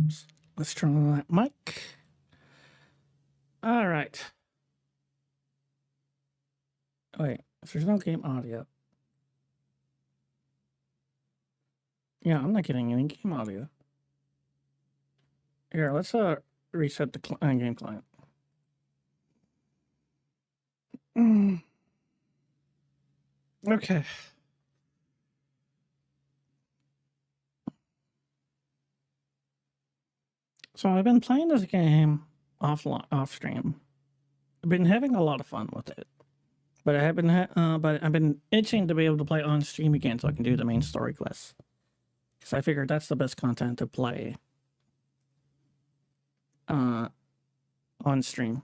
Oops. Let's turn on that mic. All right. Wait, if there's no game audio. Yeah, I'm not getting any game audio. Here, let's reset the game client. Okay. So I've been playing this game off stream. I've been having a lot of fun with it, but I've been itching to be able to play on stream again so I can do the main story quests. Because I figured that's the best content to play on stream.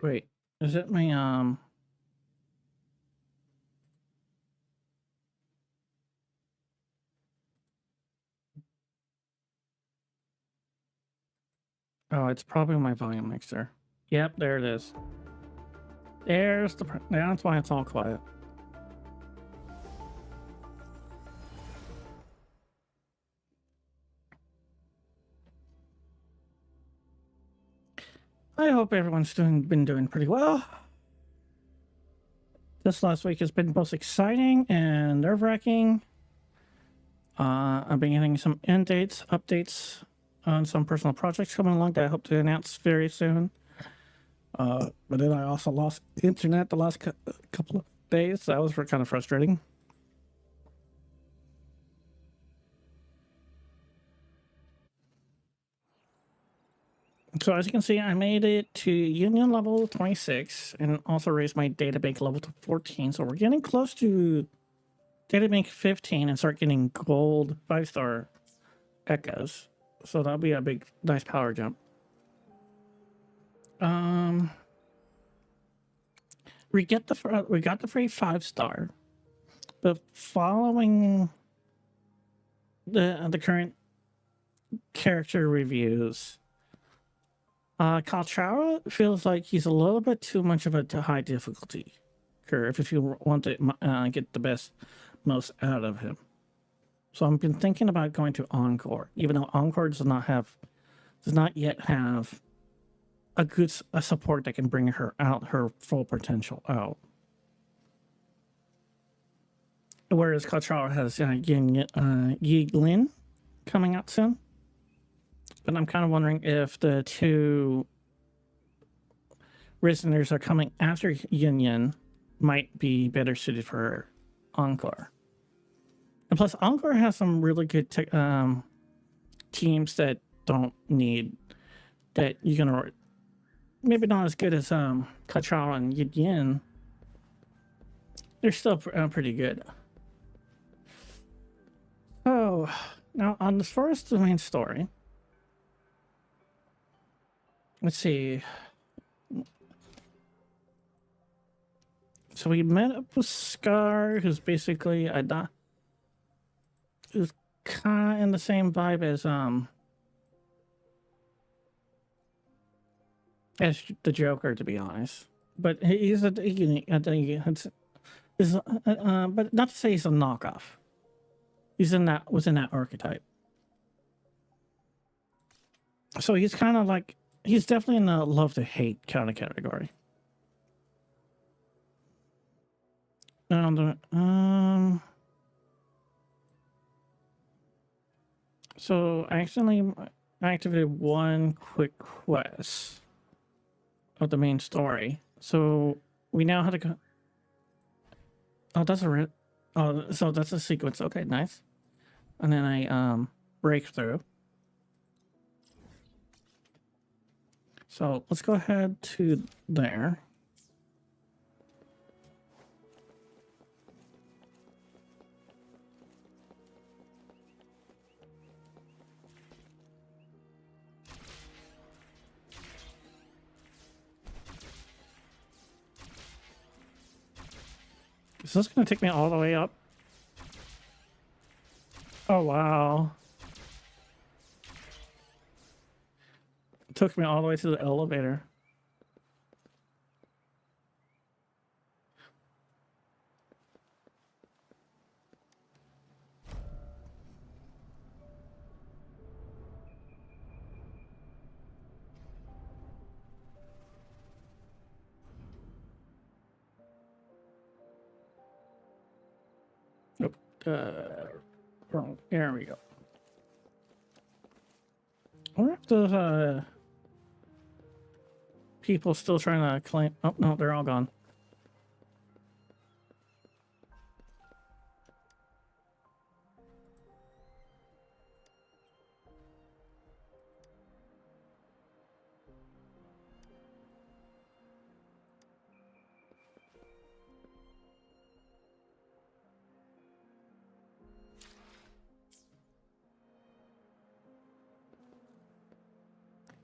Wait, is it my Oh, it's probably my volume mixer. Yep, there it is. There's the... That's why it's all quiet. I hope everyone's been doing pretty well. This last week has been both exciting and nerve-wracking. I've been getting some end dates, updates on some personal projects coming along that I hope to announce very soon. But then I also lost internet the last couple of days. That was kind of frustrating. So as you can see, I made it to Union level 26 and also raised my databank level to 14. So we're getting close to databank 15 and start getting gold 5-star echoes. So that'll be a big, nice power jump. We got the free 5-star, but following the current character reviews, Kalchara feels like he's a little bit too much of a high difficulty curve if you want to get the most out of him. So I've been thinking about going to Encore, even though Encore does not yet have a support that can bring her full potential out. Whereas Kalchara has Yi Lin coming out soon. But I'm kind of wondering if the two Risoners are coming after Yin might be better suited for Encore. And plus, Encore has some really good teams that don't need that you're gonna maybe not as good as Kalchara and Yin. They're still pretty good. So now on as far as the main story. Let's see. So we met up with Scar, who's basically who's kind of in the same vibe as the Joker, to be honest. But he's but not to say he's a knockoff. He's within that archetype. So he's kind of like. He's definitely in the love to hate kind of category. So I accidentally activated one quick quest of the main story. So we now have to go. Oh, so that's a sequence. Okay, nice. And then I break through. So let's go ahead to there. Is this going to take me all the way up? Oh, wow. It took me all the way to the elevator. Nope. Wrong. There we go. I wonder if those people still trying to claim. Oh no, they're all gone.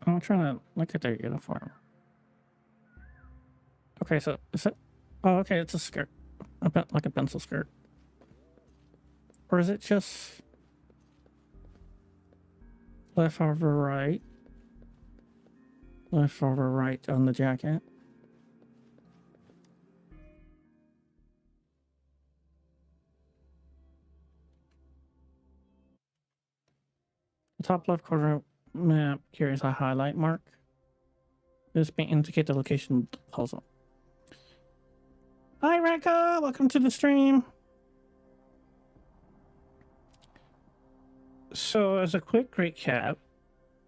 I'm trying to look at their uniform. Okay, so is it? Oh, okay, it's a skirt, like a pencil skirt, or is it just left over right, left over right on the jacket? The top left corner map carries a highlight mark. This may indicate the location of the puzzle. Hi, Rekka! Welcome to the stream! So, as a quick recap,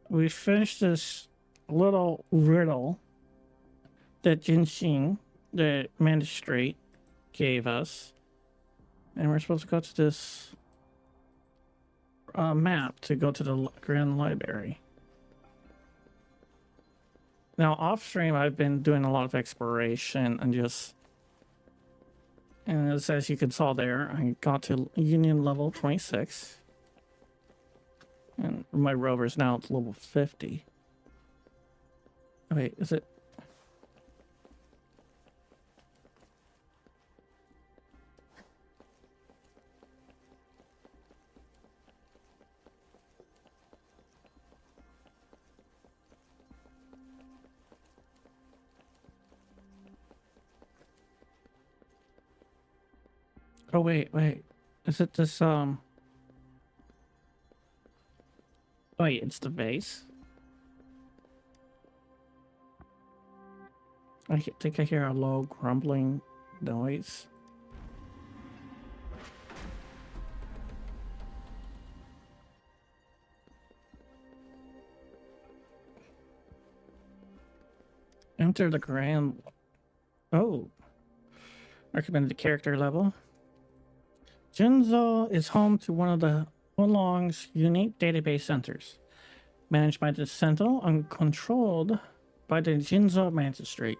we finished this little riddle that Jinxing, the magistrate, gave us. And we're supposed to go to this map to go to the Grand Library. Now, off stream, I've been doing a lot of exploration and as you can saw there, I got to Union level 26. And my rover's now at level 50. Wait, is it? Oh, wait. Is it this, wait, it's the base? I think I hear a low grumbling noise. Enter the grand... Oh. Recommended character level. Jinzo is home to one of the Oolong's unique database centers, managed by the Sentinel and controlled by the Jinzo Magistrate.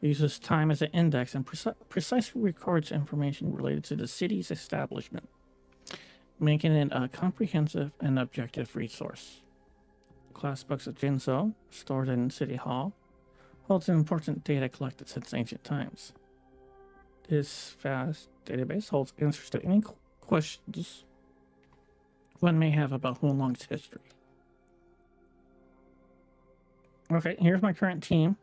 It uses time as an index and precisely records information related to the city's establishment, making it a comprehensive and objective resource. Class books of Jinzo, stored in City Hall, holds important data collected since ancient times. This vast database holds answers to any questions one may have about Oolong's history. Okay, here's my current team.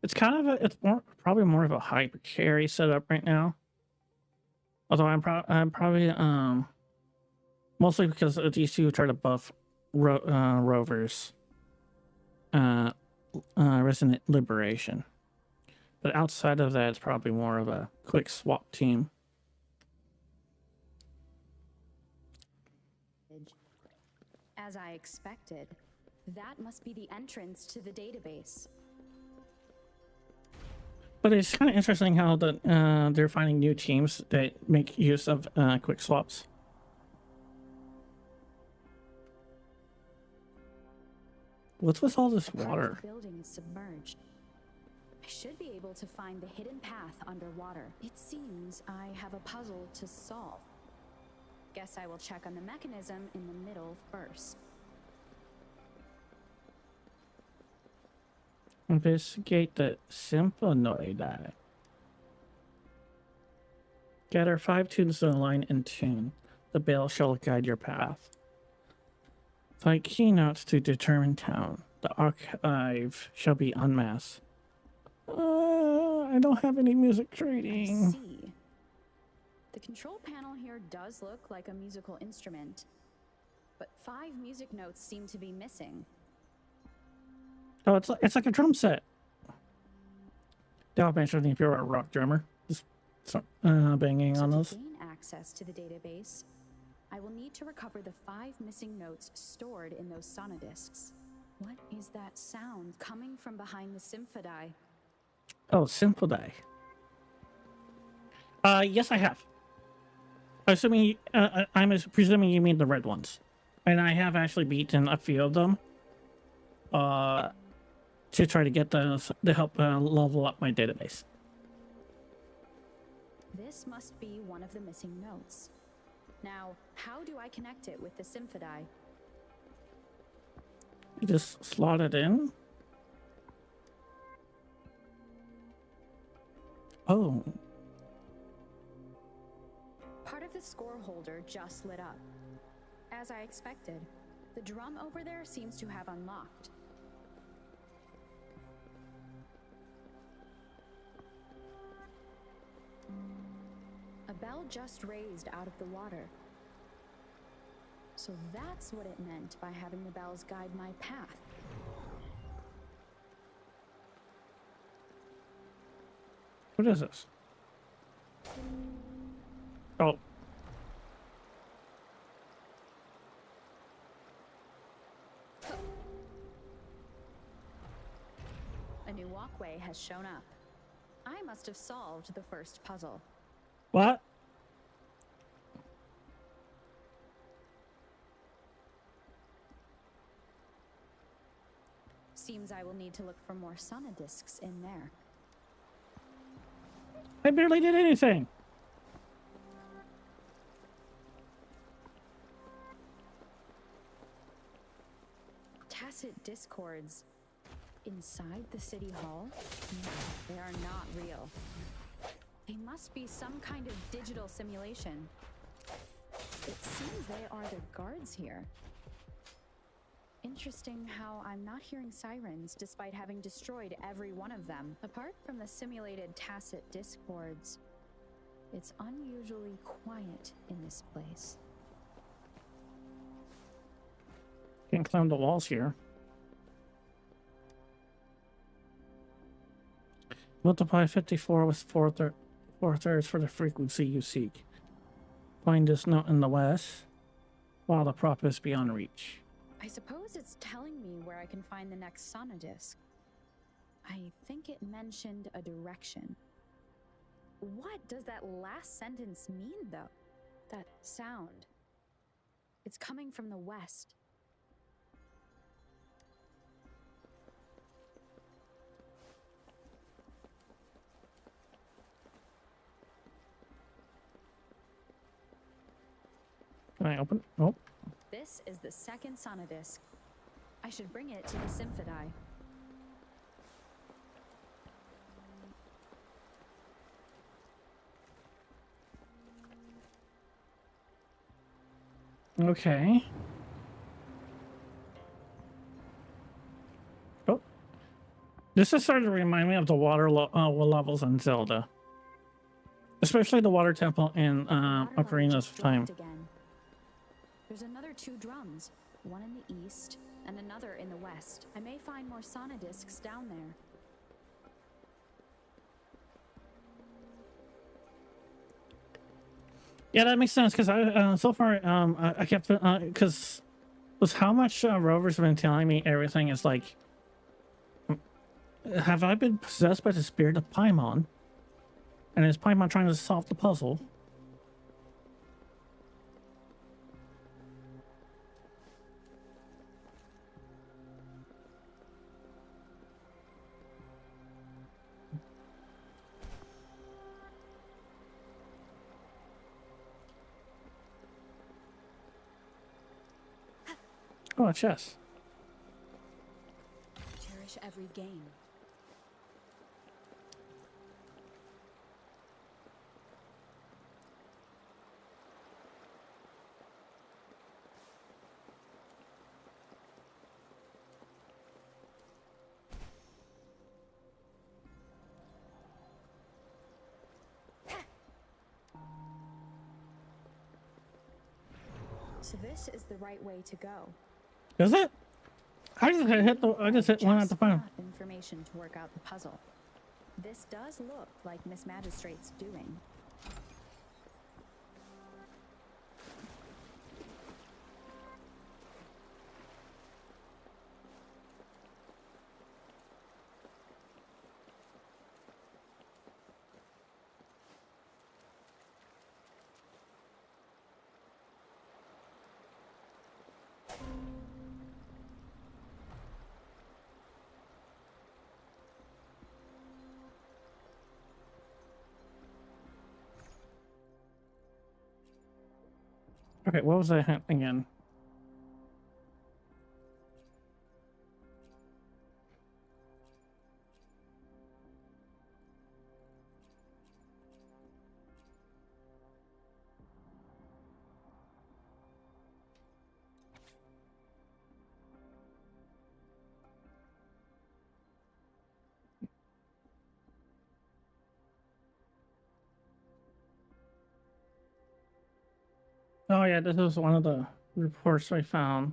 It's kind of probably more of a hyper carry setup right now. Although I'm probably mostly because of these two try to buff rovers. Resident Liberation. But outside of that, it's probably more of a quick swap team. As I expected, that must be the entrance to the database. But it's kind of interesting how they're finding new teams that make use of quick swaps. What's with all this water? The building is submerged. I should be able to find the hidden path underwater. It seems I have a puzzle to solve. Guess I will check on the mechanism in the middle first. Investigate the symphonoi. Gather 5 tunes to align in tune. The bell shall guide your path. Find keynotes to determine town. The archive shall be unmasked. I don't have any music trading. I see. The control panel here does look like a musical instrument, but 5 music notes seem to be missing. Oh, it's like a drum set. I'll mention if you're a rock drummer. Just banging So on to those. gain access to the database, I will need to recover the 5 missing notes stored in those sonodiscs. What is that sound coming from behind the Symphodi? Oh, Symphodi. Yes, I have. Assuming, I'm presuming you mean the red ones. And I have actually beaten a few of them. To try to get those to help level up my database. This must be one of the missing notes. Now, how do I connect it with the Symphodi? You just slot it in. Oh. Part of the score holder just lit up. As I expected, the drum over there seems to have unlocked. A bell just raised out of the water. So that's what it meant by having the bells guide my path. What is this? Oh. A new walkway has shown up. I must have solved the first puzzle. What? Seems I will need to look for more sonodiscs in there. I barely did anything. Tacit discords inside the city hall? No, they are not real. They must be some kind of digital simulation. It seems they are the guards here. Interesting how I'm not hearing sirens despite having destroyed every one of them. Apart from the simulated tacit discords, it's unusually quiet in this place. Can't climb the walls here. Multiply 54 with 4/3 for the frequency you seek. Find this note in the west, while the prop is beyond reach. I suppose it's telling me where I can find the next sonodisc. I think it mentioned a direction. What does that last sentence mean, though? That sound. It's coming from the west. Can I open? Nope. This is the second sonodisc. I should bring it to the Symphodi. Okay. Oh. This is starting to remind me of the water levels in Zelda. Especially the water temple in Ocarina's Time. Again. There's another 2 drums, one in the east and another in the west. I may find more sonodiscs down there. Yeah, that makes sense because I so far I kept because with how much Rover's been telling me everything is like, have I been possessed by the spirit of Paimon? And is Paimon trying to solve the puzzle? Oh, a chest. Cherish every game. So this is the right way to go. Is it? I just hit one at the final. Enough information to work out the puzzle. This does look like Miss Magistrate's doing. Okay, what was that hint again? Oh yeah, this was one of the reports I found.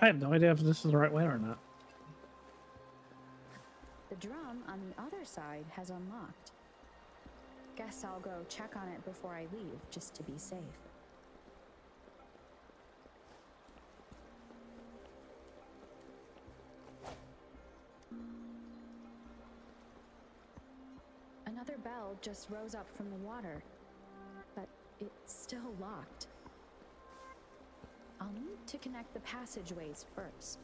I have no idea if this is the right way or not. The drum on the other side has unlocked. Guess I'll go check on it before I leave, just to be safe. Another bell just rose up from the water, but it's still locked. I'll need to connect the passageways first.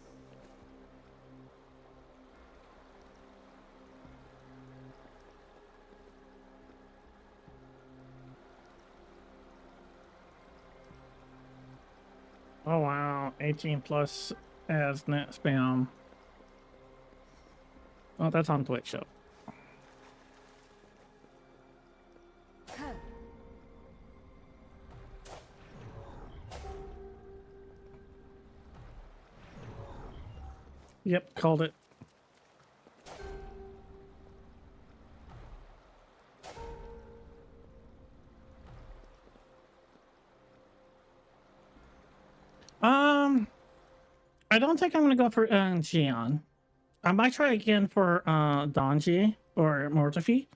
Oh wow, 18 plus as net spam. Oh, that's on Twitch show. Yep, called it. I don't think I'm gonna go for Gion. I might try again for Donji or Mortifi.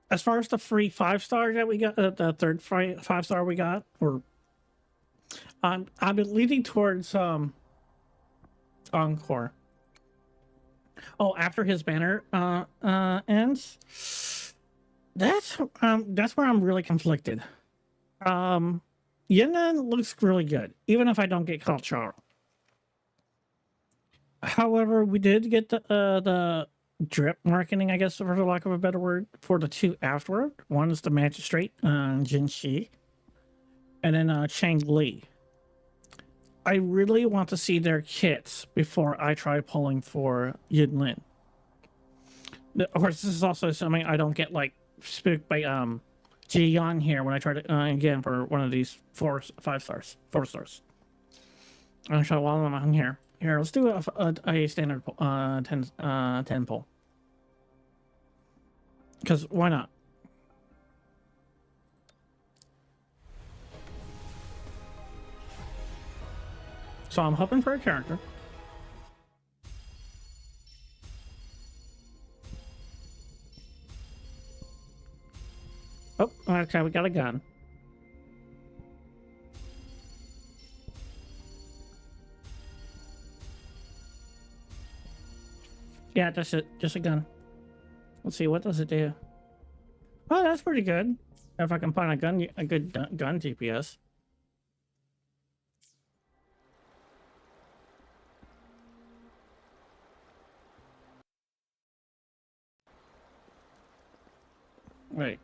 As far as the free 5-star that we got, the third 5-star we got, or I've been leaning towards Encore. Oh, after his banner ends, that's where I'm really conflicted. Yinan looks really good, even if I don't get Kalchar. However, we did get the drip marketing, I guess, for the lack of a better word, for the two afterward. One is the Magistrate, Jin Shi, and then Chang Li. I really want to see their kits before I try pulling for Yin Lin. Of course, this is also assuming I don't get like spooked by Ji Yan here when I try to again for one of these 4 5-stars, 4 stars. Actually, while I'm on here, let's do a standard 10 pull, because why not? So I'm hoping for a character. Oh, okay, we got a gun. Yeah, that's it. Just a gun. Let's see, what does it do? Oh, that's pretty good. If I can find a good gun GPS. Wait.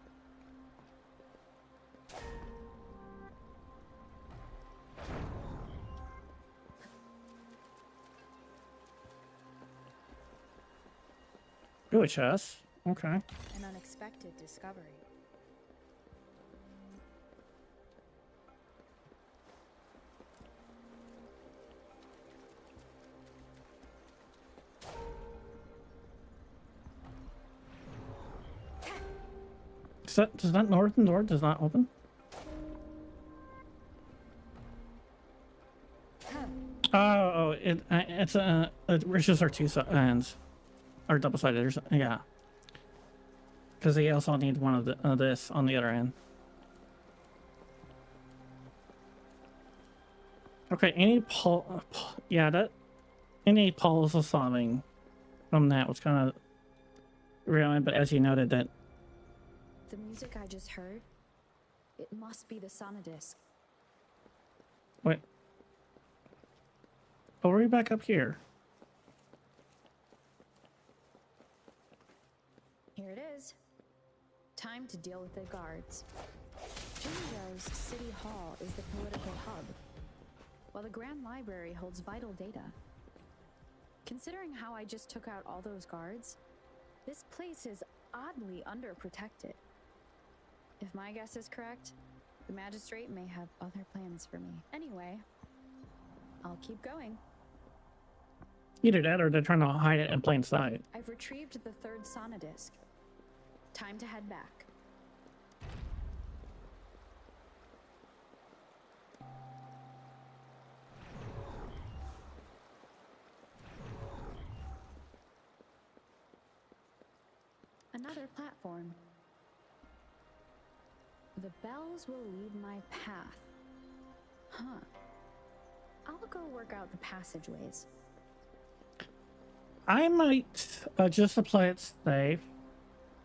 Ooh, a chest. Okay. An unexpected discovery. Does that northern door does not open? Oh, it's just our two ends, or double sided. Yeah, because they also need one of this on the other end. Okay, any any puzzle solving from that was kind of relevant, but as you noted that. The music I just heard, it must be the sonodisc. Wait. Oh, we're back up here. Here it is. Time to deal with the guards. Jinzhou's City Hall is the political hub, while the Grand Library holds vital data. Considering how I just took out all those guards, this place is oddly underprotected. If my guess is correct, the magistrate may have other plans for me. Anyway, I'll keep going. Either that or they're trying to hide it in plain sight. I've retrieved the third sonodisc. Time to head back. Another platform. The bells will lead my path. Huh. I'll go work out the passageways. I might just to play it safe.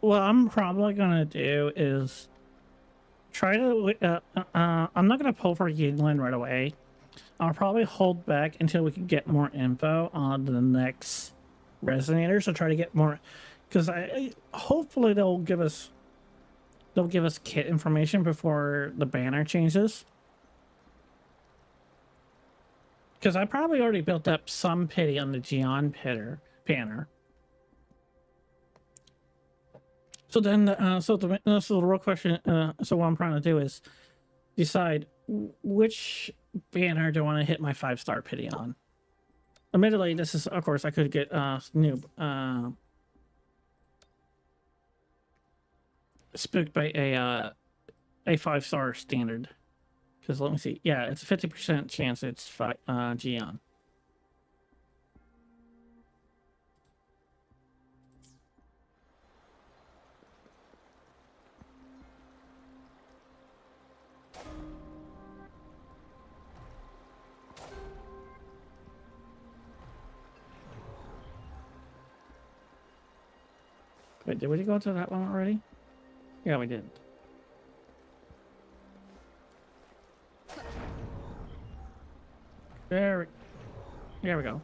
What I'm probably gonna do is try to. I'm not gonna pull for Yingling right away. I'll probably hold back until we can get more info on the next resonator. So try to get more, because I hopefully they'll give us kit information before the banner changes. Because I probably already built up some pity on the Gion banner. So then, so the real question, so what I'm trying to do is decide which banner do I want to hit my 5-star pity on. Admittedly, this is, of course, I could get Snoop spooked by a 5-star standard. Because let me see, yeah, it's a 50% chance it's Gion. Wait, did we go to that one already? Yeah, we did. There we go.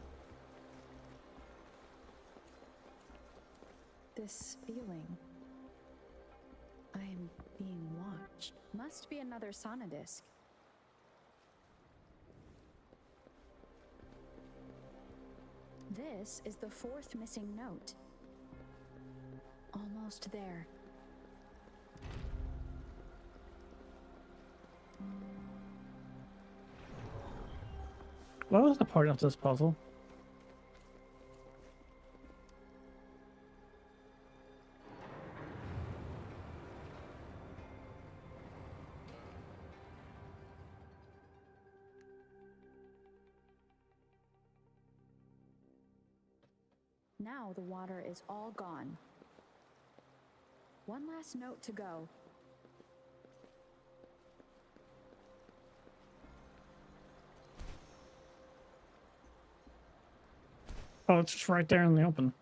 This feeling. I am being watched. Must be another sonodisc. This is the 4th missing note. Almost there. What was the point of this puzzle? Now the water is all gone. One last note to go. Oh, it's just right there in the open.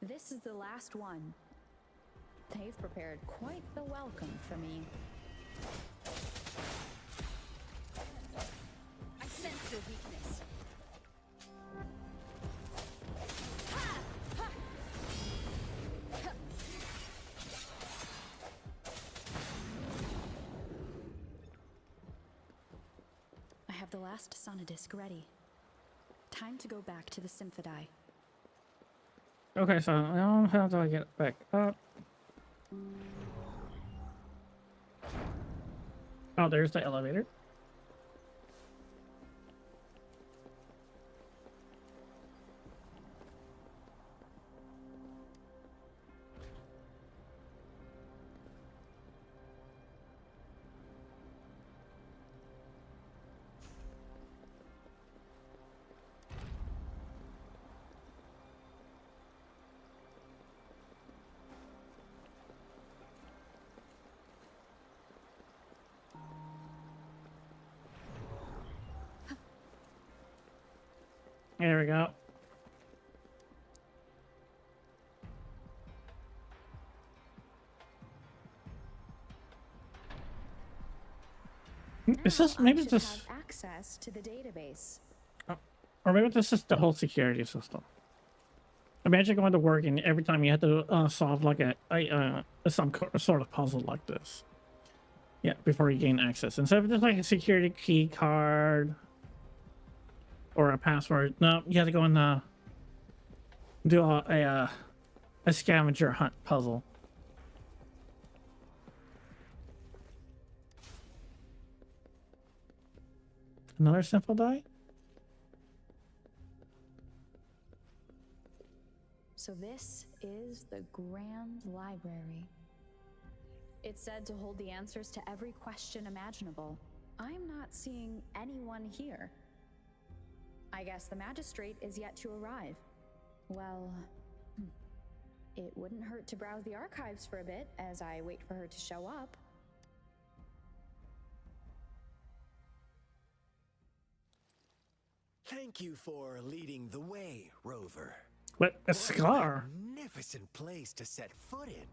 This is the last one. They've prepared quite the welcome for me. I sense your weakness. I have the last sonodisc ready. Time to go back to the Symphodi. Okay, so now how do I get back up? Oh, there's the elevator. There we go. Is this Now maybe I should this, have access to the database. or maybe this is the whole security system? Imagine going to work and every time you have to solve like some sort of puzzle like this. Yeah, before you gain access. Instead of just like a security key card or a password, no, you have to go and do a scavenger hunt puzzle. Another simple die? So this is the Grand Library. It's said to hold the answers to every question imaginable. I'm not seeing anyone here. I guess the magistrate is yet to arrive. Well, it wouldn't hurt to browse the archives for a bit as I wait for her to show up. Thank you for leading the way, Rover. What a What scar! magnificent place to set foot in.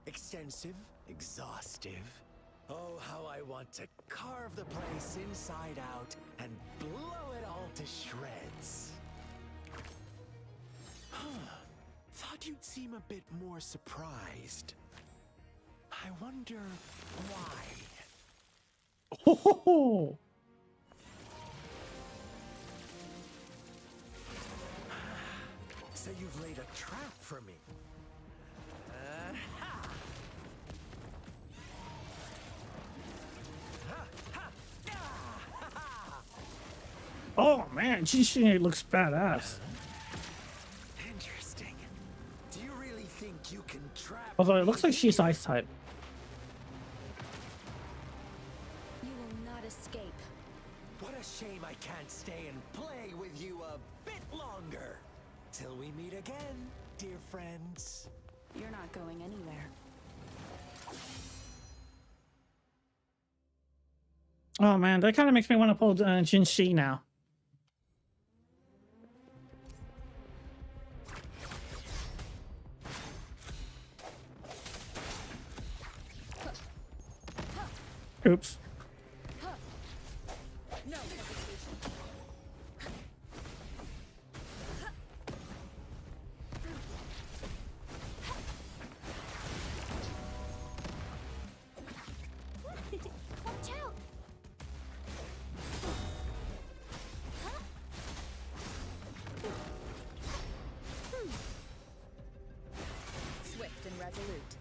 Extensive, exhaustive. Oh, how I want to carve the place inside out and blow it all to shreds. Thought you'd seem a bit more surprised. I wonder why. Ho ho ho! So you've laid a trap for me. Oh man, she looks badass. Interesting. Do you really think you can trap Although it me looks like she's here? ice type. You will not escape. What a shame I can't stay and play with you a bit longer. Till we meet again, dear friends. You're not going anywhere. Oh man, that kind of makes me want to pull Jinxi now. Oops. No hesitation. Watch out! Swift and resolute.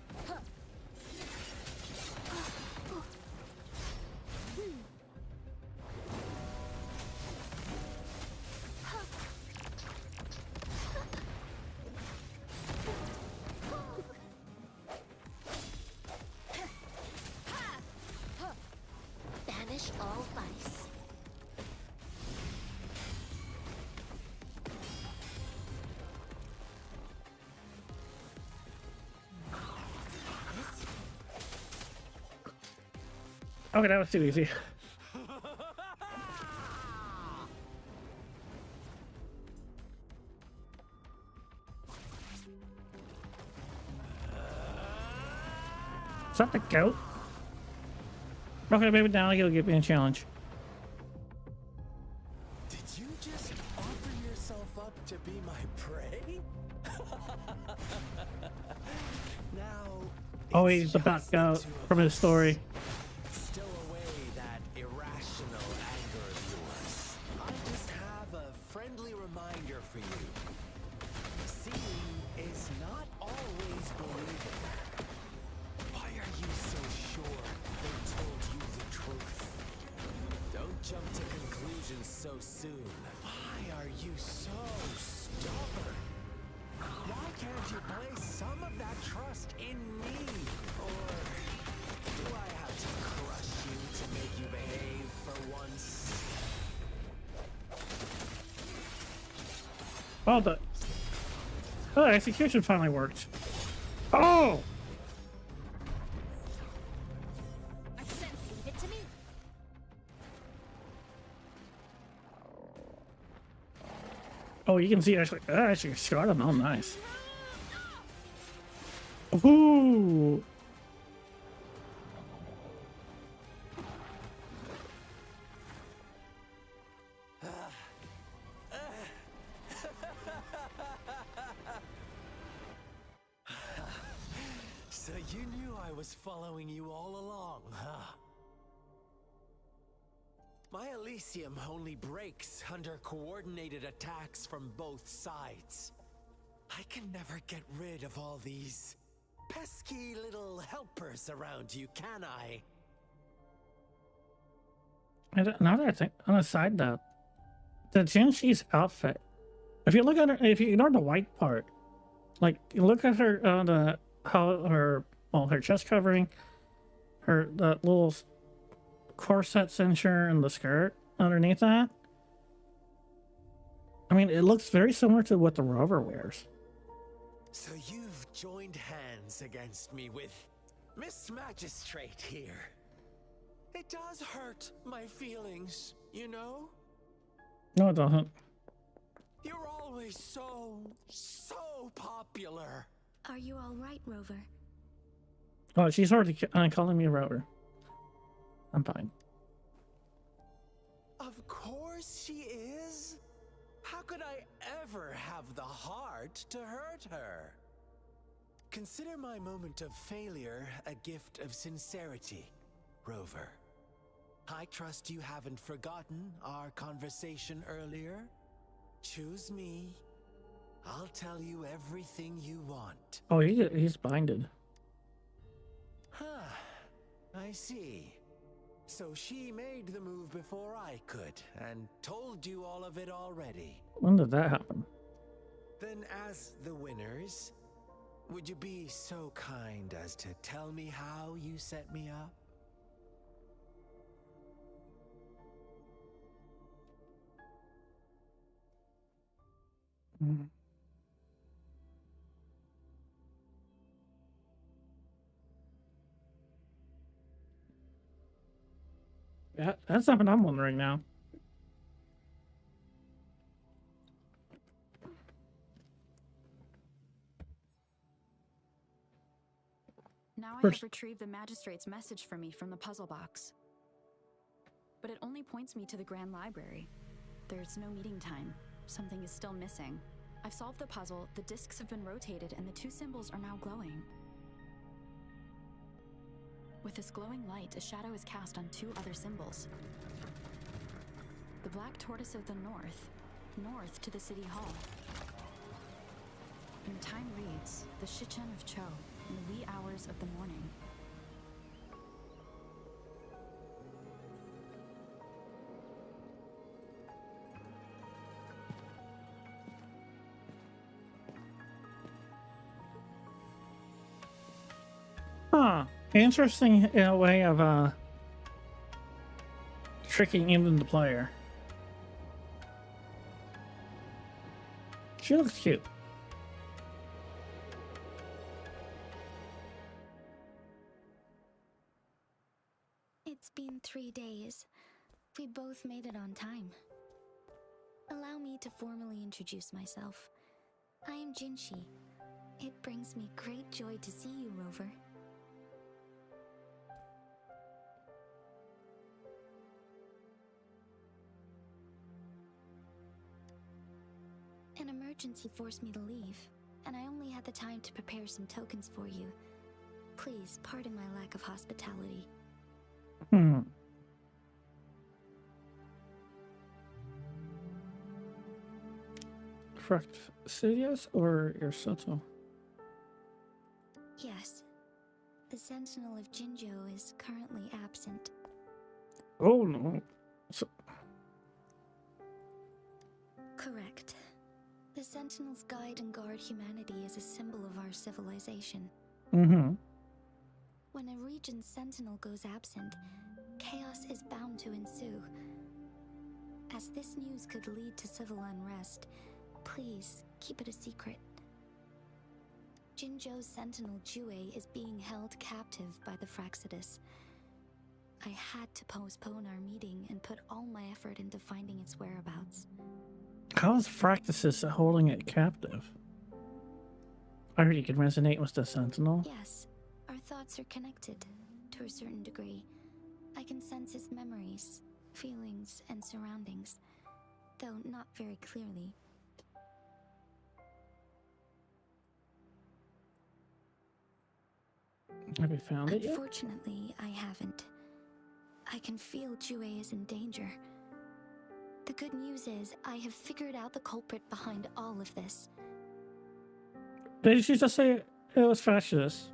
Banish all vice. Okay, that was too easy. Is that the goat? Okay, maybe now you'll give me a challenge. Did you just offer yourself up to be my prey? Now. Oh, it's he's the black just the goat two of from his us. story. Still away that irrational anger of yours. I just have a friendly reminder for you. Seeing soon? Why are you so stubborn? Why can't you place some of that trust in me? Or do I have to crush you to make you behave for once? Oh, the execution finally worked. Oh! I said leave it to me. Oh, you can see actually scarred him. Oh, nice. Ooh. So you knew I was following you all along, huh? My Elysium only breaks under coordinated attacks from both sides. I can never get rid of all these pesky little helpers around you, can I? Now that I think, on a side note, the Jinshi's outfit, if you look at her, if you ignore the white part, like you look at her, her chest covering, the little corset cincher and the skirt underneath that. I mean, it looks very similar to what the Rover wears. So you've joined hands against me with Miss Magistrate here. It does hurt my feelings, you know? No, it doesn't. You're always so popular. Are you all right, Rover? Oh, she's already calling me a Rover. I'm fine. Of course she is. How could I ever have the heart to hurt her? Consider my moment of failure a gift of sincerity, Rover. I trust you haven't forgotten our conversation earlier. Choose me. I'll tell you everything you want. Oh, he's blinded. Huh. I see. So she made the move before I could, and told you all of it already. When did that happen? Then as the winners, would you be so kind as to tell me how you set me up? Mm. Yeah, that's something I'm wondering now. Now I First- have retrieved the magistrate's message for me from the puzzle box. But it only points me to the Grand Library. There's no meeting time. Something is still missing. I've solved the puzzle, the discs have been rotated, and the two symbols are now glowing. With this glowing light, a shadow is cast on two other symbols. The black tortoise of the north to the city hall. And the time reads, the Shichen of Cho, in the wee hours of the morning. Huh. Interesting way of tricking even the player. She looks cute. It's been 3 days. We both made it on time. Allow me to formally introduce myself. I am Jinshi. It brings me great joy to see you, Rover. An emergency forced me to leave, and I only had the time to prepare some tokens for you. Please pardon my lack of hospitality. Hmm. Correct. Sidious or your Soto? Yes. The Sentinel of Jinjo is currently absent. Oh no. So, Correct. The Sentinels guide and guard humanity as a symbol of our civilization. Mm-hmm. When a region's sentinel goes absent, chaos is bound to ensue. As this news could lead to civil unrest, please keep it a secret. Jinzhou's sentinel Jue is being held captive by the Fraxidus. I had to postpone our meeting and put all my effort into finding its whereabouts. How is Fractus holding it captive? I heard you can resonate with the Sentinel. Yes, our thoughts are connected, to a certain degree. I can sense his memories, feelings, and surroundings, though not very clearly. Have you found it yet? Unfortunately, I haven't. I can feel Jue is in danger. The good news is, I have figured out the culprit behind all of this. Did she just say it was fascist?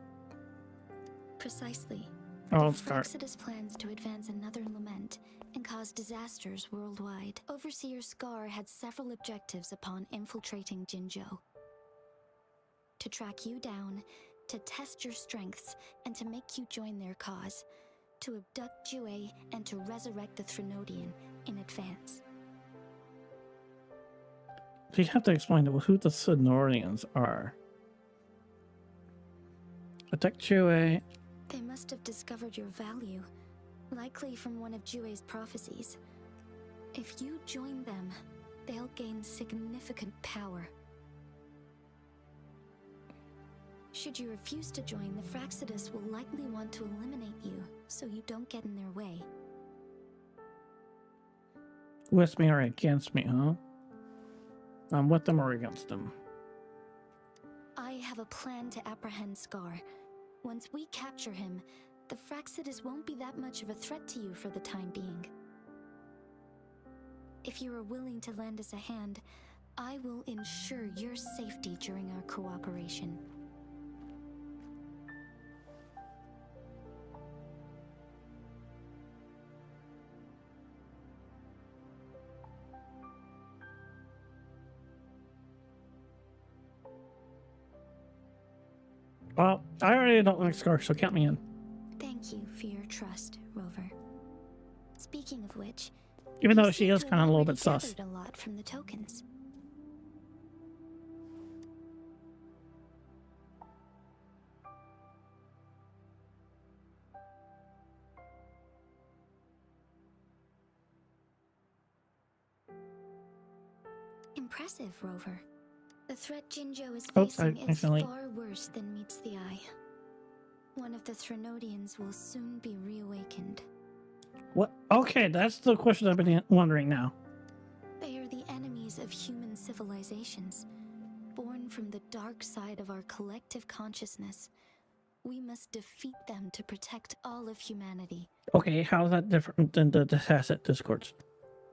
Precisely. Oh, the start. Fraxidus plans to advance another lament and cause disasters worldwide. Overseer Scar had several objectives upon infiltrating Jinzhou. To track you down, to test your strengths, and to make you join their cause. To abduct Jue and to resurrect the Threnodian in advance. You have to explain to who the Sonorians are. Attack Jue. They must have discovered your value, likely from one of Jue's prophecies. If you join them, they'll gain significant power. Should you refuse to join, the Fraxidus will likely want to eliminate you, so you don't get in their way. With me or against me, huh? I'm with them or against them. I have a plan to apprehend Scar. Once we capture him, the Fraxidus won't be that much of a threat to you for the time being. If you are willing to lend us a hand, I will ensure your safety during our cooperation. Well, I already don't like Scar, so count me in. Thank you for your trust, Rover. Speaking of which, Even you though she seem is to kind of have a little already bit sus. gathered a lot from the tokens. Impressive, Rover. The threat Jinzhou is Oops, facing I is accidentally- far worse than meets the eye. One of the Threnodians will soon be reawakened. What? Okay, that's the question I've been wondering now. They are the enemies of human civilizations, born from the dark side of our collective consciousness. We must defeat them to protect all of humanity. Okay, how is that different than the Tacit Discords?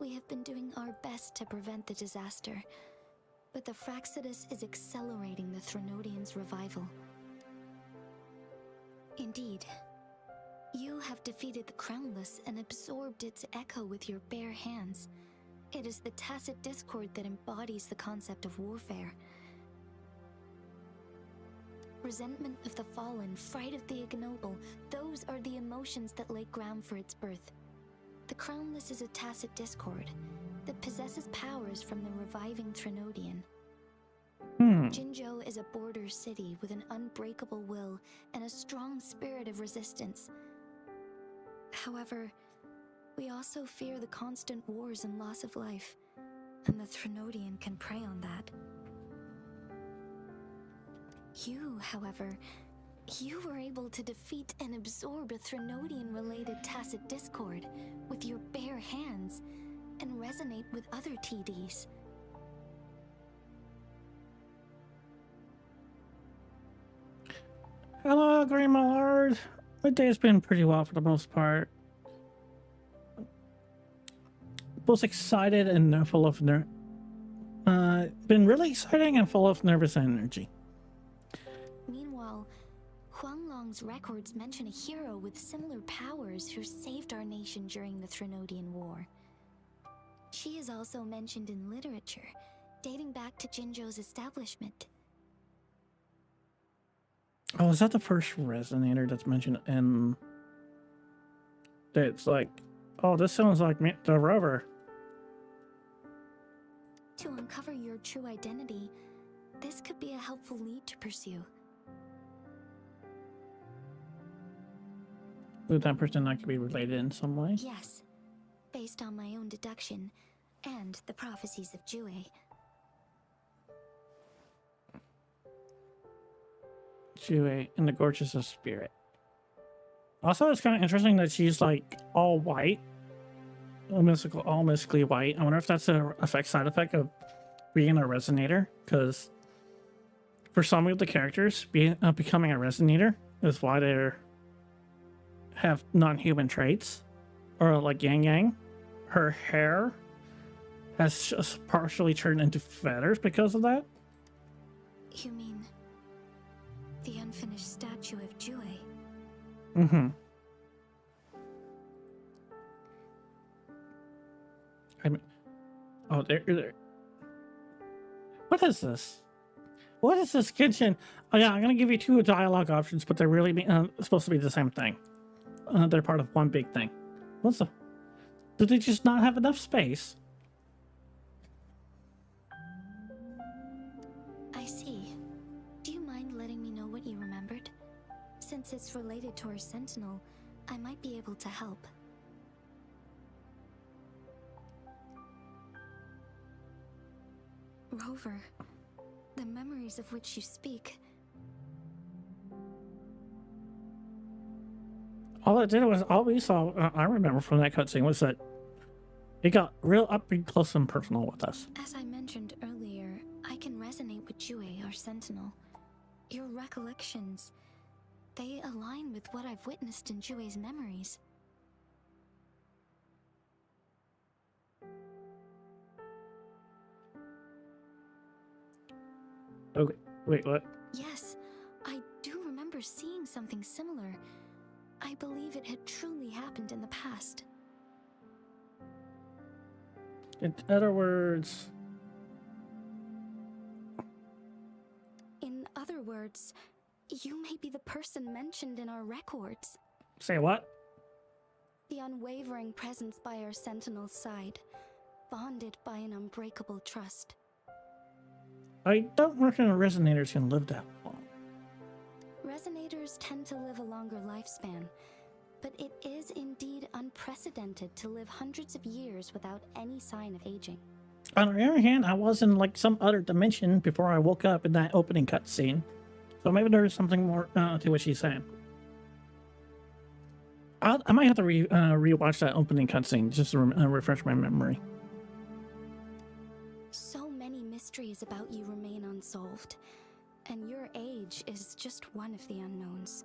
We have been doing our best to prevent the disaster, but the Fraxidus is accelerating the Threnodians' revival. Indeed, you have defeated the Crownless and absorbed its echo with your bare hands. It is the Tacit Discord that embodies the concept of warfare. Resentment of the fallen, fright of the ignoble, those are the emotions that lay ground for its birth. The Crownless is a Tacit Discord that possesses powers from the reviving Threnodian. Jinzhou is a border city with an unbreakable will and a strong spirit of resistance. However, we also fear the constant wars and loss of life, and the Threnodian can prey on that. You, however, you were able to defeat and absorb a Threnodian-related Tacit Discord with your bare hands and resonate with other TDs. Hello, Grandma. My day's been pretty well for the most part. Both excited and full of been really exciting and full of nervous energy. Meanwhile, Huanglong's records mention a hero with similar powers who saved our nation during the Threnodian War. She is also mentioned in literature, dating back to Jinzhou's establishment. Oh, is that the first resonator that's mentioned in... It's like, oh, this sounds like the rover. To uncover your true identity, this could be a helpful lead to pursue. Would that person not could be related in some way? Yes, based on my own deduction and the prophecies of Jue. Jue in the Gorgeous of Spirit. Also, it's kind of interesting that she's like all white, all mystically white. I wonder if that's a side effect of being a resonator, because for some of the characters, becoming a resonator is why they have non-human traits, or like Yang Yang. Her hair has just partially turned into feathers because of that. You mean the unfinished statue of Jue? Mm-hmm. Oh, there. What is this? What is this kitchen? Oh yeah, I'm gonna give you 2 dialogue options, but they're really supposed to be the same thing. They're part of one big thing. What's the... Did they just not have enough space? I see. Do you mind letting me know what you remembered? Since it's related to our sentinel, I might be able to help. Rover, the memories of which you speak. All we saw, I remember from that cutscene, was that it got real up and close and personal with us. As I mentioned earlier, I can resonate with Jue, our sentinel. Your recollections, they align with what I've witnessed in Jue's memories. Okay, wait, what? Yes, I do remember seeing something similar. I believe it had truly happened in the past. In other words... In other words, you may be the person mentioned in our records. Say what? The unwavering presence by our sentinel's side, bonded by an unbreakable trust. I don't reckon resonators can live that long. Resonators tend to live a longer lifespan, but it is indeed unprecedented to live hundreds of years without any sign of aging. On the other hand, I was in like some other dimension before I woke up in that opening cutscene, so maybe there is something more to what she's saying. I might have to rewatch that opening cutscene just to refresh my memory. So many mysteries about you remain unsolved, and your age is just one of the unknowns.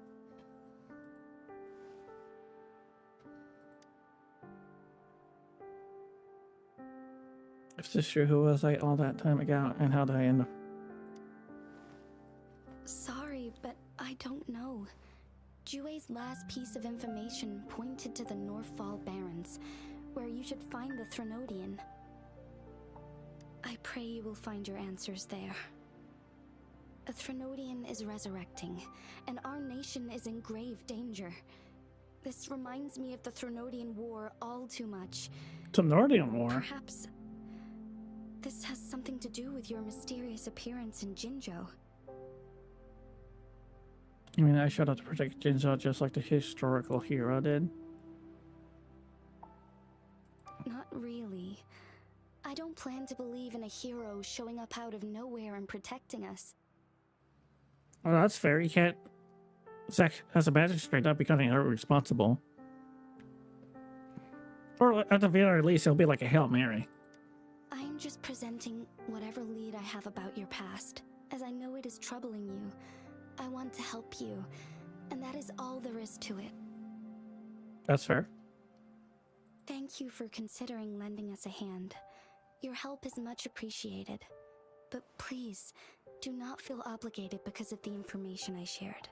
If this is true, who was I all that time ago, and how did I end up? Sorry, but I don't know. Jue's last piece of information pointed to the Northfall Barrens, where you should find the Threnodian. I pray you will find your answers there. A Threnodian is resurrecting, and our nation is in grave danger. This reminds me of the Threnodian War all too much. Threnodian War? Perhaps this has something to do with your mysterious appearance in Jinzhou. You mean I showed up to protect Jinzhou just like the historical hero did? Not really. I don't plan to believe in a hero showing up out of nowhere and protecting us. Well, that's fair. You can't... Zach, as a magistrate, not becoming irresponsible. Or at the very least, it'll be like a Hail Mary. I'm just presenting whatever lead I have about your past, as I know it is troubling you. I want to help you, and that is all there is to it. That's fair. Thank you for considering lending us a hand. Your help is much appreciated. But please, do not feel obligated because of the information I shared.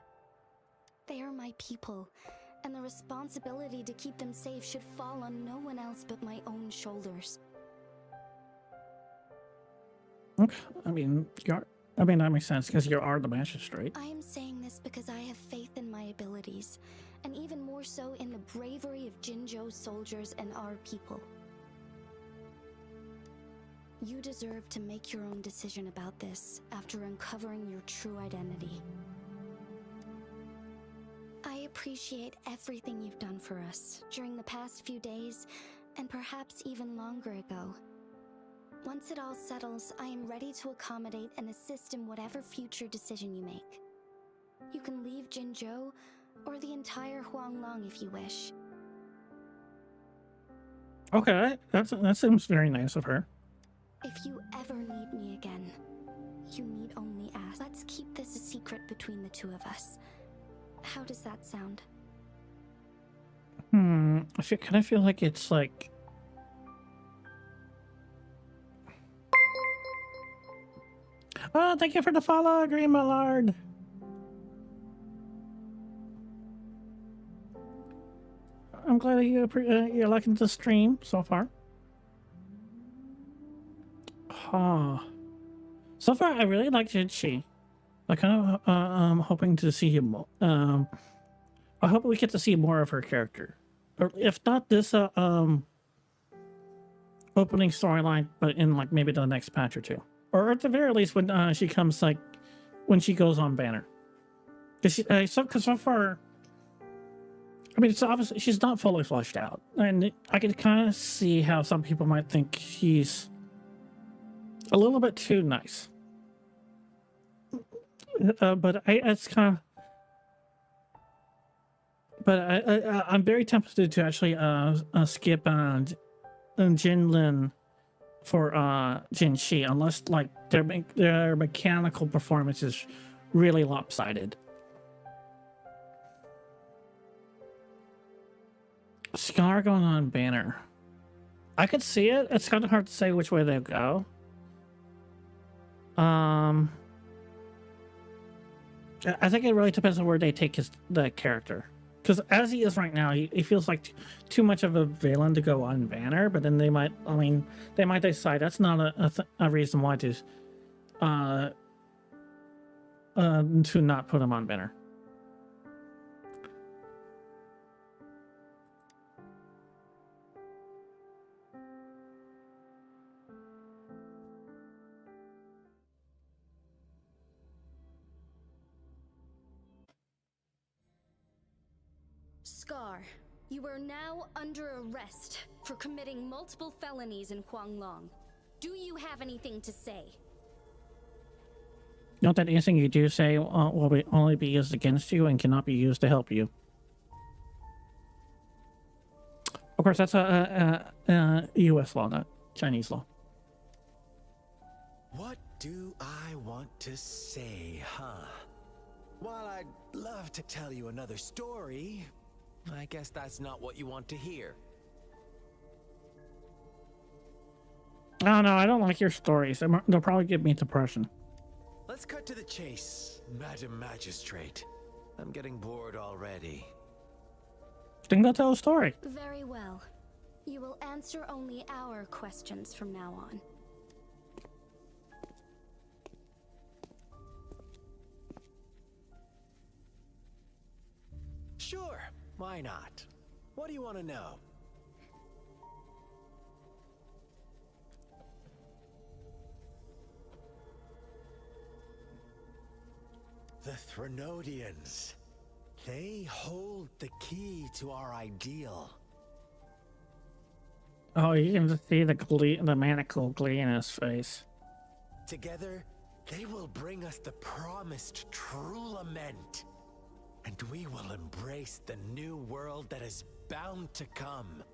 They are my people, and the responsibility to keep them safe should fall on no one else but my own shoulders. Okay. I mean, that makes sense because you are the magistrate. I am saying this because I have faith in my abilities, and even more so in the bravery of Jinzhou's soldiers and our people. You deserve to make your own decision about this after uncovering your true identity. I appreciate everything you've done for us during the past few days, and perhaps even longer ago. Once it all settles, I am ready to accommodate and assist in whatever future decision you make. You can leave Jinzhou, or the entire Huanglong if you wish. Okay, that seems very nice of her. If you ever need me again, you need only ask. Let's keep this a secret between the two of us. How does that sound? I kind of feel like it's like... Oh, thank you for the follow, Green Mallard. I'm glad that you're liking the stream so far. So far, I really like Jinchi. I kind of I'm hoping to see him. I hope we get to see more of her character, or if not this opening storyline, but in like maybe the next patch or two, or at the very least when she comes when she goes on banner. Because so far, I mean, it's obviously she's not fully fleshed out, and I can kind of see how some people might think she's a little bit too nice. But it's kind of. But I'm very tempted to actually skip Jinlin for Jinxi, unless like their mechanical performance is really lopsided. Scar going on banner. I could see it. It's kind of hard to say which way they'll go. I think it really depends on where they take the character. Because as he is right now, he feels like too much of a villain to go on banner. But then they might decide that's not a reason why to not put him on banner. Scar, you are now under arrest for committing multiple felonies in Huanglong. Do you have anything to say? Note that anything you do say will only be used against you and cannot be used to help you. Of course, that's a U.S. law, not Chinese law. What do I want to say, huh? While I'd love to tell you another story, I guess that's not what you want to hear. Oh no, I don't like your stories. They'll probably give me depression. Let's cut to the chase, Madam Magistrate. I'm getting bored already. Then go tell a story. Very well. You will answer only our questions from now on. Sure, why not? What do you want to know? The Threnodians. They hold the key to our ideal. Oh, you can just see the maniacal glee in his face. Together, they will bring us the promised true lament. And we will embrace the new world that is bound to come.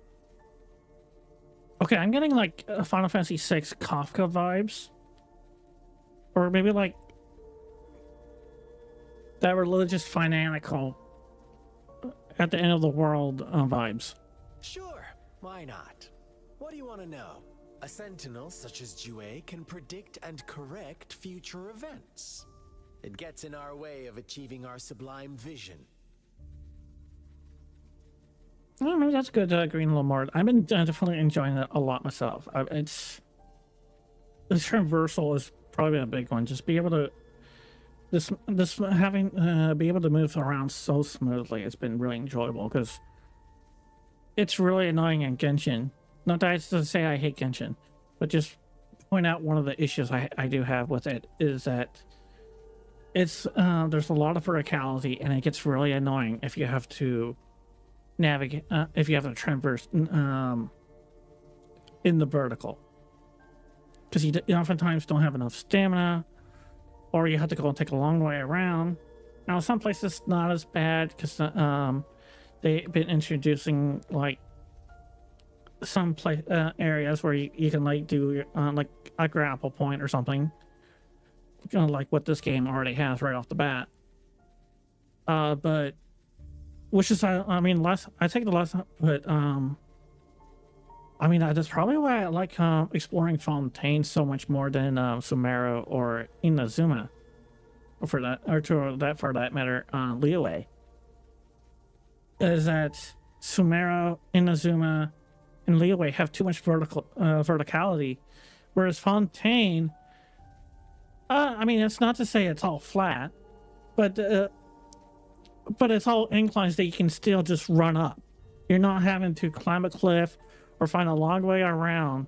Okay, I'm getting like Final Fantasy VI Kafka vibes. Or maybe like that religious fanatical at the end of the world vibes. Sure, why not? What do you want to know? A sentinel such as Jue can predict and correct future events. It gets in our way of achieving our sublime vision. Oh, maybe that's good, Green Lamar. I've been definitely enjoying it a lot myself. the traversal is probably a big one. Just be able to this having be able to move around so smoothly. It's been really enjoyable because it's really annoying in Genshin. Not that I to say I hate Genshin, but just point out one of the issues I do have with it is that it's there's a lot of verticality and it gets really annoying if you have to navigate if you have to traverse in the vertical, because you oftentimes don't have enough stamina, or you have to go and take a long way around. Now some places not as bad because they've been introducing like some areas where you can like do like a grapple point or something, kind of like what this game already has right off the bat. But which is I mean I take the less, but I mean that's probably why I like exploring Fontaine so much more than Sumeru or Inazuma, or for that matter, Liyue. Is that Sumeru, Inazuma, and Liyue have too much verticality, whereas Fontaine, I mean, it's not to say it's all flat, but it's all inclines that you can still just run up. You're not having to climb a cliff or find a long way around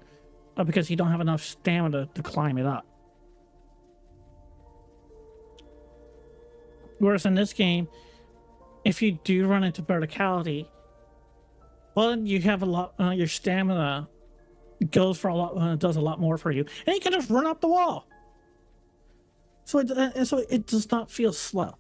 because you don't have enough stamina to climb it up. Whereas in this game, if you do run into verticality, well, you have a lot. Your stamina goes for a lot, does a lot more for you, and you can just run up the wall. So it does not feel slow.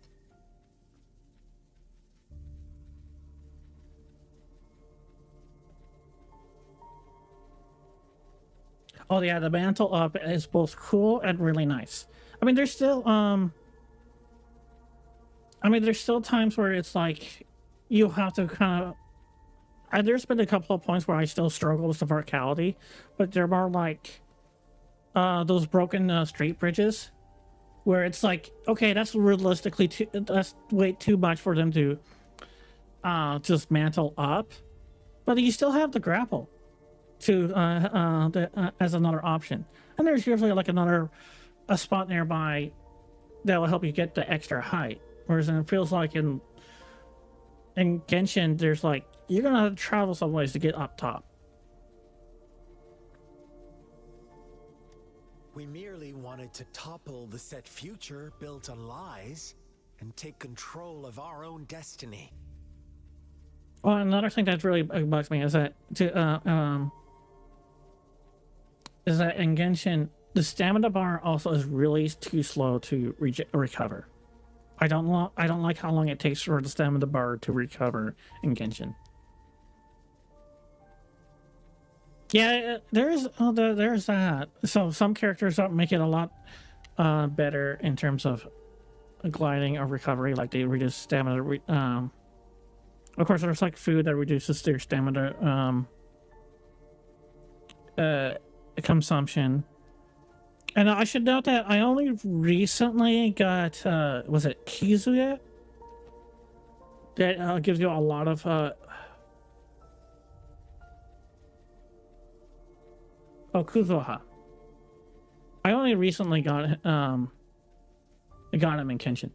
Oh yeah, the mantle up is both cool and really nice. I mean, there's still there's still times where it's like you have to kind of. There's been a couple of points where I still struggle with the verticality, but they're more like those broken street bridges, where it's like, okay, that's realistically that's way too much for them to just mantle up, but you still have the grapple to as another option, and there's usually like a spot nearby that will help you get the extra height. Whereas it feels like in Genshin, there's like you're gonna have to travel some ways to get up top. We merely wanted to topple the set future built on lies and take control of our own destiny. Well, another thing that really bugs me is that in Genshin, the stamina bar also is really too slow to recover. I don't like how long it takes for the stamina bar to recover in Genshin. Yeah, there's that. So some characters make it a lot better in terms of gliding or recovery, like they reduce stamina. Of course, there's like food that reduces their stamina consumption. And I should note that I only recently got was it Kizuya? That gives you a lot of Kuzoha. I only recently got him in Kenshin.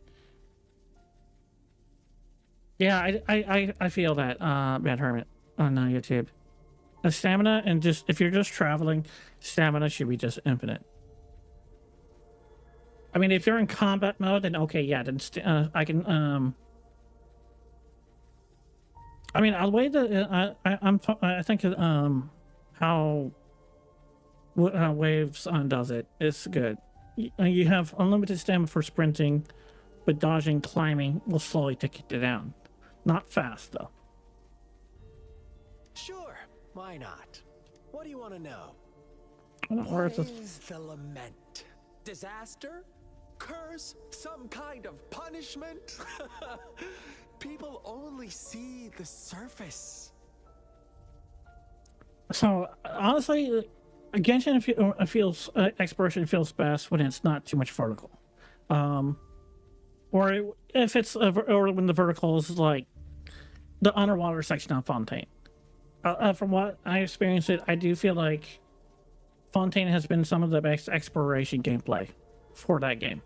Yeah, I feel that Bad Hermit on YouTube. The stamina, and just if you're just traveling, stamina should be just infinite. I mean, if you're in combat mode, then okay, yeah, then I can. I mean, the way that I think how Waves does it is good. You have unlimited stamina for sprinting, but dodging, climbing will slowly take you down. Not fast though. Sure, why not? What do you want to know? What is the lament? Disaster? Curse? Some kind of punishment? People only see the surface. So honestly, Genshin feels exploration feels best when it's not too much vertical, or if it's or when the vertical is like the underwater section of Fontaine. From what I experienced, I do feel like Fontaine has been some of the best exploration gameplay for that game.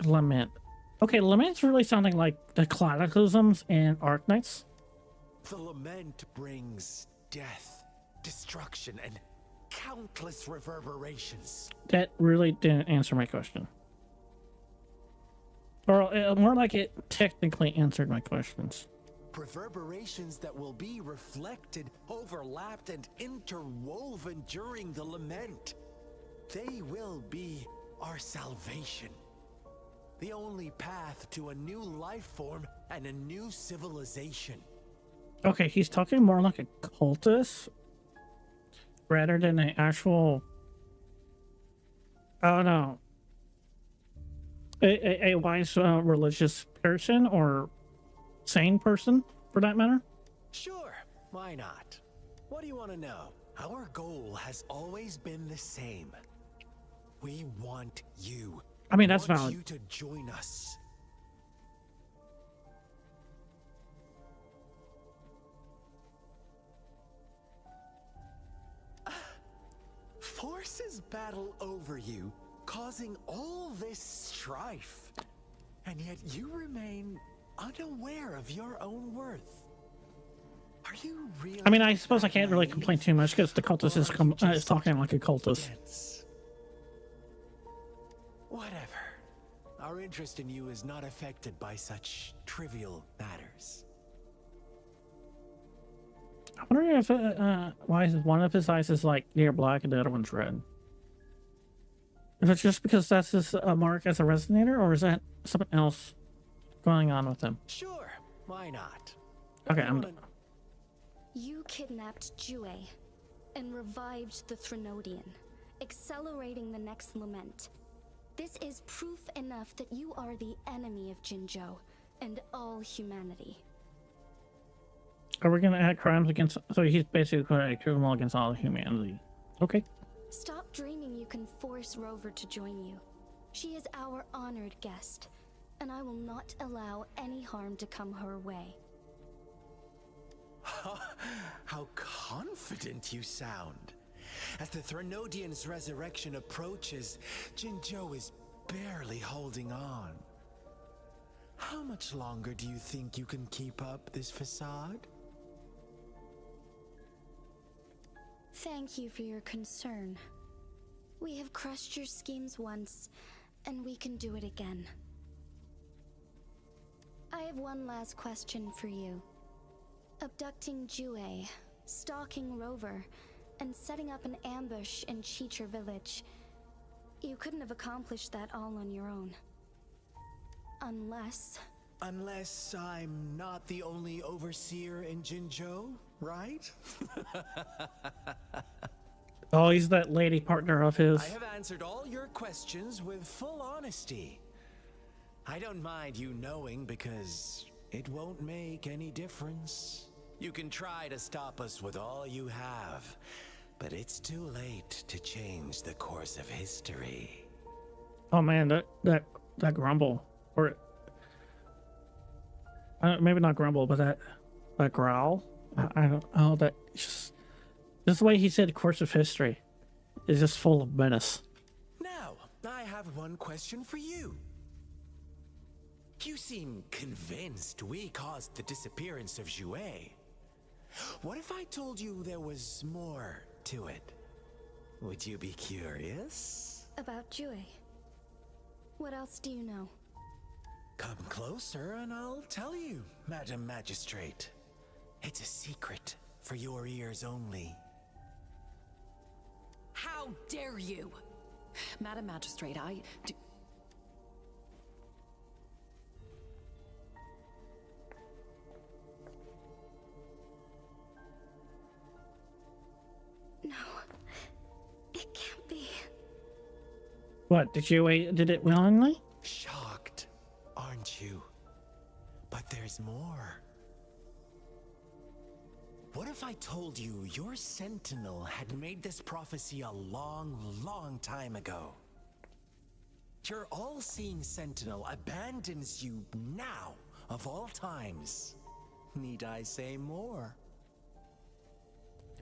Lament. Okay, Lament's really sounding like the Cataclysms and Arknights. The lament brings death, destruction, and countless reverberations. That really didn't answer my question. Or more like it technically answered my questions. Reverberations that will be reflected, overlapped, and interwoven during the lament. They will be our salvation. The only path to a new life form and a new civilization. Okay, he's talking more like a cultist rather than an actual, I don't know, a wise religious person or sane person for that matter. Sure, why not? What do you want to know? Our goal has always been the same. We want you. I mean, that's want valid. you to join us. Forces battle over you, causing all this strife. And yet you remain unaware of your own worth. Are you really? I mean, I suppose I can't really naive, complain too much because the cultist or is, are you is just talking like a cultist. dense? Whatever. Our interest in you is not affected by such trivial matters. I wonder if why is one of his eyes is like near black and the other one's red. If it's just because that's his mark as a resonator, or is that something else going on with him? Sure, why not? Okay, You I'm wanna- You kidnapped Jue and revived the Threnodian, accelerating the next lament. This is proof enough that you are the enemy of Jinzhou and all humanity. Are we gonna add crimes against? So he's basically a criminal against all humanity. Okay. Stop dreaming you can force Rover to join you. She is our honored guest, and I will not allow any harm to come her way. How confident you sound. As the Threnodian's resurrection approaches, Jinzhou is barely holding on. How much longer do you think you can keep up this facade? Thank you for your concern. We have crushed your schemes once, and we can do it again. I have one last question for you. Abducting Jue, stalking Rover, and setting up an ambush in Cheecher village. You couldn't have accomplished that all on your own. Unless I'm not the only overseer in Jinzhou, right? Oh, he's that lady partner of his. I have answered all your questions with full honesty. I don't mind you knowing because it won't make any difference. You can try to stop us with all you have, but it's too late to change the course of history. Oh man, that grumble, or maybe not grumble, but that growl. I don't know. That just the way he said "course of history" is just full of menace. Now, I have one question for you. You seem convinced we caused the disappearance of Jue. What if I told you there was more to it? Would you be curious? about Jue. What else do you know? Come closer and I'll tell you, Madam Magistrate. It's a secret for your ears only. How dare you? Madam Magistrate, I do... No, it can't be. What did it willingly? Shocked, aren't you? But there's more. What if I told you your sentinel had made this prophecy a long, long time ago? Your all-seeing sentinel abandons you now, of all times. Need I say more?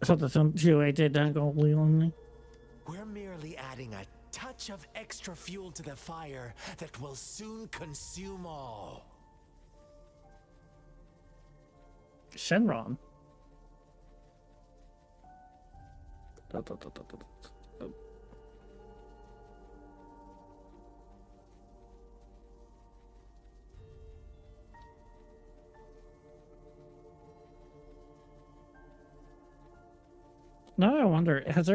So the Jue did that go only. We're merely adding a touch of extra fuel to the fire that will soon consume all. Shenron. Now I wonder, has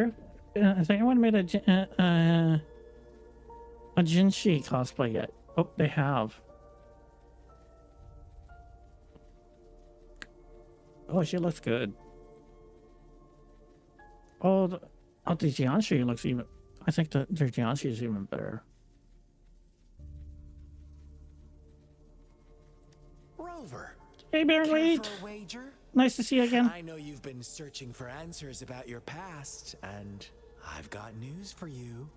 anyone made a Jinshi cosplay yet? Oh, they have. Oh, she looks good. Oh, the Jianshi looks even. I think their Jianshi is even better. Rover. Hey, Care Bearweed. for a wager? Nice to see you again. I know you've been searching for answers about your past, and I've got news for you.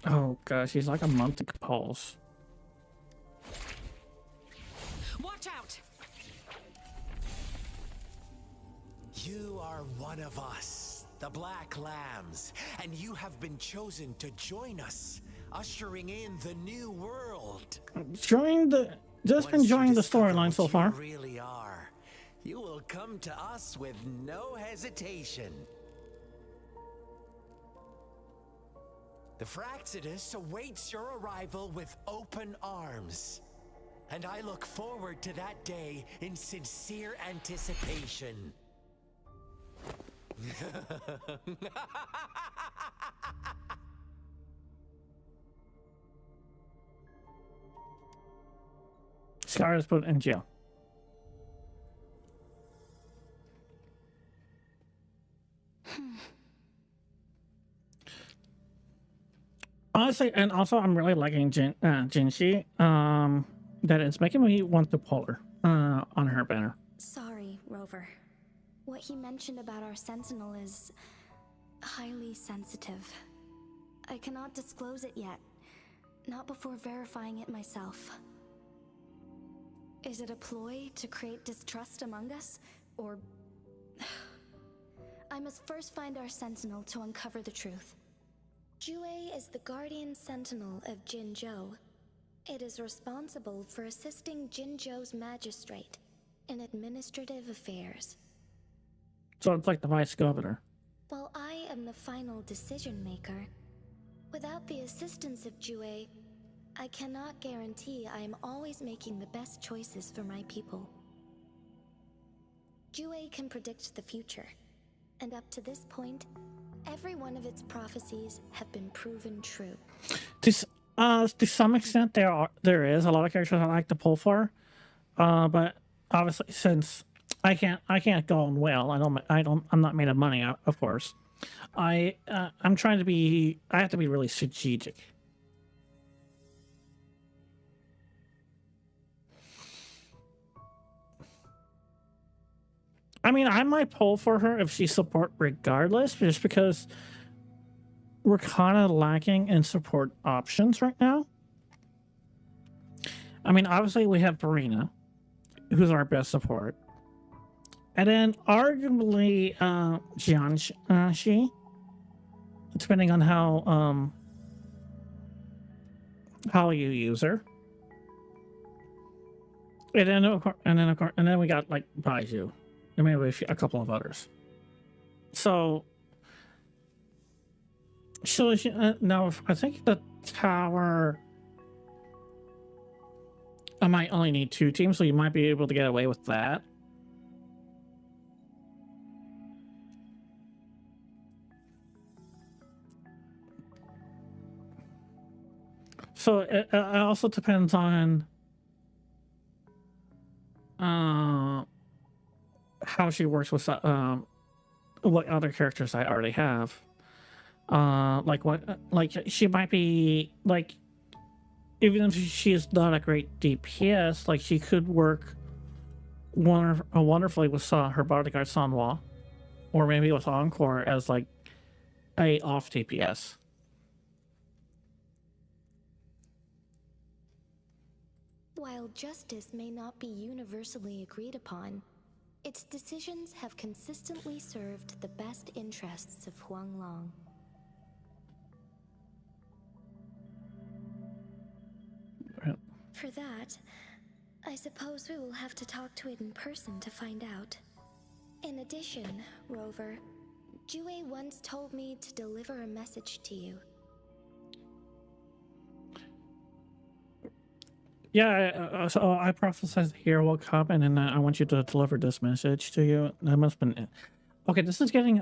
Oh gosh, he's like a Montic Pulse. Watch out! You are one of us, the Black Lambs, and you have been chosen to join us, ushering in the new world. Just been enjoying the storyline so far. You really are. You will come to us with no hesitation. The Fraxidus awaits your arrival with open arms. And I look forward to that day in sincere anticipation. Scar is put in jail. Honestly, and also I'm really liking Jinshi. That it's making me want to pull her on her banner. Sorry, Rover. What he mentioned about our sentinel is highly sensitive. I cannot disclose it yet, not before verifying it myself. Is it a ploy to create distrust among us, or... I must first find our sentinel to uncover the truth. Jue is the guardian sentinel of Jinzhou. It is responsible for assisting Jinzhou's magistrate in administrative affairs. So it's like the vice governor. While I am the final decision maker, without the assistance of Jue, I cannot guarantee I am always making the best choices for my people. Jue can predict the future, and up to this point, every one of its prophecies have been proven true. To some extent, there is a lot of characters I like to pull for, but obviously since I can't go on whale, I'm not made of money, of course. I'm trying to be. I have to be really strategic. I mean, I might pull for her if she support regardless, just because we're kind of lacking in support options right now. I mean, obviously we have Farina, who's our best support. And then arguably Jianshi, depending on how you use her. And then we got like Baiju. And maybe a couple of others. So now I think the tower, I might only need 2 teams, so you might be able to get away with that. So it also depends on how she works with what other characters I already have. Like she might be like, even if she is not a great DPS, like she could work wonderfully with her bodyguard Sanhua, or maybe with Encore as like a off DPS. While justice may not be universally agreed upon, its decisions have consistently served the best interests of Huanglong. For that, I suppose we will have to talk to it in person to find out. In addition, Rover, Jue once told me to deliver a message to you. Yeah, so I prophesied the hero will come, and then I want you to deliver this message to you. That must have been it. Okay, this is getting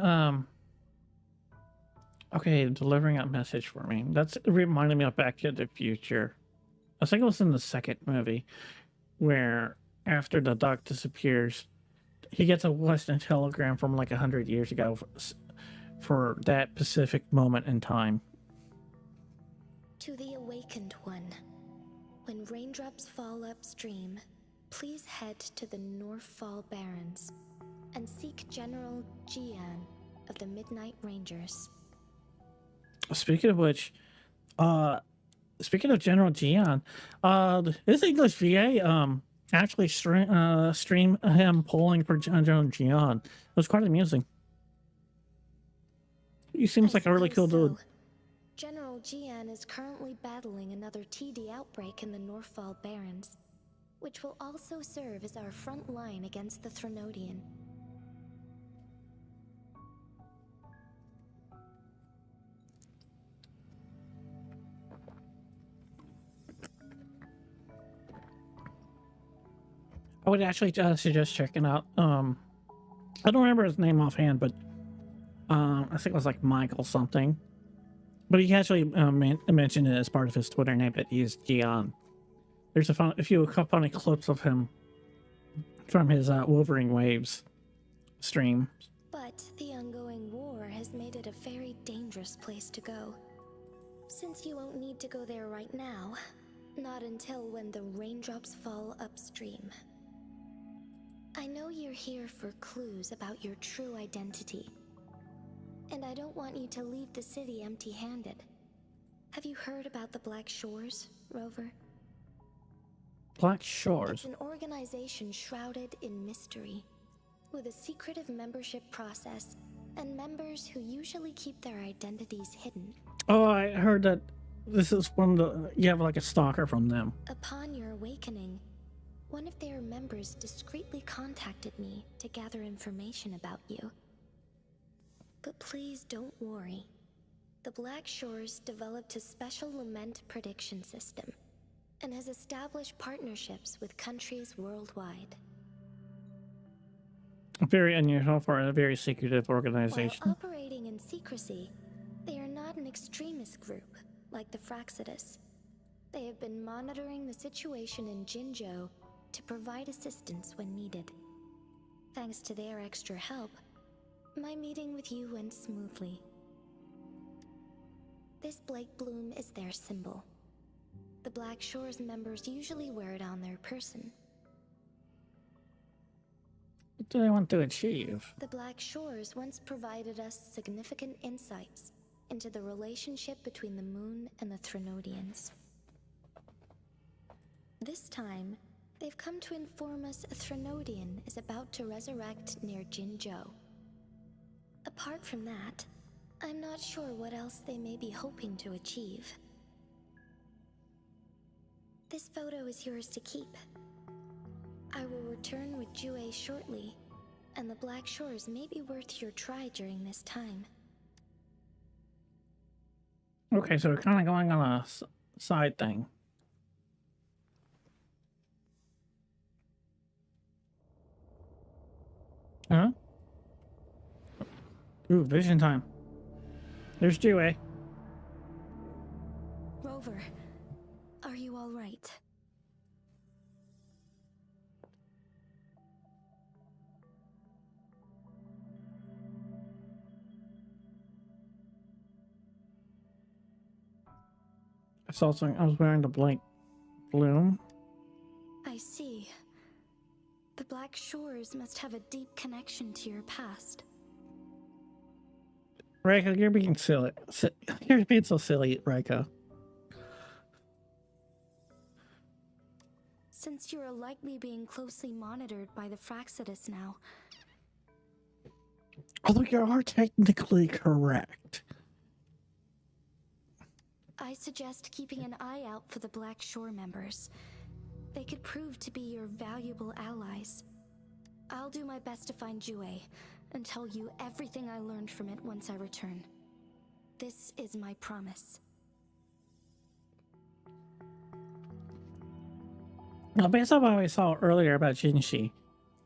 okay, delivering a message for me. That's reminding me of Back to the Future. I think it was in the second movie where after the doc disappears, he gets a Western telegram from like 100 years ago for that specific moment in time. To the Awakened One, when raindrops fall upstream, please head to the Northfall Barrens and seek General Jian of the Midnight Rangers. Speaking of which, speaking of General Jian, this English VA actually stream him polling for General Jian. It was quite amusing. He seems like a really cool dude. General Jian is currently battling another TD outbreak in the Northfall Barrens, which will also serve as our front line against the Threnodian. I would actually suggest checking out. I don't remember his name offhand, but I think it was like Michael something. But he actually mentioned it as part of his Twitter name that he is Gian. There's a few funny clips of him from his Wuthering Waves stream. But the ongoing war has made it a very dangerous place to go. Since you won't need to go there right now, not until when the raindrops fall upstream. I know you're here for clues about your true identity. And I don't want you to leave the city empty-handed. Have you heard about the Black Shores, Rover? Black Shores? It's an organization shrouded in mystery, with a secretive membership process, and members who usually keep their identities hidden. Oh, I heard that this is one of the... You have like a stalker from them. Upon your awakening, one of their members discreetly contacted me to gather information about you. But please don't worry. The Black Shores developed a special lament prediction system and has established partnerships with countries worldwide. Very unusual for a very secretive organization. While operating in secrecy, they are not an extremist group like the Fraxidus. They have been monitoring the situation in Jinzhou to provide assistance when needed. Thanks to their extra help, my meeting with you went smoothly. This Blake Bloom is their symbol. The Black Shores members usually wear it on their person. What do they want to achieve? The Black Shores once provided us significant insights into the relationship between the moon and the Threnodians. This time, they've come to inform us a Threnodian is about to resurrect near Jinzhou. Apart from that, I'm not sure what else they may be hoping to achieve. This photo is yours to keep. I will return with Jue shortly, and the Black Shores may be worth your try during this time. Okay, so we're kind of going on a side thing. Huh? Ooh, vision time. There's Jue. Rover, are you all right? I saw something. I was wearing the Blake Bloom. I see. The Black Shores must have a deep connection to your past. Reiko, you're being silly. You're being so silly, Reiko. Since you are likely being closely monitored by the Fraxidus now, Although you are technically correct. I suggest keeping an eye out for the Black Shore members. They could prove to be your valuable allies. I'll do my best to find Jue and tell you everything I learned from it once I return. This is my promise. Now, based on what we saw earlier about Jinshi,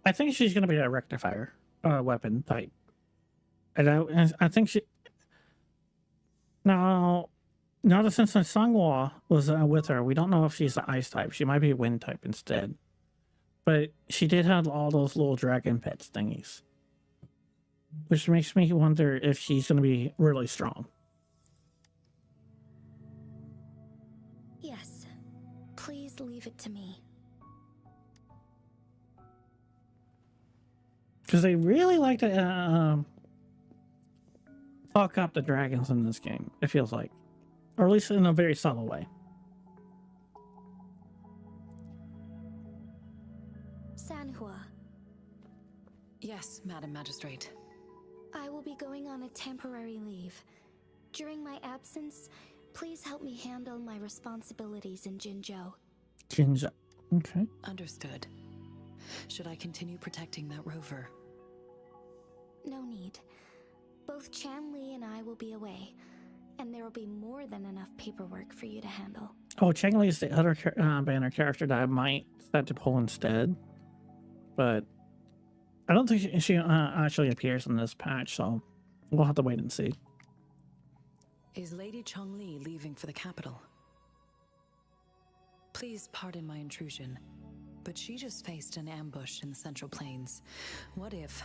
I think she's going to be a rectifier weapon type. And I think she... Now that since Sangwa was with her, we don't know if she's the ice type. She might be wind type instead. But she did have all those little dragon pets thingies. Which makes me wonder if she's going to be really strong. Yes. Please leave it to me. Because they really like to fuck up the dragons in this game, it feels like. Or at least in a very subtle way. Sanhua, Yes, Madam Magistrate. I will be going on a temporary leave. During my absence, please help me handle my responsibilities in Jinzhou. Jinja. Okay. Understood. Should I continue protecting that rover? No need. Both Chanli and I will be away, and there will be more than enough paperwork for you to handle. Oh, Cheng Li is the other banner character that I might set to pull instead. But I don't think she actually appears in this patch, so we'll have to wait and see. Is Lady Chongli leaving for the capital? Please pardon my intrusion, but she just faced an ambush in the Central Plains. What if...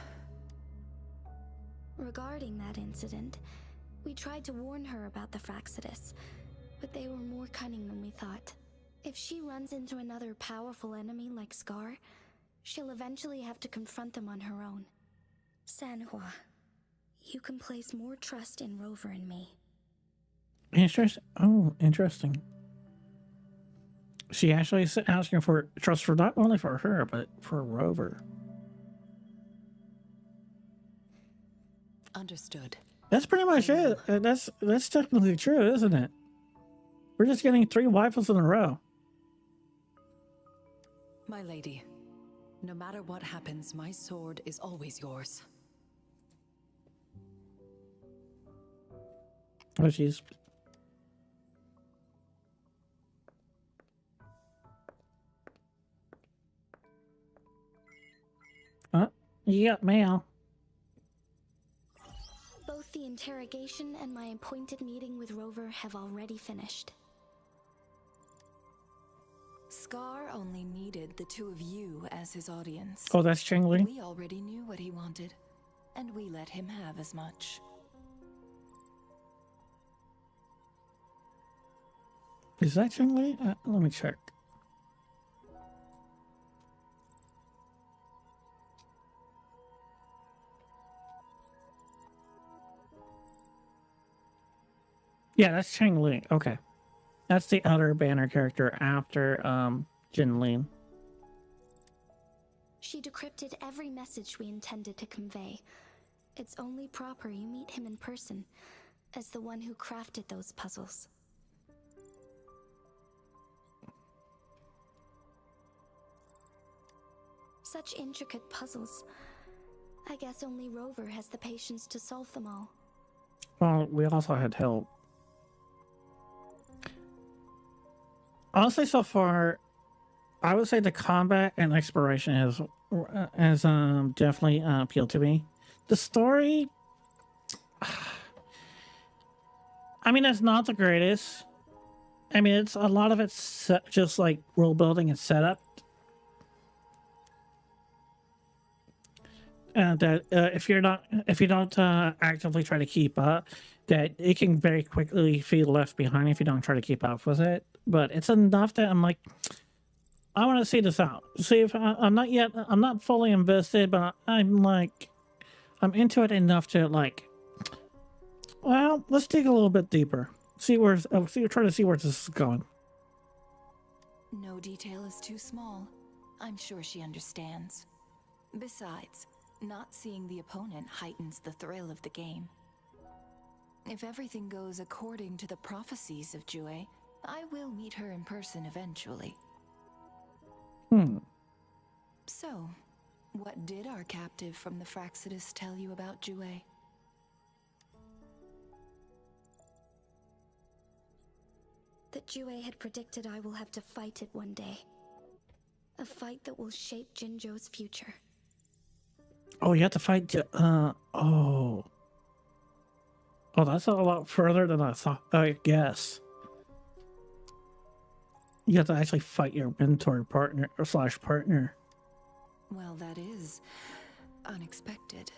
Regarding that incident, we tried to warn her about the Fraxidus, but they were more cunning than we thought. If she runs into another powerful enemy like Scar, she'll eventually have to confront them on her own. Sanhua, you can place more trust in Rover and me. Interesting. Oh, interesting. She actually is asking for trust for not only for her, but for Rover. Understood. That's pretty much it. That's technically true, isn't it? We're just getting 3 rifles in a row. My lady, no matter what happens, my sword is always yours. Oh, jeez. You got mail. Both the interrogation and my appointed meeting with Rover have already finished. Scar only needed the 2 of you as his audience. Oh, that's Cheng Li. We already knew what he wanted, and we let him have as much. Is that Cheng Li? Let me check. Yeah, that's Cheng Li. Okay. That's the other banner character after Jin Lin. She decrypted every message we intended to convey. It's only proper you meet him in person, as the one who crafted those puzzles. Such intricate puzzles. I guess only Rover has the patience to solve them all. Well, we also had help. Honestly, so far, I would say the combat and exploration has definitely appealed to me. The story, I mean, it's not the greatest. I mean, it's a lot of it's just like world building and setup. That if you don't actively try to keep up, that it can very quickly feel left behind if you don't try to keep up with it. But it's enough that I'm like, I want to see this out. See if I'm not fully invested, but I'm into it enough to like, well, let's dig a little bit deeper. Try to see where this is going. No detail is too small. I'm sure she understands. Besides, not seeing the opponent heightens the thrill of the game. If everything goes according to the prophecies of Jue, I will meet her in person eventually. So, what did our captive from the Fraxidus tell you about Jue? That Jue had predicted I will have to fight it one day. A fight that will shape Jinzhou's future. Oh, you have to fight. Oh, that's a lot further than I thought. I guess you have to actually fight your mentor partner or slash partner. Well, that is unexpected.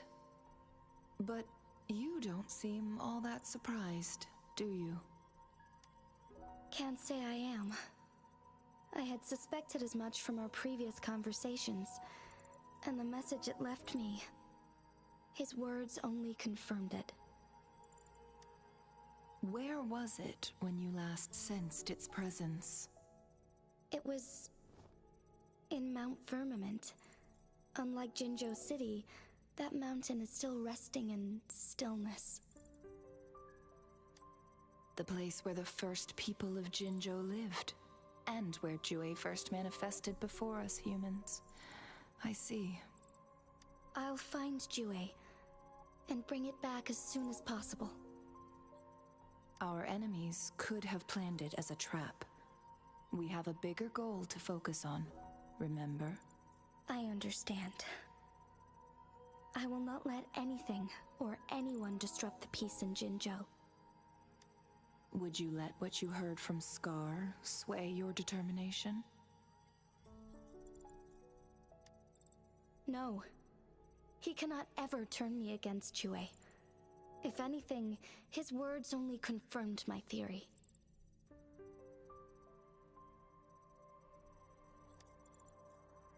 But you don't seem all that surprised, do you? Can't say I am. I had suspected as much from our previous conversations, and the message it left me, his words only confirmed it. Where was it when you last sensed its presence? It was in Mount Firmament. Unlike Jinzhou City, that mountain is still resting in stillness. The place where the first people of Jinzhou lived, and where Jue first manifested before us humans. I see. I'll find Jue and bring it back as soon as possible. Our enemies could have planned it as a trap. We have a bigger goal to focus on, remember? I understand. I will not let anything or anyone disrupt the peace in Jinzhou. Would you let what you heard from Scar sway your determination? No. He cannot ever turn me against Jue. If anything, his words only confirmed my theory.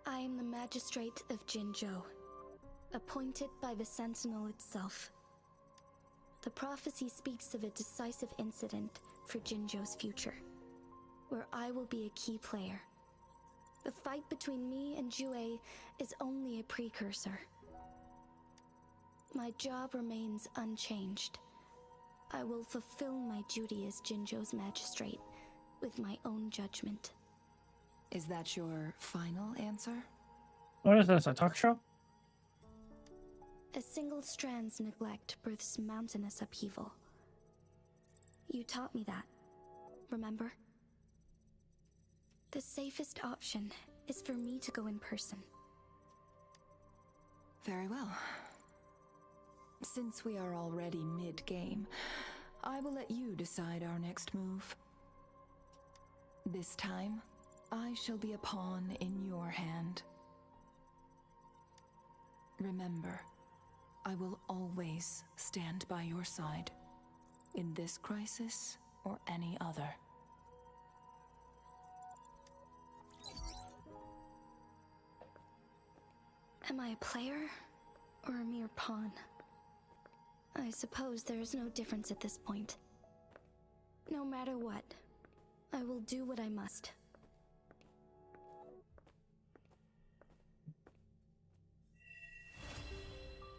I am the Magistrate of Jinzhou, appointed by the Sentinel itself. The prophecy speaks of a decisive incident for Jinzhou's future, where I will be a key player. The fight between me and Jue is only a precursor. My job remains unchanged. I will fulfill my duty as Jinzhou's magistrate with my own judgment. Is that your final answer? What is this, a talk show? A single strand's neglect births mountainous upheaval. You taught me that, remember? The safest option is for me to go in person. Very well. Since we are already mid-game, I will let you decide our next move. This time, I shall be a pawn in your hand. Remember, I will always stand by your side, in this crisis or any other. Am I a player or a mere pawn? I suppose there is no difference at this point. No matter what, I will do what I must.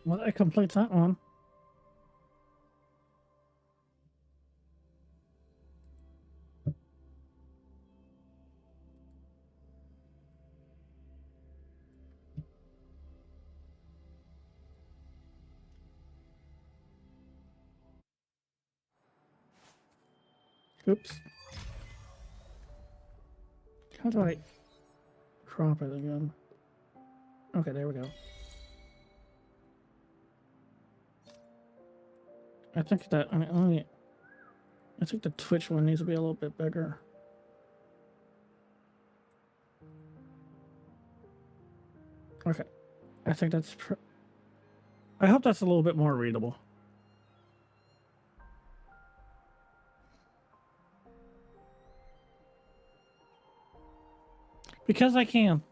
Well, that completes that one. Oops. How do I crop it again? Okay, there we go. I think that I think the Twitch one needs to be a little bit bigger. Okay, I think that's. I hope that's a little bit more readable. Because I can.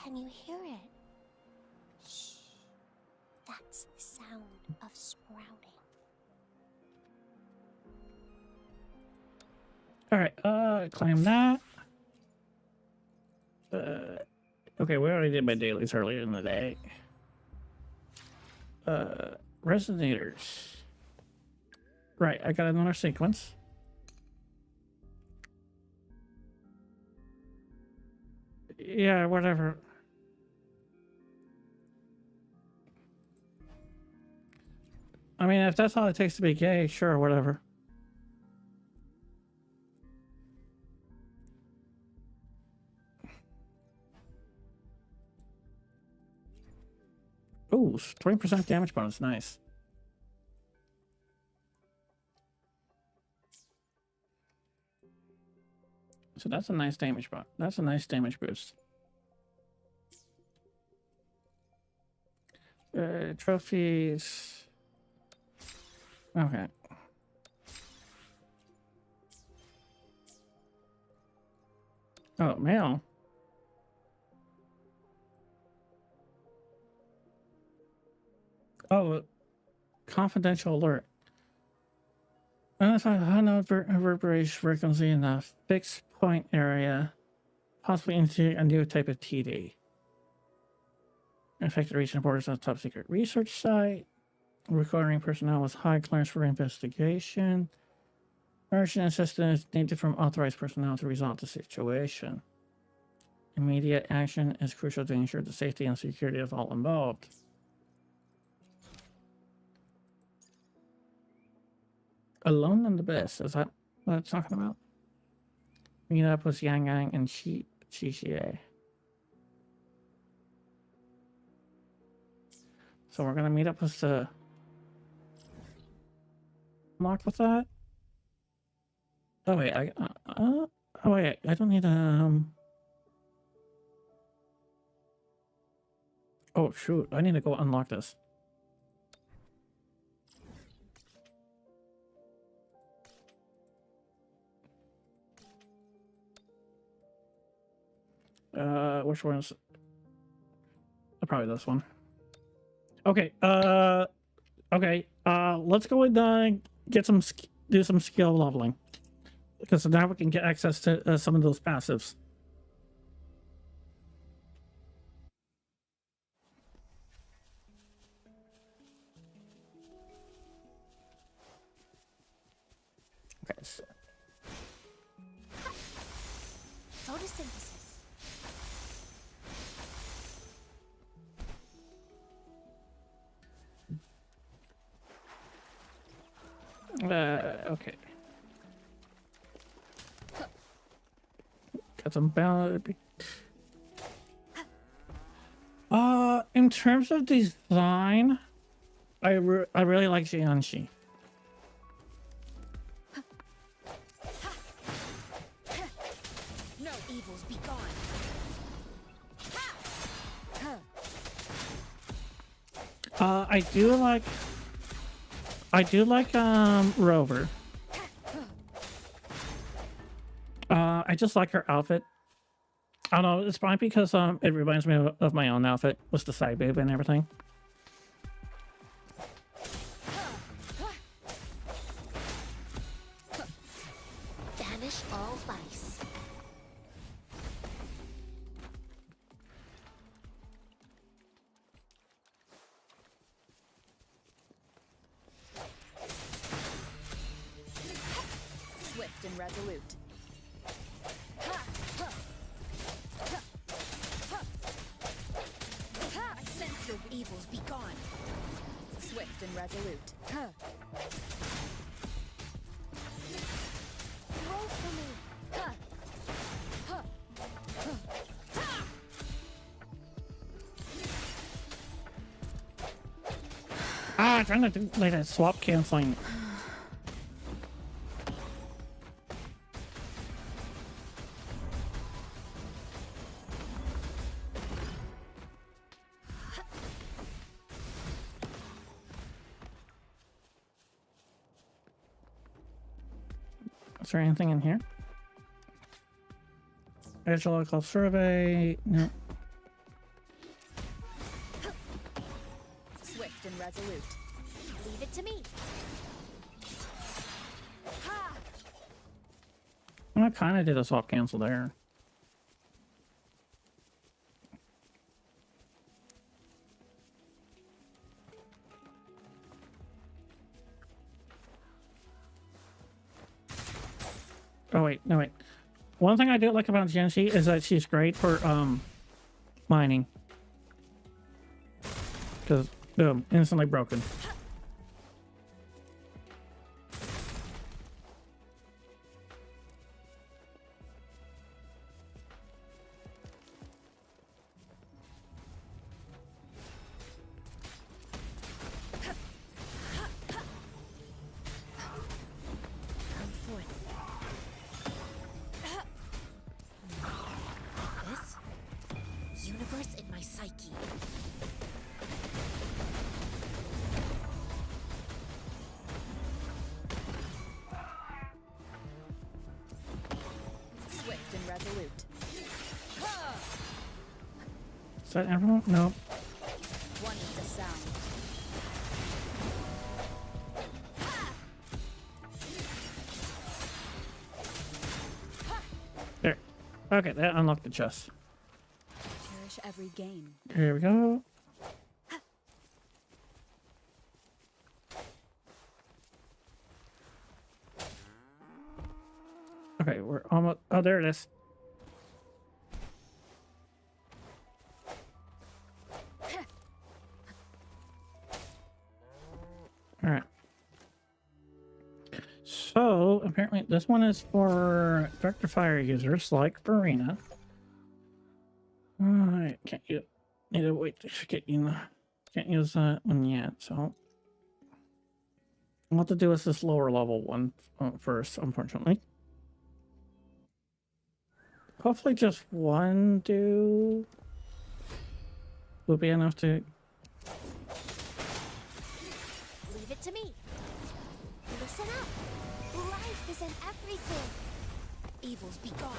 Can you hear it? Shh. That's the sound of sprouting. All right, claim that. Okay, we already did my dailies earlier in the day. Resonators. Right, I got another sequence. Yeah, whatever. I mean, if that's all it takes to be gay, sure, whatever. Ooh, 20% damage bonus, nice. So that's a nice damage boost. That's a nice damage boost. Trophies. Okay. Oh, mail. Oh, confidential alert. Identify high reverberation frequency in the fixed point area, possibly into a new type of TD. Infected region borders on a top secret research site. Recording personnel with high clearance for investigation. Urgent assistance needed from authorized personnel to resolve the situation. Immediate action is crucial to ensure the safety and security of all involved. Alone in the Abyss, is that what it's talking about? Meet up with Yang Yang and Xie. So we're gonna meet up with the lock with that. Oh wait, oh wait, I don't need Oh shoot, I need to go unlock this. Which one's probably this one. Okay, let's go and get do some skill leveling, because now we can get access to some of those passives. Okay, so Photosynthesis. okay. Got some balance. In terms of design, I really like Jianxi. No evils be gone. I do like Rover. I just like her outfit. I don't know, it's probably because it reminds me of my own outfit with the side boob and everything. Banish all vice. Swift and resolute. I sense your evils be gone. Swift and resolute. Roll for me. I'm trying to do like a swap canceling. Is there anything in here? Geological survey. No. Swift and resolute. Leave it to me. I kind of did a soft cancel there. Oh wait, no wait. One thing I do like about Genshi is that she's great for mining. Because boom, instantly broken. This universe in my psyche. Swift and resolute. Is that everyone? Nope. One is the sound. There. Okay, that unlocked the chest. Cherish every game. Here we go. Okay, we're almost. Oh, there it is. All right. So apparently, this one is for Director Fire users like Farina. I can't use. Need to wait to get you. Can't use that one yet. So what to do is this lower level one first, unfortunately. Hopefully just one do will be enough to... Leave it to me. Listen up. Life isn't everything. Evils be gone.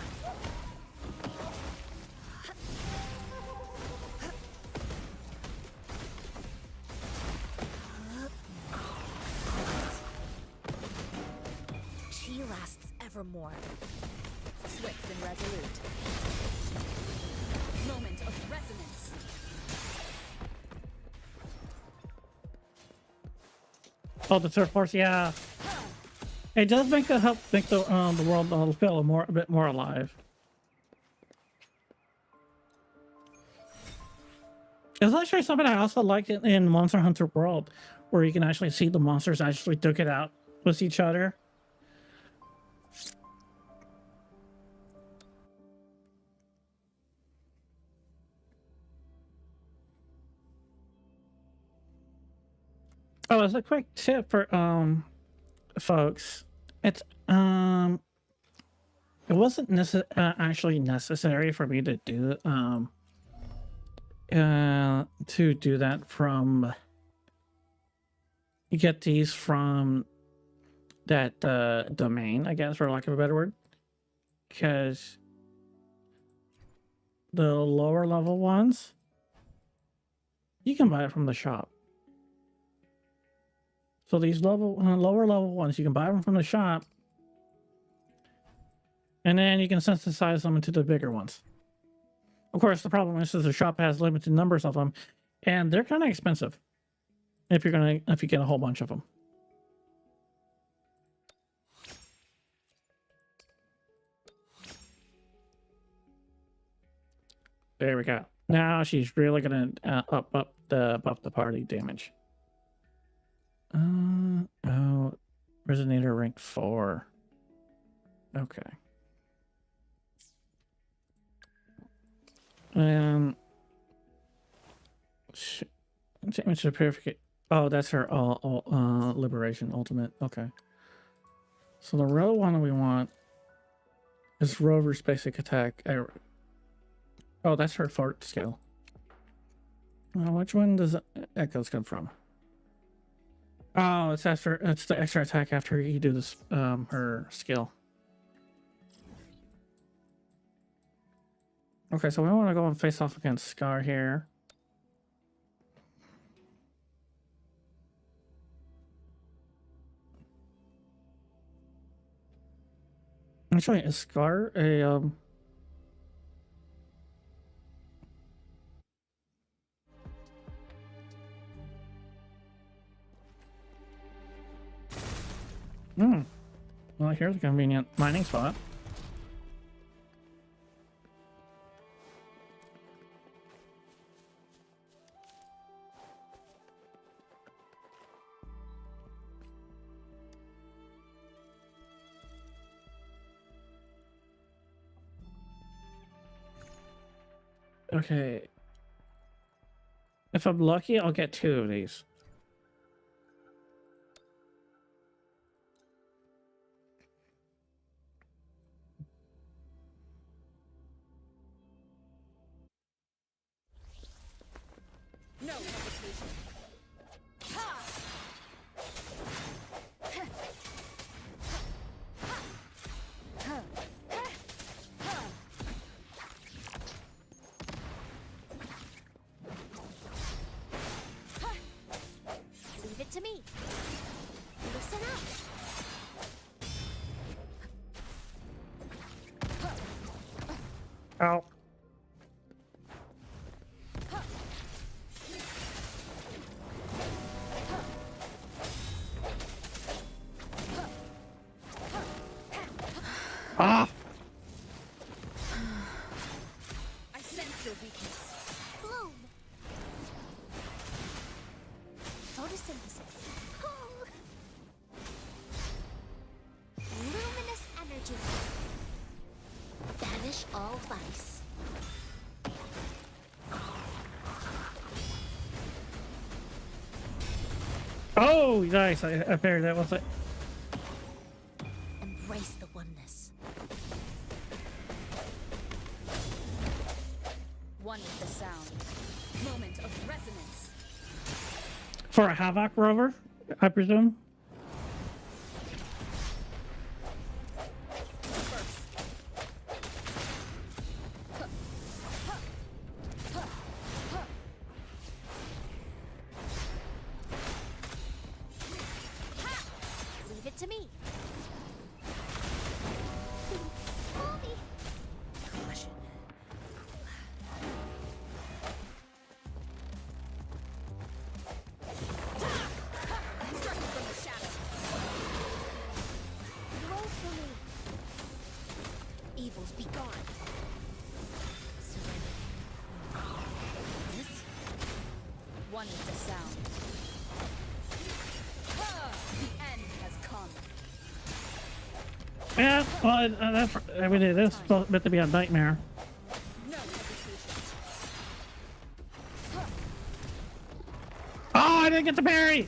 She lasts evermore. Swift and resolute. Moment of resonance. Oh, the third force, yeah. It does make it help make the world feel a bit more alive. It's actually something I also like in Monster Hunter World, where you can actually see the monsters actually duke it out with each other. Oh, as a quick tip for folks, it's it wasn't actually necessary for me to do that from you get these from that domain, I guess, for lack of a better word, because the lower level ones you can buy it from the shop. So these lower level ones, you can buy them from the shop, and then you can synthesize them into the bigger ones. Of course, the problem is the shop has limited numbers of them, and they're kind of expensive if you get a whole bunch of them. There we go. Now she's really gonna buff the party damage. Oh, Resonator rank 4. Okay. Damage certificate. Oh, that's her liberation ultimate. Okay. So the real one we want is Rover's basic attack. Oh, that's her fart skill. Well, which one does Echoes come from? Oh, it's the extra attack after you do this her skill. Okay, so we want to go and face off against Scar here. Actually, is Scar a Well, here's a convenient mining spot. Okay. If I'm lucky, I'll get 2 of these. No hesitation. Ha! Leave it to me. Listen up. Ow. Ah! I sense your weakness. Bloom. Photosynthesis. Oh. Luminous energy. Banish all vice. Oh, nice. I figured that was it. Embrace the oneness. One with the sound. Moment of resonance. For a Havoc rover, I presume. Leave it to me. Caution. Strike from the shadow. Roll for me. Evils be gone. Serenity. This? One with the sound. The end has come. Yeah, well, that's, I mean, it is supposed meant to be a nightmare. No hesitation. Oh, I didn't get the parry!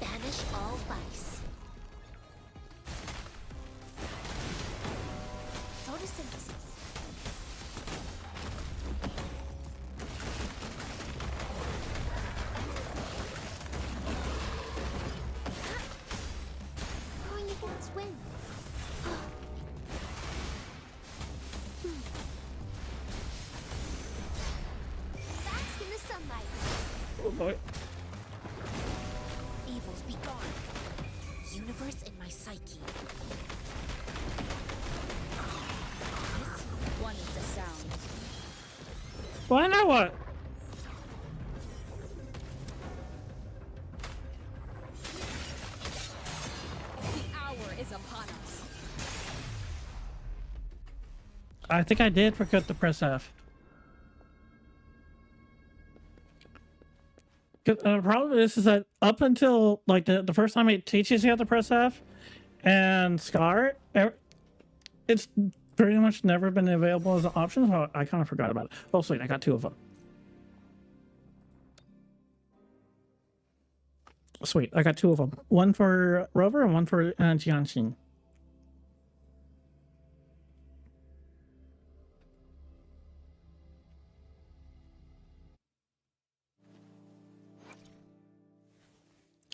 Banish all vice. Photosynthesis. Going against wind. Bask in the sunlight. Oh boy. Evils be gone. Universe in my psyche. This One with the sound. Well, I know what. The hour is upon us. I think I did forget to press F. The problem is that up until like the first time it teaches you how to press F and Scar, it's pretty much never been available as an option, so I kind of forgot about it. Oh, sweet, I got 2 of them. Sweet, I got 2 of them. One for Rover and one for Jianxin.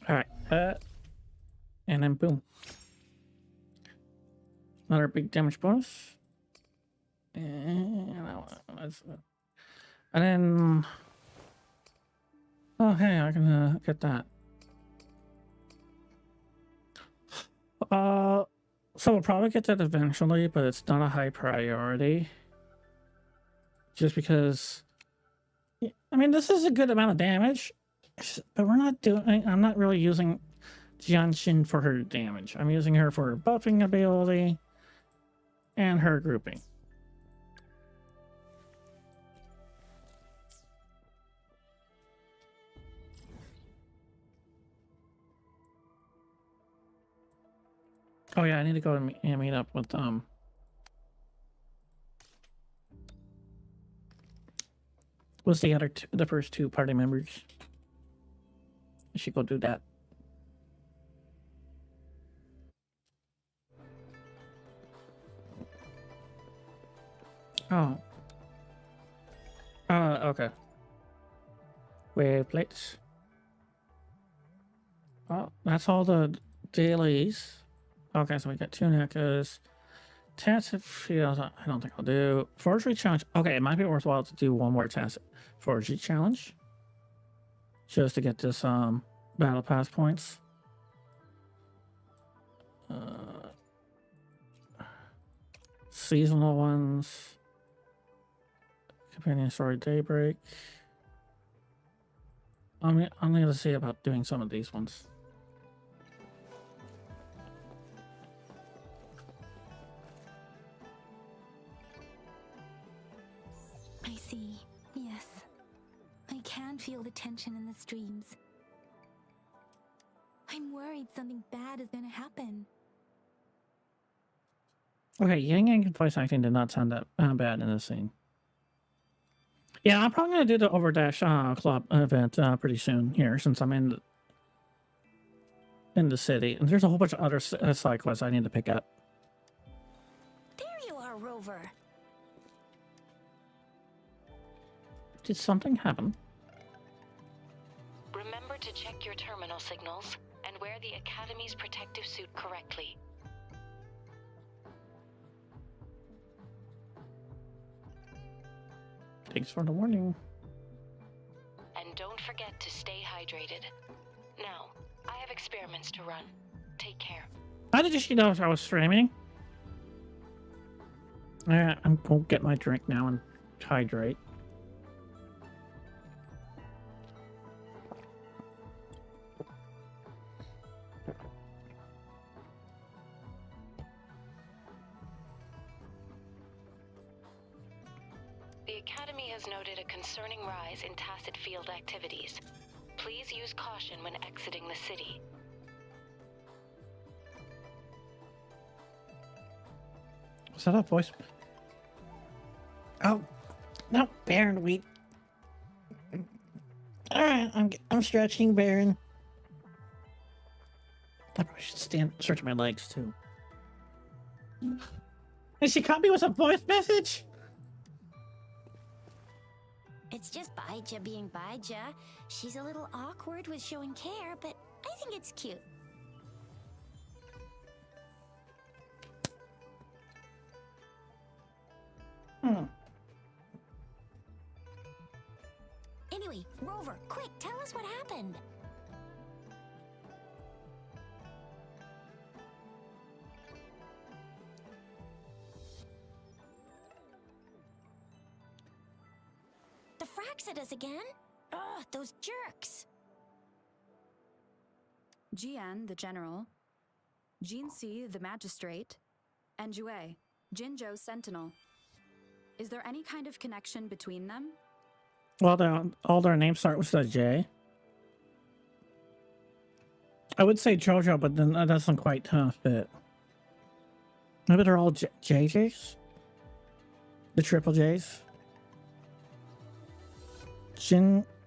All right, and then boom. Another big damage bonus. And then, oh hey, I can get that. So we'll probably get that eventually, but it's not a high priority. Just because, I mean, this is a good amount of damage, but we're not doing, I'm not really using Jianshin for her damage. I'm using her for her buffing ability and her grouping. Oh yeah, I need to go and meet up with what's the other the first two party members? I should go do that. Oh. Okay. Wave plates. Oh, that's all the dailies. Okay, so we got 2 NECAs. Tacit field, I don't think I'll do. Forgery challenge. Okay, it might be worthwhile to do one more tacit forgery challenge. Just to get this battle pass points. Seasonal ones. Companion story daybreak. I'm going to see about doing some of these ones. I see. Yes. I can feel the tension in the streams. I'm worried something bad is going to happen. Okay, Yang Yang voice acting did not sound that bad in this scene. Yeah, I'm probably going to do the Overdash Club event pretty soon here, since I'm in the city. And there's a whole bunch of other side quests I need to pick up. There you are, Rover. Did something happen? Remember to check your terminal signals and wear the Academy's protective suit correctly. Thanks for the warning. And don't forget to stay hydrated. Now, I have experiments to run. Take care. How did she know I was streaming? Alright, I'm going to get my drink now and hydrate. The Academy has noted a concerning rise in tacit field activities. Please use caution when exiting the city. Was that a voice? Oh, no, Baron, wait. Alright, I'm stretching, Baron. I probably should stretch my legs, too. And she caught me with a voice message? It's just Baija being Baija. She's a little awkward with showing care, but I think it's cute. Anyway, Rover, quick, tell us what happened. The fracks at us again? Ugh, those jerks. Jian, the general, Jinxi, the magistrate, and Jue, Jinzhou's sentinel. Is there any kind of connection between them? Well, all their names start with a J. I would say Jojo, but then that doesn't quite fit. Maybe they're all JJs? The triple Js?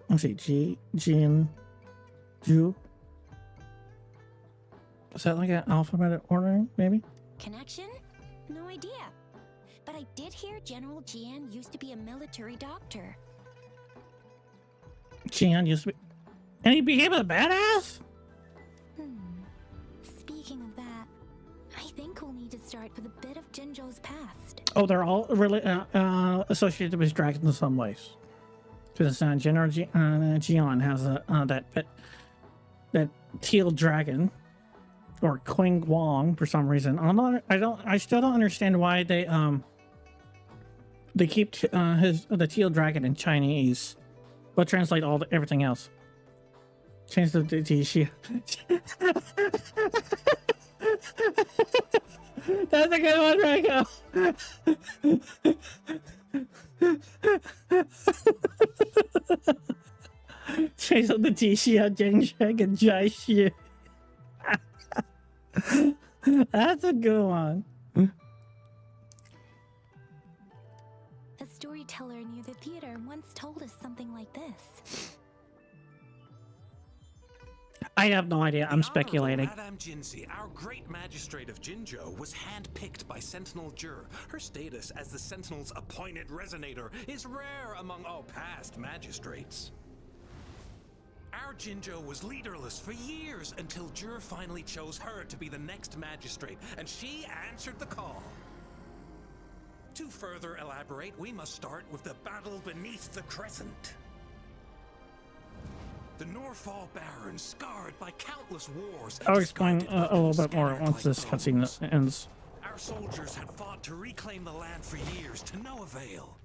Let's see, Jin, Ju. Is that like an alphabetic ordering, maybe? Connection? No idea. But I did hear General Jian used to be a military doctor. Jian used to be... And he became a badass? Speaking of that, I think we'll need to start with a bit of Jinzhou's past. Oh, they're all really associated with dragons in some ways. Because General Jian has that teal dragon or Qing Wong for some reason. I still don't understand why they keep the teal dragon in Chinese, but translate everything else. Change the Xi. That's a good one, Draco. Change the Xi and Jing and Jai Xi. That's a good one. A storyteller near the theater once told us something like this. I have no idea. I'm speculating. Madame Jinzi, our great magistrate of Jinzhou, was handpicked by Sentinel Jur. Her status as the Sentinel's appointed resonator is rare among all past magistrates. Our Jinzhou was leaderless for years until Jur finally chose her to be the next magistrate, and she answered the call. To further elaborate, we must start with the battle beneath the crescent. The Norfall Barons, scarred by countless wars. I'll explain a little bit more once this cutscene ends. Our soldiers had fought to reclaim the land for years to no avail.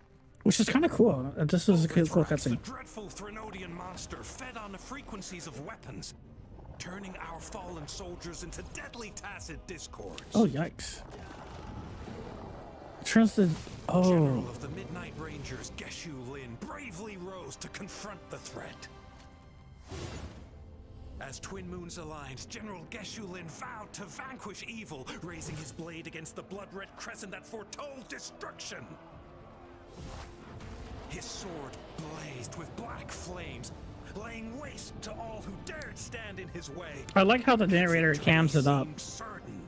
Which is kind of cool. This is a cool cutscene. The dreadful Threnodian monster fed on the frequencies of weapons, turning our fallen soldiers into deadly tacit discords. Oh, yikes. Trusted. Oh. General of the Midnight Rangers, Geshu Lin, bravely rose to confront the threat. As Twin Moons aligned, General Geshu Lin vowed to vanquish evil, raising his blade against the blood-red crescent that foretold destruction. His sword blazed with black flames, laying waste to all who dared stand in his way. I like how the narrator cams it up. Certain.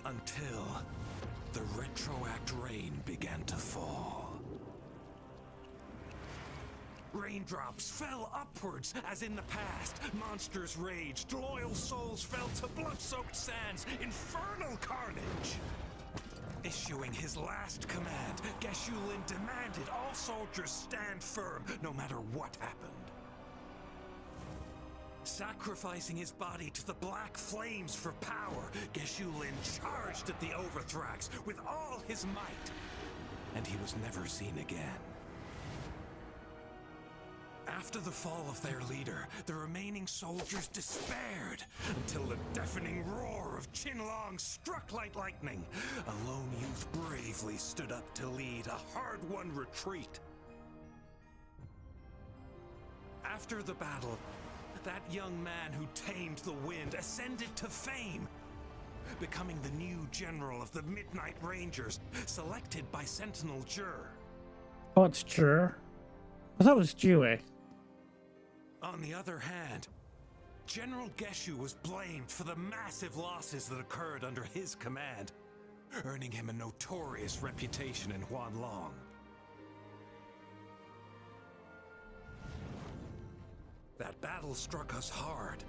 Until the retroact rain began to fall. Raindrops fell upwards as in the past. Monsters raged, loyal souls fell to blood-soaked sands, infernal carnage. Issuing his last command, Geshu Lin demanded all soldiers stand firm, no matter what happened. Sacrificing his body to the black flames for power, Geshu Lin charged at the Overthrax with all his might, and he was never seen again. After the fall of their leader, the remaining soldiers despaired until the deafening roar of Qinlong struck like lightning. A lone youth bravely stood up to lead a hard-won retreat. After the battle, that young man who tamed the wind ascended to fame, becoming the new general of the Midnight Rangers, selected by Sentinel Jur. Oh, it's Jur? I thought it was Jue. On the other hand, General Geshu was blamed for the massive losses that occurred under his command, earning him a notorious reputation in Huanlong. That battle struck us hard,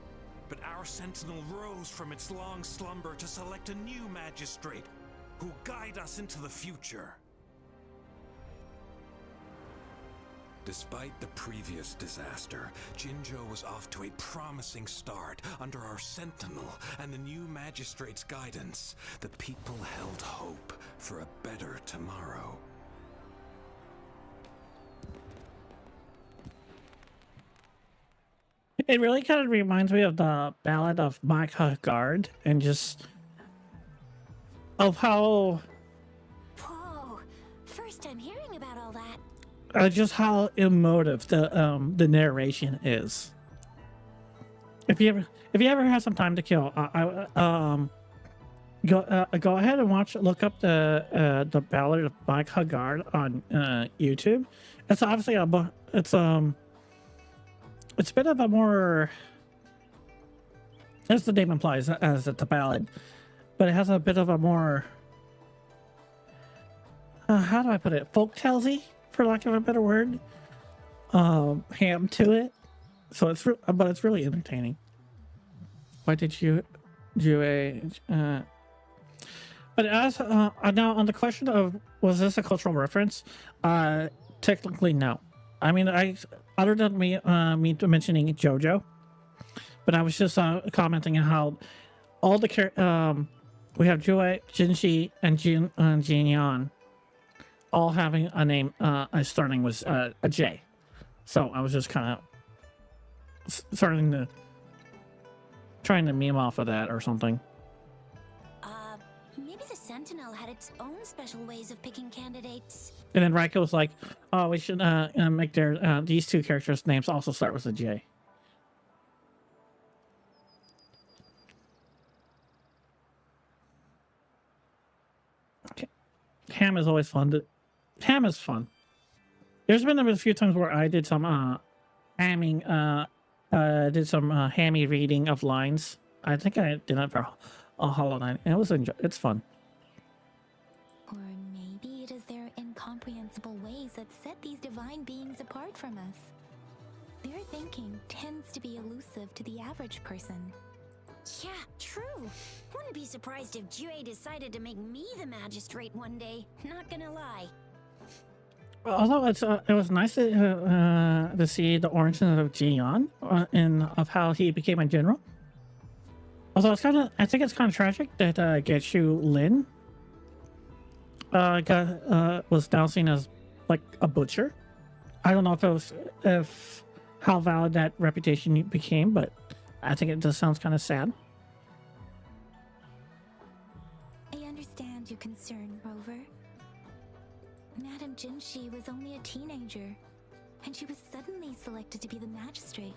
but our sentinel rose from its long slumber to select a new magistrate who'll guide us into the future. Despite the previous disaster, Jinzhou was off to a promising start under our sentinel and the new magistrate's guidance. The people held hope for a better tomorrow. It really kind of reminds me of the Ballad of Mike Huggard and just of how Whoa, first I'm hearing about all that. just how emotive the narration is. If you ever have some time to kill, go ahead and look up the Ballad of Mike Huggard on YouTube. It's obviously it's a bit of a more, as the name implies, as it's a ballad, but it has a bit of a more how do I put it, folk-tale-y, for lack of a better word, ham to it. So but it's really entertaining. Why did you do a but as now on the question of was this a cultural reference, technically no. I mean, other than me mentioning JoJo, But I was just commenting on how all the we have Jue, Jinxi, and Jinyan all having a name starting with a J. So I was just kind of trying to meme off of that or something. Maybe the Sentinel had its own special ways of picking candidates. And then Raika was like, "Oh, we should make their these two characters' names also start with a J." Okay. Ham is always fun. Ham is fun. There's been a few times where I did some hamming, did some hammy reading of lines. I think I did that for a Hollow Knight, and it's fun. Or maybe it is their incomprehensible ways that set these divine beings apart from us. Their thinking tends to be elusive to the average person. Yeah, true. Wouldn't be surprised if Jue decided to make me the magistrate one day. Not gonna lie. Although it was nice to see the origin of Jian and of how he became a general. Although I think it's kind of tragic that Geshu Lin was now seen as like a butcher. I don't know if how valid that reputation became, but I think it just sounds kind of sad. I understand your concern, Rover. Madame Jinxi was only a teenager, and she was suddenly selected to be the magistrate.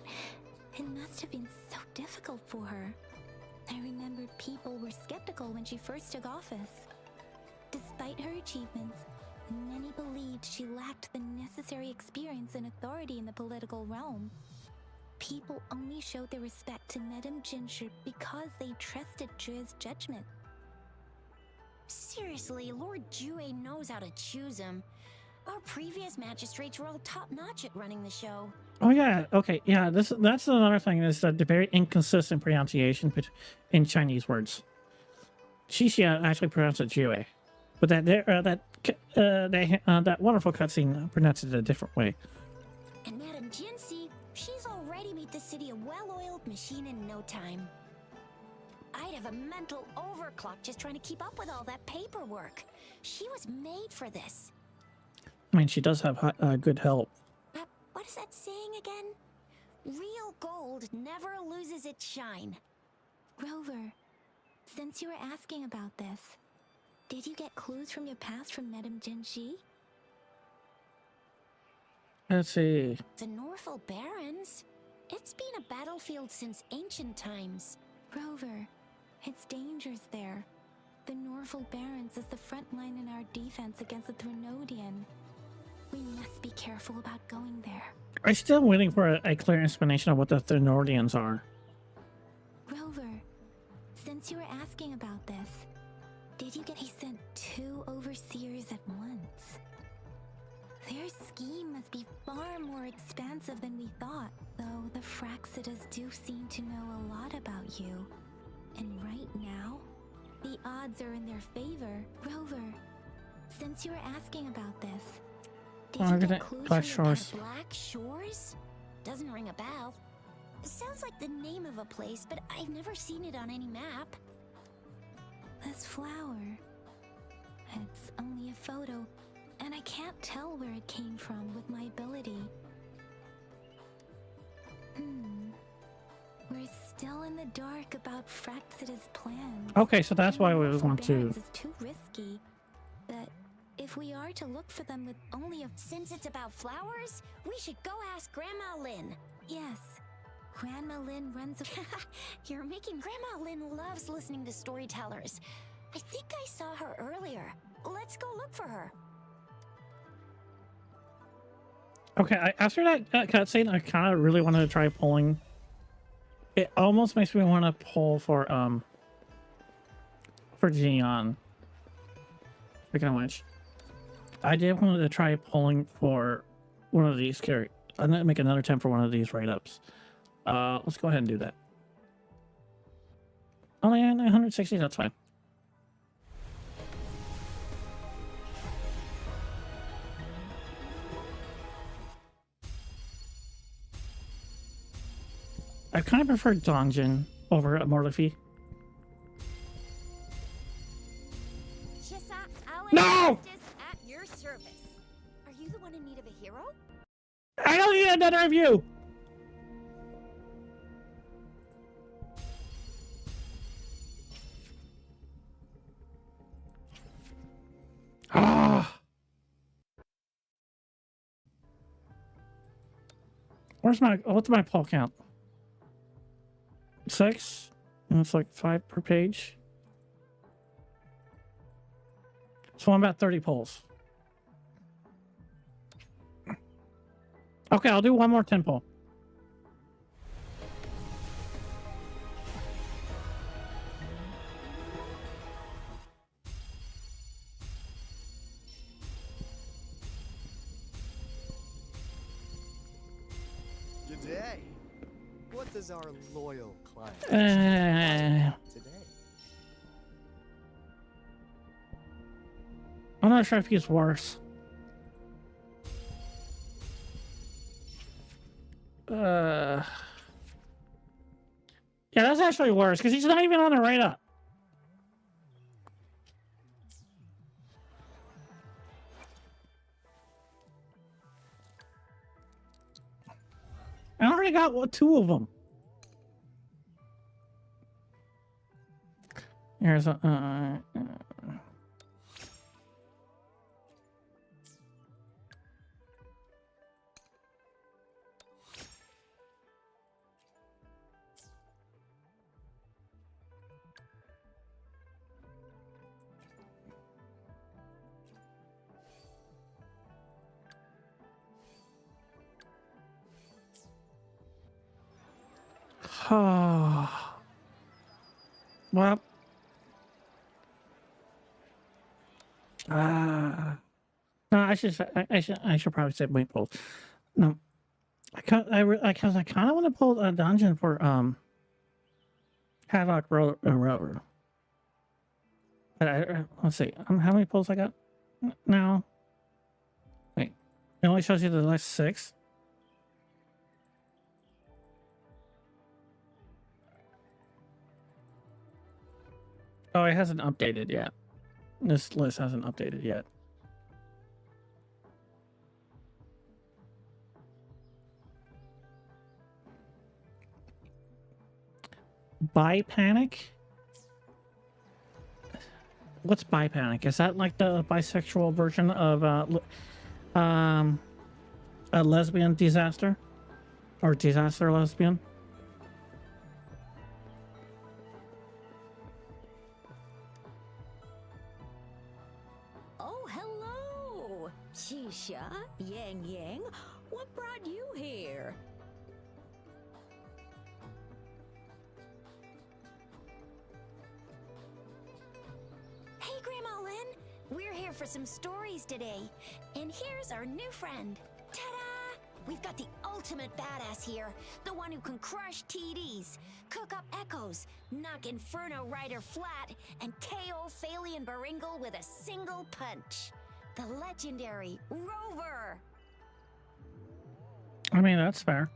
It must have been so difficult for her. I remember people were skeptical when she first took office. Despite her achievements, many believed she lacked the necessary experience and authority in the political realm. People only showed their respect to Madame Jinxi because they trusted Jue's judgment. Seriously, Lord Jue knows how to choose him. Our previous magistrates were all top-notch at running the show. Oh yeah, okay, yeah. That's another thing is the very inconsistent pronunciation in Chinese words. Xixia actually pronounced it Jue, but that wonderful cutscene pronounced it a different way. And Madame Jinxi, she's already made the city a well-oiled machine in no time. I'd have a mental overclock just trying to keep up with all that paperwork. She was made for this. I mean, she does have good help. What is that saying again? Real gold never loses its shine. Rover, since you were asking about this, did you get clues from your past from Madame Jinxi? Let's see. The Norfolk Barrens? It's been a battlefield since ancient times. Rover, it's dangerous there. The Norfolk Barrens is the front line in our defense against the Threnodian. We must be careful about going there. I'm still waiting for a clear explanation of what the Threnodians are. Rover, since you were asking about this, did you get he sent 2 overseers at once? Their scheme must be far more expansive than we thought, though the Fraxidas do seem to know a lot about you. And right now, the odds are in their favor. Rover, since you were asking about this, did you get clues Black from your Shores. Black Shores? Doesn't ring a bell. It sounds like the name of a place, but I've never seen it on any map. This flower, it's only a photo, and I can't tell where it came from with my ability. We're still in the dark about Fraxida's plans. Okay, so that's why we Norfolk want to. Barrens is too risky. But if we are to look for them with only a... Since it's about flowers, we should go ask Grandma Lynn. Yes, Grandma Lynn runs a... You're making Grandma Lynn loves listening to storytellers. I think I saw her earlier. Let's go look for her. Okay, after that cutscene, I kind of really wanted to try pulling. It almost makes me want to pull for Jian. Speaking of which, I did want to try pulling for one of these characters. I'm gonna make another attempt for one of these write-ups. Let's go ahead and do that. Only 960. That's fine. I kind of prefer Donjin over Morlify. No! At your service. Are you the one in need of a hero? I don't need another of you! Ah! What's my pull count? 6? And it's like 5 per page. So I'm about 30 pulls. Okay, I'll do one more 10 pull. Today, what does our loyal client today? I'm not sure if he's worse. Yeah, that's actually worse because he's not even on the right up. I already got 2 of them. Here's a well, no, I should probably say wait pull. No, I kind of want to pull a dungeon for Havoc Rover. But let's see, how many pulls I got now? Wait, it only shows you the last 6. Oh, it hasn't updated yet. This list hasn't updated yet. Bi Panic? What's Bi Panic? Is that like the bisexual version of a lesbian disaster? Or disaster lesbian? Xisha, Yang Yang, what brought you here? Hey, Grandma Lynn. We're here for some stories today. And here's our new friend. Ta-da! We've got the ultimate badass here. The one who can crush TDs, cook up echoes, knock Inferno Rider flat, and KO Phalian Baringle with a single punch. The legendary Rover! I mean, that's fair.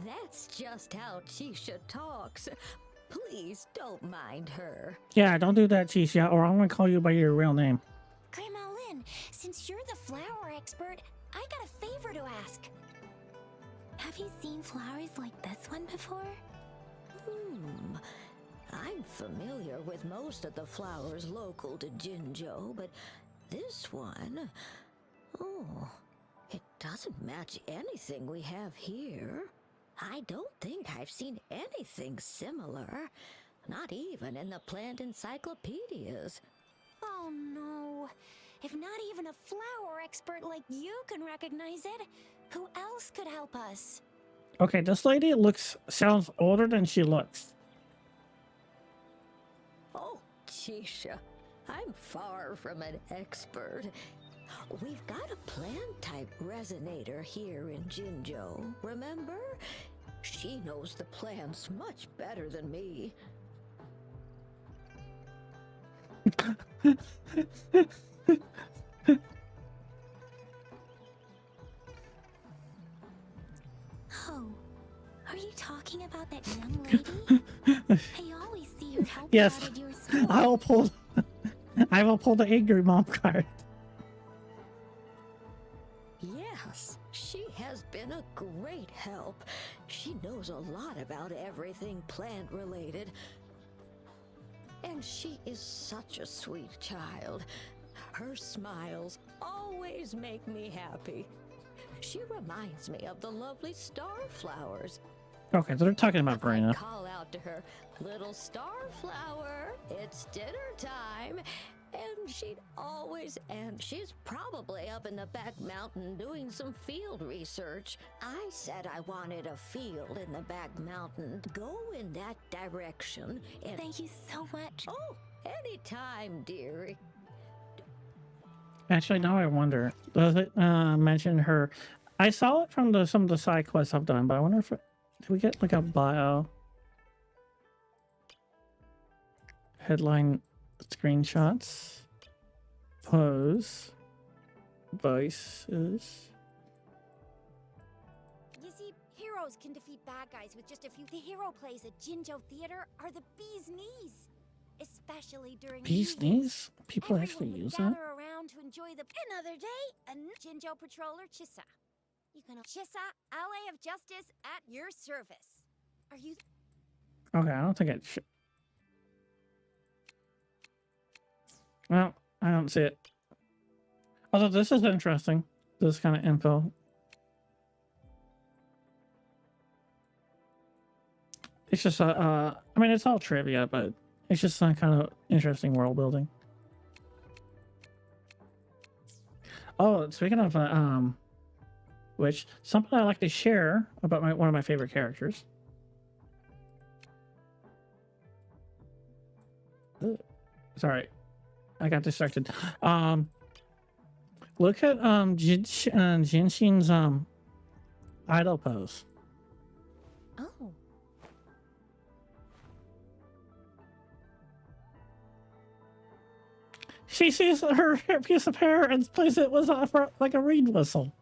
That's just how Chisha talks. Please don't mind her. Yeah, don't do that, Chisha, or I'm gonna call you by your real name. Grandma Lynn, since you're the flower expert, I got a favor to ask. Have you seen flowers like this one before? I'm familiar with most of the flowers local to Jinzhou, but this one... Oh, it doesn't match anything we have here. I don't think I've seen anything similar, not even in the plant encyclopedias. Oh no, if not even a flower expert like you can recognize it, who else could help us? Okay, this lady sounds older than she looks. Oh, Chisha, I'm far from an expert. We've got a plant-type resonator here in Jinzhou, remember? She knows the plants much better than me. Are you talking about that young lady? I always see her helping Yes, out at your school. I will pull. I will pull the angry mom card. Yes, she has been a great help. She knows a lot about everything plant related. And she is such a sweet child. Her smiles always make me happy. She reminds me of the lovely starflowers. Okay, so they're talking about I'd Verena. call out to her, "Little starflower, it's dinner time." And she'd always, and she's probably up in the back mountain doing some field research. I said I wanted a field in the back mountain. Go in that direction. And Thank you so much. oh, anytime, dearie. Actually, now I wonder, does it mention her? I saw it from some of the side quests I've done, but I wonder if did we get like a bio headline screenshots, pose, voices. You see, heroes can defeat bad guys with just a few. The hero plays at Jinjo Theater are the bee's knees, especially during Bee's WuWaves. knees? People Everyone actually would use gather that? around to enjoy the another day. A Jinjo patroller Chissa. You can Chissa, ally of justice at your service. Are you? Okay, I don't think it should. Well, I don't see it. Although this is interesting, this kind of info. It's just I mean, it's all trivia, but it's just some kind of interesting world building. Oh, speaking of which, something I like to share about one of my favorite characters. Ooh, sorry, I got distracted. Look at Jinshin's idol pose. Oh. She sees her piece of hair and plays it was like a reed whistle.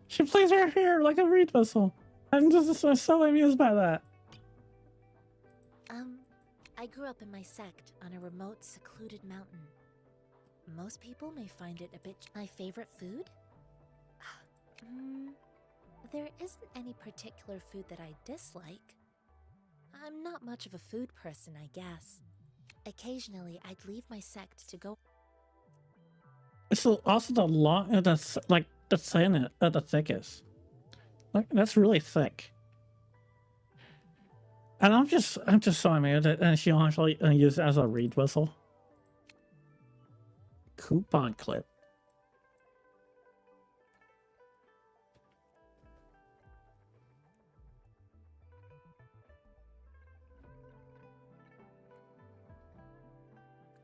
She plays her hair like a reed whistle. I'm just so amused by that. I grew up in my sect on a remote, secluded mountain. Most people may find it a bit... My favorite food? There isn't any particular food that I dislike. I'm not much of a food person, I guess. Occasionally, I'd leave my sect to go... It's also the long, that's like the thin, the thickest. Like that's really thick. And I'm just so amused that she'll actually use it as a reed whistle. Coupon clip.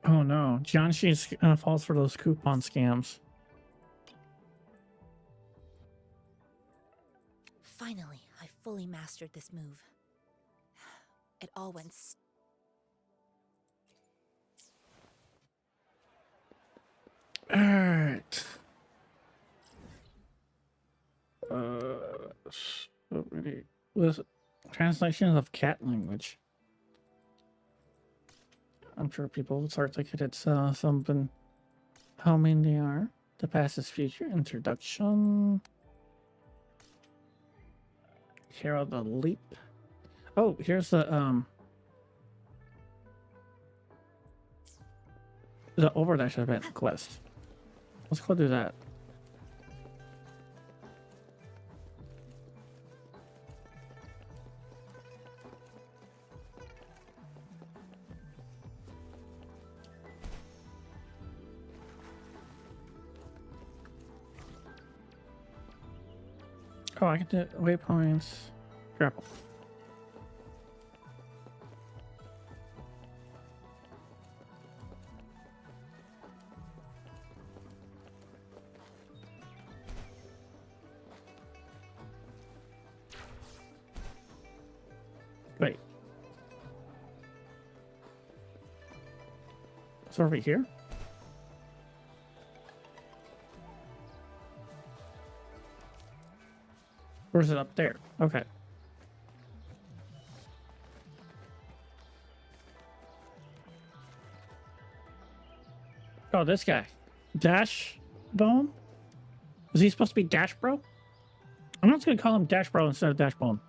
Oh no, Jianshi's falls for those coupon scams. Finally, I fully mastered this move. It all went Alright. So many translations of cat language. I'm sure people would start thinking it's something. How mean they are. The past is future. Introduction. Hero the leap. Oh, here's the overdash event quest. Let's go do that. Oh, I can do waypoints. Grapple. Wait. It's over here? Or is it up there? Okay. Oh, this guy. Dash Bone? Is he supposed to be Dash Bro? I'm not going to call him Dash Bro instead of Dash Bone.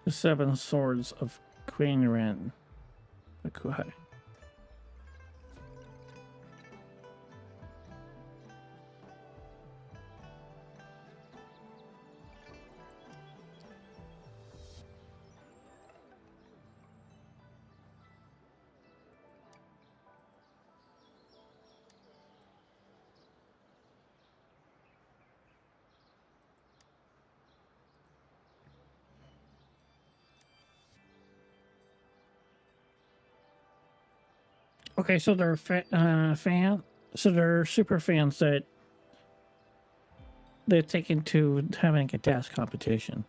The 7 Swords of Queen Ren. The Kuhai. Okay, so they're so they're super fans that they've taken to having a dance competition,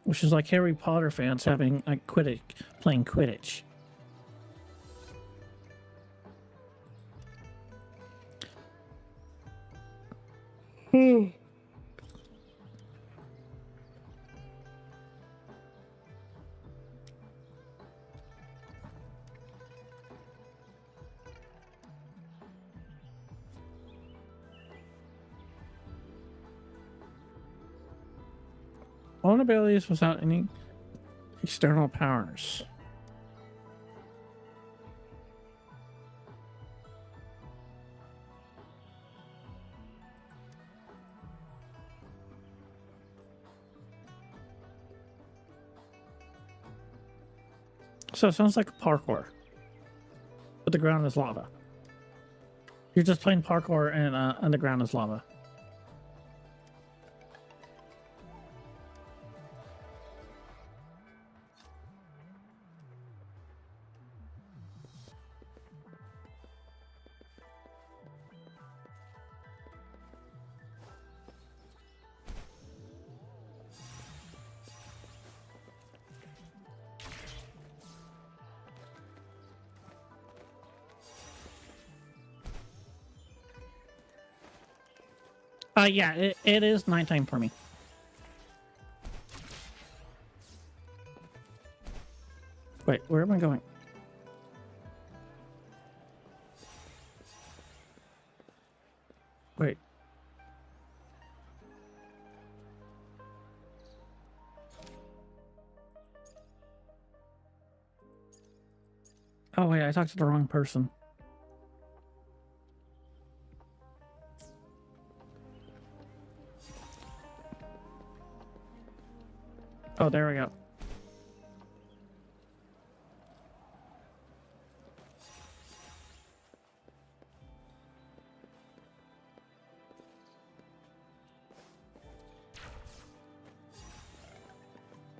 which is like Harry Potter fans having like playing Quidditch. Own abilities without any external powers. So it sounds like parkour, but the ground is lava. You're just playing parkour and the ground is lava. Yeah, it is nighttime for me. Wait, where am I going? Wait. Oh wait, I talked to the wrong person. Oh, there we go.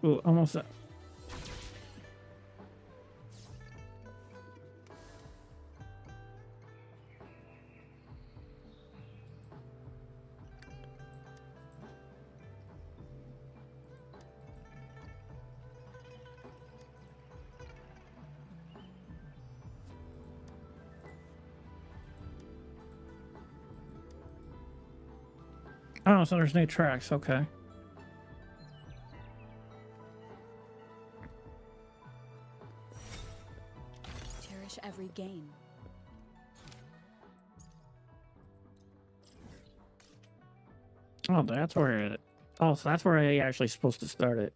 Ooh, almost there. Oh, so there's no tracks, okay. Cherish every game. Oh, that's where it... Oh, so that's where I actually supposed to start it.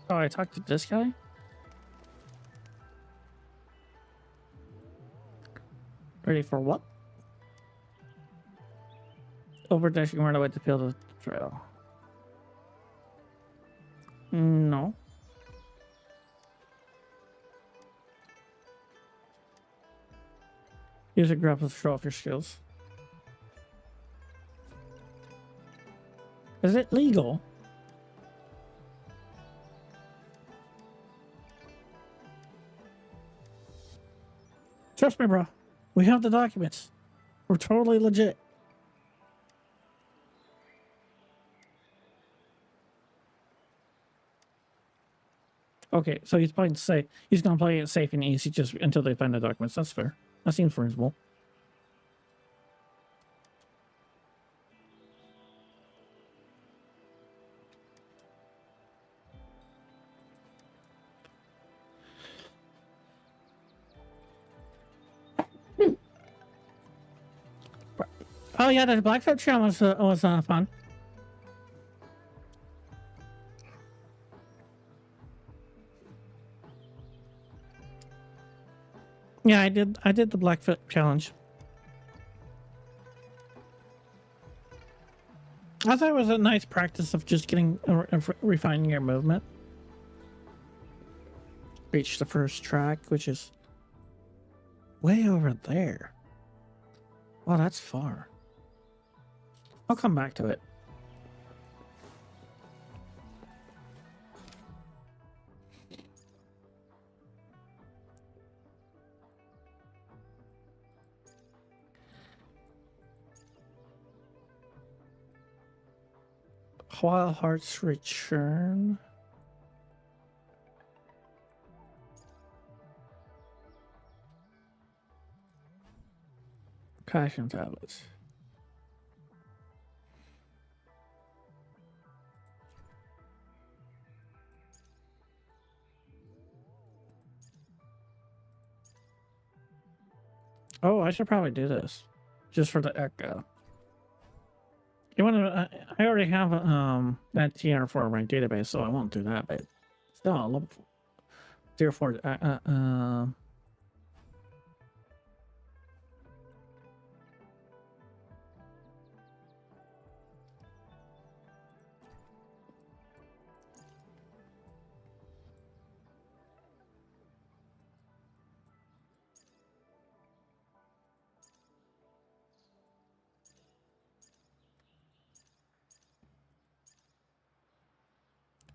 Oh, I talked to this guy? Ready for what? Overdashing right away to peel the trail. No. Use a grapple to show off your skills. Is it legal? Trust me, bro. We have the documents. We're totally legit. Okay, so he's playing safe. He's gonna play it safe and easy just until they find the documents. That's fair. That seems reasonable. Oh yeah, the Blackfoot challenge was fun. Yeah, I did the Blackfoot challenge. I thought it was a nice practice of just getting refining your movement. Reach the first track, which is way over there. Wow, that's far. I'll come back to it. While hearts return. Passion tablets. Oh, I should probably do this just for the echo. You want to? I already have that TR for my database, so I won't do that. But still, I'll look. Therefore,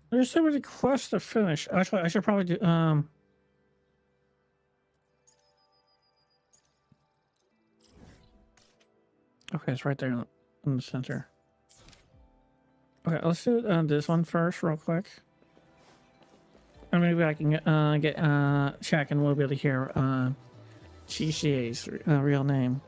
there's so many quests to finish. Actually, I should probably do Okay, it's right there in the center. Okay, let's do this one first, real quick. And maybe I can get Shaq and we'll be able to hear Chichi's real name.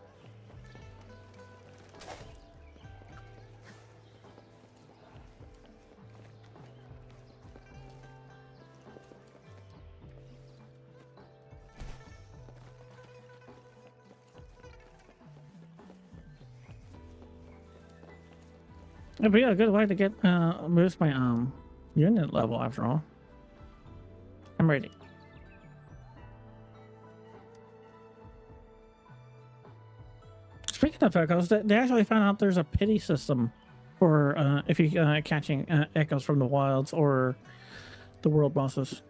It'd be a good way to get boost my unit level after all. I'm ready. Speaking of echoes, they actually found out there's a pity system for if you catching echoes from the wilds or the world bosses.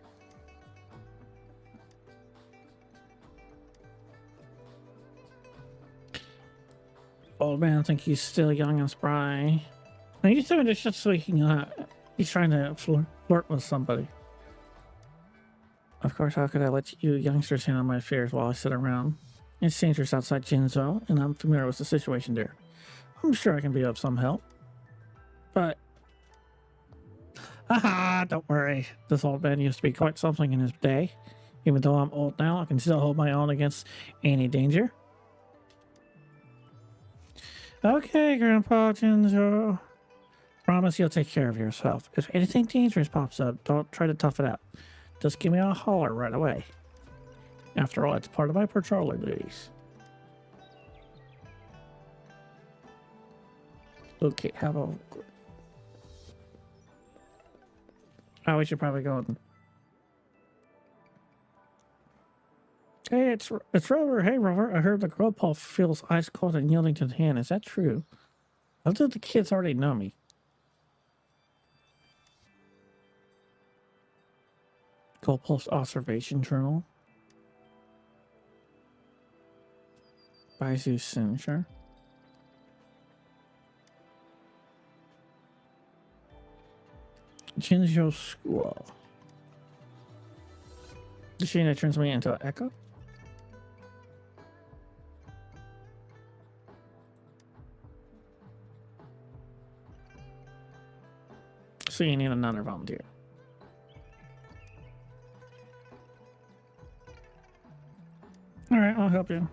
Old man think he's still young and spry. And he's doing this just so he can, he's trying to flirt with somebody. Of course, how could I let you youngsters handle my affairs while I sit around? It's dangerous outside Jinzhou, and I'm familiar with the situation there. I'm sure I can be of some help. But... Haha, don't worry. This old man used to be quite something in his day. Even though I'm old now, I can still hold my own against any danger. Okay, Grandpa Jinzhou. Promise you'll take care of yourself. If anything dangerous pops up, don't try to tough it out. Just give me a holler right away. After all, it's part of my patrolling duties. Okay, how about... Oh, we should probably go and... Hey, it's Rover. Hey, Rover. I heard the girl Paul feels ice cold and yielding to the hand. Is that true? I thought the kids already know me. Gold Pulse Observation Journal. Baizu's signature. Jinzhou School. The machine that turns me into an echo? So you need another volunteer. All right, I'll help you.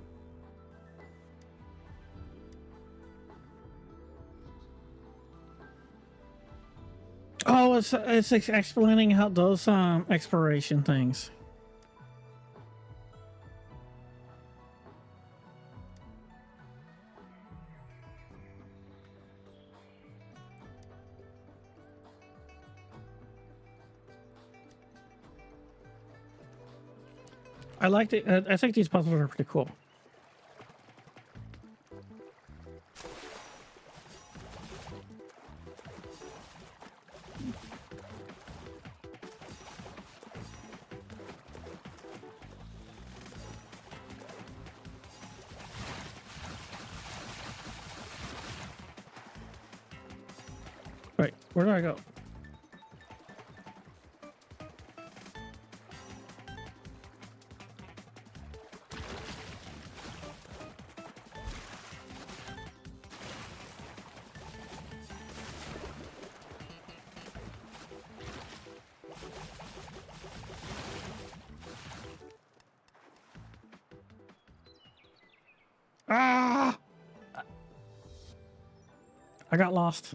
Oh, it's explaining how those exploration things. I liked it. I think these puzzles are pretty cool. Right, where do I go? Ah! I got lost.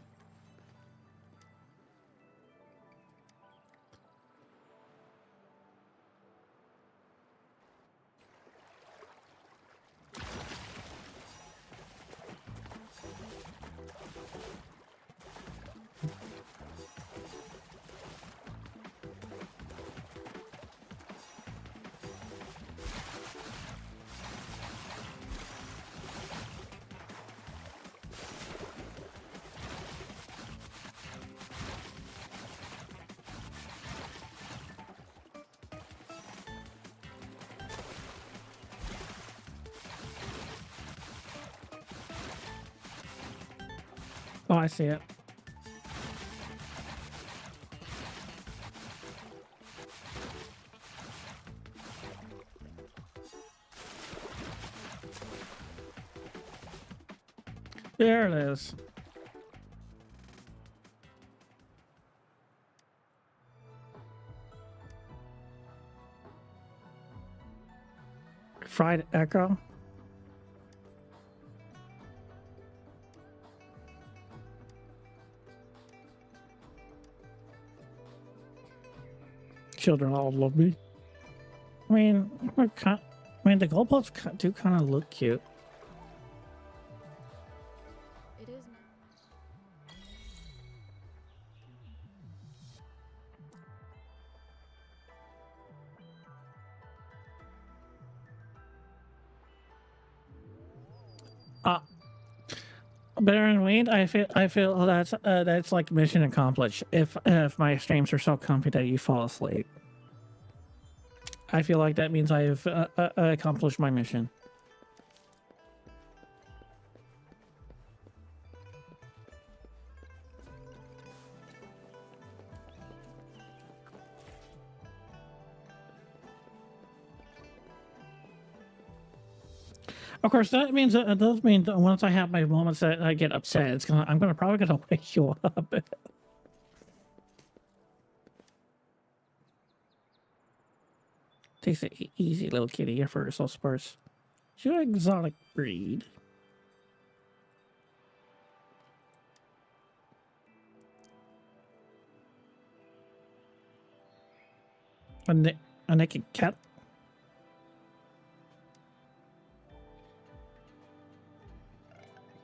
Oh, I see it. There it is. Fried Echo. Children all love me. I mean, the goalposts do kind of look cute. It is. Better than Wade, I feel that's like mission accomplished. If my streams are so comfy that you fall asleep, I feel like that means I've accomplished my mission. Of course, that means it does mean that once I have my moments that I get upset, I'm probably gonna wake you up. Takes it easy, little kitty. Your fur is so sparse. You're an exotic breed. A naked cat.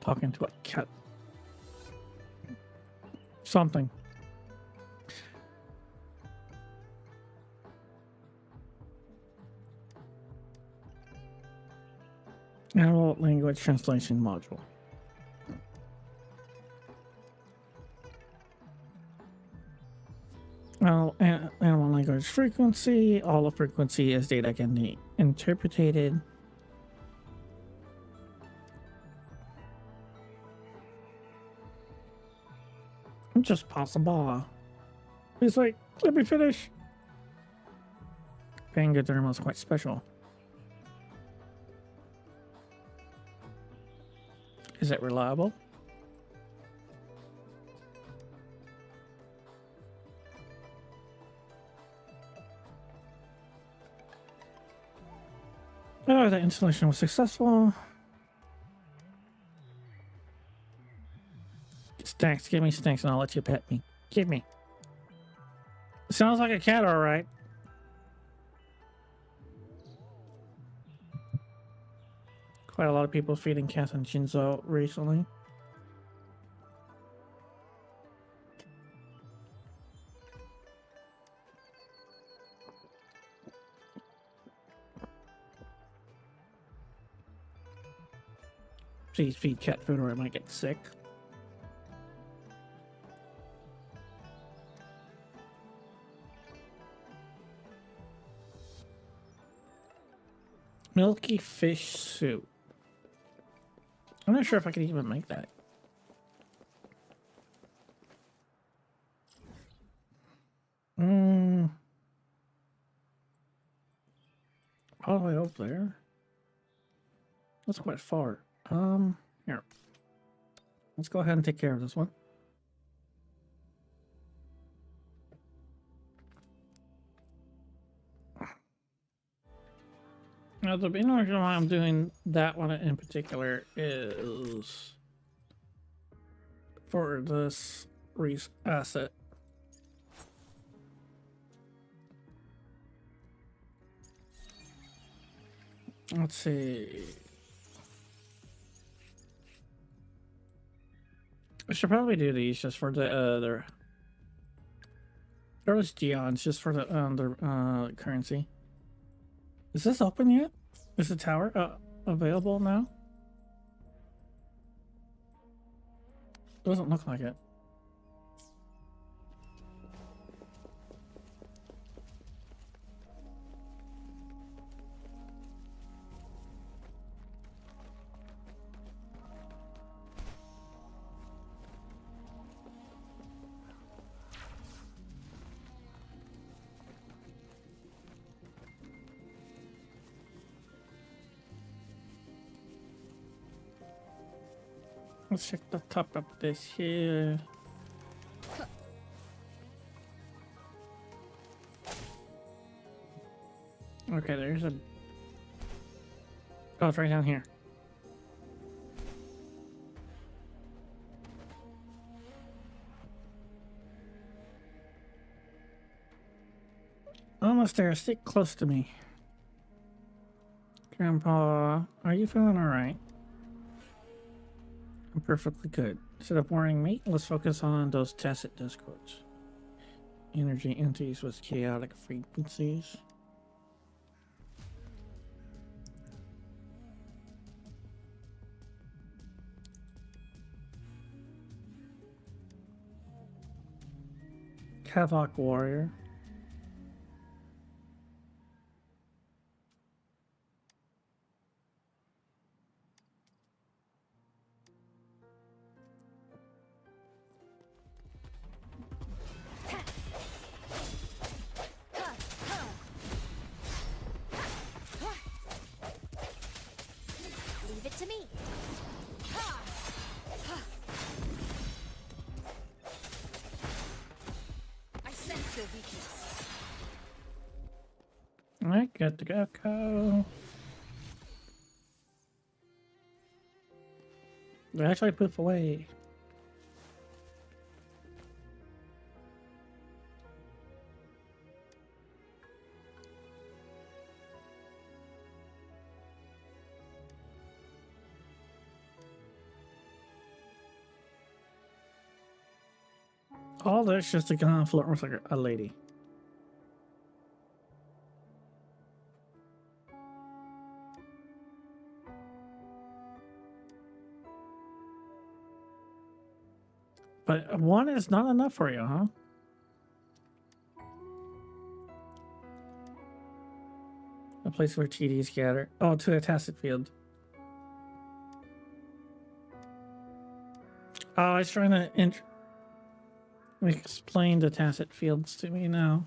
Talking to a cat. Something. Animal language translation module. Well, animal language frequency. All of frequency is data can be interpreted. Just possible. Please wait, let me finish. Pangoderma is quite special. Is it reliable? Oh, the installation was successful. Snacks, give me snacks and I'll let you pet me. Give me. Sounds like a cat, all right. Quite a lot of people feeding cats on Jinzo recently. Please feed cat food or I might get sick. Milky fish soup. I'm not sure if I can even make that. All the way over there. That's quite far. Here. Let's go ahead and take care of this one. Now, the main reason why I'm doing that one in particular is for this asset. Let's see. I should probably do these just for the other. Or was Geons just for the currency. Is this open yet? Is the tower available now? Doesn't look like it. Let's check the top of this here. Okay, there's a... Oh, it's right down here. Almost there. Stick close to me. Grandpa, are you feeling alright? I'm perfectly good. Instead of worrying me, let's focus on those tacit discords. Energy entities with chaotic frequencies. Havoc Warrior. Leave it to me. I sense their weakness. Alright, got the Gecko. They actually poof away. All this just to go on flirt with like a lady. But one is not enough for you, huh? A place where TDs gather. Oh, to a tacit field. Oh, I was trying to explain the tacit fields to me now.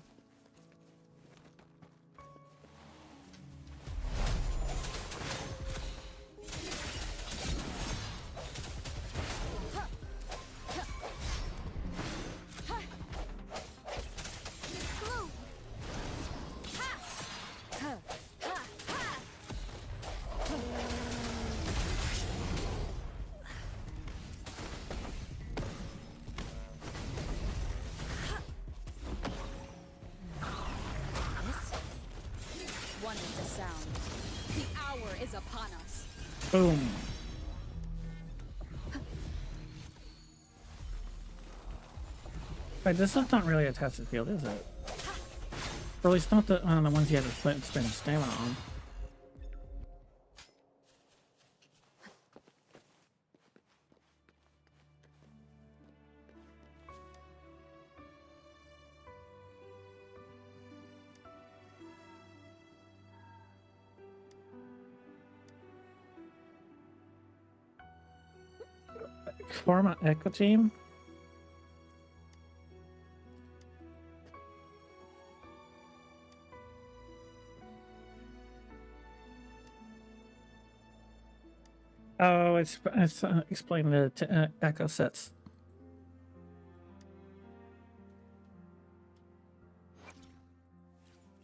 sound. The hour is upon us. Boom. Wait, this is not really a tested field, is it? Or at least not the ones you have to spend stamina on. Form an echo team. Oh, it's explaining the echo sets.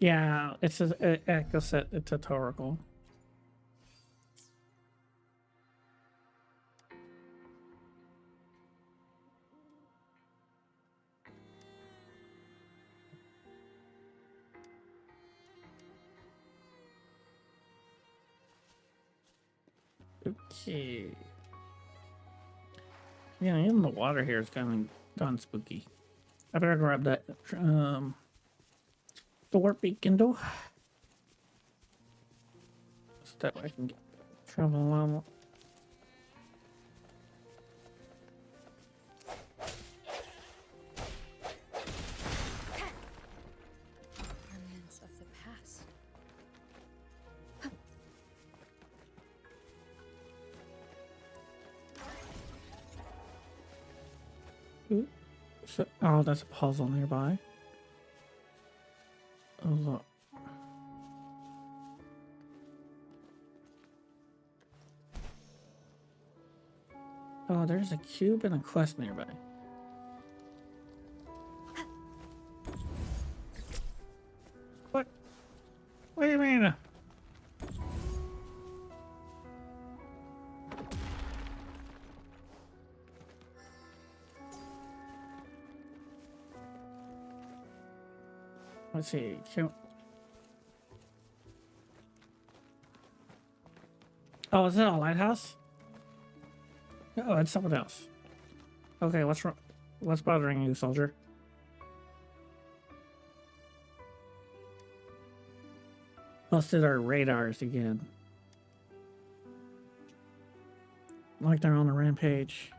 Yeah, it's an echo set tutorial. Okay. Yeah, even the water here is gone spooky. I better grab that the warp beacon though. So that way I can travel along. Remnants of the past. Ooh. So, oh, that's a puzzle nearby. Oh, look. Oh, there's a cube and a quest nearby. What? What do you mean? Let's see. Oh, is that a lighthouse? Oh, it's something else. Okay, what's wrong? What's bothering you, soldier? Busted our radars again. Like they're on a rampage.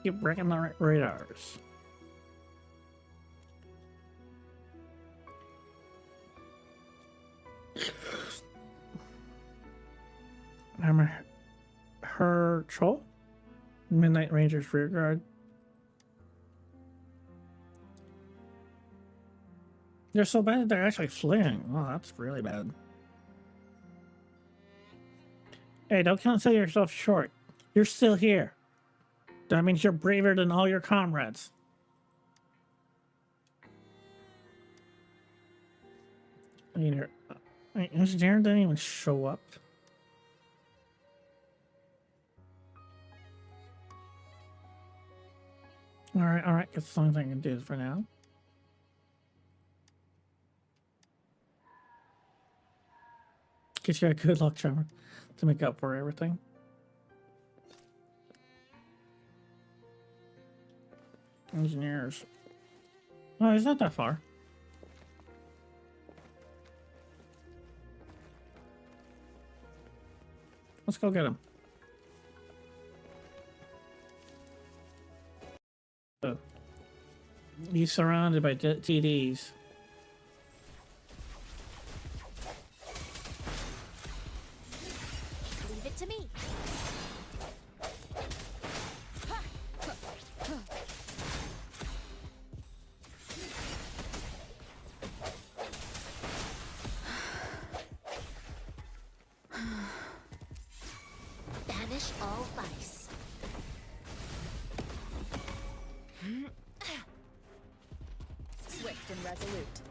Keep breaking the radars. I'm her troll? Midnight Ranger's rear guard. They're so bad they're actually fleeing. Oh, that's really bad. Hey, don't consider yourself short. You're still here. That means you're braver than all your comrades. Engineer didn't even show up. All right. That's the only thing I can do for now. Get you a good luck charm to make up for everything. Engineers. Oh, he's not that far. Let's go get him. Oh. He's surrounded by TDs. Leave it to me. Banish all vice. Swift and resolute.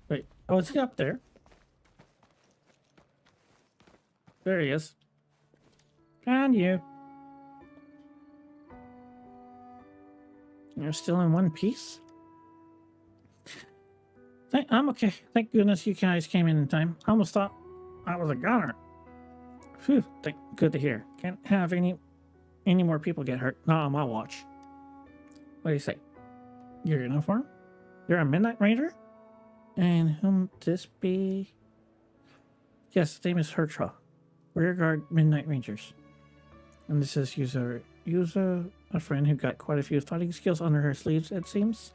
Wait, oh, is he up there? There he is. And you. You're still in one piece? I'm okay. Thank goodness you guys came in time. I almost thought I was a goner. Phew, good to hear. Can't have any more people get hurt. Not on my watch. What do you say? Your uniform? You're a Midnight Ranger? And whom this be? Yes, the name is Hertra. Rearguard Midnight Rangers. And this is Yuzo, a friend who got quite a few fighting skills under her sleeves, it seems.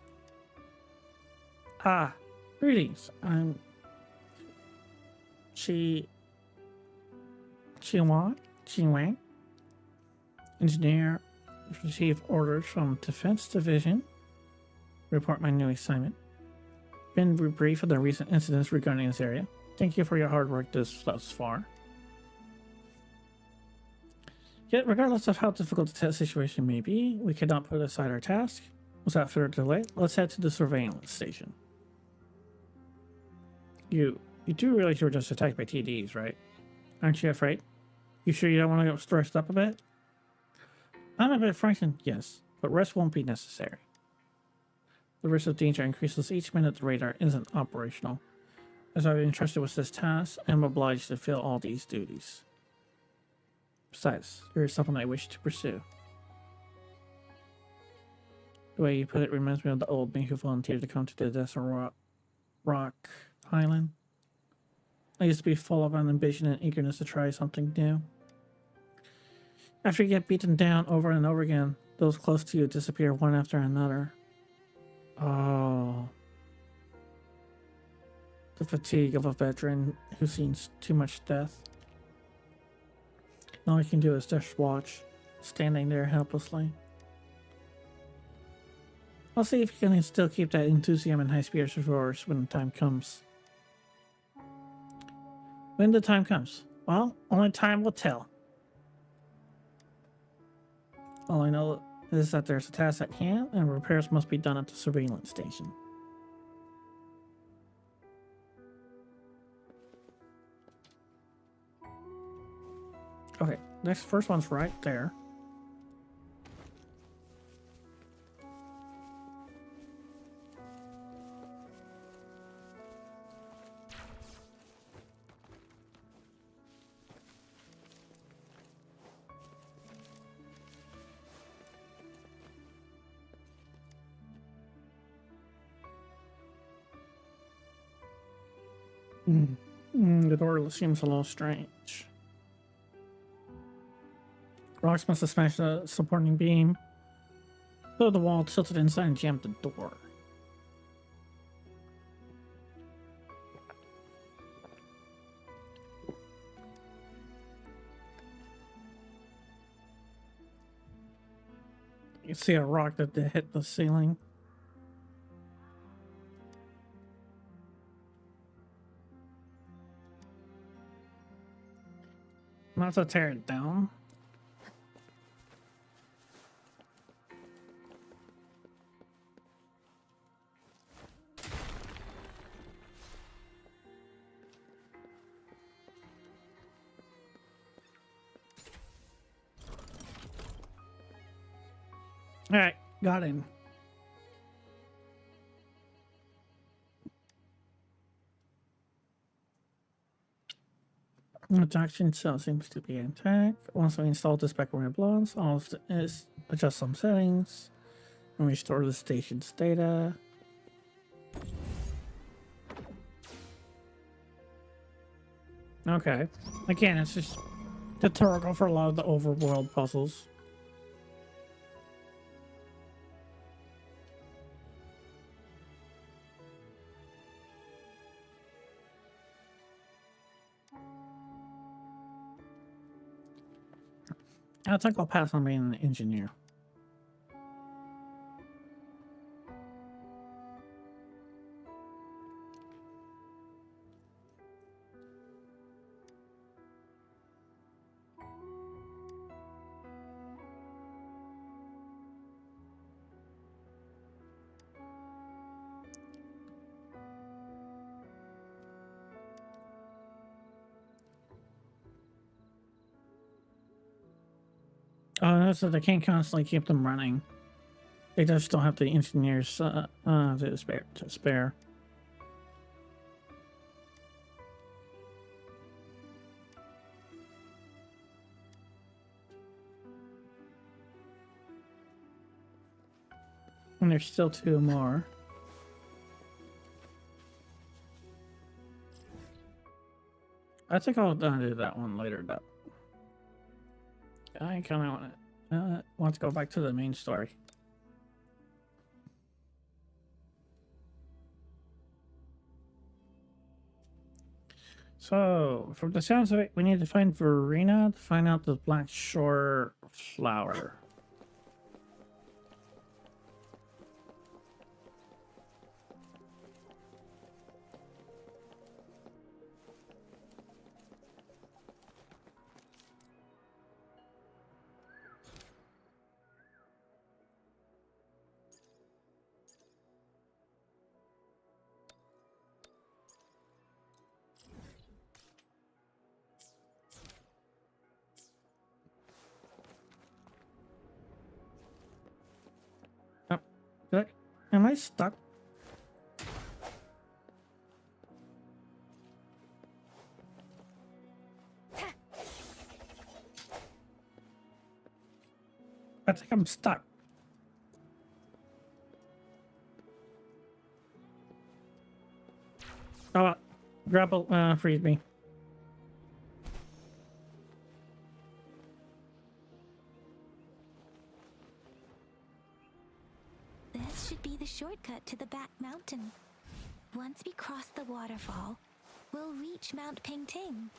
Ah, greetings. I'm Wang. Engineer, received orders from Defense Division. Report my new assignment. Been briefed on the recent incidents regarding this area. Thank you for your hard work thus far. Yet, regardless of how difficult the test situation may be, we cannot put aside our task. Without further delay, let's head to the surveillance station. You do realize you were just attacked by TDs, right? Aren't you afraid? You sure you don't want to get stressed up a bit? I'm a bit frightened, yes, but rest won't be necessary. The risk of danger increases each minute the radar isn't operational. As I've been entrusted with this task, I'm obliged to fill all these duties. Besides, there is something I wish to pursue. The way you put it reminds me of the old me who volunteered to come to the desert rock island. I used to be full of ambition and eagerness to try something new. After you get beaten down over and over again, those close to you disappear one after another. Oh. The fatigue of a veteran who's seen too much death. All I can do is just watch, standing there helplessly. I'll see if you can still keep that enthusiasm and high spirits of yours when the time comes. When the time comes, well, only time will tell. All I know is that there's a task at hand and repairs must be done at the surveillance station. Okay, next first one's right there. The door seems a little strange. Rocks must have smashed the supporting beam, though the wall tilted inside and jammed the door. You can see a rock that hit the ceiling. Not to tear it down. All right, got him. The junction cell seems to be intact. Once we install this background blocks, all is adjust some settings and restore the station's data. Okay. Again, it's just tutorial for a lot of the overworld puzzles. I think I'll pass on being an engineer. Oh, so they can't constantly keep them running. They just don't have the engineers to spare. And there's still 2 more. I think I'll do that one later, though. I kind of want to go back to the main story. So, from the sounds of it, we need to find Verena to find out the Black Shore flower. Am I stuck? I think I'm stuck. Oh, grapple freed me. This should be the shortcut to the back mountain. Once we cross the waterfall, we'll reach Mount Pingting.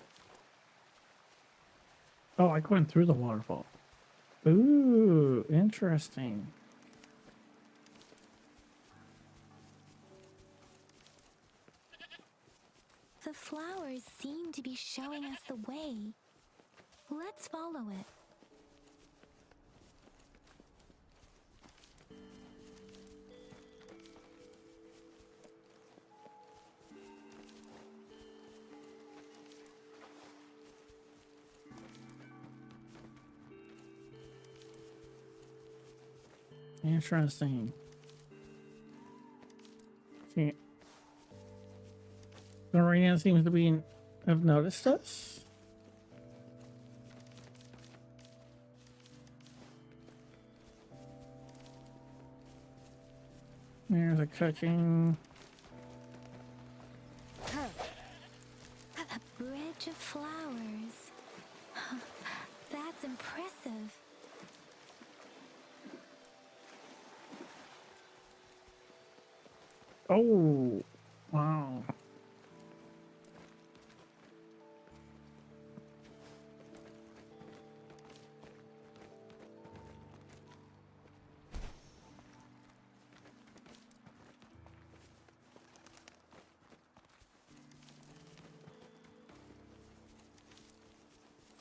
Oh, I went through the waterfall. Ooh, interesting. The flowers seem to be showing us the way. Let's follow it. Interesting. See, Marina seems to have noticed us. There's a cooking. A bridge of flowers. That's impressive. Oh, wow.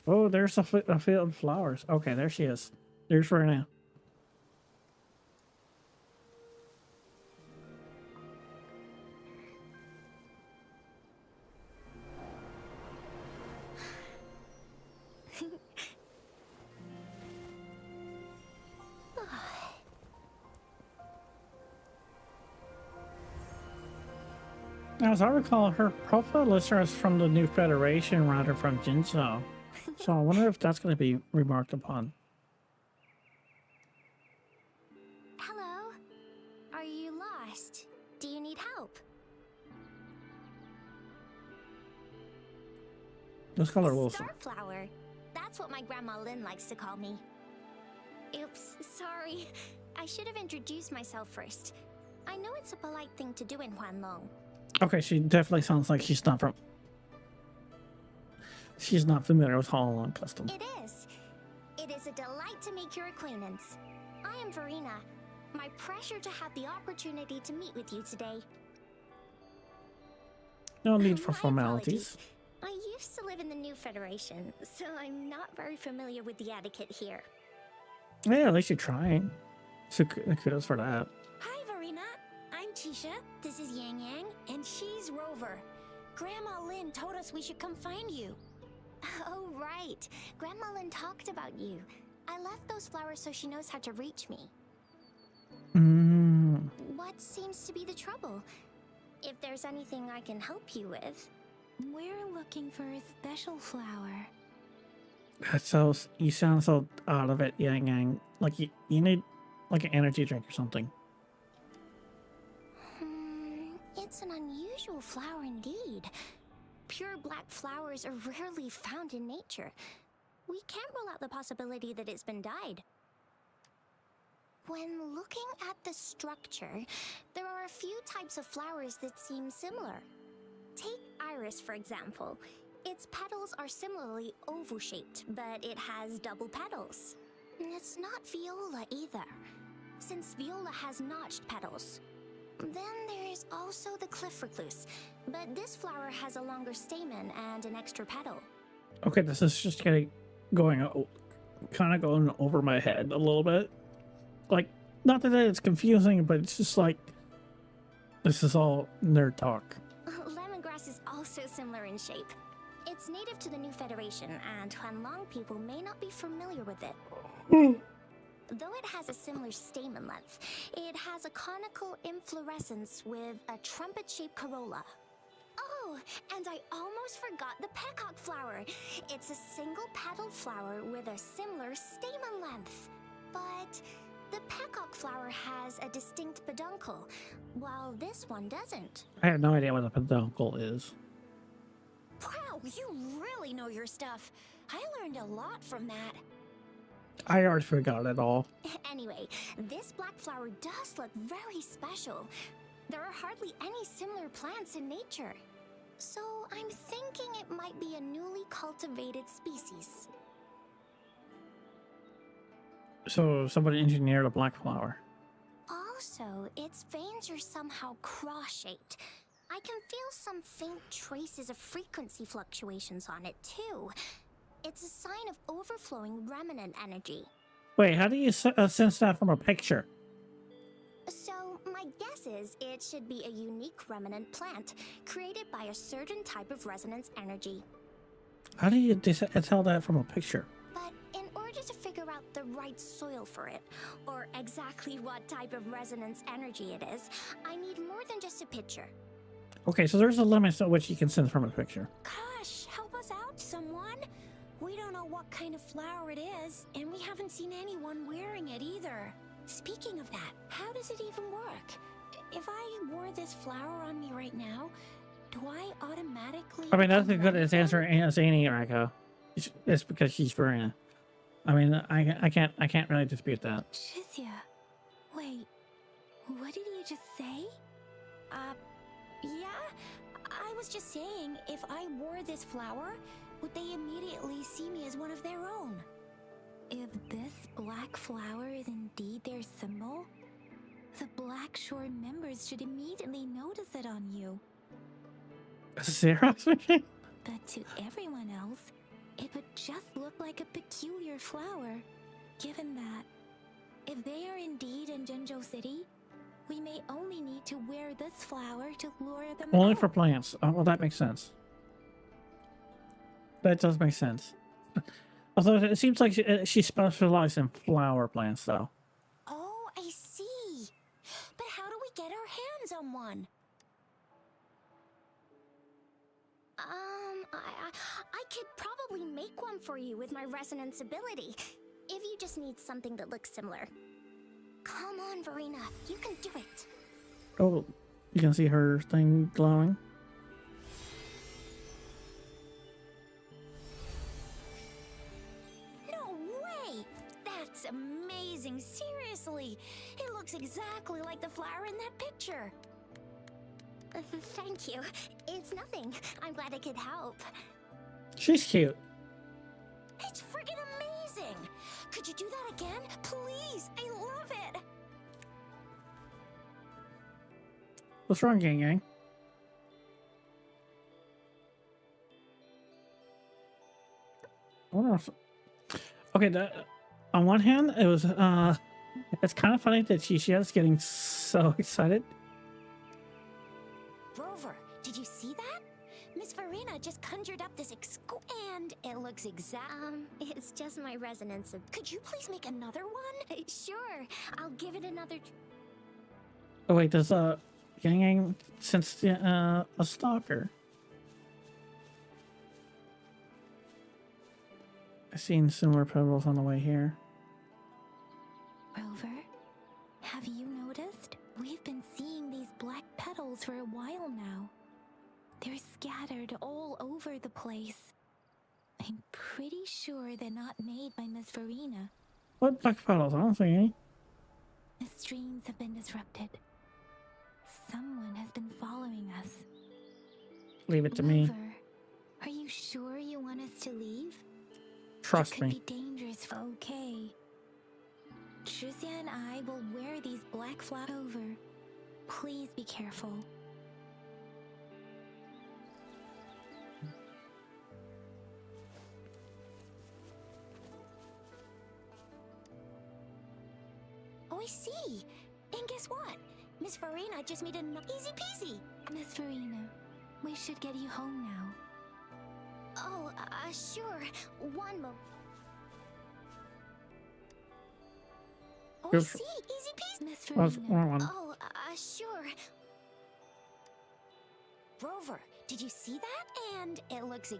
Oh, there's a field of flowers. Okay, there she is. There's Verena. As I recall, her profile lister is from the New Federation rather from Jinzo. So I wonder if that's going to be remarked upon. Hello? Are you lost? Do you need help? Let's call her Wilson. Starflower. That's what my Grandma Lynn likes to call me. Oops, sorry. I should have introduced myself first. I know it's a polite thing to do in Huanlong. Okay, she definitely sounds like she's not familiar with Huanlong custom. It is. It is a delight to make your acquaintance. I am Verena. My pleasure to have the opportunity to meet with you today. No need for My formalities. apologies. I used to live in the New Federation, so I'm not very familiar with the etiquette here. Yeah, at least you're trying. So kudos for that. Hi, Verena. I'm Tisha. This is Yang Yang, and she's Rover. Grandma Lynn told us we should come find you. Oh, right. Grandma Lynn talked about you. I left those flowers so she knows how to reach me. What seems to be the trouble? If there's anything I can help you with. We're looking for a special flower. You sound so out of it, Yang Yang. Like you need like an energy drink or something. It's an unusual flower indeed. Pure black flowers are rarely found in nature. We can't rule out the possibility that it's been dyed. When looking at the structure, there are a few types of flowers that seem similar. Take iris, for example. Its petals are similarly oval-shaped, but it has double petals. It's not viola either, since viola has notched petals. Then there is also the cliff recluse, but this flower has a longer stamen and an extra petal. Okay, this is just kind of going over my head a little bit. Like, not that it's confusing, but it's just like, this is all nerd talk. Lemongrass is also similar in shape. It's native to the New Federation, and Huanlong people may not be familiar with it. Though it has a similar stamen length, it has a conical inflorescence with a trumpet-shaped corolla. Oh, and I almost forgot the peacock flower. It's a single-petaled flower with a similar stamen length. But the peacock flower has a distinct peduncle, while this one doesn't. I have no idea what a peduncle is. Wow, you really know your stuff. I learned a lot from that. I already forgot it all. Anyway, this black flower does look very special. There are hardly any similar plants in nature. So I'm thinking it might be a newly cultivated species. So somebody engineered a black flower. Also, its veins are somehow cross-shaped. I can feel some faint traces of frequency fluctuations on it too. It's a sign of overflowing remnant energy. Wait, how do you sense that from a picture? So, my guess is it should be a unique remnant plant, created by a certain type of resonance energy. How do you tell that from a picture? But in order to figure out the right soil for it, or exactly what type of resonance energy it is, I need more than just a picture. Okay, so there's a limit to which you can sense from a picture. Gosh, help us out, someone. We don't know what kind of flower it is, and we haven't seen anyone wearing it either. Speaking of that, how does it even work? If I wore this flower on me right now, do I automatically... I mean, that's as good as answer as any, Rako. It's because she's Verena. I mean, I can't really dispute that. Shizia, wait, what did you just say? Yeah, I was just saying, if I wore this flower, would they immediately see me as one of their own? If this black flower is indeed their symbol, the Black Shore members should immediately notice it on you. Seriously? But to everyone else, it would just look like a peculiar flower. Given that, if they are indeed in Jinzhou City, we may only need to wear this flower to lure them Only out. for plants. Oh, well, that makes sense. That does make sense. Although it seems like she specializes in flower plants, though. Oh, I see. But how do we get our hands on one? I could probably make one for you with my resonance ability, if you just need something that looks similar. Come on, Verena, you can do it. Oh, you can see her thing glowing. No way! That's amazing, seriously! It looks exactly like the flower in that picture. Thank you. It's nothing. I'm glad I could help. She's cute. It's freaking amazing! Could you do that again? Please! I love it! What's wrong, gang gang? Okay, on one hand, it was it's kind of funny that Chishia's getting so excited. Rover, did you see that? Miss Verena just conjured up this and it looks it's just my resonance. Could you please make another one? Sure, I'll give it another... Oh wait, does gang gang sense a stalker? I've seen similar pebbles on the way here. Rover, have you noticed? We've been seeing seeing these black petals for a while now. They're scattered all over the place. I'm pretty sure they're not made by Miss Verena. What black petals? I don't see any. The streams have been disrupted. Someone has been following us. Leave it to me. Lover, are you sure you want us to leave? Trust it could me. be dangerous. Okay. Tricia and I will wear these black flowers over. Please be careful. Oh, I see. And guess what? Miss Verena just made a easy peasy. Miss Verena, we should get you home now. Oh, sure. One moment. Oh, I see. Easy peasy. Miss What's Verena. wrong one? Oh, sure. Rover, did you see that? And it looks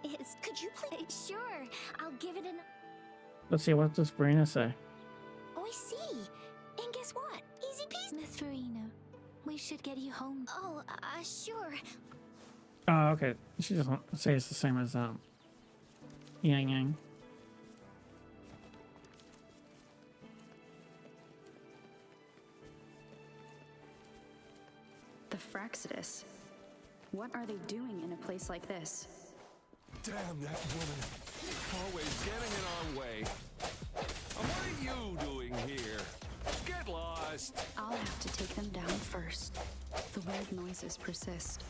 It's... Could you please? Sure, I'll give it an... Let's see, what does Brina say? Oh, I see. And guess what? Easy peasy. Miss Verena, we should get you home. Oh, sure. Oh, okay. She doesn't say it's the same as Yang Yang. The Fraxidus. What are they doing in a place like this? Damn that woman. Always getting in our way. And what are you doing here? Get lost. I'll have to take them down first. The weird noises persist.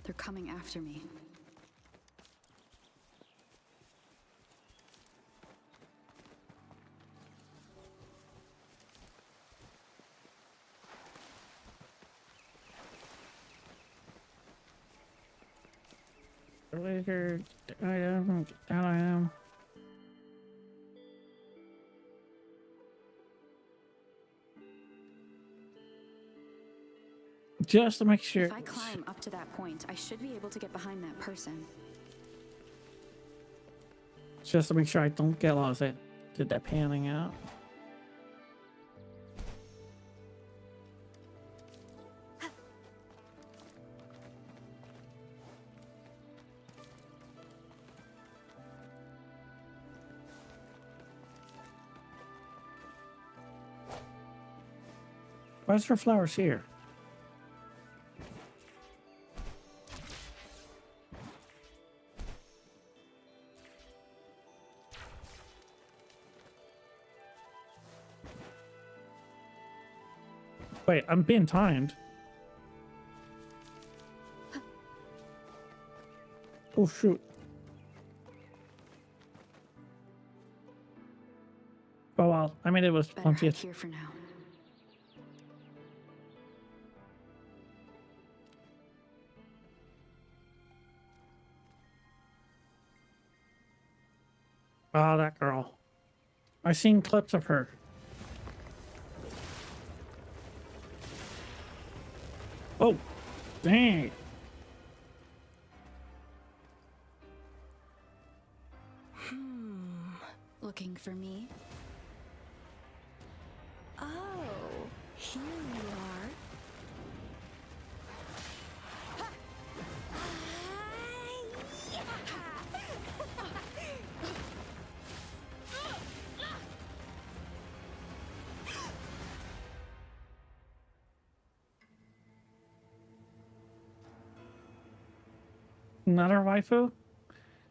They're coming after me. Later, I am. Just to make sure. If I climb up to that point, I should be able to get behind that person. Just to make sure I don't get lost. Did that panning out? Why's there flowers here? Wait, I'm being timed. Oh shoot. Oh well, I mean it was Better plenty hide of... here for now. Oh, that girl. I've seen clips of her. Oh, dang. Looking for me? Oh, here you are. Another waifu?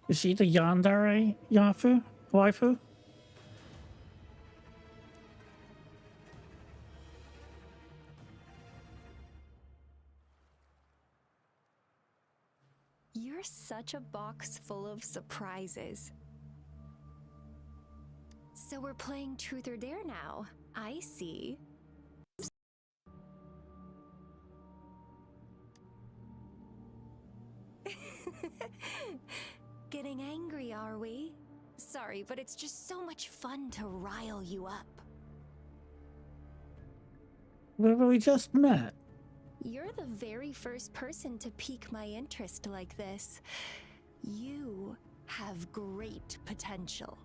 Is she the Yandere waifu? You're such a box full of surprises. So we're playing Truth or Dare now. I see. Getting angry, are we? Sorry, but it's just so much fun to rile you up. We just met. You're the very first person to pique my interest like this. You have great potential.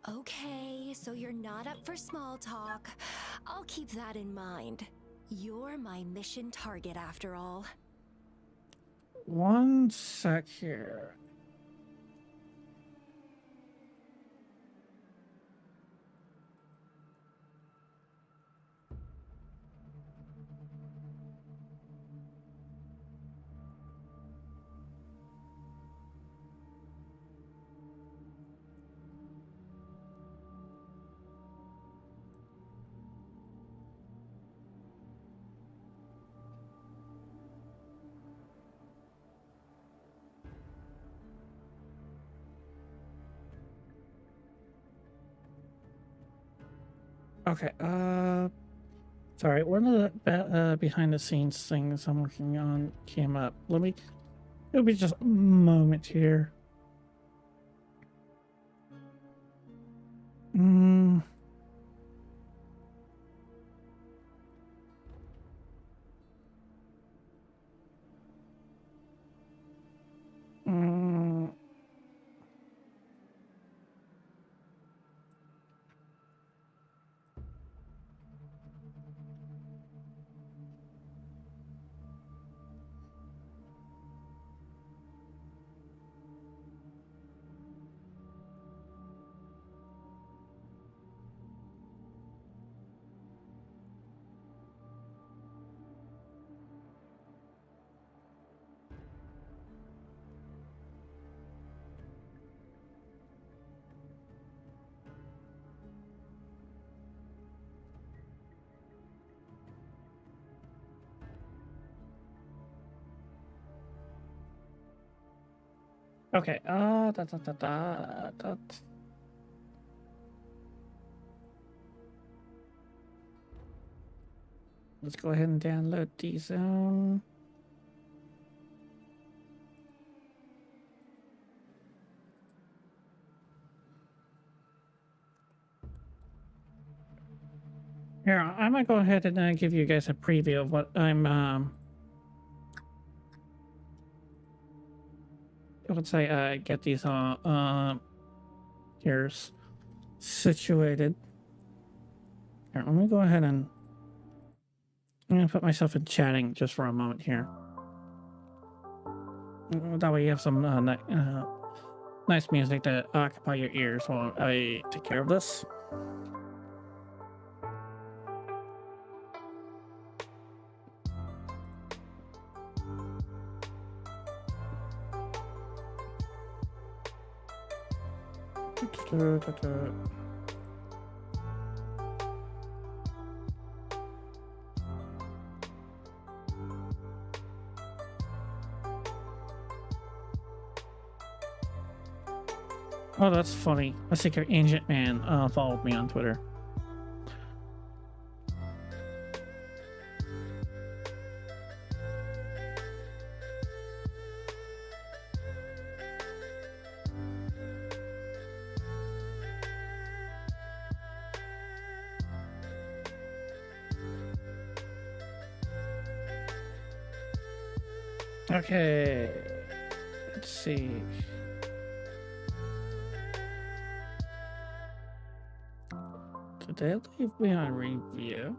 Okay, so you're not up for small talk. I'll keep that in mind. You're my mission target after all. One sec here. Okay, sorry, one of the behind the scenes things I'm working on came up. It'll be just a moment here. Mm. Mm. Okay, let's go ahead and download the zone. Here, I might go ahead and give you guys a preview of what I'm once I get these here's situated. Here, let me go ahead and I'm gonna put myself in chatting just for a moment here. That way you have some nice music to occupy your ears while I take care of this. Oh, that's funny. I think Ancient Man followed me on Twitter. Okay, let's see. Did they leave me on review?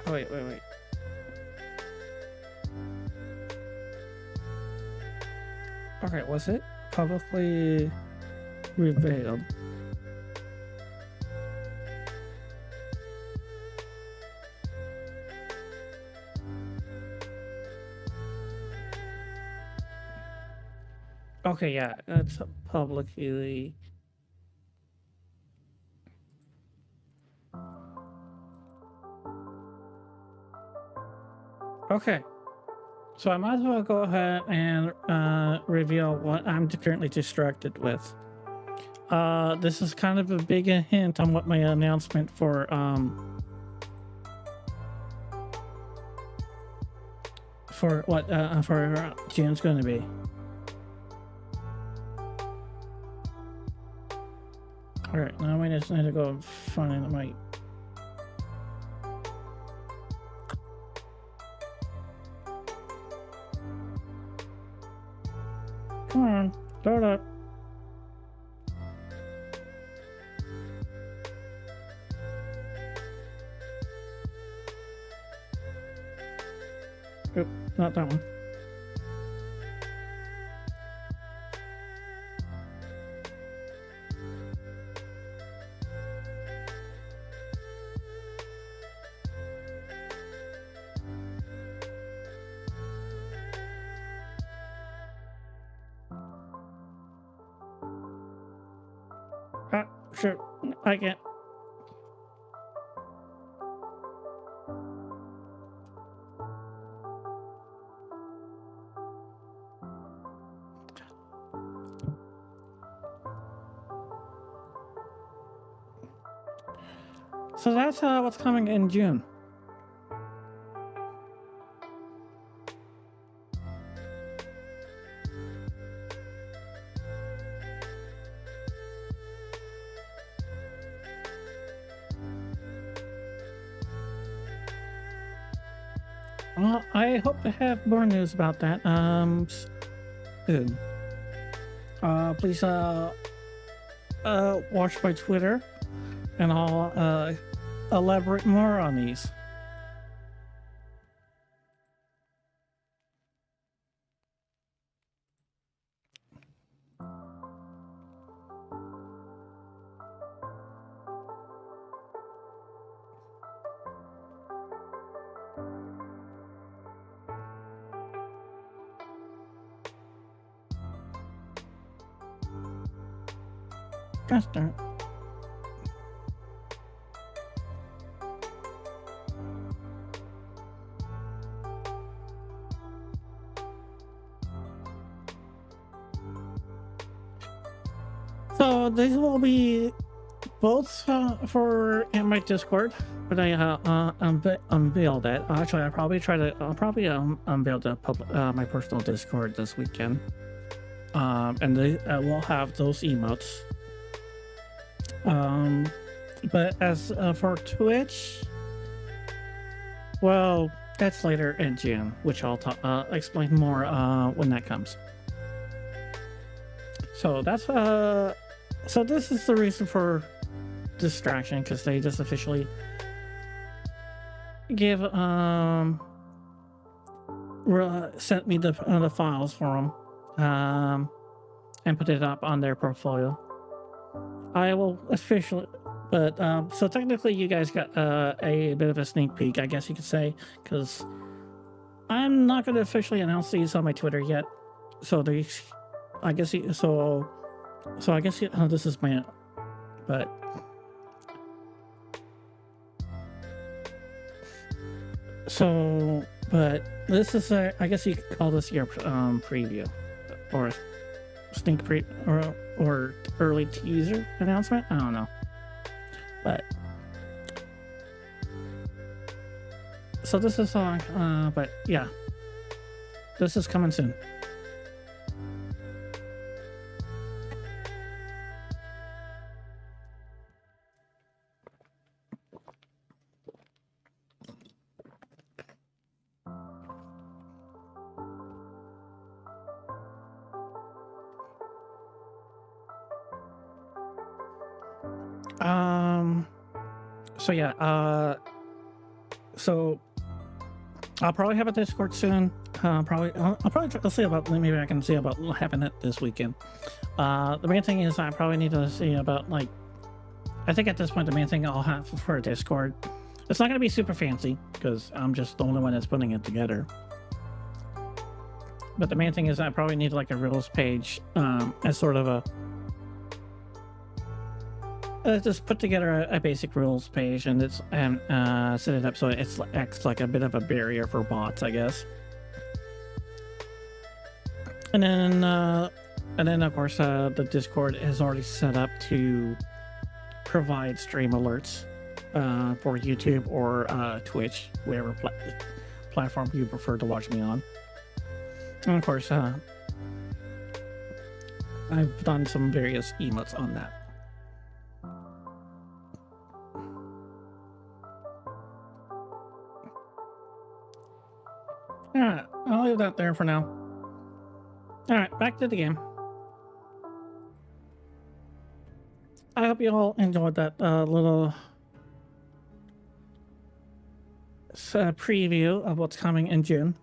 Oh, wait. Okay, was it publicly revealed? Okay, yeah, it's publicly. Okay, so I might as well go ahead and reveal what I'm currently distracted with. this is kind of a big hint on what my announcement for June's going to be. All right, now I just need to go find my. Come on, start up. Oop, not that one. Ah, sure, I can't. So that's what's coming in June. Well, I hope to have more news about that soon. Please watch my Twitter, and I'll elaborate more on these. Faster. So these will be both for in my Discord, but I unveiled that. Actually, I'll probably unveil the my personal Discord this weekend. And they will have those emotes. But as for Twitch, well, that's later in June, which I'll explain more when that comes. So that's so this is the reason for distraction, because they just officially give sent me the files for them and put it up on their portfolio. I will officially, but so technically you guys got a bit of a sneak peek, I guess you could say, because I'm not going to officially announce these on my Twitter yet. So these, I guess so I guess this is my, but so, but this is I guess you could call this your preview or sneak pre or early teaser announcement. I don't know, but so this is on but yeah, this is coming soon. So yeah, so I'll probably have a Discord soon. I'll probably see about, maybe I can see about having it this weekend. The main thing is I probably need to see about, like, I think at this point the main thing I'll have for a Discord, it's not going to be super fancy because I'm just the only one that's putting it together. But the main thing is I probably need like a rules page as sort of a just put together a basic rules page and it's set it up so it acts like a bit of a barrier for bots, I guess. And then And then, of course, the Discord is already set up to provide stream alerts for YouTube or Twitch, whatever platform you prefer to watch me on. And of course, I've done some various emotes on that. Alright, I'll leave that there for now. Alright, back to the game. I hope you all enjoyed that little preview of what's coming in June.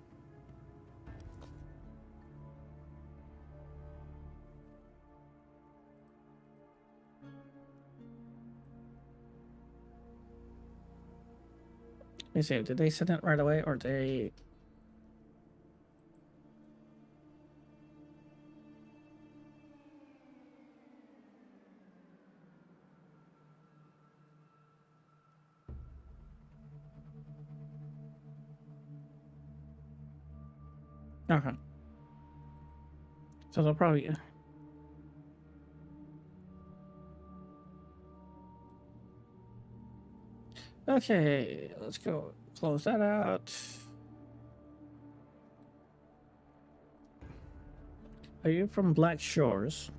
Let me see, did they send it right away or they... Okay. So they'll probably... Okay, let's go close that out. Are you from Black Shores?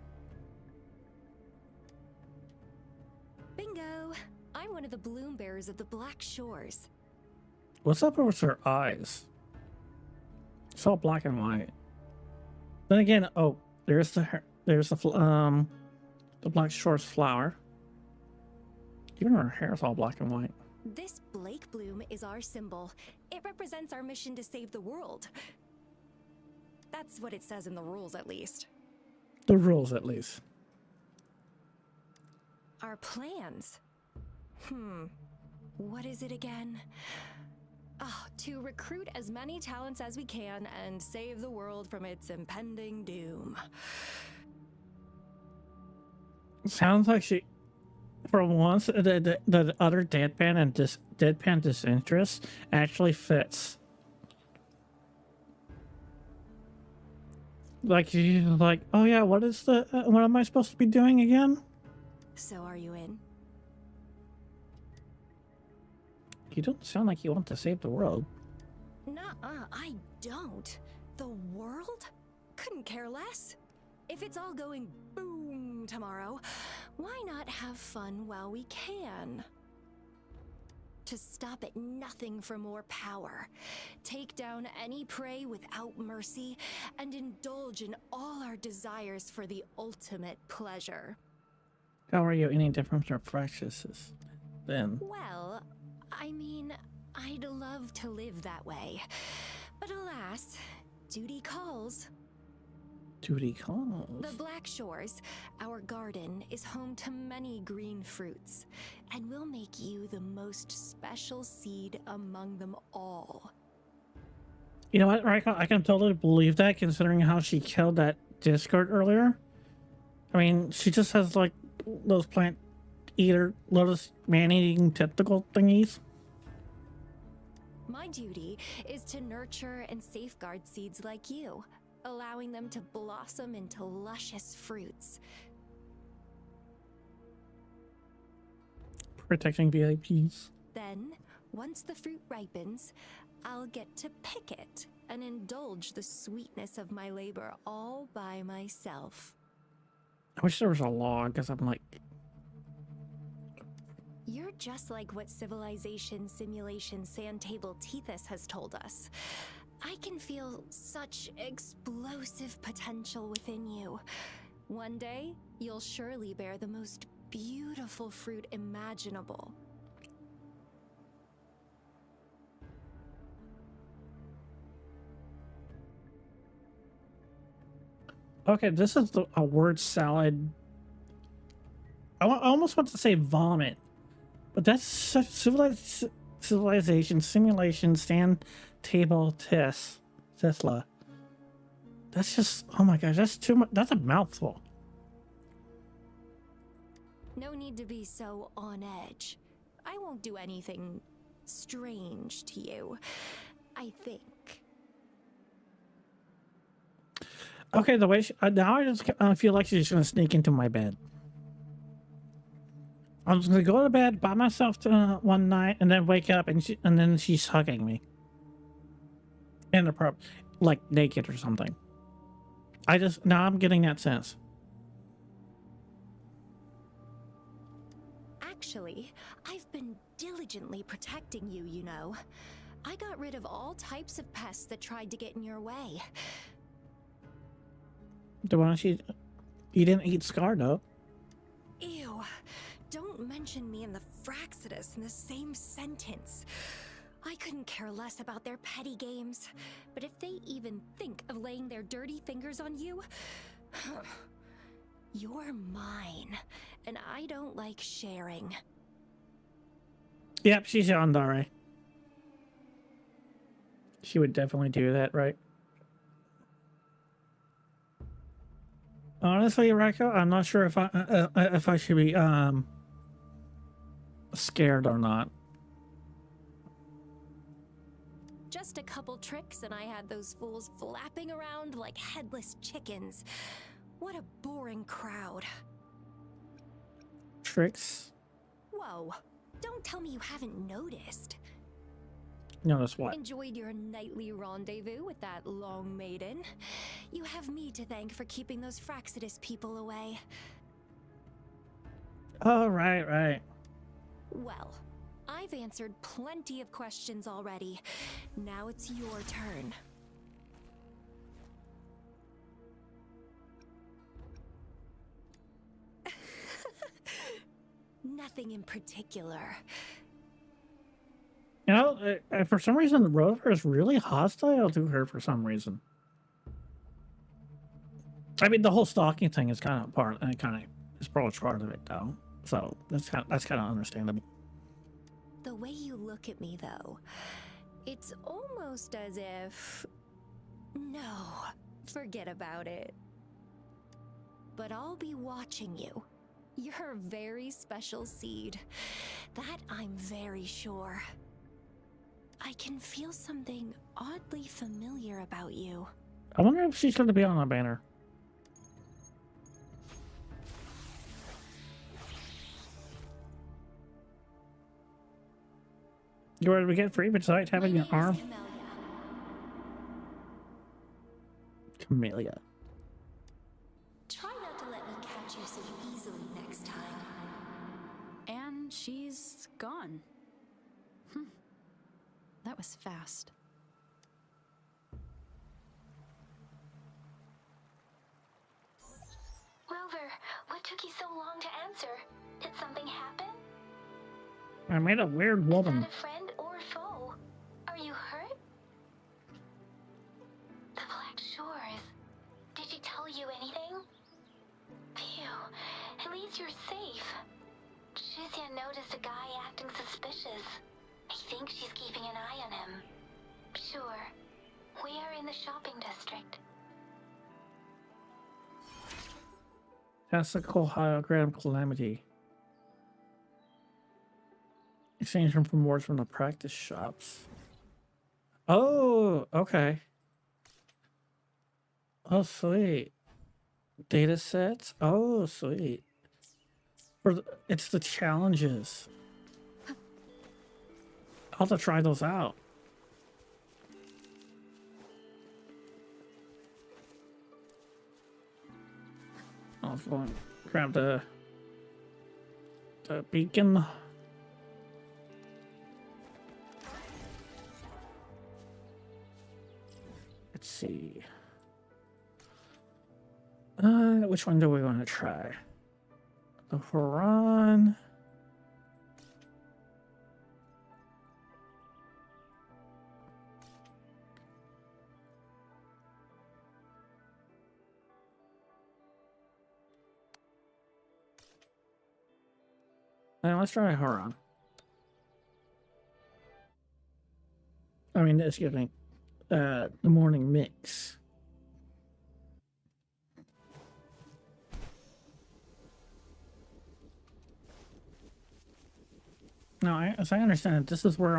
Bingo! I'm one of the bloom bearers of the Black Shores. What's up with her eyes? It's all black and white. Then again, oh, there's the Black Shores flower. Even her hair is all black and white. This Blake bloom is our symbol. It represents our mission to save the world. That's what it says in the rules, at least. The rules, at least. Our plans. What is it again? Oh, to recruit as many talents as we can and save the world from its impending doom. Sounds like she... For once, the utter deadpan and deadpan disinterest actually fits. Like she's like, oh yeah, what am I supposed to be doing again? So are you in? You don't sound like you want to save the world. Nuh-uh, I don't. The world? Couldn't care less. If it's all going boom tomorrow, why not have fun while we can? To stop at nothing for more power, take down any prey without mercy, and indulge in all our desires for the ultimate pleasure. How are you any different from practices then? Well, I mean, I'd love to live that way. But alas, duty calls. Duty calls. The Black Shores, our garden, is home to many green fruits, and we'll make you the most special seed among them all. You know what, Raika? I can totally believe that, considering how she killed that Discord earlier. I mean, she just has like those plant eater, lotus man-eating tentacle thingies. My duty is to nurture and safeguard seeds like you, allowing them to blossom into luscious fruits. Protecting VIPs. Then, once the fruit ripens, I'll get to pick it and indulge the sweetness of my labor all by myself. I wish there was a law, because I'm like... You're just like what Civilization Simulation Sandtable Tethys has told us. I can feel such explosive potential within you. One day, you'll surely bear the most beautiful fruit imaginable. Okay, this is a word salad. I almost want to say vomit, but that's such civilization simulation stand table Tesla. That's just, oh my gosh, that's too much. That's a mouthful. No need to be so on edge. I won't do anything strange to you, I think. Okay, the way she, now I just feel like she's gonna sneak into my bed. I'm just gonna go to bed by myself one night and then wake up and then she's hugging me. Like naked or something. Now I'm getting that sense. Actually, I've been diligently protecting you, you know. I got rid of all types of pests that tried to get in your way. The one you didn't eat Scar though. Ew. Don't mention me and the Fraxidus in the same sentence. I couldn't care less about their petty games, but if they even think of laying their dirty fingers on you, you're mine, and I don't like sharing. Yep, she's Yandere. She would definitely do that, right? Honestly, Raiko, I'm not sure if I should be scared or not. Just a couple tricks and I had those fools flapping around like headless chickens. What a boring crowd. Tricks? Whoa, don't tell me you haven't noticed. Notice what? Enjoyed your nightly rendezvous with that long maiden. You have me to thank for keeping those Fraxidus people away. Oh, right. Well, I've answered plenty of questions already. Now it's your turn. Nothing in particular. You know, for some reason, Rover is really hostile to her for some reason. I mean, the whole stalking thing is kind of probably part of it, though. So that's kind of understandable. The way you look at me, though, it's almost as if... No, forget about it. But I'll be watching you. You're a very special seed. That I'm very sure. I can feel something oddly familiar about you. I wonder if she's going to be on a banner. You ready to get free besides having your arm? Camellia. Try not to let me catch you so easily next time. And she's gone. That was fast. Rover, what took you so long to answer? Did something happen? I made a weird woman. Not a friend or foe. Are you hurt? The Black Shores. Did she tell you anything? Phew. At least you're safe. Shizia noticed a guy acting suspicious. I think she's keeping an eye on him. Sure. We are in the shopping district. Testicle hologram calamity. Exchange from rewards from the practice shops. Oh, okay. Oh, sweet. Data sets. Oh, sweet. It's the challenges. I'll have to try those out. I'll go and grab the beacon. Let's see. Which one do we want to try? The Huron. Let's try Huron. I mean, excuse me. The morning mix. Now, as I understand it, this is where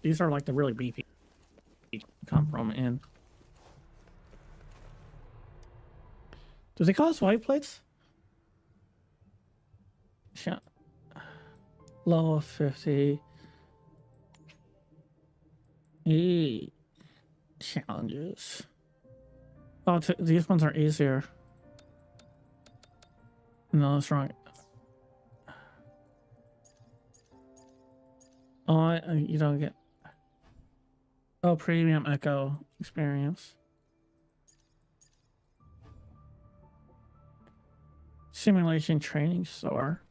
these are like the really beefy come from in. Do they call us white plates? Yeah. Low of 50. Challenges. Oh, these ones are easier. No, that's wrong. Oh, you don't get. Oh, premium echo experience. Simulation training store.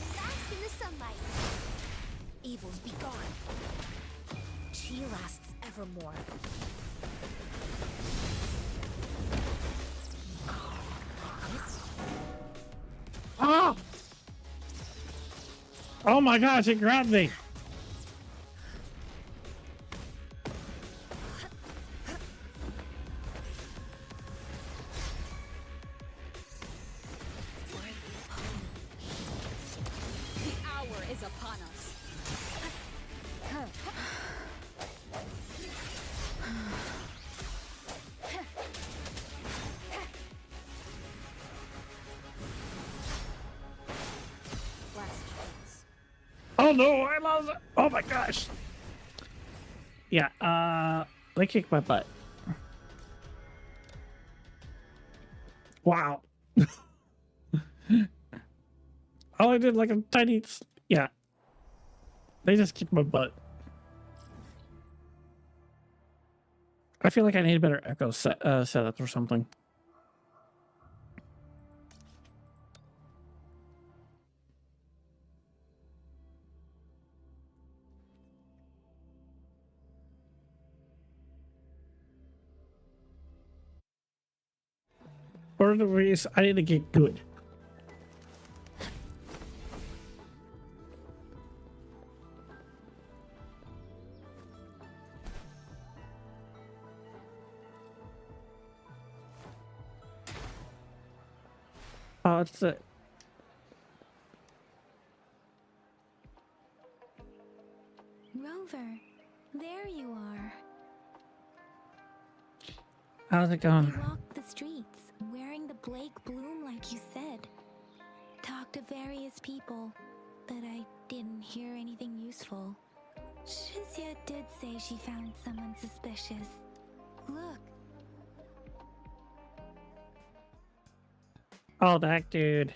Bask in the sunlight. Evils be gone. She lasts evermore. Oh! Oh my gosh, it grabbed me. The hour is upon us. Oh no, I lost it. Oh my gosh. Yeah, they kicked my butt. Wow. All I did like a tiny, yeah. They just kicked my butt. I feel like I need a better echo setup or something. Or the reason I need to get good. Oh, it's it. Rover, there you are. How's it going? You walked the streets, wearing the Blake bloom like you said. Talked to various people, but I didn't hear anything useful. Shizia did say she found someone suspicious. Look. Oh, that dude.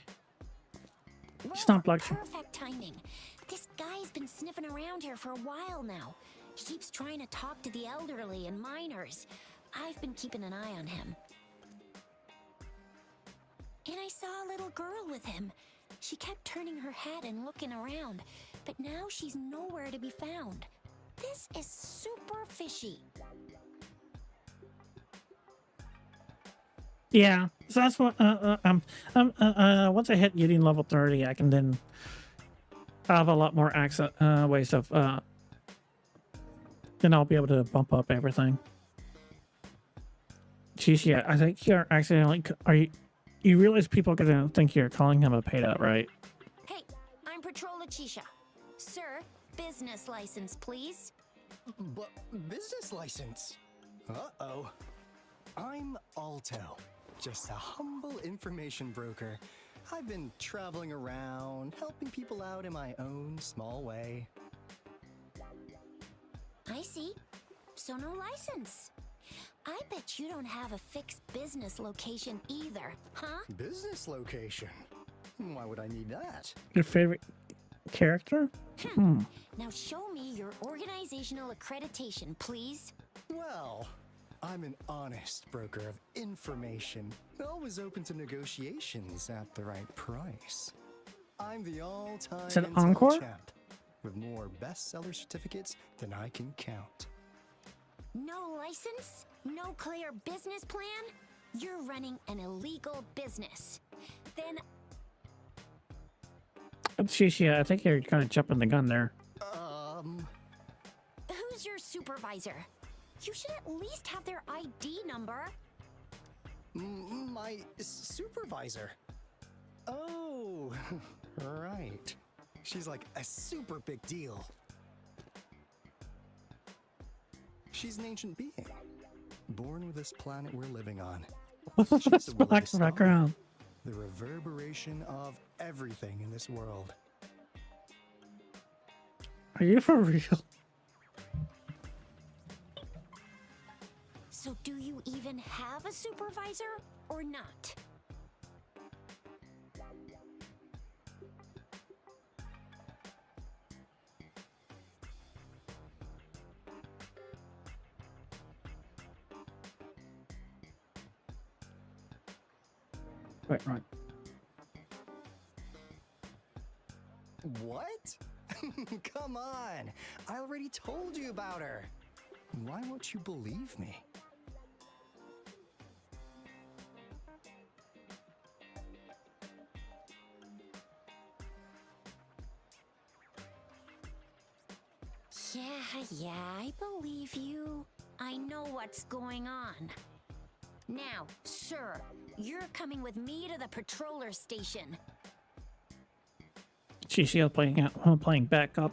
It's not blocked. Perfect timing. This guy's been sniffing around here for a while now. He keeps trying to talk to the elderly and minors. I've been keeping an eye on him. And I saw a little girl with him. She kept turning her head and looking around, but now she's nowhere to be found. This is super fishy. Yeah, so that's what. Once I hit getting level 30, I can then have a lot more access ways of. Then I'll be able to bump up everything. Geez, yeah, I think you're accidentally. Are you? You realize people are gonna think you're calling him a paid out, right? Hey, I'm Patrola Chisha. Sir, business license, please. But business license? Uh-oh. I'm Altel, just a humble information broker. I've been traveling around, helping people out in my own small way. I see. So no license. I bet you don't have a fixed business location either, huh? Business location? Why would I need that? Your favorite character? Hmm. Now show me your organizational accreditation, please. Well, I'm an honest broker of information, always open to negotiations at the right price. I'm the all-time Is it intel Encore? champ, with more bestseller certificates than I can count. No license? No clear business plan? You're running an illegal business. Then Geez, yeah, I think you're kind of jumping the gun there. who's your supervisor? supervisor? You should at least have their ID number. My supervisor? Oh, right. She's like a super big deal. She's an ancient being, born with this planet we're living on. She's the will of the stars, background. the reverberation of everything in this world. Are you for real? So do you even have a supervisor or not? Right. What? Come on! I already told you about her. Why won't you believe me? Yeah, I believe you. I know what's going on. Now, sir, you're coming with me to the patroller station. She's playing backup.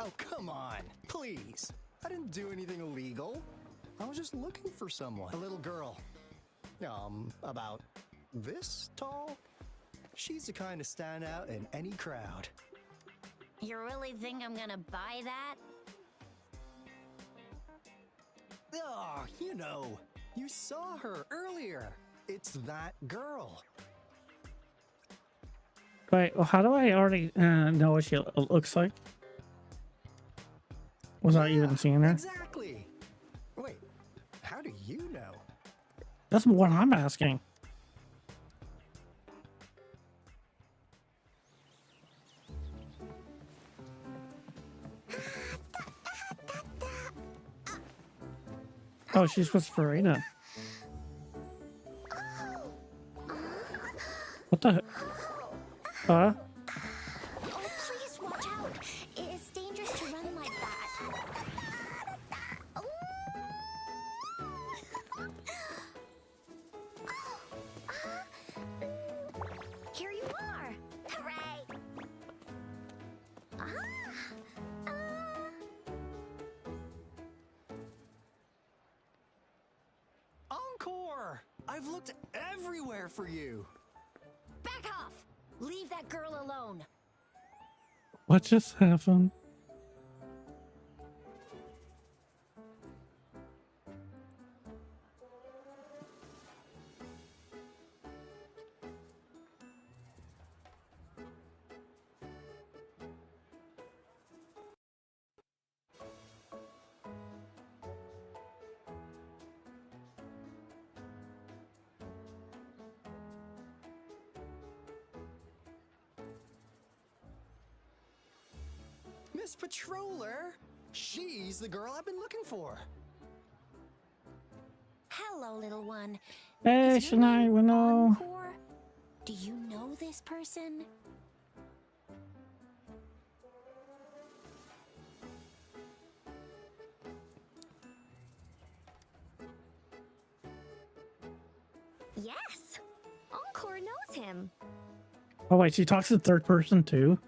Oh, come on, please. I didn't do anything illegal. I was just looking for someone. A little girl. About this tall. She's the kind to stand out in any crowd. You really think I'm gonna buy that? Oh, you know, you saw her earlier. It's that girl. Wait, well, how do I already know what she looks like? Was I even seeing her? Exactly. Wait, how do you know? That's what I'm asking. Oh, she's with Farina. What the heck? Huh? Oh, please watch out. It's dangerous to run like that. Here you are. Hooray! Encore! I've looked everywhere for you. Back off! Leave that girl alone. What just happened? Miss Patroller! She's the girl I've been looking for. Hello, little one. Hey, Is your Shania, name we know. Encore? Do you know this person? Yes! Encore knows him. Oh wait, she talks in third person too?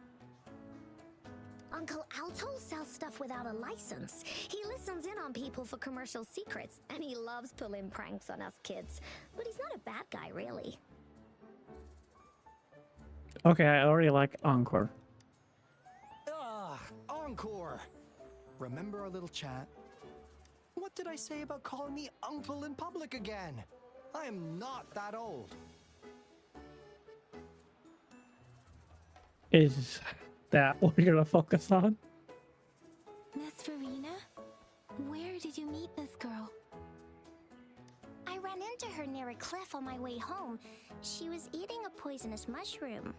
Uncle Alto sells stuff without a license. He listens in on people for commercial secrets, and he loves pulling pranks on us kids. But he's not a bad guy, really. Okay, I already like Encore. Encore! Remember our little chat? What did I say about calling me uncle in public again? I am not that old. Is that what you're gonna focus on? Miss Farina? Where did you meet this girl? I ran into her near a cliff on my way home. She was eating a poisonous mushroom.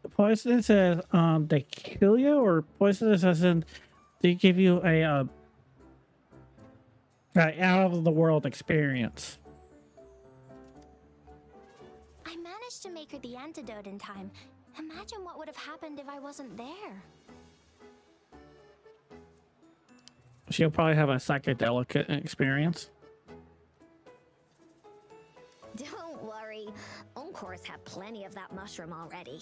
Poisonous as they kill you, or poisonous as in they give you a out of the world experience? I managed to make her the antidote in time. Imagine what would have happened if I wasn't there. She'll probably have a psychedelic experience. Don't worry, Encore's had plenty of that mushroom already.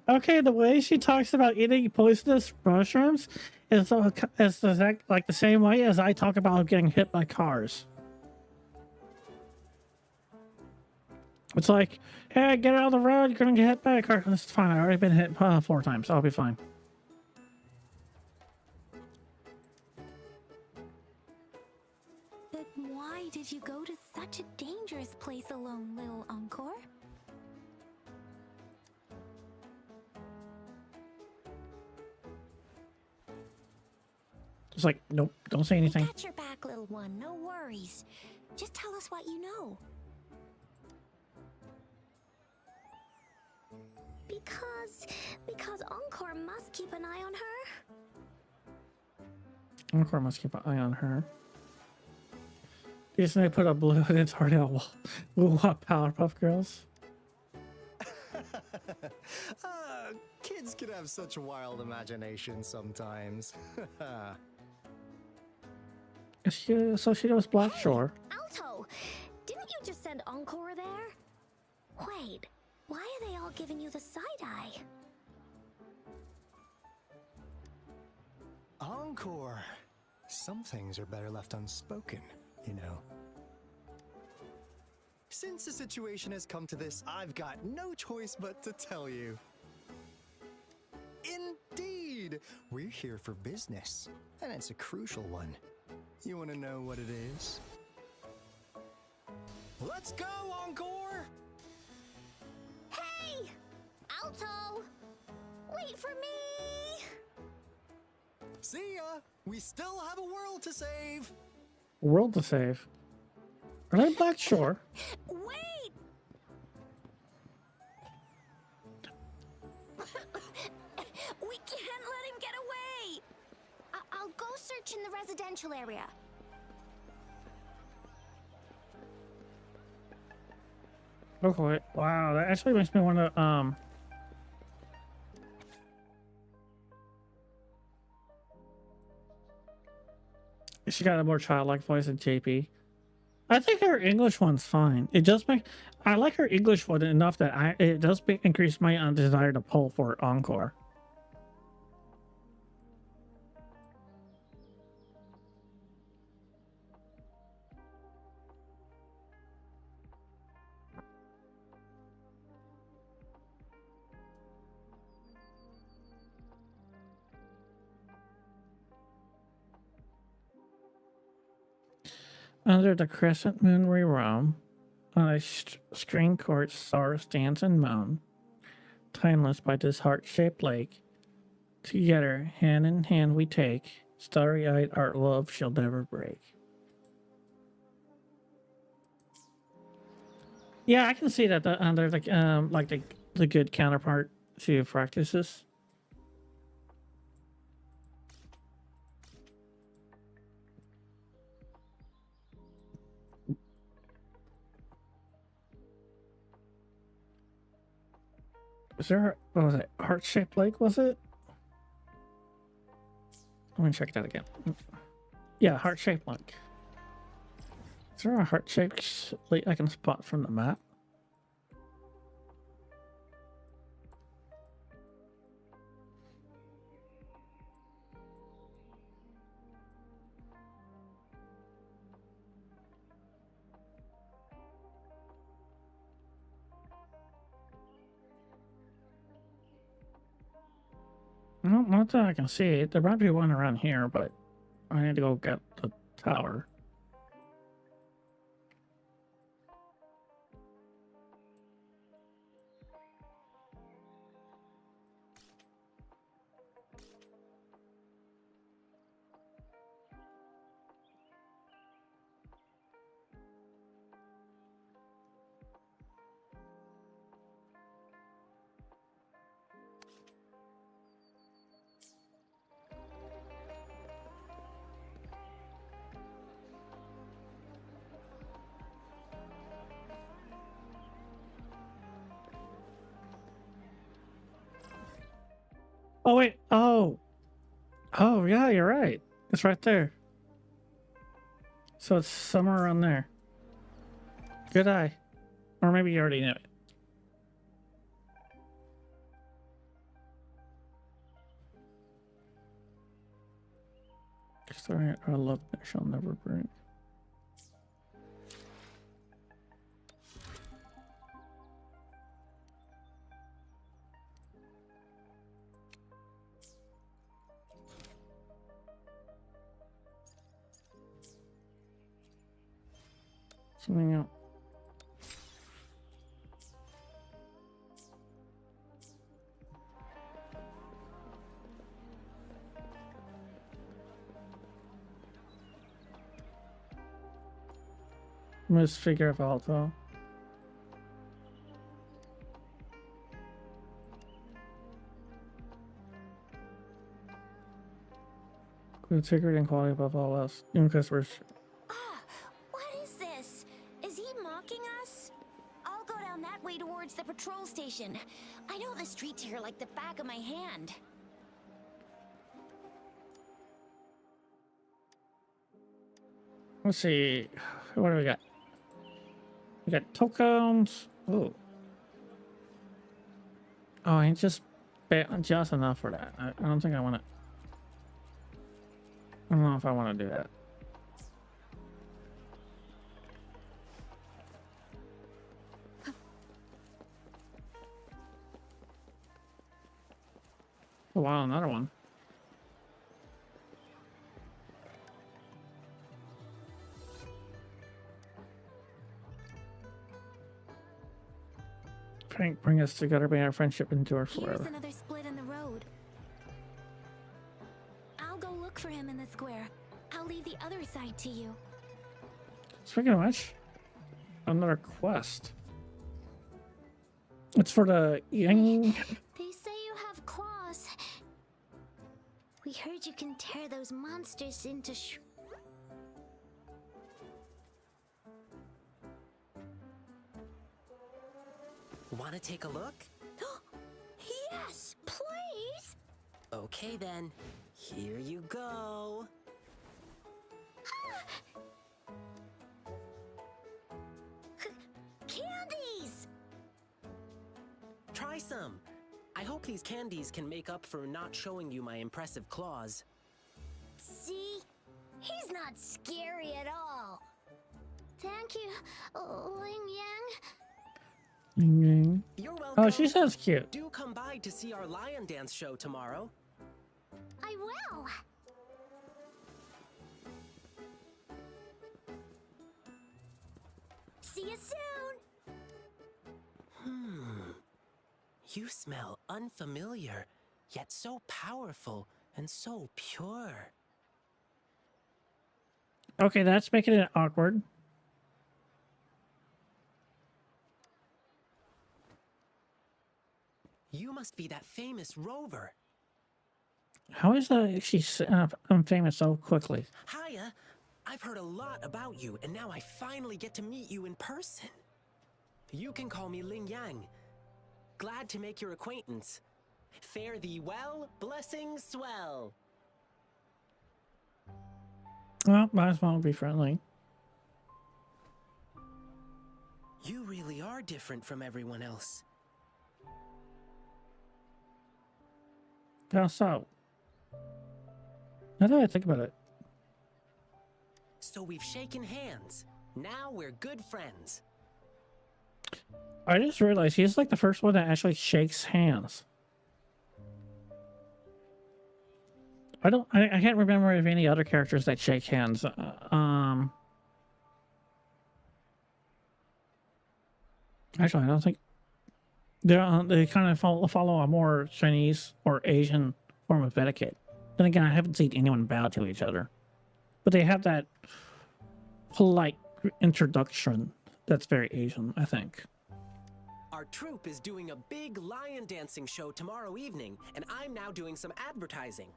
Okay, the way she talks about eating poisonous mushrooms is like the same way as I talk about getting hit by cars. It's like, hey, get out of the road, you're gonna get hit by a car. It's fine, I've already been hit 4 times, I'll be fine. But why did you go to such a dangerous place alone, little Encore? It's like, nope, don't say anything. Got your back, little one. No worries. Just tell us what you know. Because Encore must keep an eye on her. Encore must keep an eye on her. Disney put a blue in its heart out. What Powerpuff Girls? Kids can have such wild imaginations sometimes. So she knows Black Shore. Alto, didn't you just send Encore there? Wait, why are they all giving you the side eye? Encore. Some things are better left unspoken, you know. Since the situation has come to this, I've got no choice but to tell you. Indeed! We're here for business, and it's a crucial one. You want to know what it is? Let's go, Encore! Hey! Alto! Wait for me! See ya! We still have a world to save! World to save. Are they Black Shore? Wait! We can't let him get away! I'll go search in the residential area. Okay. Wow, that actually makes me want to she got a more childlike voice than JP. I think her English one's fine. It just I like her English one enough that it does increase my desire to pull for Encore. Under the crescent moon we roam, on a screen court stars dance and moan, timeless by this heart-shaped lake. Together, hand in hand we take, starry-eyed our love shall never break. Yeah, I can see that under the good counterpart to practices. Is there, what was it, heart-shaped lake, was it? Let me check that again. Yeah, heart-shaped lake. Is there a heart-shaped lake I can spot from the map? No, not that I can see. There might be one around here, but I need to go get the tower. Oh wait. Oh. Oh yeah, you're right. It's right there. So it's somewhere around there. Good eye. Or maybe you already knew it. Sorry, I love that shall never break. Something else. Let's figure it out though. Good secret and quality above all else. Even customers. What is this? Is he mocking us? I'll go down that way towards the patrol station. I know the streets here like the back of my hand. Let's see. What do we got? We got tokens. Oh. Oh, I ain't just enough for that. I don't think I want to. I don't know if I want to do that. Oh wow, another one. Frank, bring us together, may our friendship endure forever. Here's another split in the road. I'll go look for him in the square. I'll leave the other side to you. Speaking of which, another quest. It's for the Yang. They say you have claws. We heard you can tear those monsters into Want to take a look? Yes, please. Okay then, here you go. Candies! Try some. I hope these candies can make up for not showing you my impressive claws. See? He's not scary at all. Thank you, Ling Yang. You're welcome. Oh, she sounds cute. Do come by to see our lion dance show tomorrow. I will. See you soon. You smell unfamiliar, yet so powerful and so pure. Okay, that's making it awkward. You must be that famous rover. How is she's famous so quickly? Hiya, I've heard a lot about you, and now I finally get to meet you in person. You can call me Ling Yang. Glad to make your acquaintance. Fare thee well, blessings swell. Well, might as well be friendly. You really are different from everyone else. How so? Now that I think about it. So we've shaken hands. Now we're good friends. I just realized he's like the first one that actually shakes hands. I can't remember of any other characters that shake hands. Actually, I don't think they kind of follow a more Chinese or Asian form of etiquette. Then again, I haven't seen anyone bow to each other, but they have that polite introduction that's very Asian, I think. Our troupe is doing a big lion dancing show tomorrow evening, and I'm now doing some advertising.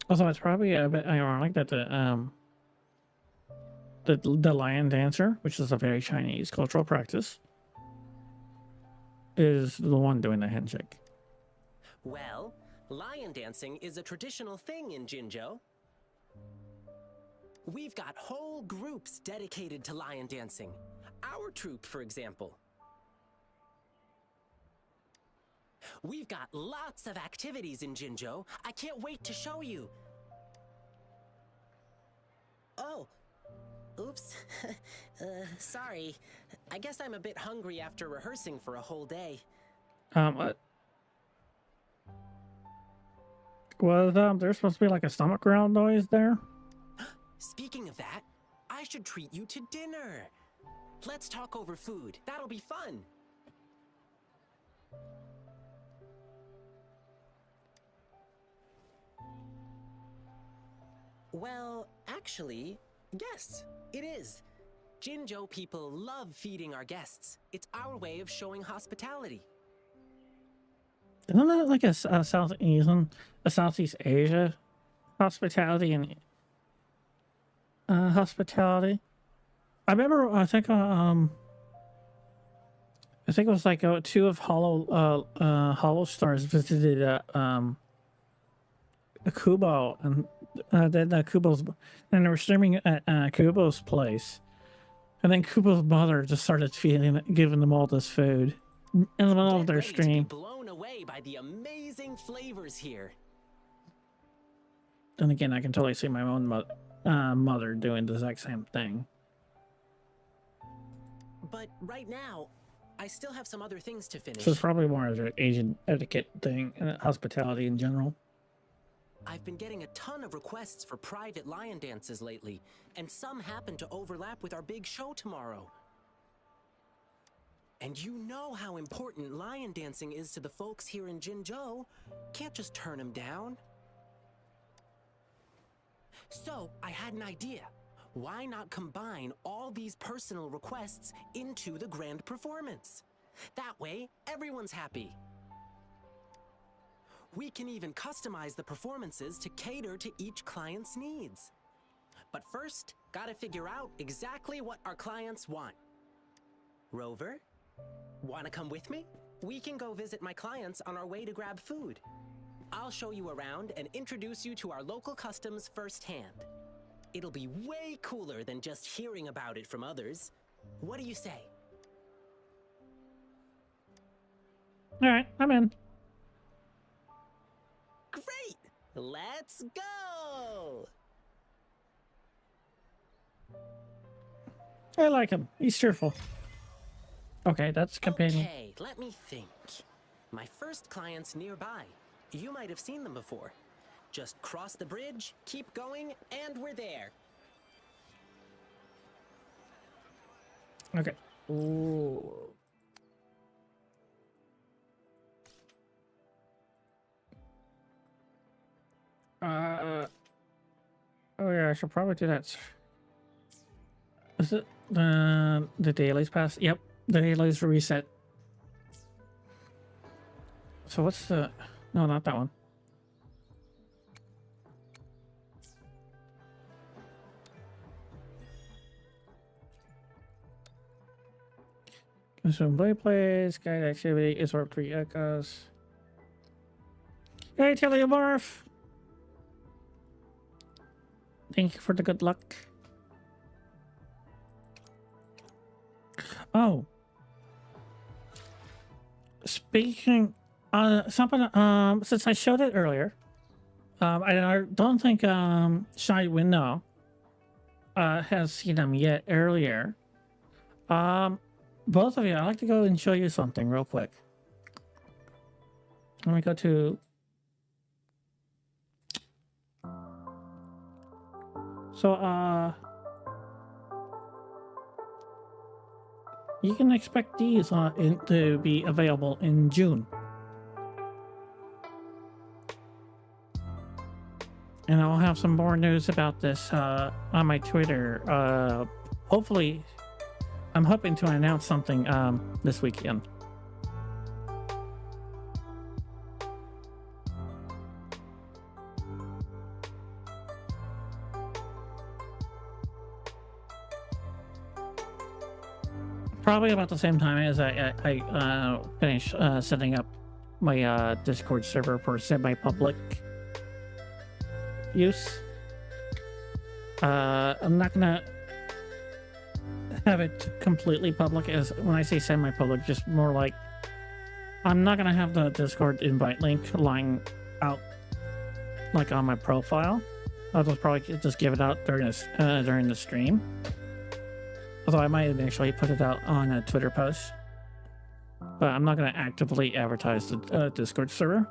Also, it's probably a bit ironic that the lion dancer, which is a very Chinese cultural practice, is the one doing the handshake? Well, lion dancing is a traditional thing in Jinzhou. We've got whole groups dedicated to lion dancing. Our troupe, for example. We've got lots of activities in Jinzhou. I can't wait to show you. Oh. Oops. Sorry. I guess I'm a bit hungry after rehearsing for a whole day. What? Was there's supposed to be like a stomach growl noise there? Speaking of that, I should treat you to dinner. Let's talk over food. That'll be fun. Well, actually, yes, it is. Jinzhou people love feeding our guests. It's our way of showing hospitality. Isn't that like a Southeast Asia hospitality and hospitality? I remember. I think it was like two of Hollow Stars visited Kubo, and then Kubo's, and they were streaming at Kubo's place, and then Kubo's mother just started giving them all this food in the middle of their stream. Blown away by the amazing flavors here. And again, I can totally see my own mother doing the exact same thing. But right now, I still have some other things to finish. So it's probably more of an Asian etiquette thing, and hospitality in general. I've been getting a ton of requests for private lion dances lately, and some happen to overlap with our big show tomorrow. And you know how important lion dancing is to the folks here in Jinzhou. Can't just turn them down. So, I had an idea. Why not combine all these personal requests into the grand performance? That way, everyone's happy. We can even customize the performances to cater to each client's needs. But first, gotta figure out exactly what our clients want. Rover, wanna come with me? We can go visit my clients on our way to grab food. I'll show you around and introduce you to our local customs firsthand. It'll be way cooler than just hearing about it from others. What do you say? All right, I'm in. Great! Let's go! I like him. He's cheerful. Okay, that's companion. Okay, let me think. My first client's nearby. You might have seen them before. Just cross the bridge, keep going, and we're there. Okay. Ooh. Oh yeah, I should probably do that. Is it the dailies pass? Yep, the dailies reset. So what's the? No, not that one. Consume plays, guide activity, is warp 3 echoes. Hey, Teleomorph! Thank you for the good luck. Oh. Speaking, something, since I showed it earlier, I don't think, Shy Window, has seen them yet earlier. Both of you, I'd like to go and show you something real quick. Let me go to... So, you can expect these to be available in June. And I'll have some more news about this on my Twitter. Hopefully, I'm hoping to announce something this weekend. Probably about the same time as I finish setting up my Discord server for semi-public use. I'm not gonna have it completely public. As when I say semi-public, just more like I'm not gonna have the Discord invite link lying out like on my profile. I'll just probably just give it out during the stream. Although I might initially put it out on a Twitter post, but I'm not gonna actively advertise the Discord server,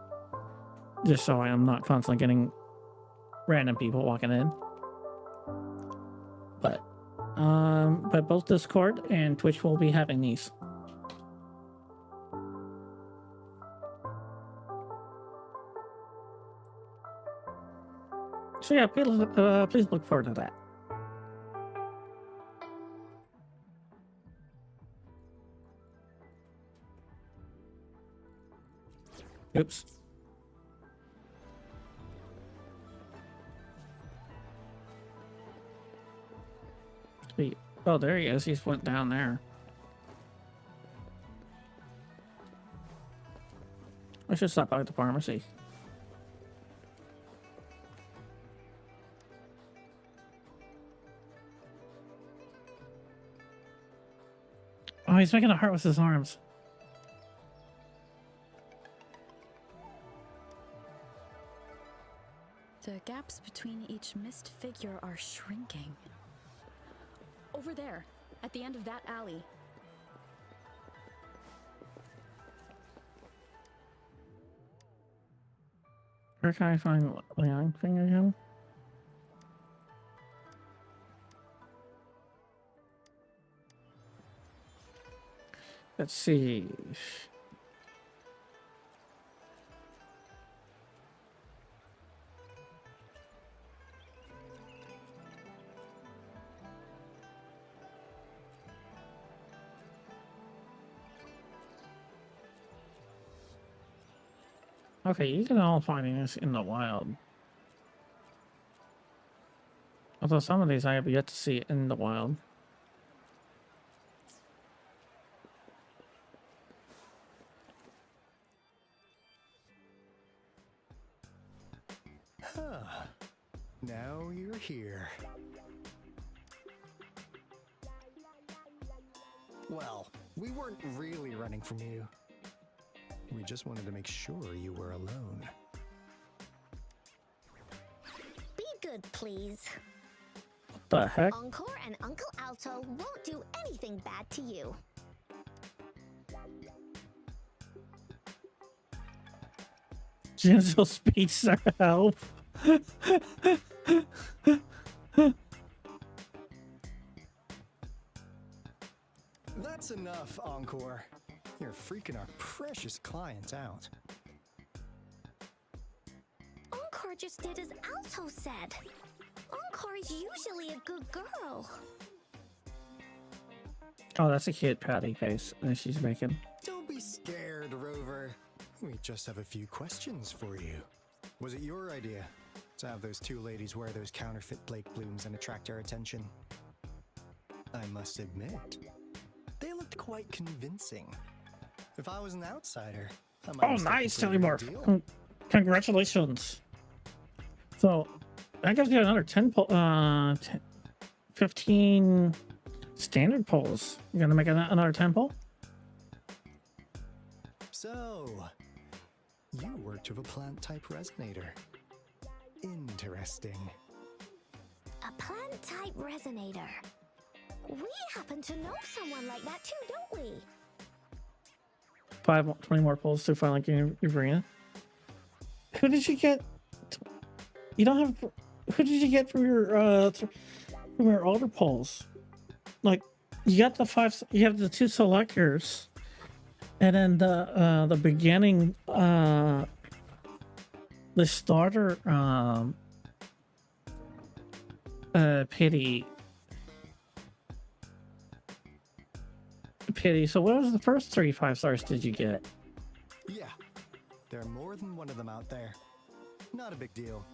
just so I am not constantly getting random people walking in. But both Discord and Twitch will be having these. So yeah, please look forward to that. Oops. Sweet. Oh, there he is. He just went down there. I should stop by at the pharmacy. Oh, he's making a heart with his arms. The gaps between each mist figure are shrinking. Over there, at the end of that alley. Where can I find the young thing again? Let's see. Okay, you can all find this in the wild. Although some of these I have yet to see in the wild. Huh. Now you're here. Well, we weren't really running from you. We just wanted to make sure you were alone. Be good, please. What the heck? Encore and Uncle Alto won't do anything bad to you. Gentle speech to help. That's enough, Encore. You're freaking our precious clients out. Encore just did as Alto said. Encore is usually a good girl. Oh, that's a cute patty face that she's making. Don't be scared, Rover. We just have a few questions for you. Was it your idea to have those two ladies wear those counterfeit Blake blooms and attract our attention? I must admit, they looked quite convincing. If I was an outsider, I might Oh, nice, Silly Morph. Congratulations. So, that gives you another 15 standard polls. You're gonna make another 10 poll? So, you worked with a plant-type resonator. Interesting. A plant-type resonator. We happen to know someone like that too, don't we? 20 more polls to finally get Arena. Who did you get? You don't have. Who did you get from your older polls? Like, you got the 5. You have the 2 selectors, and then the beginning the starter pity. So what was the first 3 5-stars did you get? Yeah, there are more than one of them out there. Not a big deal.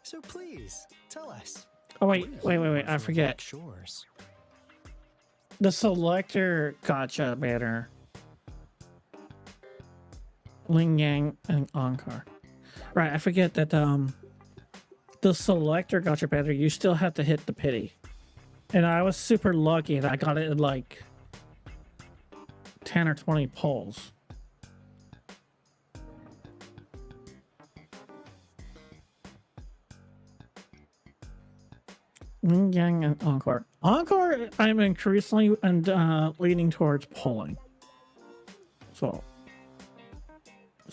So please, tell us. Oh wait, I forget. Shores. The selector gotcha banner. Ling Yang and Encore. Right, I forget that the selector gotcha banner, you still have to hit the pity. And I was super lucky that I got it in like 10 or 20 pulls. Yin Yang and Encore. Encore, I'm increasingly and leaning towards pulling. So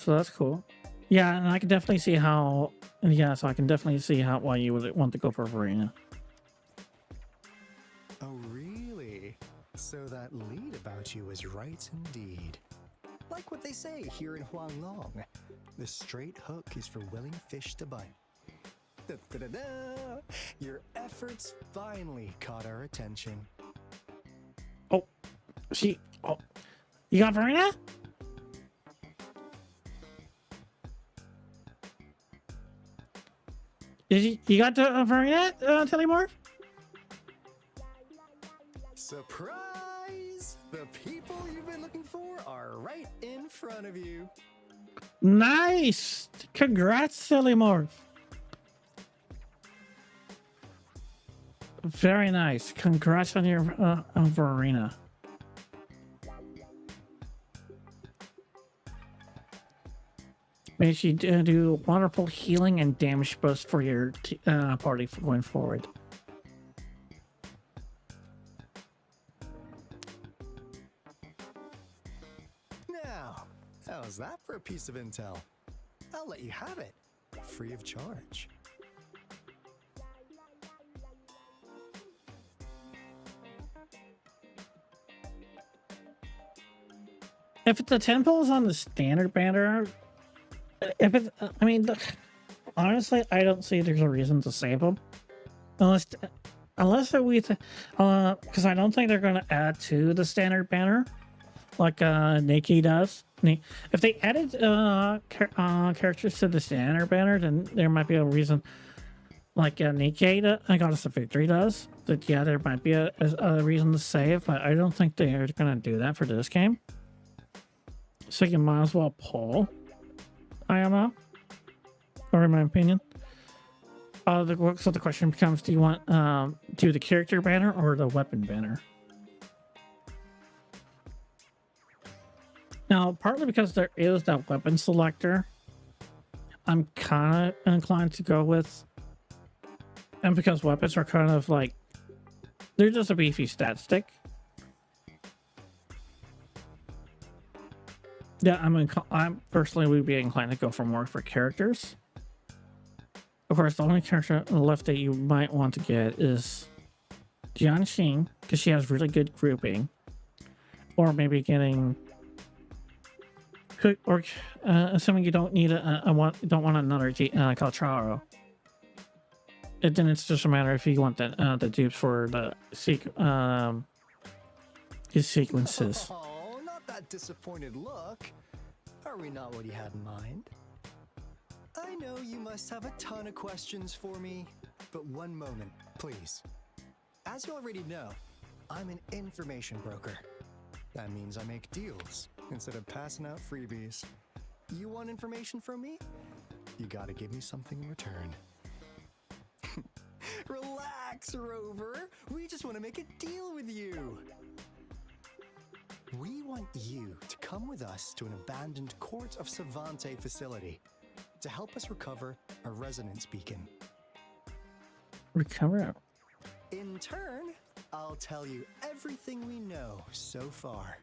that's cool. Yeah, and I can definitely see how. Yeah, so I can definitely see how why you would want to go for Verena. Oh, really? So that lead about you was right indeed. Like what they say here in Huanglong, the straight hook is for willing fish to bite. Da-da-da-da! Your efforts finally caught our attention. Oh, you got Verena? You got the Verena, Telemorph? Surprise! The people you've been looking for are right in front of you. Nice! Congrats, Telemorph. Very nice. Congrats on your Verena. May she do wonderful healing and damage boost for your party going forward. Now, how's that for a piece of intel? I'll let you have it, free of charge. If the temple is on the standard banner, if it's, I mean, honestly, I don't see there's a reason to save them, unless because I don't think they're going to add to the standard banner, like Nikki does. If they added characters to the standard banner, then there might be a reason, like Nikki, Goddess of Victory does. That yeah, there might be a reason to save, but I don't think they're going to do that for this game. So you might as well pull IMO, or in my opinion. So the question becomes: do you want do the character banner or the weapon banner? Now, partly because there is that weapon selector, I'm kind of inclined to go with, and because weapons are kind of like they're just a beefy stat stick. Yeah, I'm personally would be inclined to go for more for characters. Of course, the only character left that you might want to get is Jianxing, because she has really good grouping, or maybe getting, or assuming you don't need don't want another Caltraro. Then it's just a matter if you want the dupes for the his sequences. That disappointed look. Are we not what you had in mind? I know you must have a ton of questions for me, but one moment, please. As you already know, I'm an information broker. That means I make deals instead of passing out freebies. You want information from me? You gotta give me something in return. Relax, Rover. We just want to make a deal with you. We want you to come with us to an abandoned Court of Savante facility to help us recover a resonance beacon. Recover? In turn, I'll tell you everything we know so far.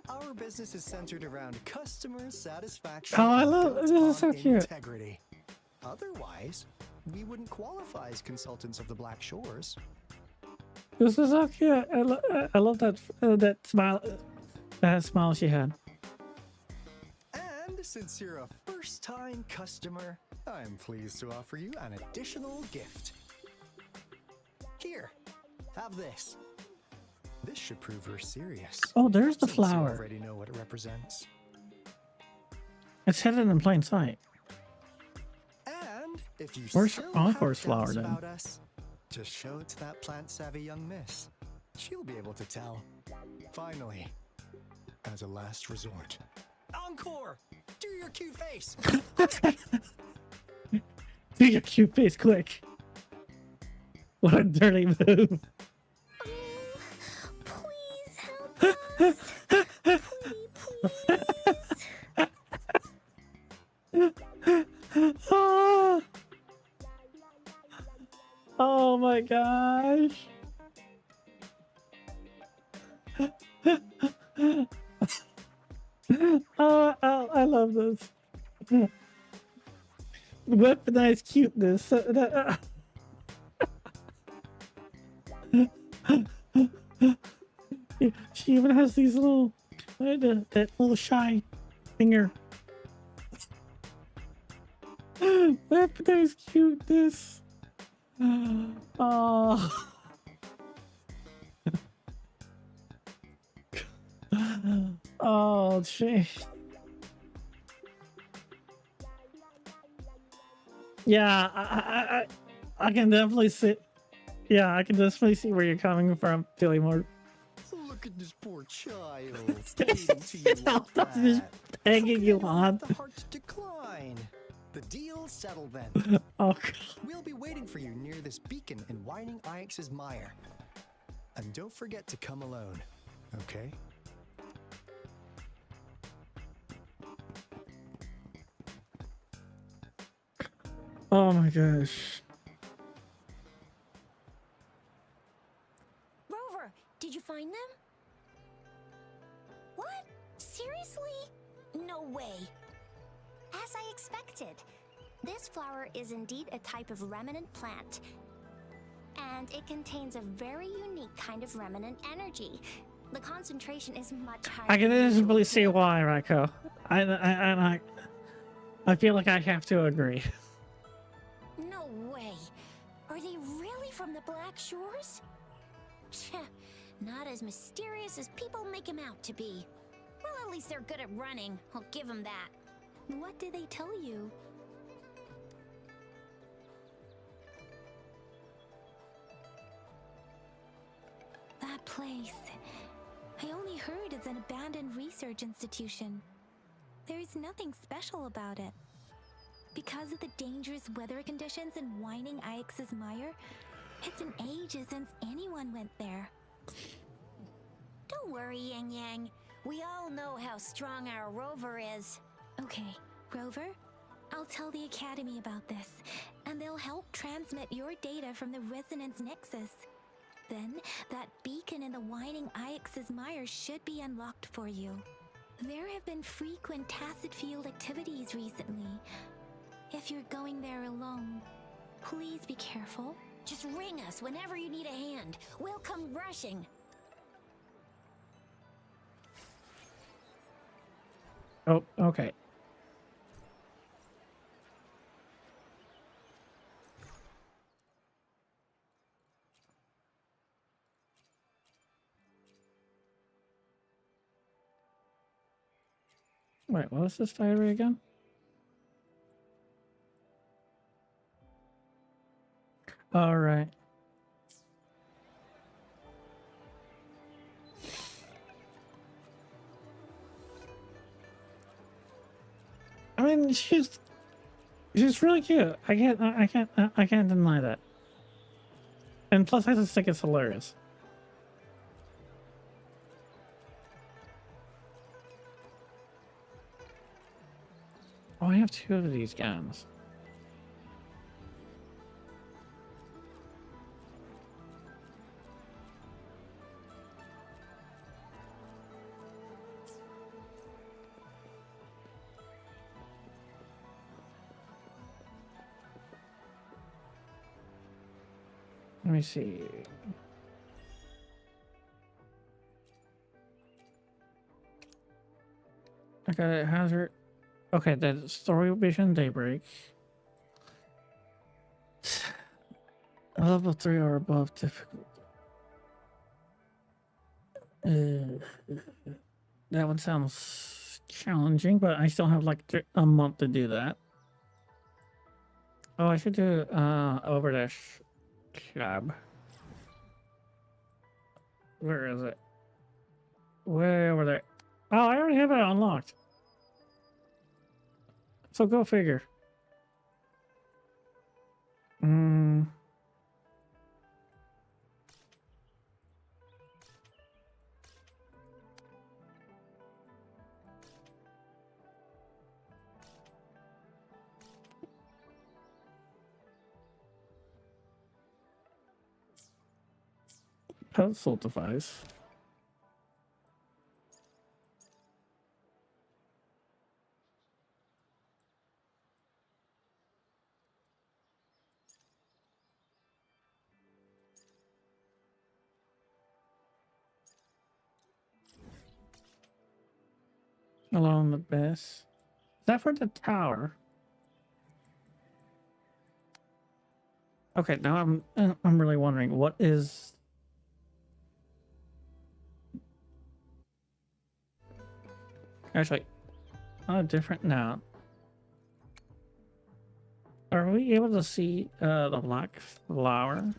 Our business is centered around customer satisfaction. Oh, I love this. Is so cute. Integrity. Otherwise, we wouldn't qualify as consultants of the Black Shores. This is so cute. I love that that smile she had. And since you're a first-time customer, I'm pleased to offer you an additional gift. Here, have this. This should prove we're serious. Oh, there's the Since flower. You already know what it represents. It's hidden in plain sight. And if you Where's still Encore's have flower doubts then? about us, Just show it to that plant-savvy young miss. She'll be able to tell. Finally, as a last resort. Encore! Do your cute face! Do your cute face quick. What a dirty move. Please help us. Oh. Oh my gosh. Oh, I love this. Weaponized cuteness. She even has these little, that little shy finger. Weaponized cuteness. Oh. Oh, gee. Yeah, I can definitely see. Yeah, I can definitely see where you're coming from, Billy Moore. Look at this poor child. Waiting to you like Just that. egging you on. The heart to decline. The deal settled then. Oh, God. We'll be waiting for you near this beacon in Whining Ix's mire. And don't forget to come alone, okay? Oh my gosh. Rover, did you find them? What? Seriously? No way. As I expected, this flower is indeed a type of remnant plant. And it contains a very unique kind of remnant energy. The concentration is much higher. I can just really see why, Raiko. I feel like I have to agree. No way. Are they really from the Black Shores? Tch, not as mysterious as people make them out to be. Well, at least they're good at running. I'll give them that. What did they tell you? That place. I only heard it's an abandoned research institution. There is nothing special about it. Because of the dangerous weather conditions in Whining Ix's mire, it's been ages since anyone went there. Don't worry, Yang Yang. We all know how strong our Rover is. Okay, Rover, I'll tell the Academy about this, and they'll help transmit your data from the Resonance Nexus. Then, that beacon in the Whining Ix's mire should be unlocked for you. There have been frequent tacit field activities recently. If you're going there alone, please be careful. Just ring us whenever you need a hand. We'll come rushing. Oh, okay. Wait, what was this diary again? All right. I mean, she's really cute. I can't deny that. And plus, I just think it's hilarious. Oh, I have two of these guns. Let me see. I got a hazard. Okay, the story vision daybreak. Level 3 or above difficulty. That one sounds challenging, but I still have like a month to do that. Oh, I should do overdash cab. Where is it? Way over there. Oh, I already have it unlocked. So go figure. Puzzle device. Along the base. Is that for the tower? Okay, now I'm really wondering what is. Actually, different now. Are we able to see the black flower?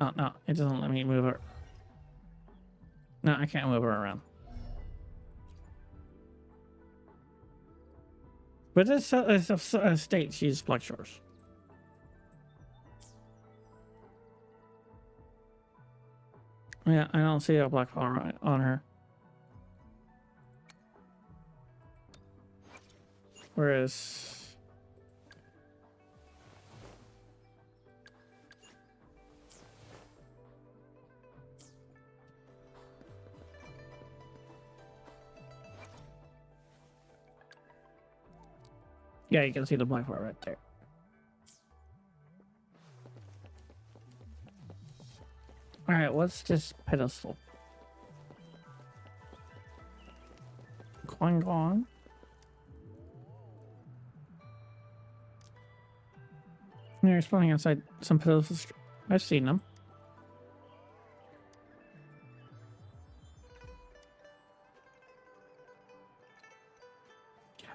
Oh no, it doesn't let me move her. No, I can't move her around. But this is a state she's Black Shores. Yeah, I don't see a black flower on her. Whereas... yeah, you can see the black flower right there. Alright, what's this pedestal? Going on. They're spawning outside some pedestals. I've seen them.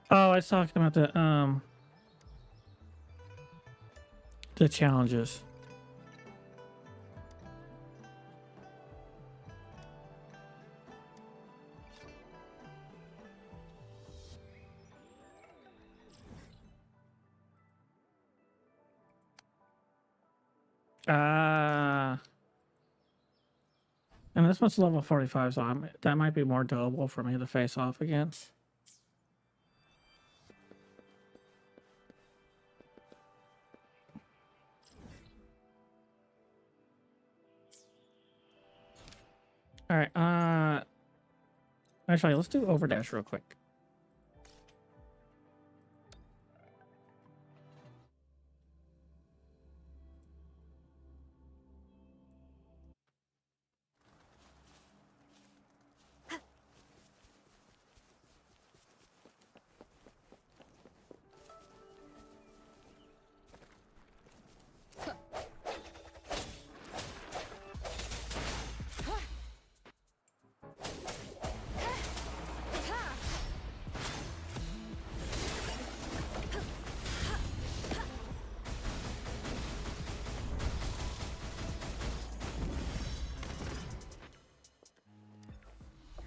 Oh, I was talking about the challenges. And this one's level 45, so that might be more doable for me to face off against. All right. Actually, let's do overdash real quick.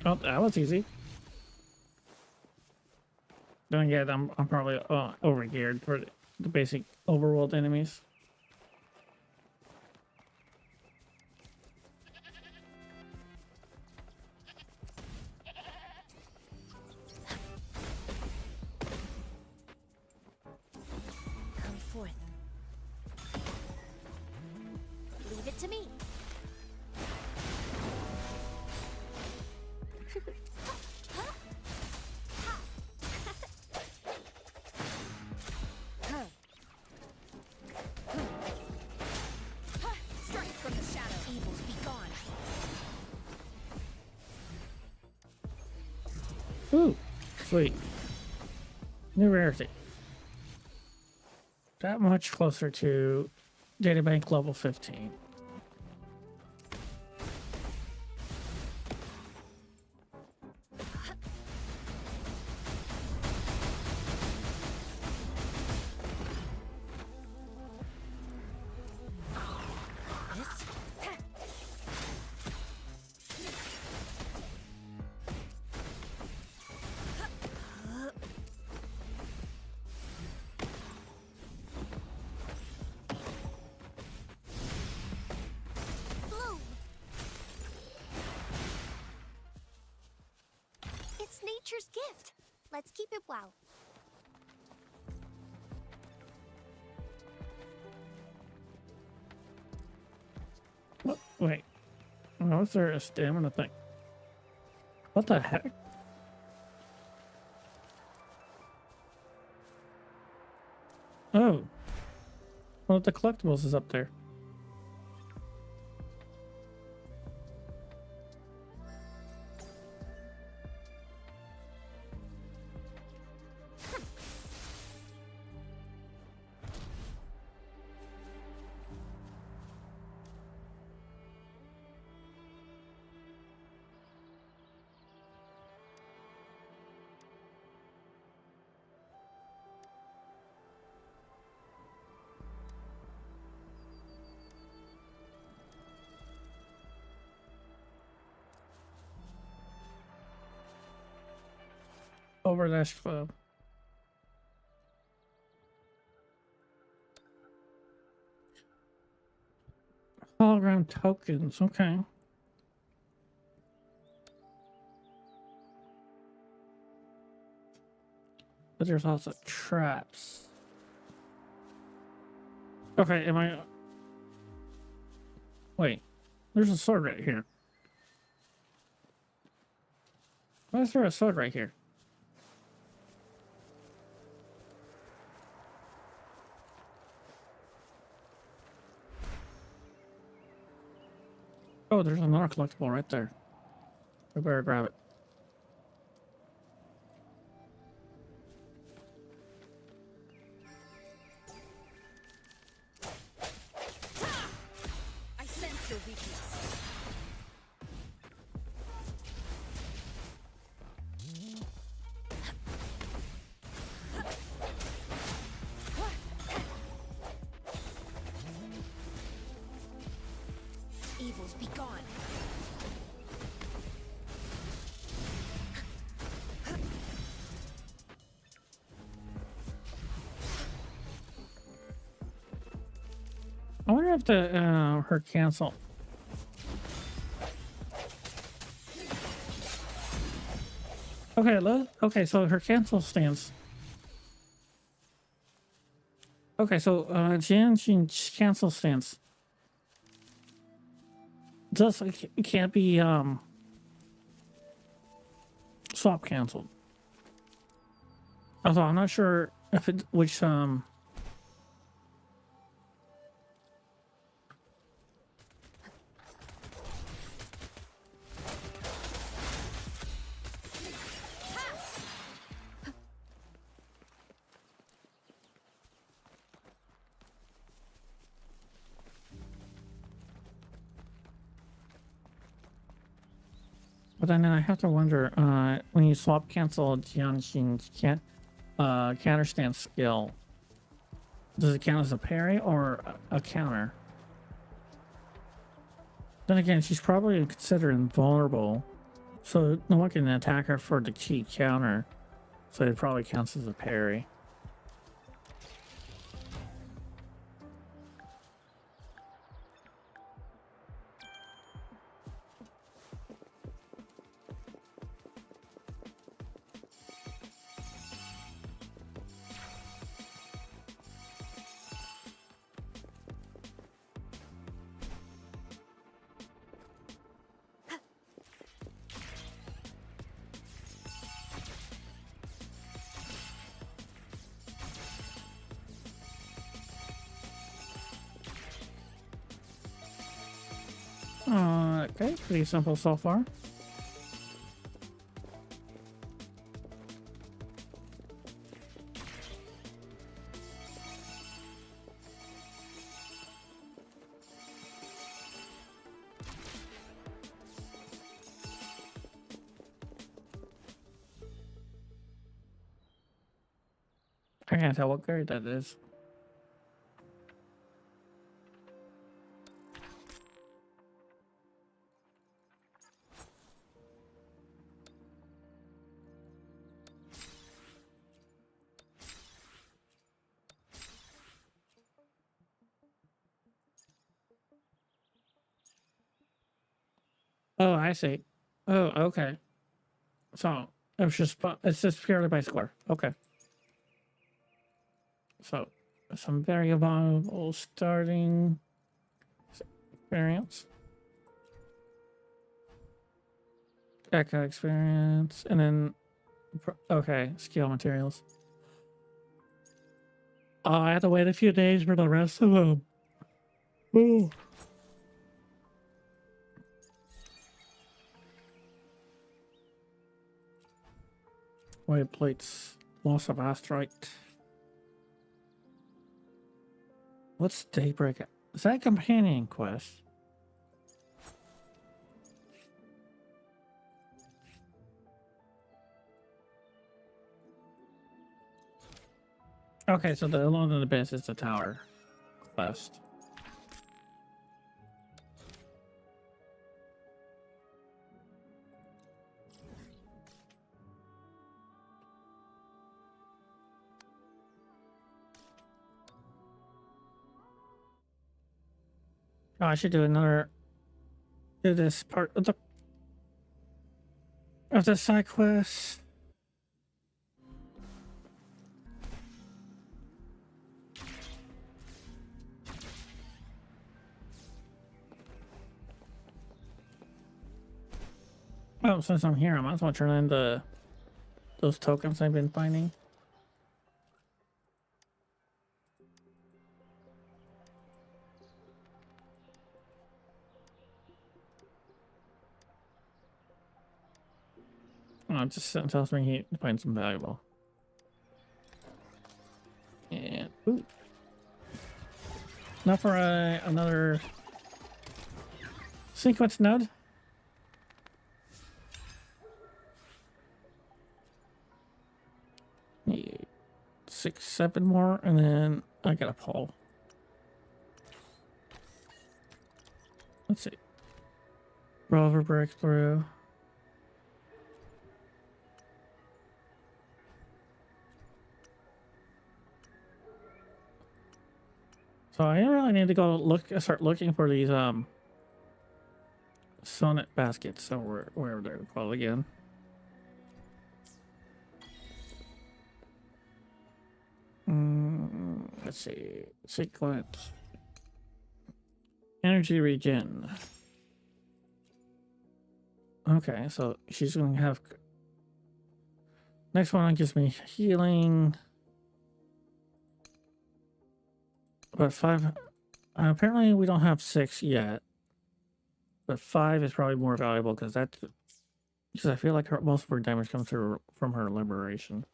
Oh, that was easy. Then again, I'm probably overgeared for the basic overworld enemies. Come forth. Leave it to me. Ooh, sweet. New rarity. That much closer to Databank level 15. gift. Let's keep it well. What? Wait. How is there a stamina thing? What the heck? Oh. Well, the collectibles is up there. Overlash Club. Hologram tokens, okay. But there's also traps. Okay, am I... Wait, there's a sword right here. Why is there a sword right here? Oh, there's another collectible right there. We better grab it. I sense your weakness. Evils be gone. I wonder if the her cancel. Okay, so her cancel stance. Okay, so Jianxin's cancel stance. It can't be swap canceled. Although I'm not sure if it which but then I have to wonder, when you swap cancel Jianxin's counter stance skill, does it count as a parry or a counter? Then again, she's probably considered invulnerable, so no one can attack her for the key counter, so it probably counts as a parry. Okay, pretty simple so far. I can't tell what grade that is. Oh, I see. Oh, okay. So It's just purely by score. Okay. So some very valuable starting experience. Echo experience, and then okay, skill materials. Oh, I have to wait a few days for the rest of them. Ooh. White plates, loss of asteroid. What's Daybreak? Is that a companion quest? Okay, so the Alone in the Abyss is the tower quest. Oh, I should do this part of the side quest. Oh, since I'm here, I might as well turn in those tokens I've been finding. Oh, it just tells me he finds some valuable. And ooh, now for another sequence node. Need 6, 7 more, and then I got a pull. Let's see. Rover breakthrough. So I really need to go start looking for these sonnet baskets, so wherever they're called again. Let's see. Sequence. Energy regen. Okay, so she's gonna have next one gives me healing. But 5 apparently we don't have 6 yet. But 5 is probably more valuable because I feel like most of her damage comes through from her liberation.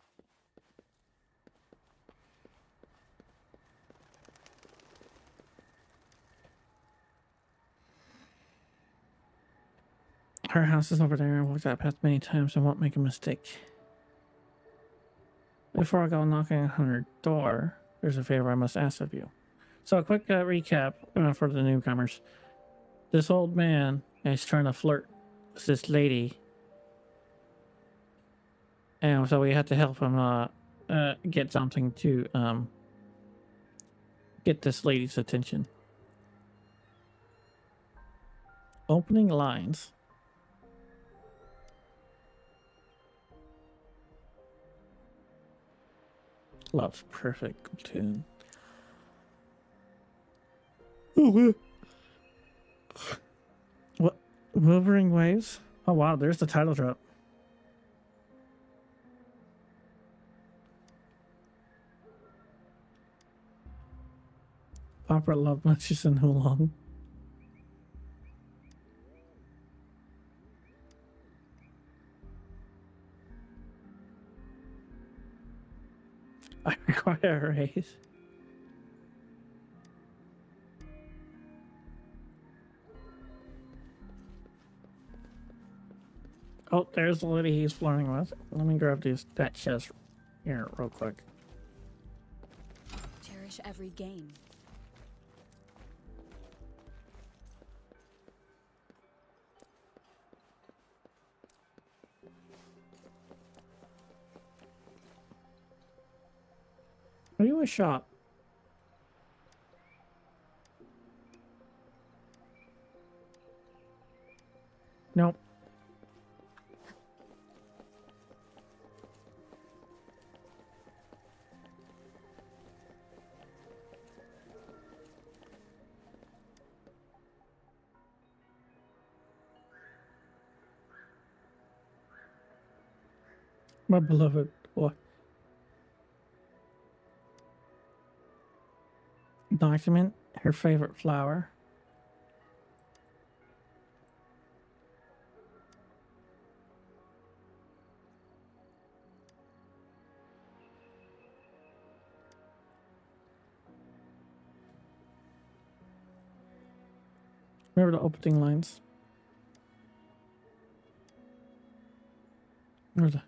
Her house is over there. I've walked that path many times and won't make a mistake. Before I go knocking on her door, there's a favor I must ask of you. So a quick recap for the newcomers. This old man is trying to flirt with this lady. And so we had to help him get something to get this lady's attention. Opening lines. Love's perfect tune. What? Wuthering Waves? Oh wow, there's the title drop. Opera Love Matches in Hulong. I require a raise. Oh, there's the lady he's flirting with. Let me grab that chest here real quick. Cherish every game. Are you a shop? Nope. My beloved boy. Document her favorite flower. Remember the opening lines. Where's the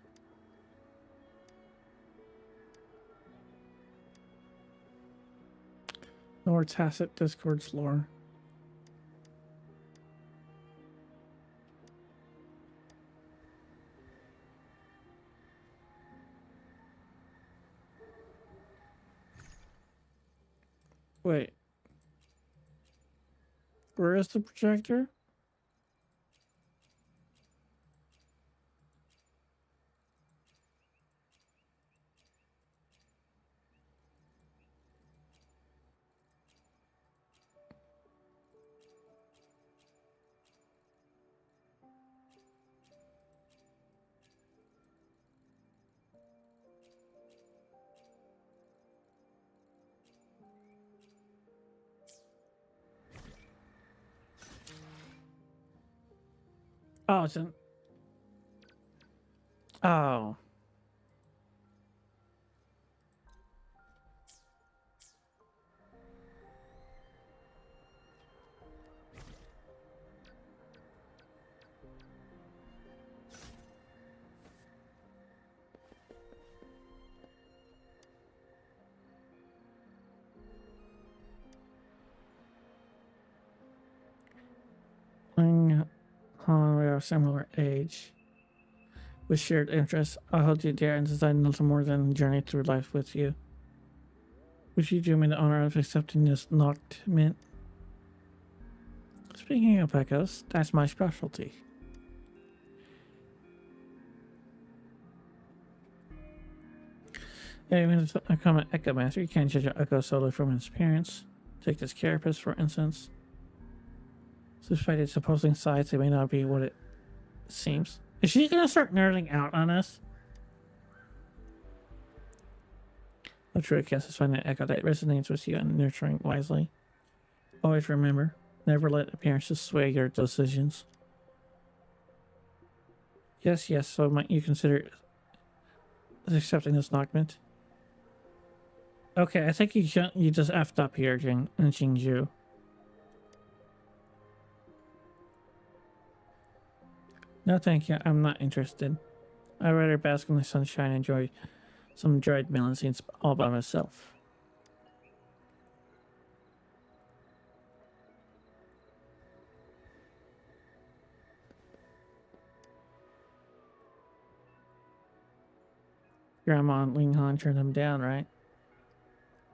Nor tacit discords lore. Wait. Where is the projector? Oh, it's in. Oh. We are similar age. With shared interests, I hold you dear and desire nothing more than journey through life with you. Would you do me the honor of accepting this Noctmint? Speaking of echoes, that's my specialty. Even if I become an echo master, you can't judge an echo solely from its appearance. Take this carapace, for instance. Despite its opposing sides, it may not be what it seems. Is she gonna start nerding out on us? A true guess is finding an echo that resonates with you and nurturing wisely. Always remember, never let appearances sway your decisions. Yes, so might you consider accepting this Noctmint? Okay, I think you just effed up here, Jingju. No, thank you. I'm not interested. I'd rather bask in the sunshine and enjoy some dried melon seeds all by myself. Grandma and Ling Han turned them down, right?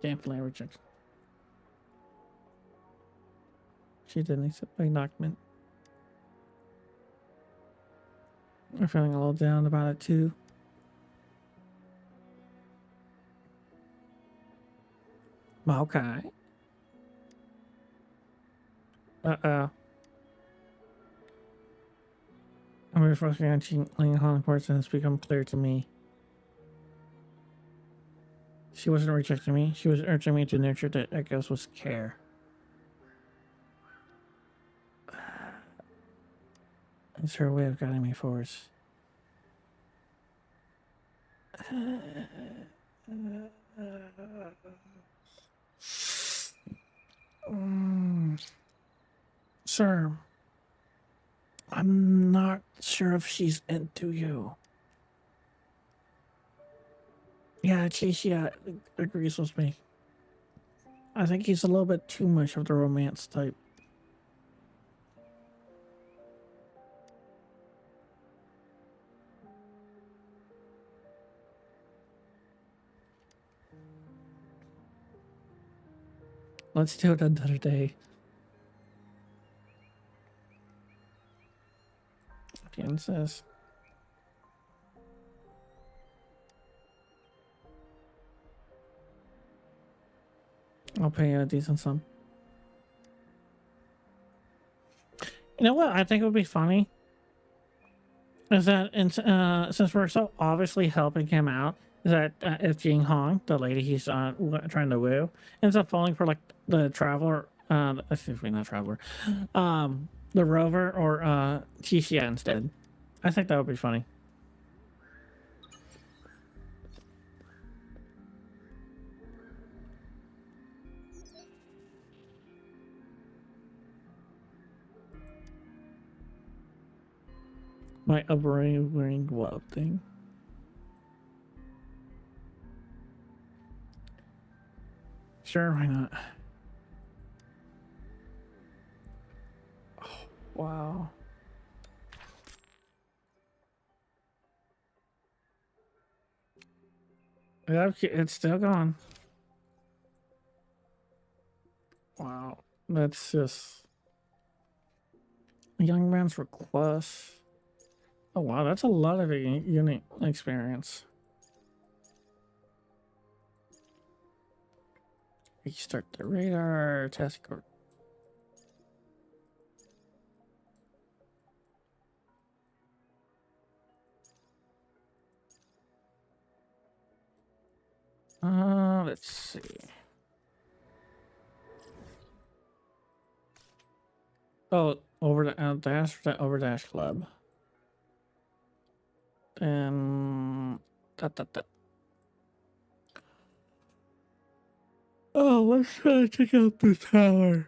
Gameplay rejection. She didn't accept my Noctmint. I'm feeling a little down about it too. Okay. Uh-oh. I'm reflecting on Ling Han reports and it's become clear to me. She wasn't rejecting me. She was urging me to nurture the echoes with care. It's her way of guiding me forwards. Sir, I'm not sure if she's into you. Yeah, she agrees with me. I think he's a little bit too much of the romance type. Let's do it another day. Again says. I'll pay you a decent sum. You know what? I think it would be funny is that since we're so obviously helping him out, is that if Jing Hong, the lady he's trying to woo, ends up falling for like the traveler, excuse me, not traveler, the rover or Qixia instead. I think that would be funny. My upbringing glove thing. Sure, why not? Oh, wow. Yep, it's still gone. Wow, that's just a young man's request. Oh wow, that's a lot of a unique experience. Restart the radar task or let's see. Oh, over the dash Overdash Club. That. Oh, let's try to check out the tower.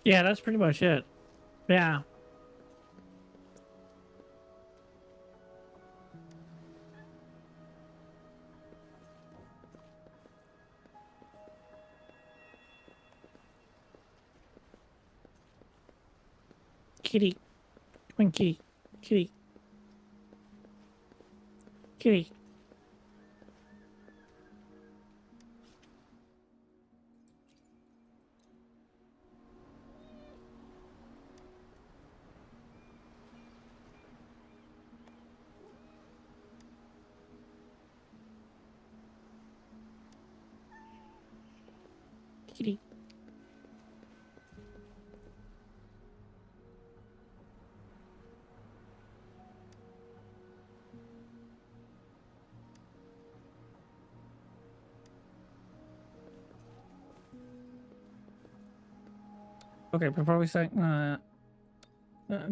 Yeah, that's pretty much it. Yeah. Kitty. Come on, kitty. Kitty. Kitty. Kitty. Okay, before we start,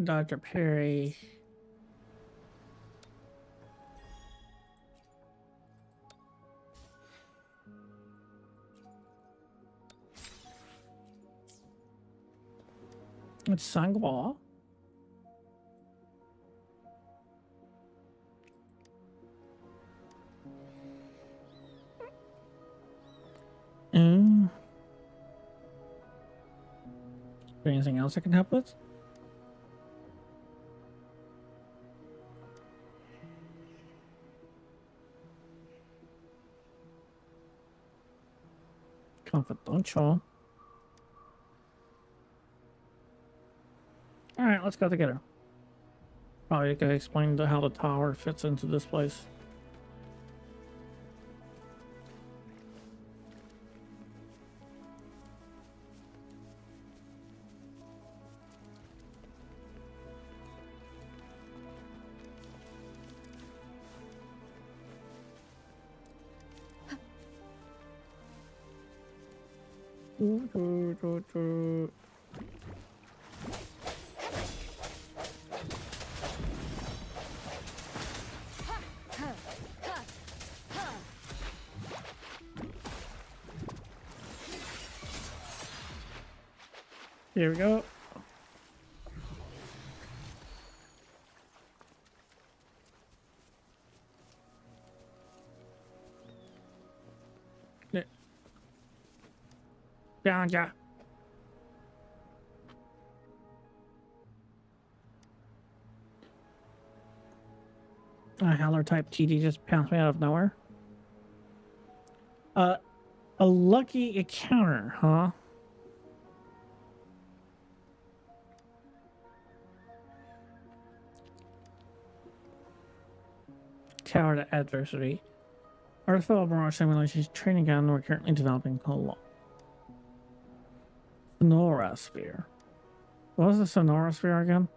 Dr. Perry. It's Sangwa. Anything else I can help with? Confidential. Alright, let's go together. Probably could explain how the tower fits into this place. Here we go. Yeah. A howler type TD just pounced me out of nowhere. A lucky encounter, huh? Tower to adversity. Our fellow Mirage simulations training ground we're currently developing called Sonora Sphere. What was the Sonora Sphere again?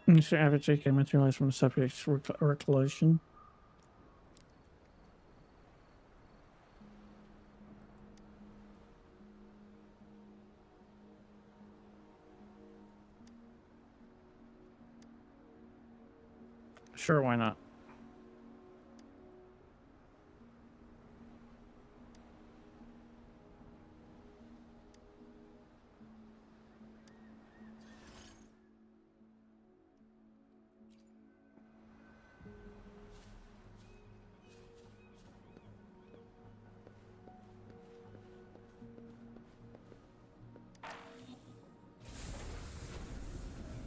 Mr. Average can materialize from the subject's recollection. Sure, why not?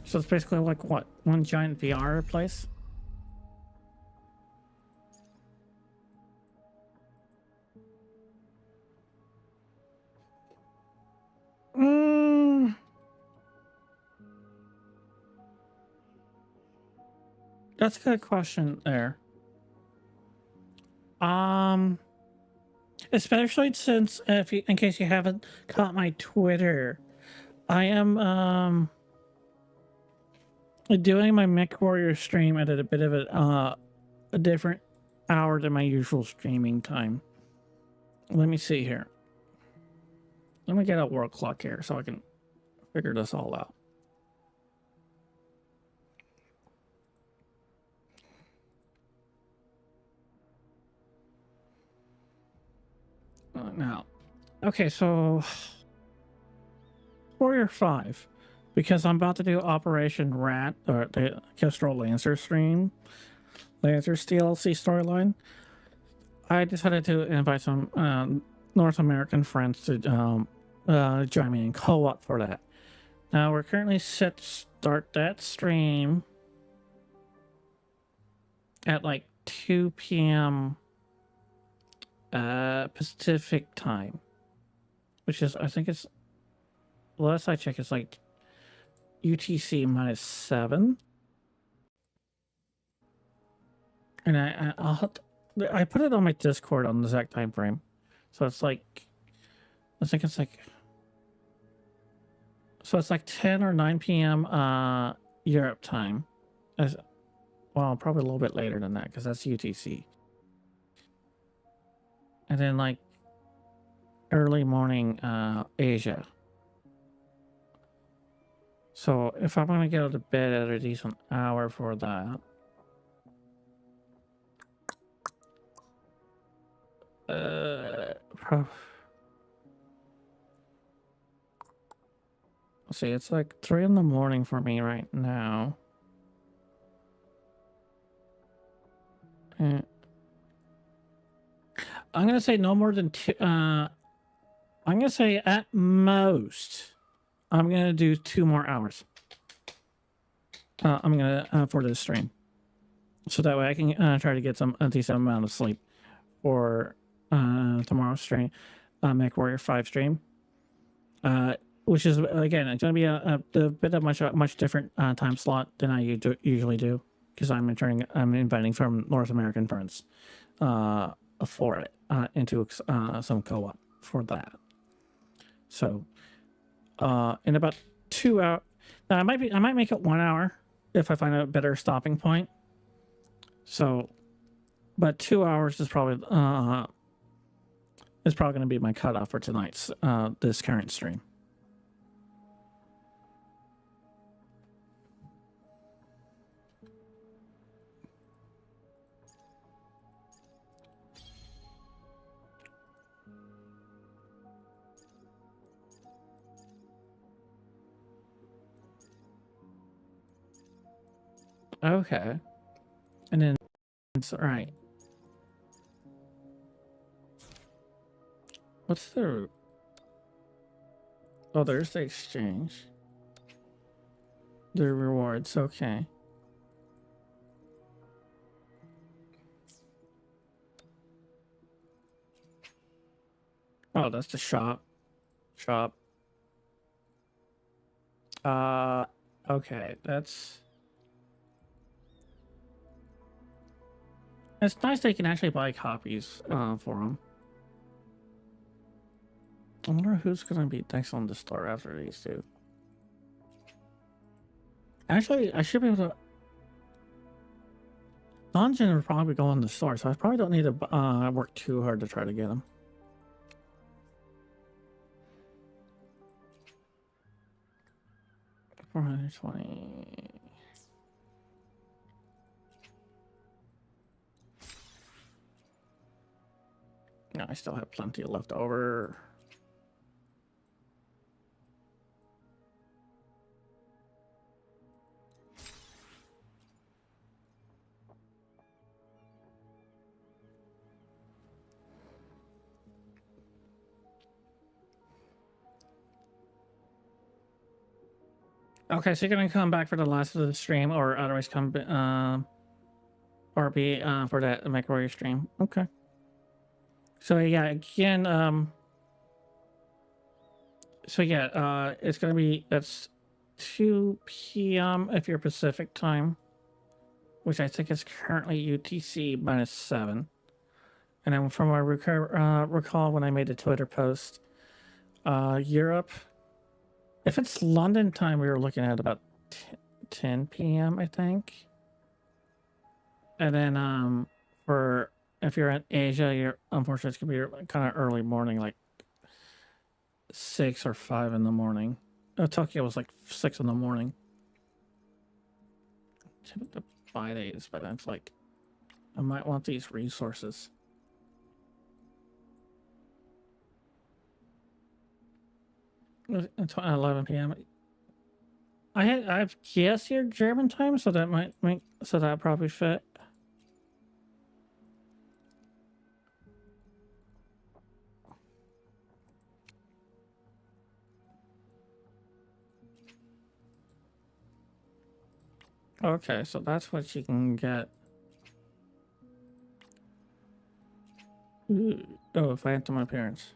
So it's basically like what? One giant VR place? That's a good question there. Especially since if you, in case you haven't caught my Twitter, I am doing my MechWarrior stream at a bit of a different hour than my usual streaming time. Let me see here. Let me get a world clock here so I can figure this all out. Now, okay, so Warrior 5, because I'm about to do Operation Rat, or the Kestrel Lancer stream, Lancer's DLC storyline, I decided to invite some North American friends to join me in co-op for that. Now, we're currently set to start that stream at like 2 p.m. Pacific time, which is, I think it's, last I check, it's like UTC -7. And I put it on my Discord on the exact time frame, so it's like, I think it's like, so it's like 10 or 9 p.m. Europe time. Well, probably a little bit later than that because that's UTC. And then like early morning Asia. So if I'm gonna get out of bed at a decent hour for that, see, it's like 3 in the morning for me right now. I'm gonna say no more than 2. I'm gonna say at most, I'm gonna do 2 more hours. I'm gonna for this stream, so that way I can try to get a decent amount of sleep for tomorrow's stream, MechWarrior 5 stream, which is again it's gonna be a bit of much different time slot than I usually do, because I'm inviting from North American friends for it into some co-op for that. So in about 2 hours, now I might make it 1 hour if I find a better stopping point. So, but 2 hours is probably going to be my cutoff for tonight's this current stream. Okay. And then, it's all right. What's the... Oh, there's the exchange. The rewards, okay. Oh, that's the shop. Shop. Okay, that's... It's nice they can actually buy copies for them. I wonder who's going to be next on the store after these two. Actually, I should be able to... Dungeon would probably go in the store, so I probably don't need to work too hard to try to get them. $420. No, I still have plenty left over. Okay, so you're gonna come back for the last of the stream, or otherwise come, or be for that MechWarrior stream. Okay. So yeah, again, so yeah, it's gonna be, that's 2 p.m. if you're Pacific time, which I think is currently UTC -7. And then from what I recall when I made the Twitter post, Europe, if it's London time, we were looking at about 10 p.m. I think. And then for if you're in Asia, you're unfortunately it's gonna be kind of early morning, like 6 or 5 in the morning. Tokyo was like 6 in the morning. To buy these, but it's like I might want these resources. It's 11 p.m. I've guessed your German time, so that might make that probably fit. Okay, so that's what you can get. Ooh. Oh, Phantom appearance.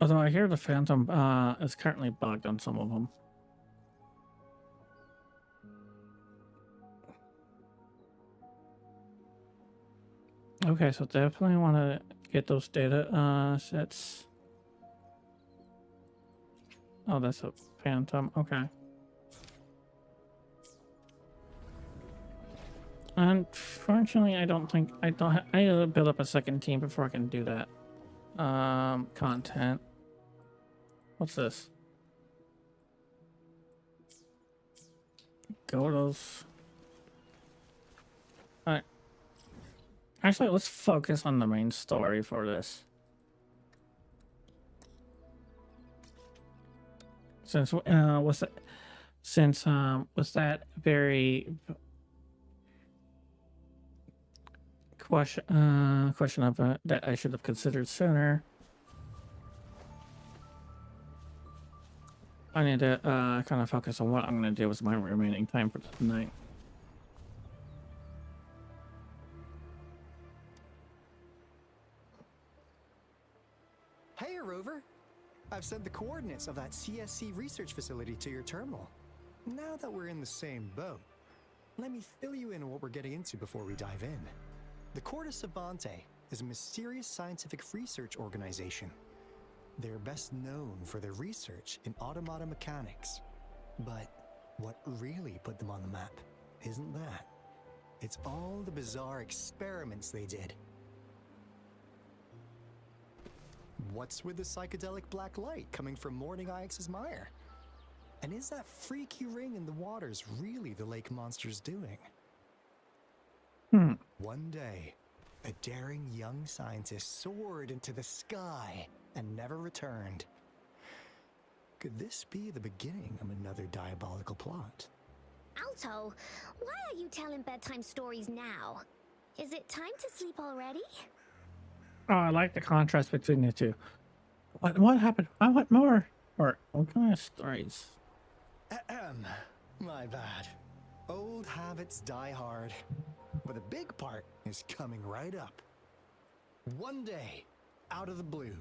Although I hear the Phantom is currently bugged on some of them. Okay, so definitely want to get those data sets. Oh, that's a Phantom. Okay. Unfortunately, I don't think I need to build up a second team before I can do that. Content. What's this? Godos. Alright. Actually, let's focus on the main story for this. Since was that very question of that I should have considered sooner. I need to kind of focus on what I'm going to do with my remaining time for tonight. Hey, Rover. I've sent the coordinates of that CSC research facility to your terminal. Now that we're in the same boat, let me fill you in on what we're getting into before we dive in. The Corte Savante is a mysterious scientific research organization. They're best known for their research in automata mechanics. But what really put them on the map isn't that. It's all the bizarre experiments they did. What's with the psychedelic black light coming from Morning Ix's mire? And is that freaky ring in the waters really the lake monster's doing? One day, a daring young scientist soared into the sky and never returned. Could this be the beginning of another diabolical plot? Alto, why are you telling bedtime stories now? Is it time to sleep already? Oh, I like the contrast between the two. What happened? I want more. Or what kind of stories? Ahem. My bad. Old habits die hard. But the big part is coming right up. One day, out of the blue,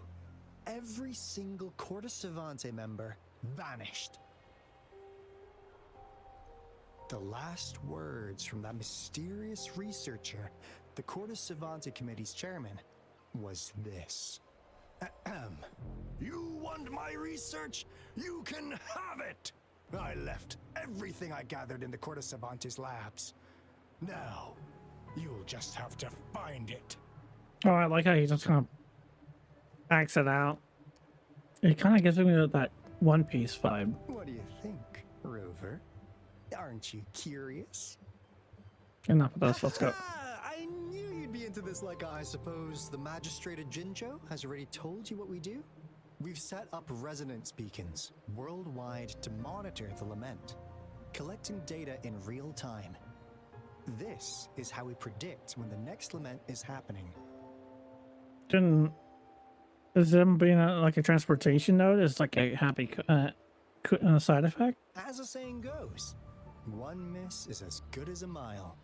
every single Corte Savante member vanished. The last words from that mysterious researcher, the Corte Savante Committee's chairman, was this. Ahem. You want my research? You can have it! I left everything I gathered in the Corte Savante's labs. Now, you'll just have to find it. Oh, I like how he just kind of acts it out. It kind of gives me that One Piece vibe. What do you think, Rover? Aren't you curious? Enough of this, let's go. I knew you'd be into this. Like, I suppose the magistrate Jinjo has already told you what we do? We've set up resonance beacons worldwide to monitor the lament, collecting data in real time. This is how we predict when the next lament is happening. Is them being like a transportation node is like a happy side effect? As the saying goes, one miss is as good as a mile.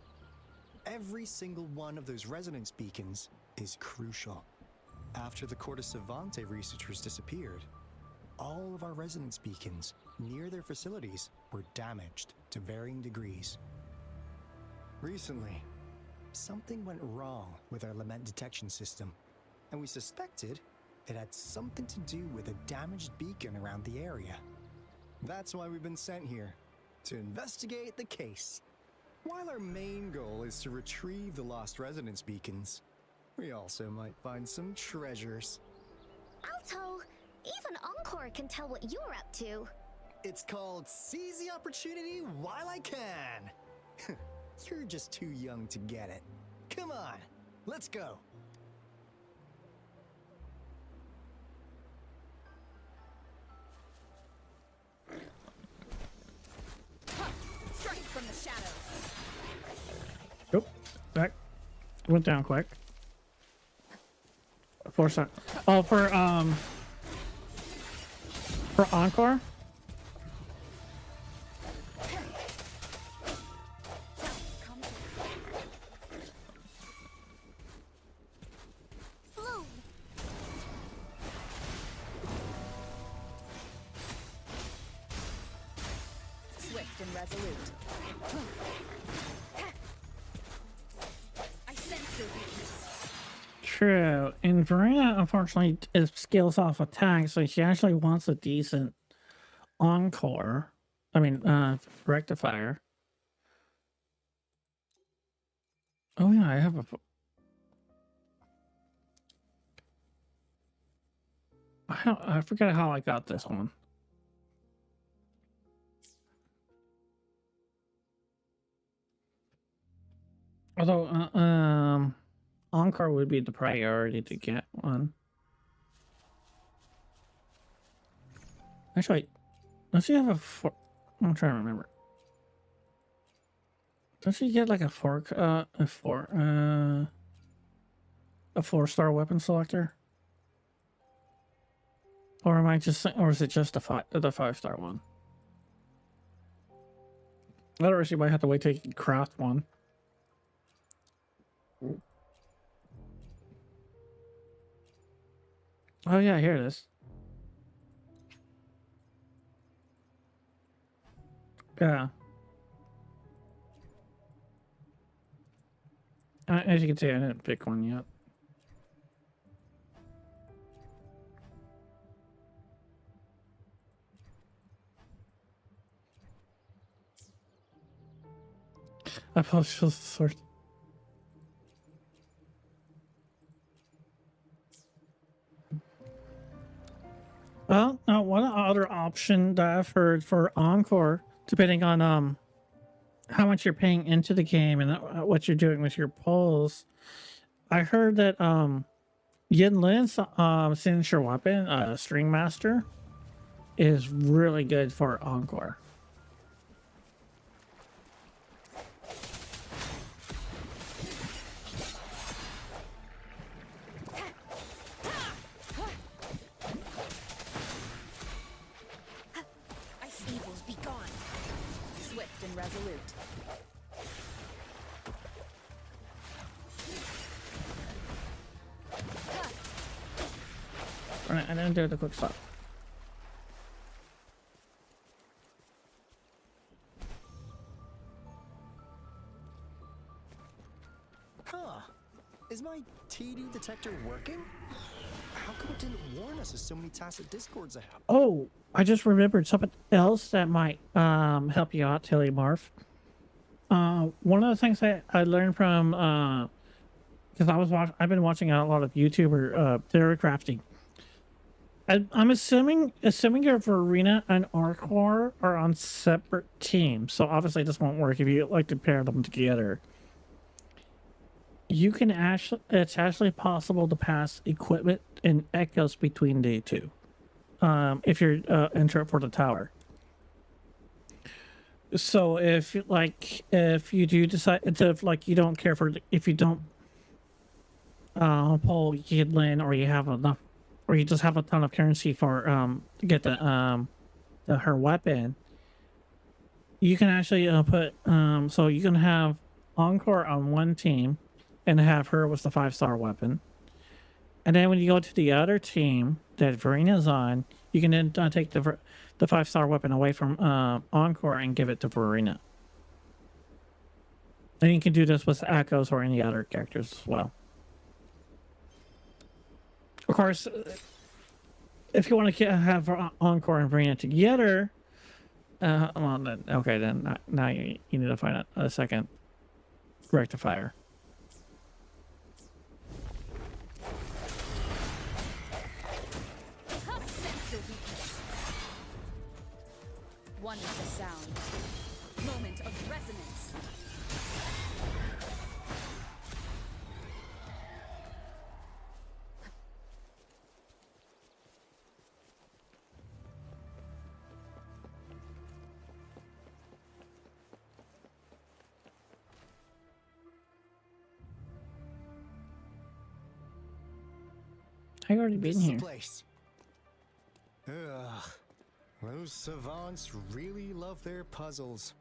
Every single one of those resonance beacons is crucial. After the Corte Savante researchers disappeared, all of our resonance beacons near their facilities were damaged to varying degrees. Recently, something went wrong with our lament detection system, and we suspected it had something to do with a damaged beacon around the area. That's why we've been sent here, to investigate the case. While our main goal is to retrieve the lost resonance beacons, we also might find some treasures. Alto, even Encore can tell what you're up to. It's called Seize the Opportunity While I Can. You're just too young to get it. Come on, let's go. Strike from the shadows. Oop, back. Went down quick. Oh, for Encore? Swift and resolute. I sense your weakness. True. And Verena, unfortunately, scales off attack, so she actually wants a decent Encore. I mean, rectifier. Oh yeah, I have a... I forget how I got this one. Although, Encore would be the priority to get one. Actually, does she have a four? I'm trying to remember. Does she get like a four-star weapon selector? Or am I just, or is it just the five-star one? Otherwise, you might have to wait till you can craft one. Oh yeah, here it is. Yeah. As you can see, I didn't pick one yet. I probably should sort. Well, one other option that I've heard for Encore, depending on how much you're paying into the game and what you're doing with your polls, I heard that Yin Lin's signature weapon, String Master, is really good for Encore. Alright, and then do the quick stop. Huh. Is my TD detector working? How come it didn't warn us of so many tacit discords I have? Oh, I just remembered something else that might help you out, Tilly Marf. One of the things that I learned from because I've been watching a lot of YouTuber theory crafting. I'm assuming your Verena and Arcor are on separate teams, so obviously this won't work if you like to pair them together. You can it's actually possible to pass equipment and echoes between the two. If you're enter for the tower. So if you do decide to you don't care for if you don't pull Yidlin or you have enough or you just have a ton of currency for to get her weapon, you can actually put so you can have Encore on one team and have her with the 5-star weapon. And then when you go to the other team that Verena's on, you can then take the 5-star weapon away from Encore and give it to Verena. And you can do this with Echoes or any other characters as well. Of course, if you want to have Encore and Verena together, well then, okay, then now you need to find a second rectifier. One is the sound. Moment of resonance. I've already been here. Place. Ugh. Those savants really love their puzzles.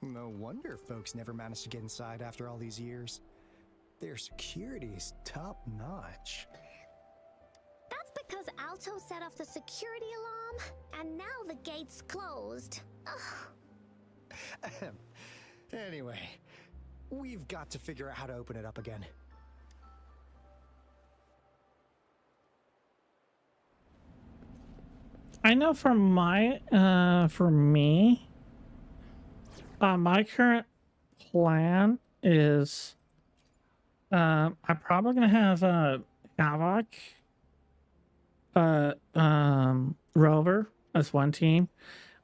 No wonder folks never managed to get inside after all these years. Their security's top-notch. That's because Alto set off the security alarm, and now the gate's closed. Anyway, we've got to figure out how to open it up again. I know for my for me, my current plan is I'm probably gonna have Havoc, Rover as one team.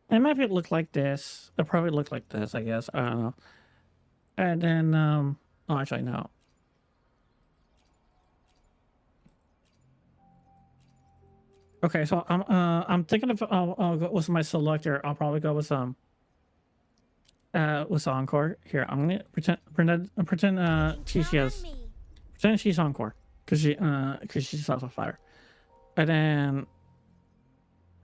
It might look like this. It'll probably look like this, I guess. I don't know. And then oh, actually no. Okay, so I'm thinking of I'll go with my selector. I'll probably go with Encore. Here, I'm gonna pretend she's Encore because she's also fire. And then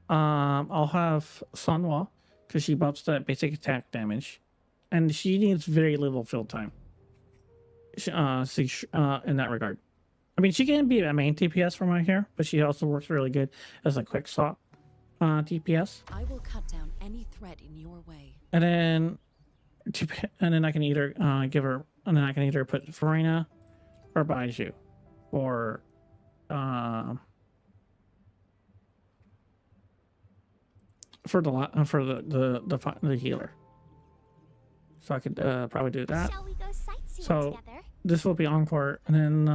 I'll have Sunwa because she buffs the basic attack damage, and she needs very little field time. In that regard. I mean, she can be a main DPS from right here, but she also works really good as a quick swap DPS. I will cut down any threat in your way. And then I can either give her, and then I can either put Verena or Baiju, or for the healer. So I could probably do that. Shall we go sightseeing So together? this will be Encore, and then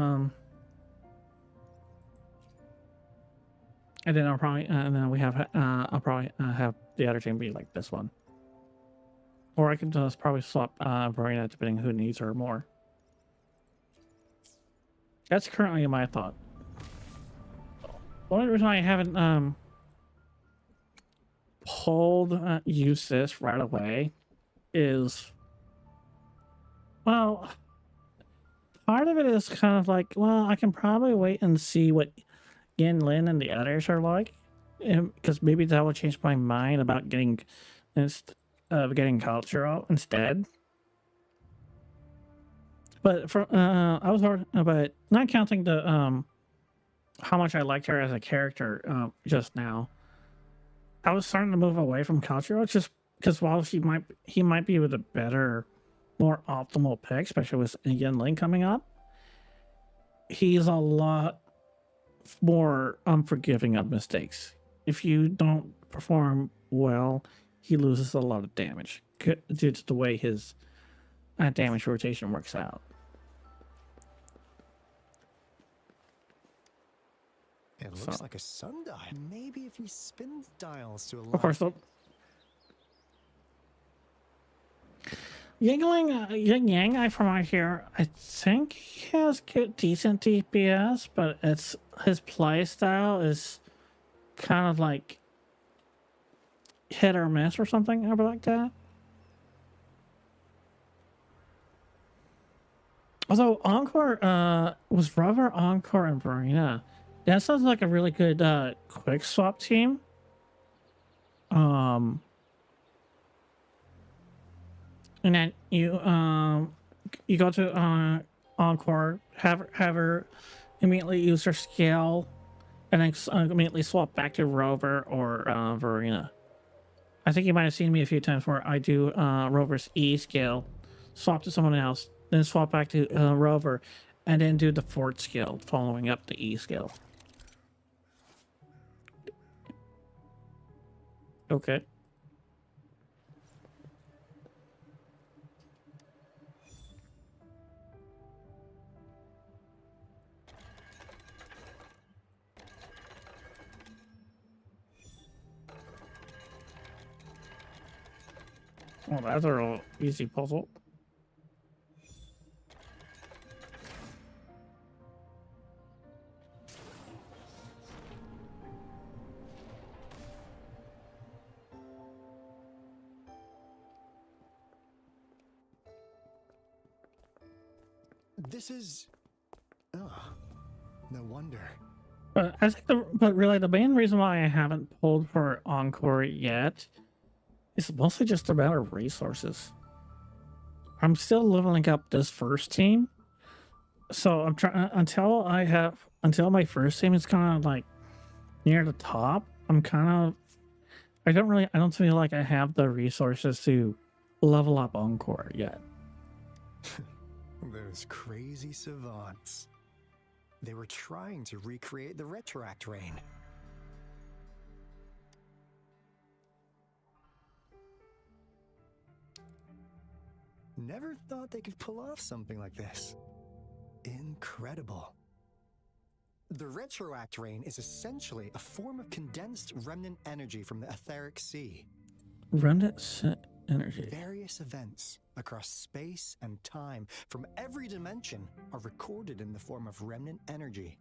I'll probably and then we have I'll probably have the other team be like this one, or I can just probably swap Verena depending who needs her more. That's currently my thought. One reason I haven't pulled use this right away is, well, part of it is kind of like, well, I can probably wait and see what Yin Lin and the others are like, because maybe that will change my mind about getting cultural instead. But for but not counting the how much I liked her as a character just now. I was starting to move away from Kalchiro just because while he might be with a better, more optimal pick, especially with Yin Ling coming up, he's a lot more unforgiving of mistakes. If you don't perform well, he loses a lot of damage due to the way his damage rotation works out. It looks like a sundial. Maybe if we spin the dials to a Of course, Yin Yang, from what I hear, I think he has decent DPS, but his play style is kind of like hit or miss or something over like that. Although Encore was Rover, Encore, and Verena. That sounds like a really good quick swap team. And then you go to Encore, have her immediately use her skill, and then immediately swap back to Rover or Verena. I think you might have seen me a few times where I do Rover's E skill, swap to someone else, then swap back to Rover, and then do the Fort skill following up the E skill. Okay. Well, that's a real easy puzzle. This is... Oh, no wonder. But I think really the main reason why I haven't pulled for Encore yet is mostly just a matter of resources. I'm still leveling up this first team, so I'm trying until my first team is kind of like near the top. I don't feel like I have the resources to level up Encore yet. Those crazy savants. They were trying to recreate the Retroact Rain. Never thought they could pull off something like this. Incredible. The Retroact Rain is essentially a form of condensed remnant energy from the etheric sea. Remnant energy. Various events across space and time from every dimension are recorded in the form of remnant energy.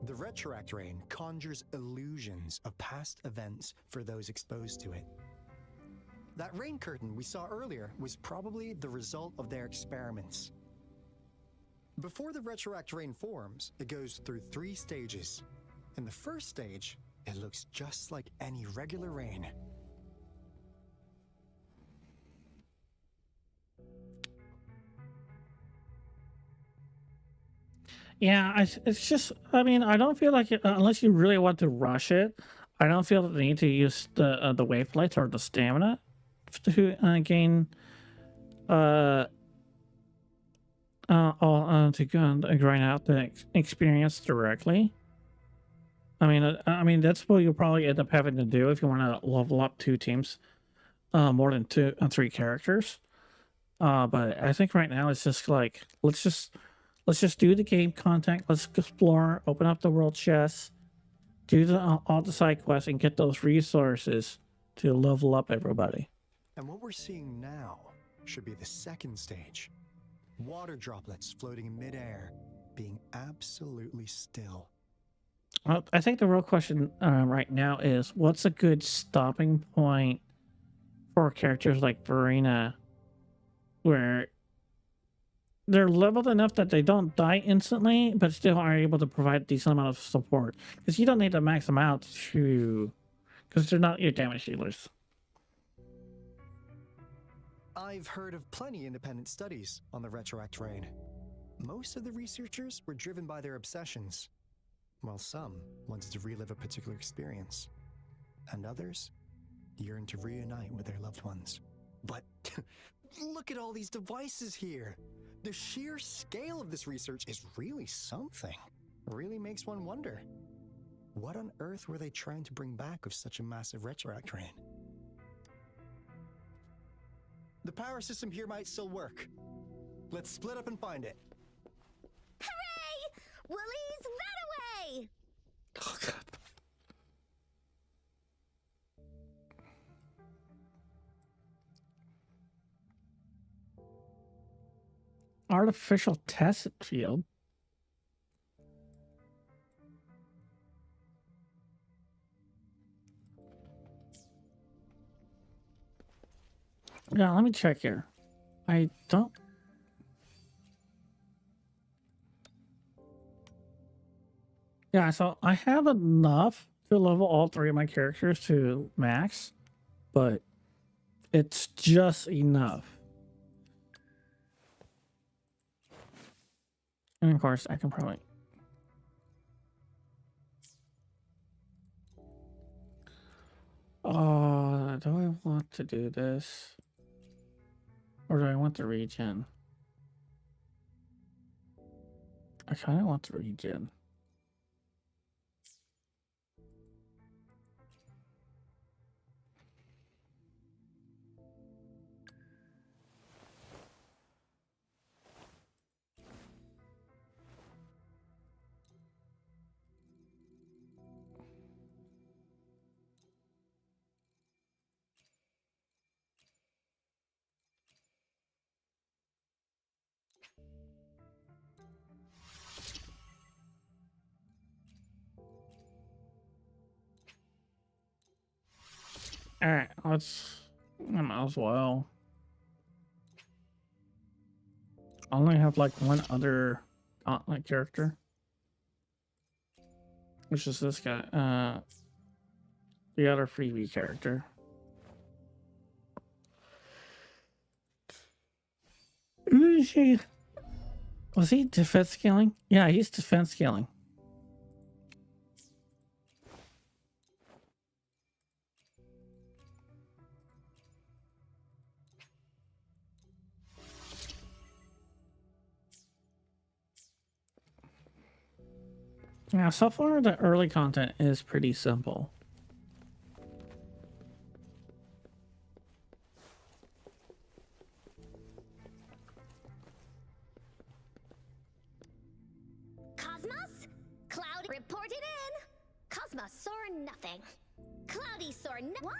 The Retroact Rain conjures illusions of past events for those exposed to it. That rain curtain we saw earlier was probably the result of their experiments. Before the Retroact Rain forms, it goes through 3 stages. In the first stage, it looks just like any regular rain. Yeah, it's just, I mean, I don't feel like unless you really want to rush it, I don't feel the need to use the wave plates or the stamina to gain to grind out the experience directly. I mean that's what you'll probably end up having to do if you want to level up 2 teams, more than 3 characters. But I think right now it's just like let's just do the game content. Let's explore, open up the world chests, do all the side quests, and get those resources to level up everybody. And what we're seeing now should be the second stage. Water droplets floating in midair, being absolutely still. Well, I think the real question right now is, what's a good stopping point for characters like Verena, where they're leveled enough that they don't die instantly, but still are able to provide a decent amount of support? Because you don't need to max them out because they're not your damage dealers. I've heard of plenty independent studies on the Retroact Rain. Most of the researchers were driven by their obsessions. while some wanted to relive a particular experience, and others yearned to reunite with their loved ones. But look at all these devices here! The sheer scale of this research is really something. Really makes one wonder. What on earth were they trying to bring back with such a massive retroact train? The power system here might still work. Let's split up and find it. Hooray! Woolies, run away! Oh, God. Artificial test field. Yeah, let me check here. I don't. Yeah, so I have enough to level all 3 of my characters to max, but it's just enough. And of course, I can probably. Do I want to do this? Or do I want the regen? I kind of want the regen. Alright, let's. I might as well. I only have like one other gauntlet character, which is this guy. The other freebie character. Who is he? Was he defense scaling? Yeah, he's defense scaling. Yeah, so far the early content is pretty simple. Cosmos? Cloud reported in. Cosmos saw nothing. Cloudy saw what?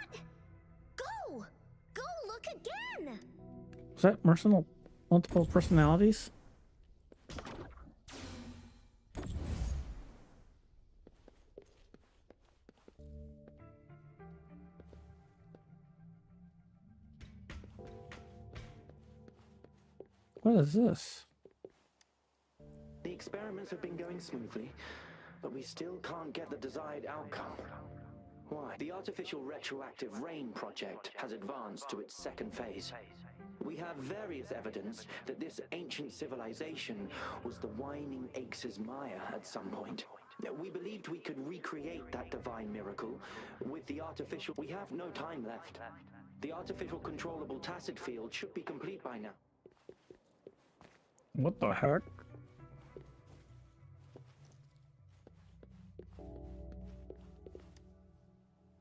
Go! Go look again! Is that multiple personalities? What is this? The experiments have been going smoothly, but we still can't get the desired outcome. Why? The artificial retroactive rain project has advanced to its second phase. We have various evidence that this ancient civilization was the Whining Aches' Maya at some point. We believed we could recreate that divine miracle with the artificial... We have no time left. The artificial controllable tacit field should be complete by now. What the heck?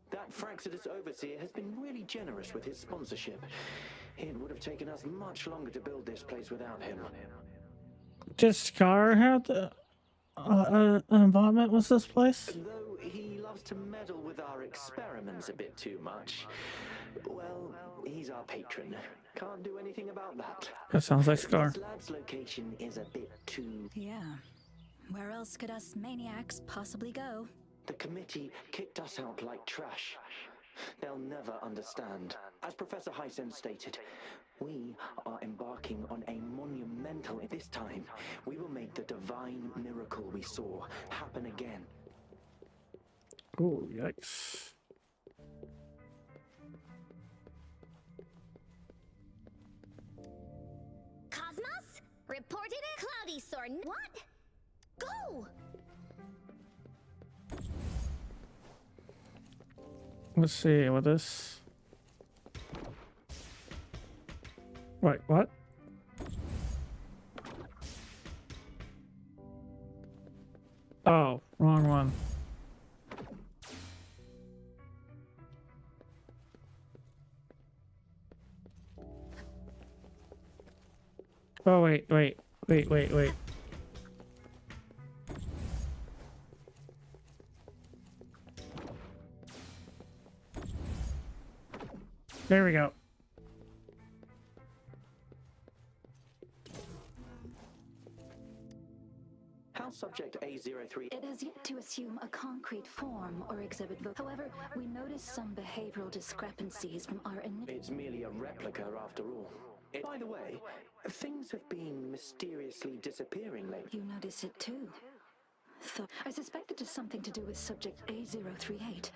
That Fraxidus overseer has been really generous with his sponsorship. It would have taken us much longer to build this place without him. Did Scar have involvement with this place? Though he loves to meddle with our experiments a bit too much. Well, he's our patron. Can't do anything about that. That sounds like Scar. This lab's location is a bit too... Yeah. Where else could us maniacs possibly go? The committee kicked us out like trash. They'll never understand. As Professor Hysen stated, we are embarking on a monumental... This time, we will make the divine miracle we saw happen again. Oh, yikes. Cosmos? Reported it? Cloudy saw what? Go! Let's see what this. Wait, what? Oh, wrong one. Oh, wait. There we go. House subject A03. It has yet to assume a concrete form or exhibit. However, we noticed some behavioral discrepancies from our initial. It's merely a replica after all. By the way, things have been mysteriously disappearing lately. You notice it too. I suspect it is something to do with subject A038,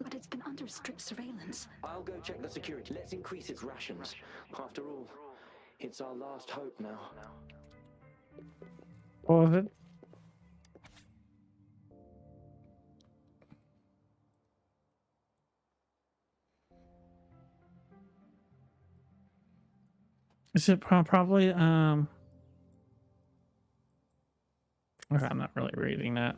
but it's been under strict surveillance. I'll go check the security. Let's increase its rations. After all, it's our last hope now. What was it? Is it probably okay, I'm not really reading that.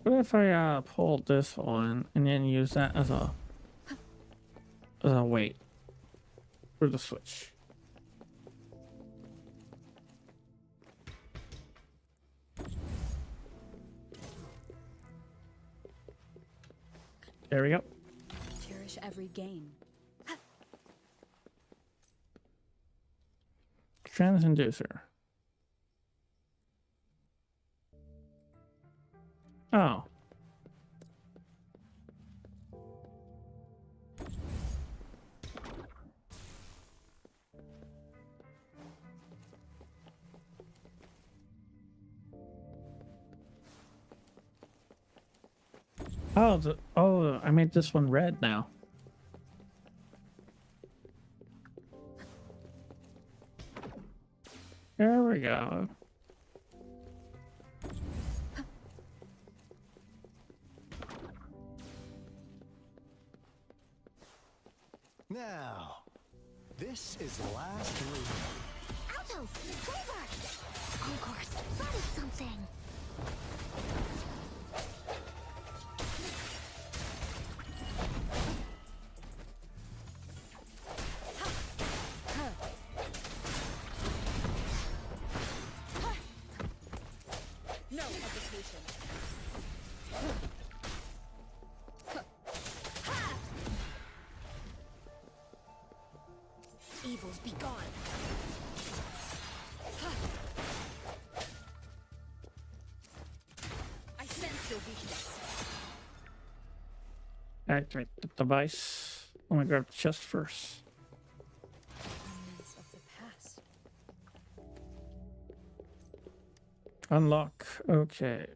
What if I pulled this one and then use that as a weight for the switch? There we go. Cherish every game. Transducer. Oh. Oh, I made this one red now. There we go. Now, this is the last room. Alto! Clover! Encore spotted something! No hesitation. Evils be gone. I sense your weakness. Activate the device. I'm gonna grab the chest first. Remnants of the past. Unlock. Okay.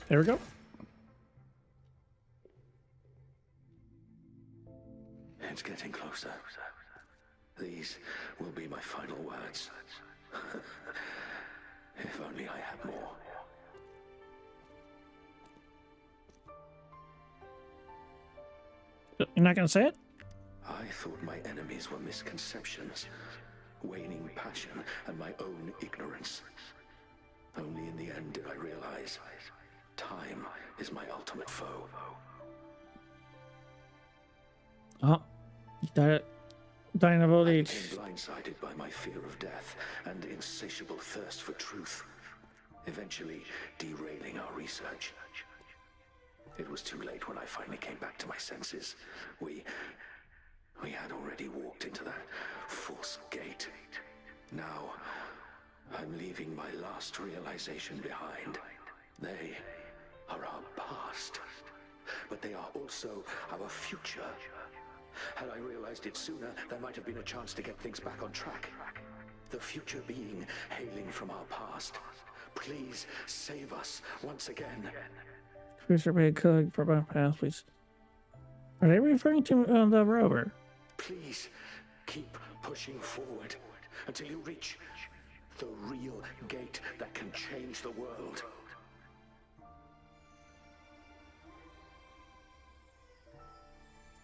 There we go. It's getting closer. These will be my final words. If only I had more. You're not gonna say it? I thought my enemies were misconceptions, waning passion, and my own ignorance. Only in the end did I realize time is my ultimate foe. Oh, dying of old age. I became blindsided by my fear of death and insatiable thirst for truth, eventually derailing our research. It was too late when I finally came back to my senses. We had already walked into that false gate. Now, I'm leaving my last realization behind. They are our past, but they are also our future. Had I realized it sooner, there might have been a chance to get things back on track. The future being hailing from our past. Please save us once again. Future being cooked for my past, please. Are they referring to the rover? Please keep pushing forward until you reach the real gate that can change the world.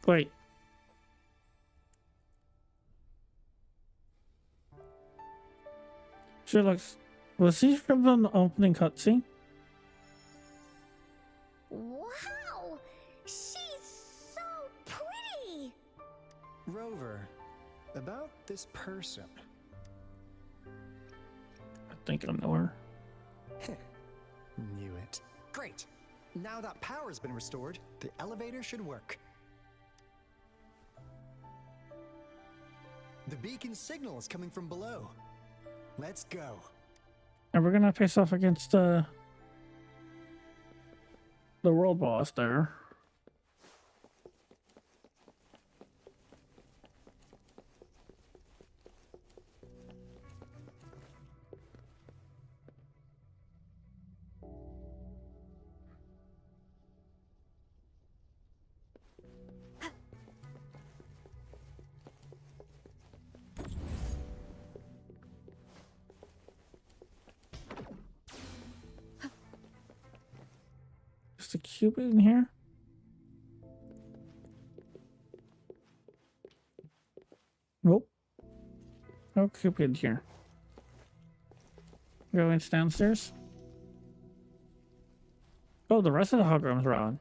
Wait. She looks... Was he from the opening cutscene? Wow! She's so pretty! Rover, about this person. I think I know her. Knew it. Great! Now that power's been restored, the elevator should work. The beacon signal is coming from below. Let's go. And we're gonna face off against the world boss there. Is the cube in here? Nope. No cube in here. Going downstairs. Oh, the rest of the holograms are on.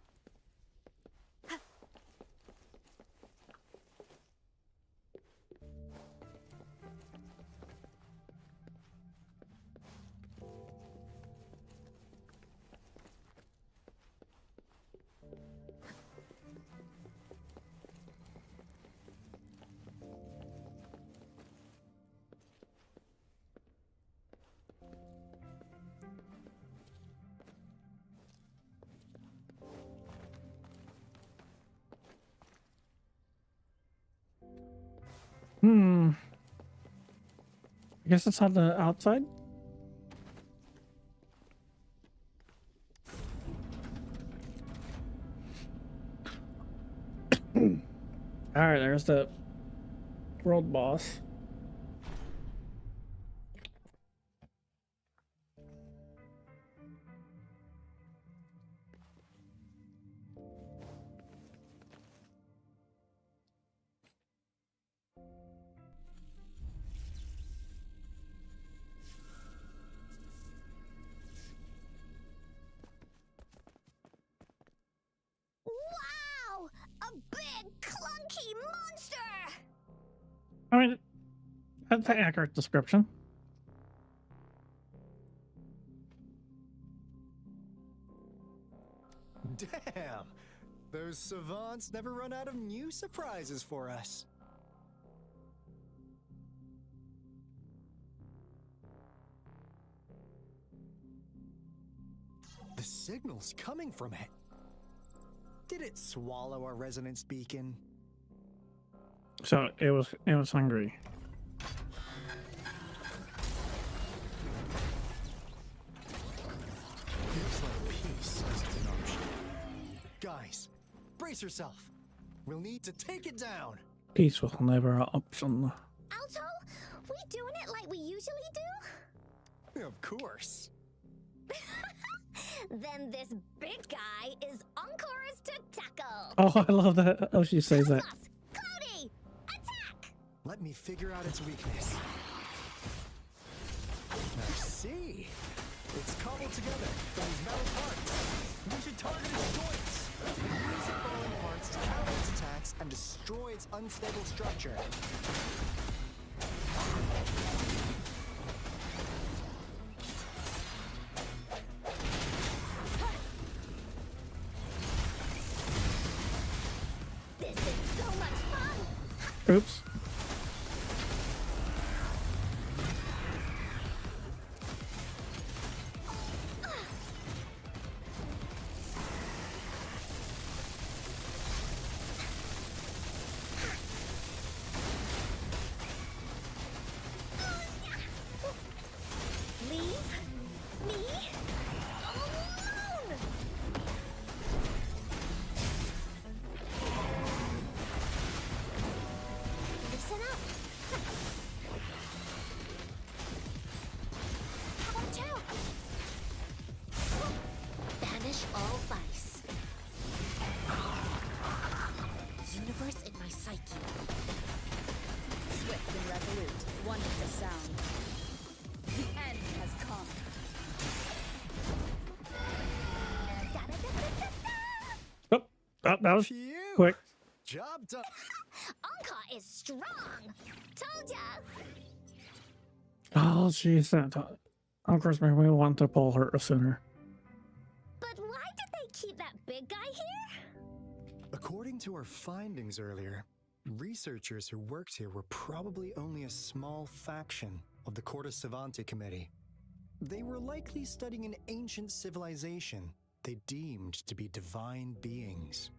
I guess it's on the outside. Alright, there's the world boss. Wow! A big, clunky monster! I mean, that's an accurate description. Damn! Those savants never run out of new surprises for us. The signal's coming from it. Did it swallow our resonance beacon? So it was hungry. Looks like peace isn't an option. Guys, brace yourself. We'll need to take it down. Peace was never an option. Alto, we doing it like we usually do? Of course. Then this big guy is Encore's to tackle. Oh, I love that. Oh, she says that. Cody, attack! Let me figure out its weakness. I see. It's cobbled together from these metal parts. We should target its joints. Use the falling parts to counter its attacks and destroy its unstable structure. This is so much fun! Oops. sound. The end has come. Oh, that was Phew. quick. Job done. Anka is strong. Told ya. Oh, jeez. Of course, maybe we want to pull her sooner. But why did they keep that big guy here? According to our findings earlier, researchers who worked here were probably only a small faction of the Corte Savante Committee. They were likely studying an ancient civilization they deemed to be divine beings,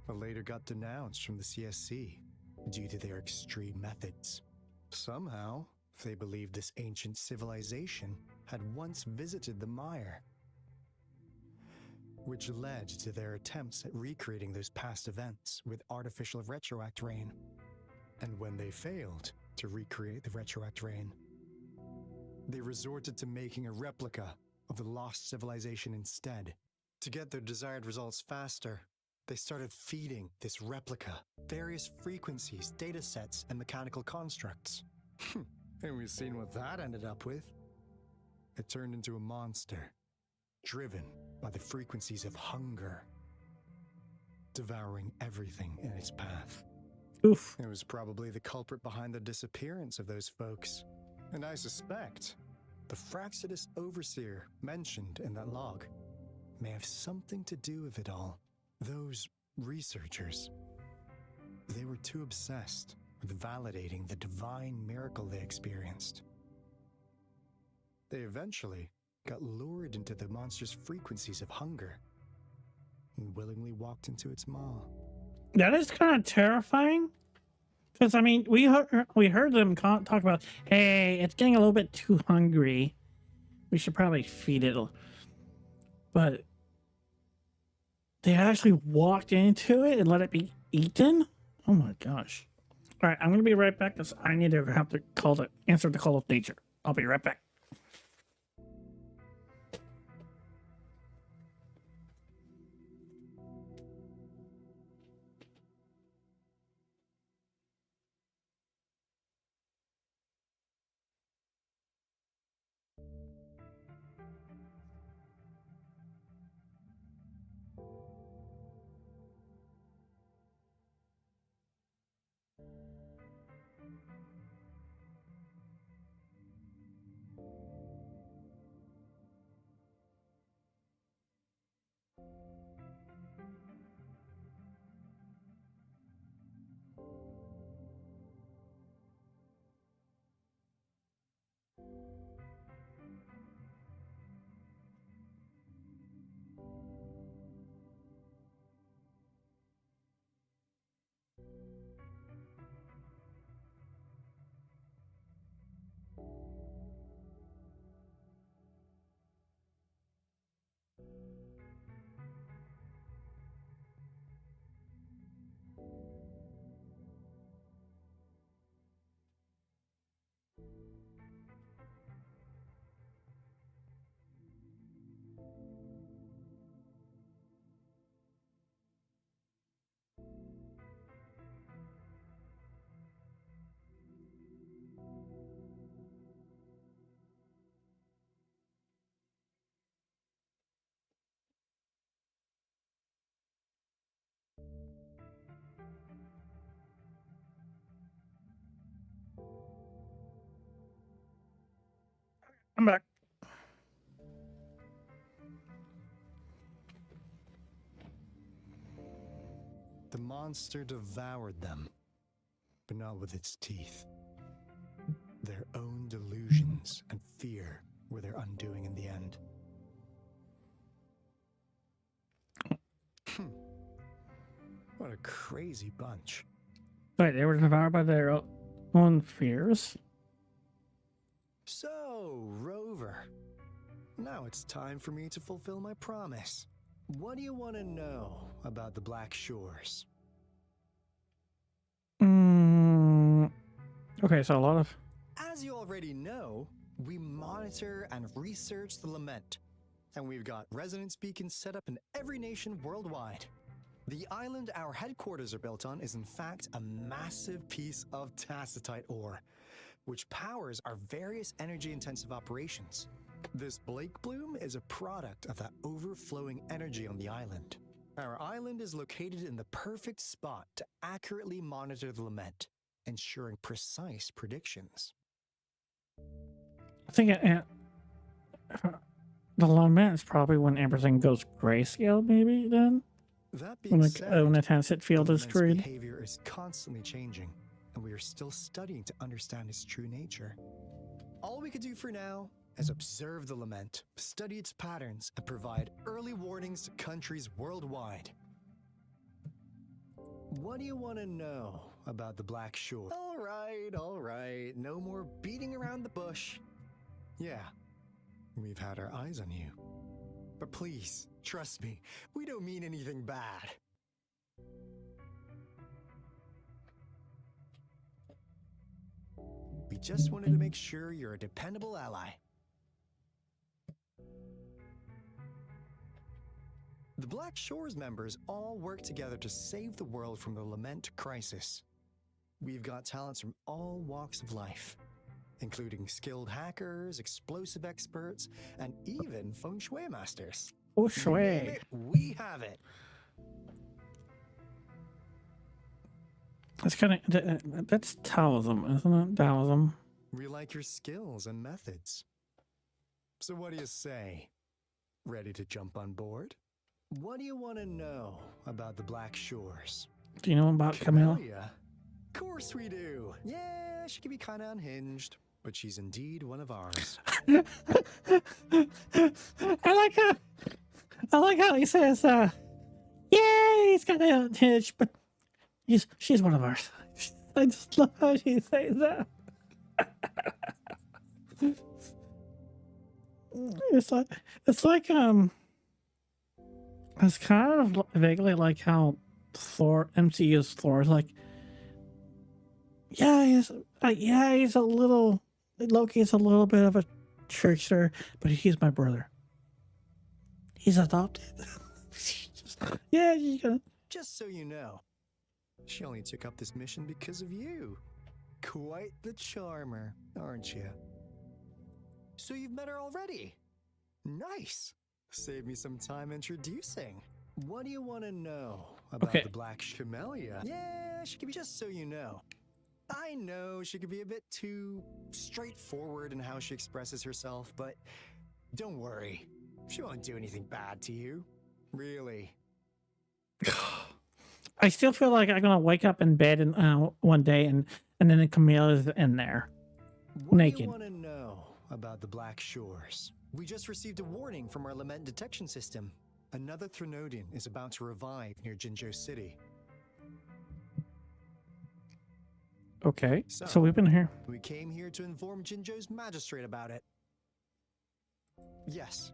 but later got denounced from the CSC due to their extreme methods. Somehow, they believed this ancient civilization had once visited the mire, which led to their attempts at recreating those past events with artificial retroact rain. And when they failed to recreate the retroact rain, they resorted to making a replica of the lost civilization instead. To get their desired results faster, they started feeding this replica various frequencies, data sets, and mechanical constructs. And we've seen what that ended up with. It turned into a monster, driven by the frequencies of hunger, devouring everything in its path. Oof. It was probably the culprit behind the disappearance of those folks. And I suspect the Fraxidus Overseer mentioned in that log may have something to do with it all. Those researchers, they were too obsessed with validating the divine miracle they experienced. They eventually got lured into the monster's frequencies of hunger and willingly walked into its maw. That is kind of terrifying. Because, I mean, we heard them talk about, hey, it's getting a little bit too hungry. We should probably feed it. But they actually walked into it and let it be eaten? Oh my gosh. All right, I'm going to be right back because I need to have to answer the call of nature. I'll be right back. I'm back. The monster devoured them, but not with its teeth. Their own delusions and fear were their undoing in the end. What a crazy bunch. Wait, they were devoured by their own fears? So, Rover, now it's time for me to fulfill my promise. What do you want to know about the Black Shores? Okay, so a lot of... As you already know, we monitor and research the Lament, and we've got resonance beacons set up in every nation worldwide. The island our headquarters are built on is in fact a massive piece of tacitite ore, which powers our various energy-intensive operations. This Blake Bloom is a product of that overflowing energy on the island. Our island is located in the perfect spot to accurately monitor the lament, ensuring precise predictions. I think the lament is probably when everything goes grayscale, maybe then? That being said, when a tangent field the is lament's destroyed. behavior is constantly changing, and we are still studying to understand its true nature. All we can do for now is observe the lament, study its patterns, and provide early warnings to countries worldwide. What do you want to know about the Black Shore? All right, no more beating around the bush. Yeah, we've had our eyes on you. But please, trust me, we don't mean anything bad. We just wanted to make sure you're a dependable ally. The Black Shores members all work together to save the world from the lament crisis. We've got talents from all walks of life, including skilled hackers, explosive experts, and even feng shui masters. Feng shui. We have it. It's kind of that's Taoism, isn't it? Taoism. We like your skills and methods. So what do you say? Ready to jump on board? What do you want to know about the Black Shores? Do you know about Camilla? Of course we do. Yeah, she can be kind of unhinged, but she's indeed one of ours. I like how he says, yeah, he's kind of unhinged, but she's one of ours. I just love how she says that. It's kind of vaguely like how MCU's Thor is like, he's a little, Loki's a little bit of a trickster, but he's my brother. He's adopted. Just so you know, she only took up this mission because of you. Quite the charmer, aren't you? So you've met her already? Nice. Save me some time introducing. What do you want to know about the Black Camellia? Yeah, she can be, just so you know. I know she could be a bit too straightforward in how she expresses herself, but don't worry. She won't do anything bad to you. Really. I still feel like I'm gonna wake up in bed one day and then Camilla's in there, naked. What do you want to know about the Black Shores? We just received a warning from our lament detection system. Another Threnodian is about to revive near Jinzhou City. Okay, so we've been here. We came here to inform Jinzhou's magistrate about it. Yes,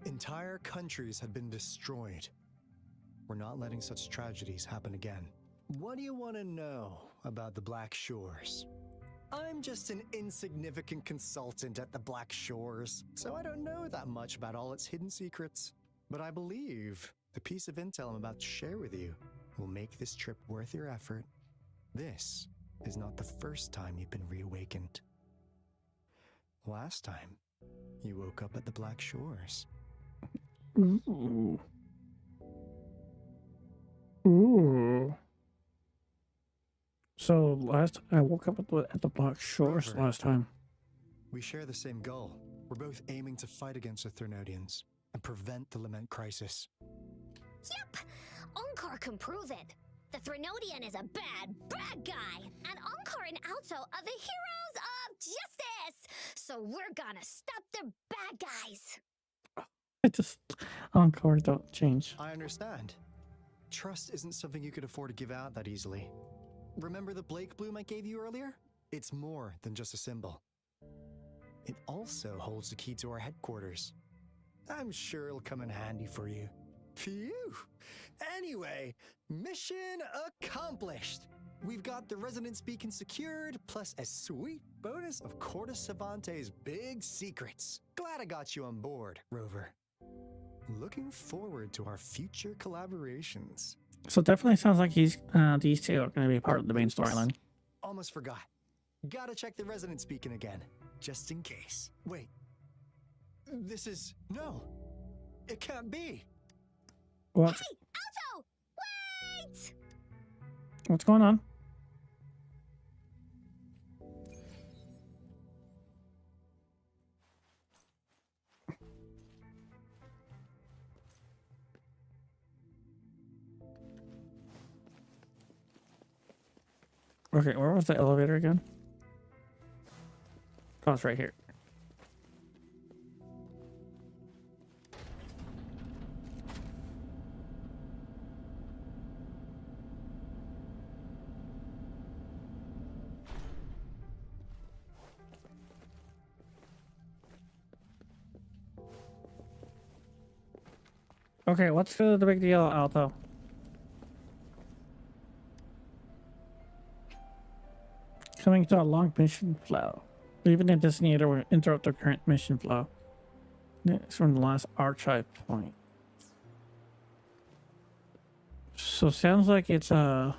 entire countries have been destroyed. We're not letting such tragedies happen again. What do you want to know about the Black Shores? I'm just an insignificant consultant at the Black Shores, so I don't know that much about all its hidden secrets. But I believe the piece of intel I'm about to share with you will make this trip worth your effort. This is not the first time you've been reawakened. Last time, you woke up at the Black Shores. Ooh. Ooh. So I woke up at the Black Shores last time. We share the same goal. We're both aiming to fight against the Threnodians and prevent the lament crisis. Yep! Onkar can prove it. The Threnodian is a bad guy, and Onkar and Alto are the heroes of justice. So we're gonna stop the bad guys. Encore don't change. I understand. Trust isn't something you could afford to give out that easily. Remember the Blake Bloom I gave you earlier? It's more than just a symbol. It also holds the key to our headquarters. I'm sure it'll come in handy for you. Phew! Anyway, mission accomplished! We've got the resonance beacon secured, plus a sweet bonus of Cortus Savante's big secrets. Glad I got you on board, Rover. Looking forward to our future collaborations. So it definitely sounds like these two are going to be part of the main storyline. Almost forgot. Gotta check the resonance beacon again, just in case. Wait. This is... No! It can't be! What? Hey, Alto! Wait! What's going on? Okay, where was the elevator again? Oh, it's right here. Okay, what's the big deal, Alto? Coming to a long mission flow. Leaving the designator will interrupt the current mission flow. It's from the last archive point. So sounds like it's a...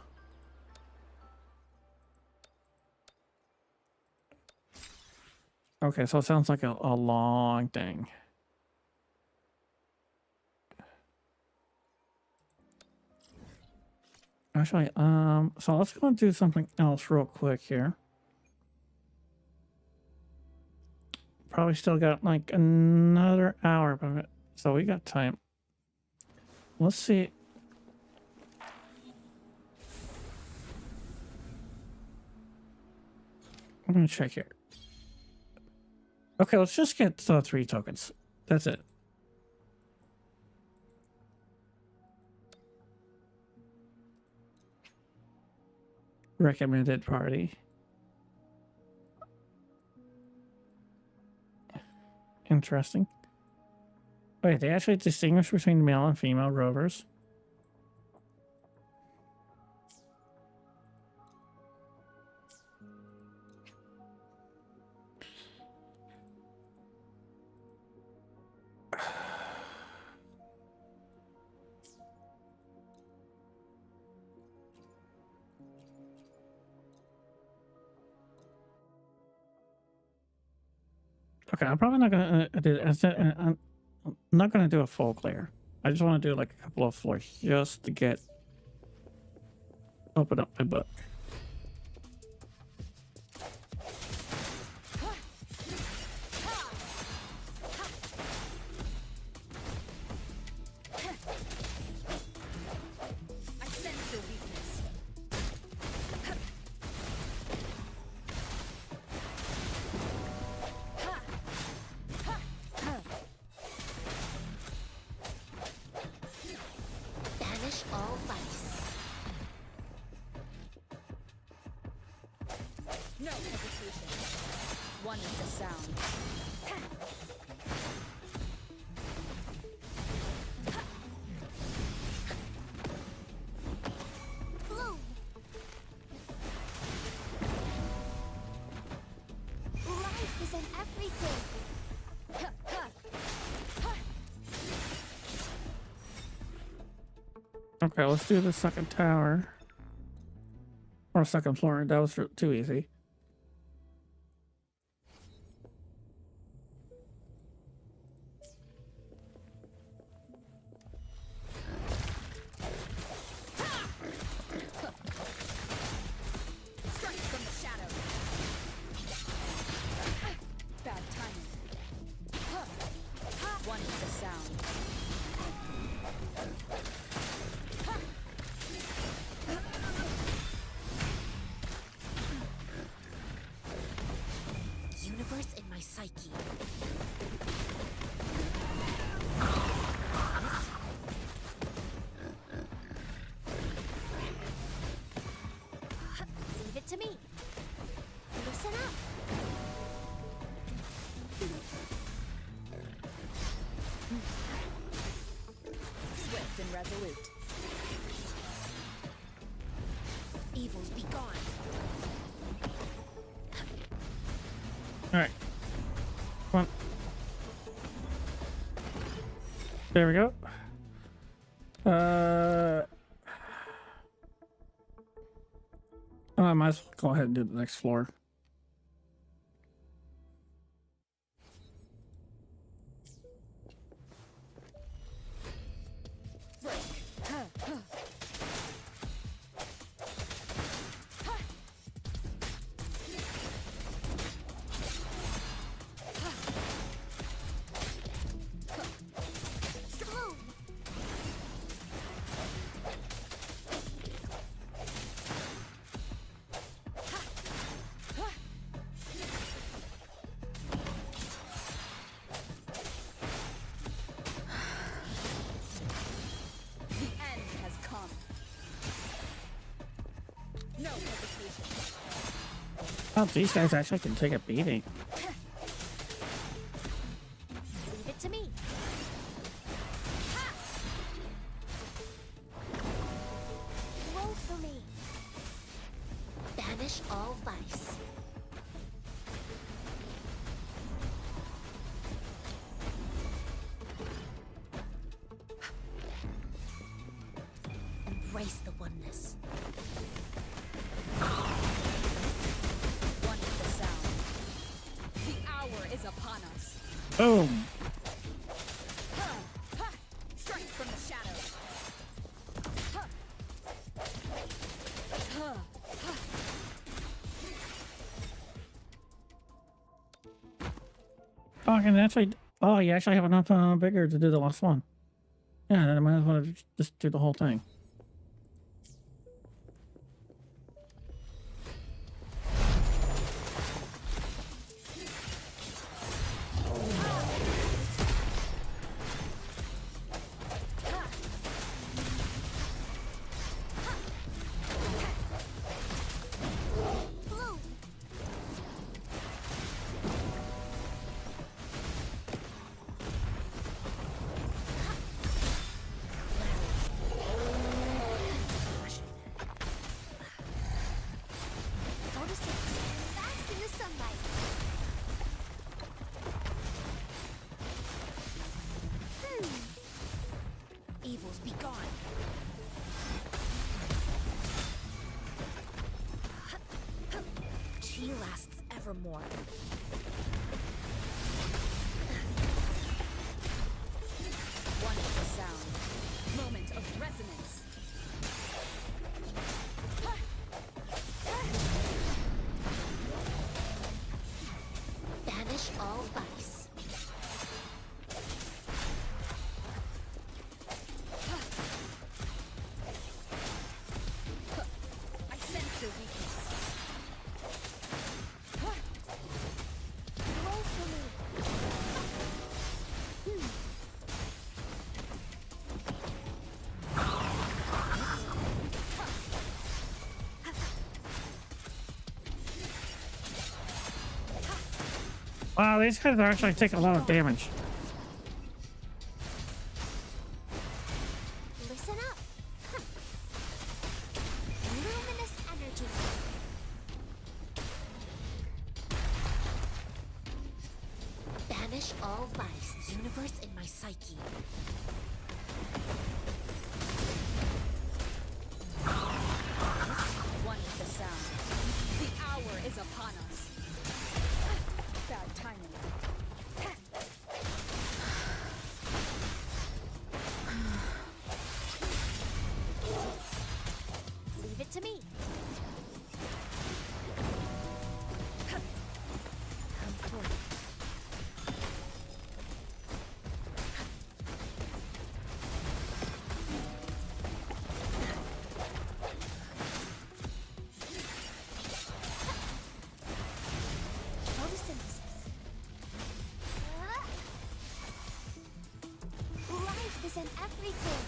Okay, so it sounds like a long thing. Actually, so let's go and do something else real quick here. Probably still got like another hour, but so we got time. Let's see. I'm gonna check here. Okay, let's just get 3 tokens. That's it. Recommended party. Interesting. Wait, they actually distinguish between male and female rovers? Okay, I'm probably not gonna do. I'm not gonna do a full clear. I just want to do like a couple of floors just to get open up my book. I sense your weakness. Banish all vice. No hesitation. One with the sound. Bloom. Life is in everything. Okay, let's do the second tower. Or second floor. That was too easy. Strike from the shadows. Bad timing. One with the sound. Universe in my psyche. Leave it to me. Listen up. Swift and resolute. Evils be gone. All right. Come on. There we go. I might as well go ahead and do the next floor. Oh, these guys actually can take a beating. Leave it to me. Roll for me. Banish all vice. Embrace the oneness. One with the sound. The hour is upon us. Boom. Strike from the shadows. Oh, and actually, oh, you actually have enough bigger to do the last one. Yeah, then I might as well just do the whole thing. Bask in the sunlight. Evils be gone. Chi lasts evermore. One with the sound. Moment of resonance. Banish all vice. I sense your weakness. Roll for me. Wow, these guys actually take a lot of damage. Listen up. Luminous energy. Banish all vice. Universe in my psyche. One with the sound. The hour is upon us. Bad timing. Leave it to me. Come forth. Photosynthesis. Life is in everything.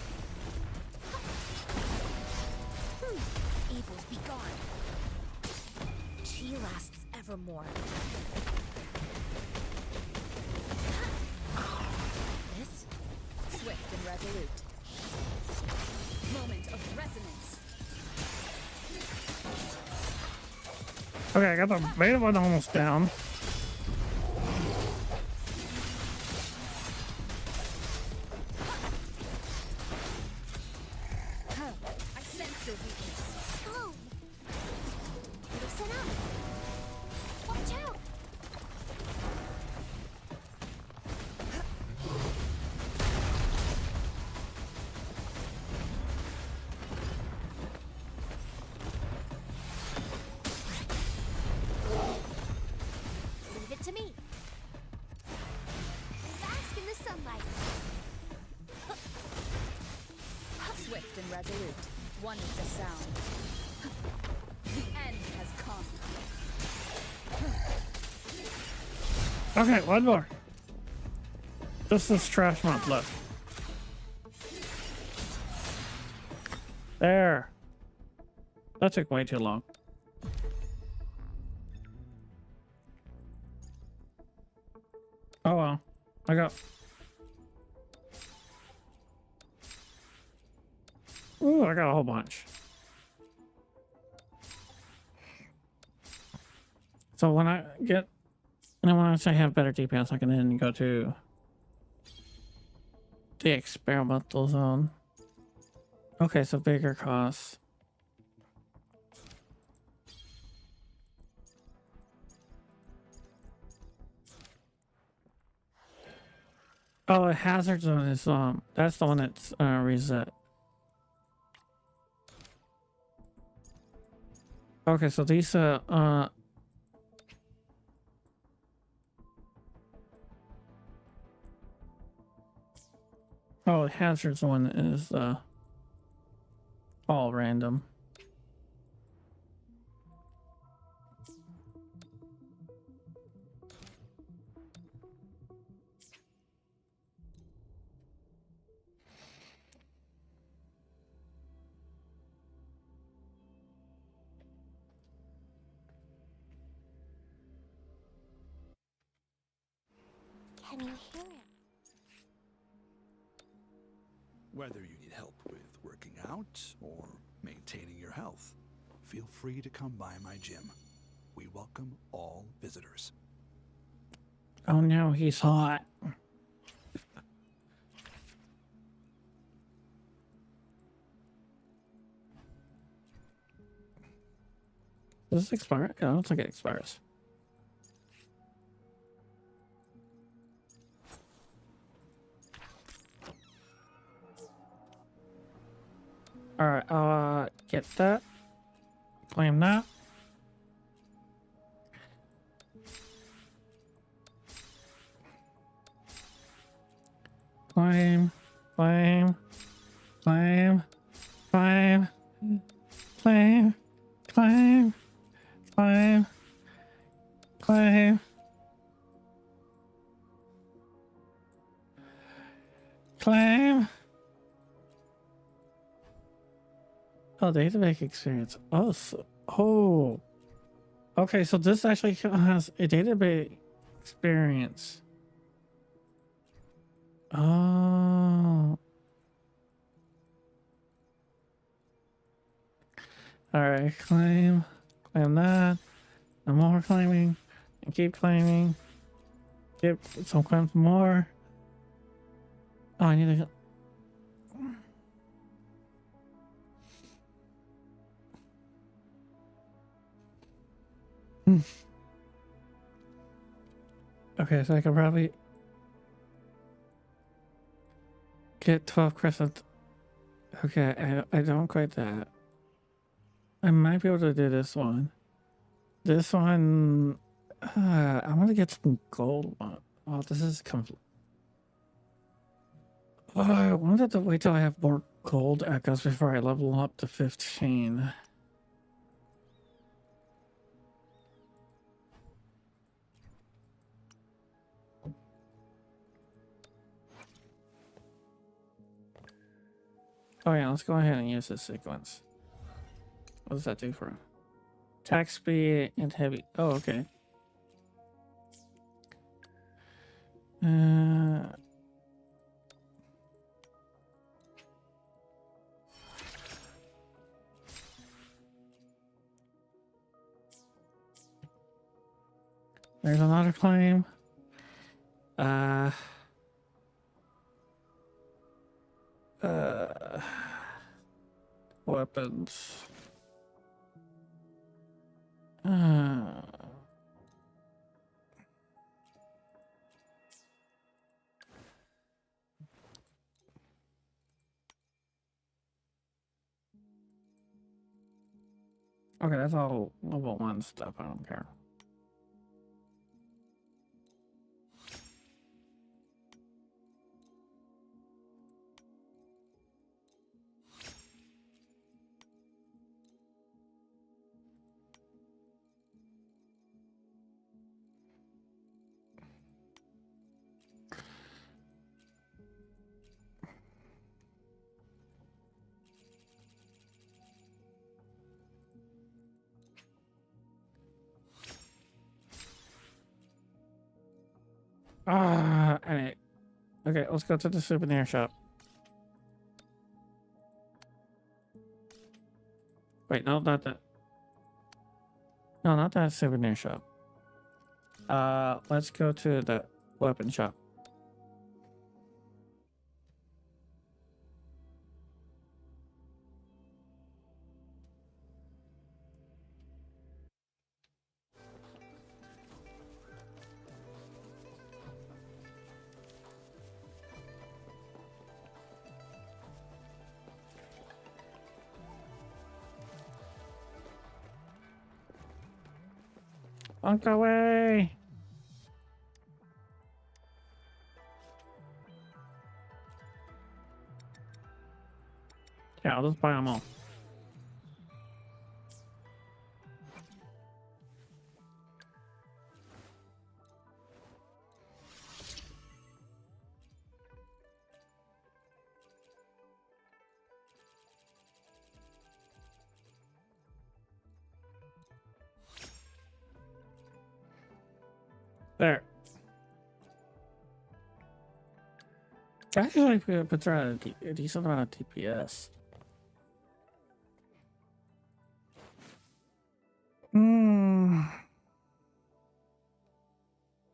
Evils be gone. Chi lasts evermore. This? Swift and resolute. Moment of resonance. Okay, I got the beta one almost down. I sense your weakness. Bloom. Listen up. Watch out. Leave it to me. Bask in the sunlight. Swift and resolute. One with the sound. The end has come. Okay, one more. This is trash month left. There. That took way too long. Oh well. I got... Ooh, I got a whole bunch. So when I get... And once I have better DPS, I can then go to the experimental zone. Okay, so bigger costs. Oh, a hazard zone is that's the one that's reset. Okay, so these oh, the hazard zone is all random. Can you hear him? Whether you need help with working out or maintaining your health, feel free to come by my gym. We welcome all visitors. Oh no, he's hot. Does this expire? Yeah, I don't think it expires. Alright, get that. Claim that. Claim, claim, claim, claim, claim, claim, claim, claim, claim. Oh, database experience. Oh, oh. Okay, so this actually has a database experience. Oh. Alright, claim that. No more claiming. And keep claiming. Get some claims more. Oh, I need to... Okay, so I can probably get 12 crescent. Okay, I don't quite that. I might be able to do this one. This one, I want to get some gold one. Oh, this is complete. Oh, I wanted to wait till I have more gold echoes before I level up to 15. Oh yeah, let's go ahead and use this sequence. What does that do for him? Attack speed and heavy. Oh, okay. There's another claim. Weapons. Okay, that's all level 1 stuff. I don't care. Anyway. Okay, let's go to the souvenir shop. Wait, no, not that. No, not that souvenir shop. Let's go to the weapon shop. Bunk away! Yeah, I'll just buy them all. There. Actually, puts her at a decent amount of DPS.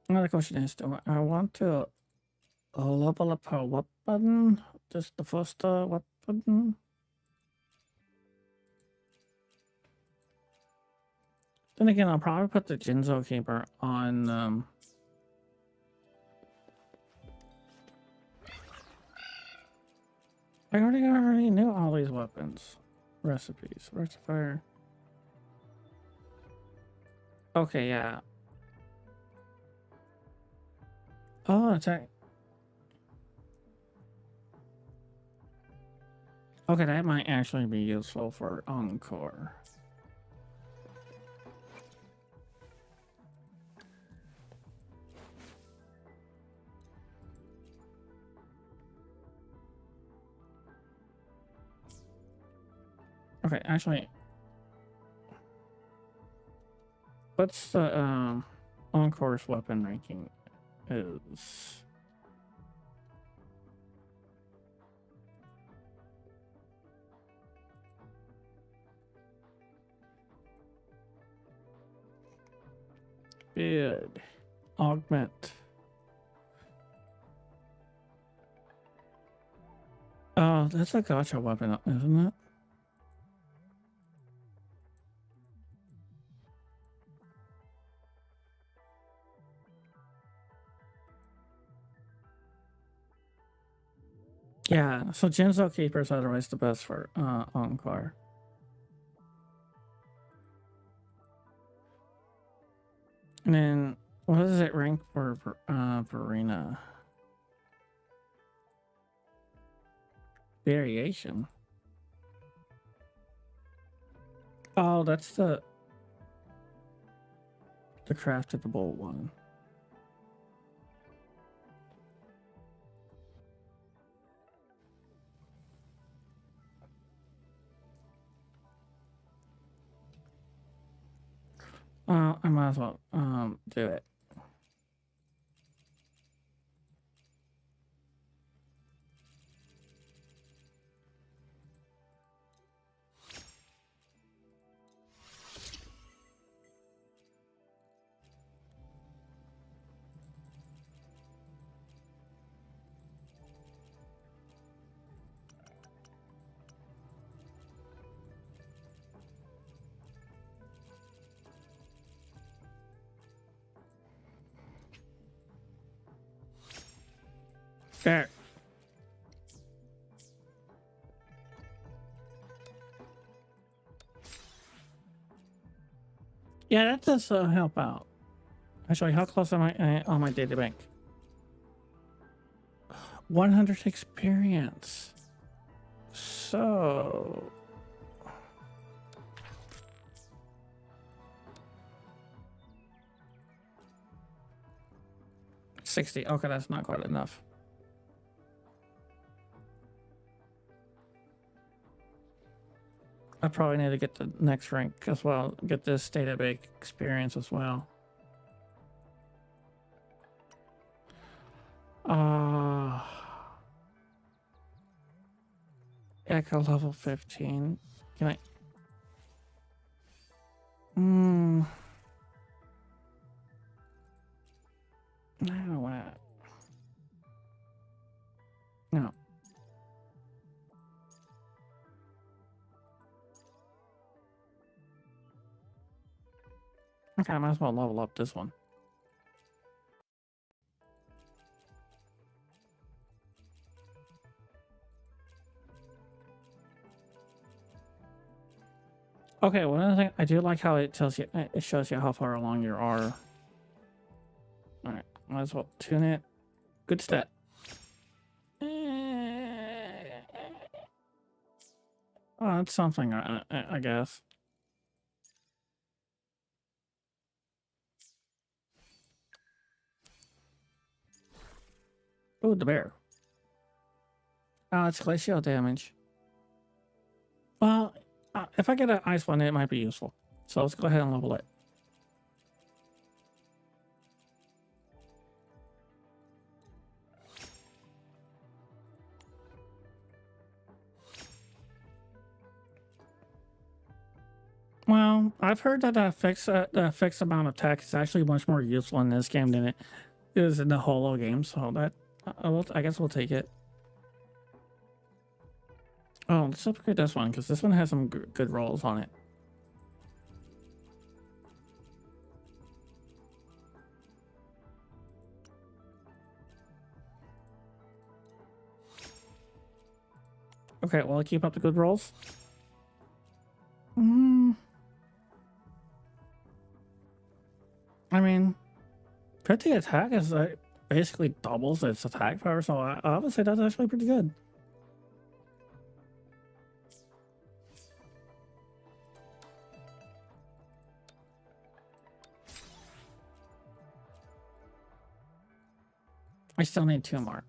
Another question is, do I want to level up her weapon? Just the first weapon? Then again, I'll probably put the Jinzo Keeper on, I already knew all these weapons. Recipes. Where's the fire? Okay, yeah. Oh, attack. Okay, that might actually be useful for Encore. Okay, actually, what's the Encore's weapon ranking is? Bid. Augment. Oh, that's a gotcha weapon, isn't it? Yeah, so Jinzo Keeper is otherwise the best for Encore. And then, what does it rank for Verena? Variation. Oh, that's the craftable one. I might as well do it. There. Yeah, that does help out. Actually, how close am I on my data bank? 100 experience. So... $60. Okay, that's not quite enough. I probably need to get the next rank as well. Get this data bank experience as well. Echo level 15. Can I? No. No. Okay, I might as well level up this one. Okay, one other thing, I do like how it tells you, it shows you how far along you are. Alright, might as well tune it. Good stat. Oh, that's something, I guess. Oh, the bear. Oh, it's glacial damage. Well, if I get an ice one, it might be useful. So let's go ahead and level it. Well, I've heard that the fixed amount of attack is actually much more useful in this game than it is in the Holo game. So that I guess we'll take it. Oh, let's upgrade this one because this one has some good rolls on it. Okay, well, keep up the good rolls. I mean, 50 attack is basically doubles its attack power, so I would say that's actually pretty good. I still need 2 more.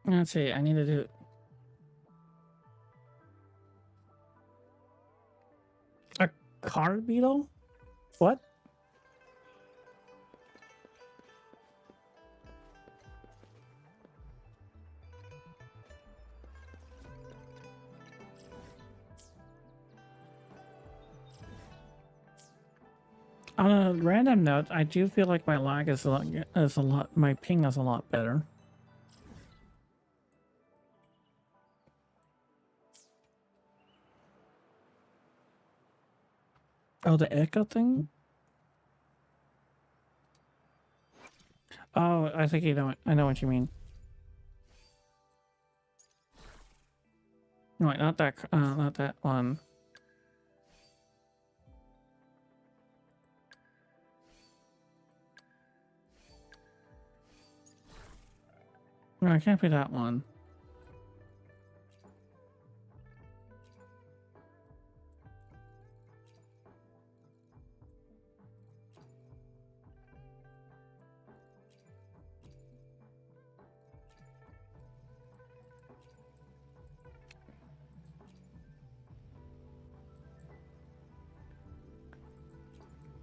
Let's see, I need to do... A car beetle? What? On a random note, I do feel like my lag is a lot, my ping is a lot better. Oh, the echo thing? Oh, I think I know what you mean. No, wait, not that one. No, it can't be that one.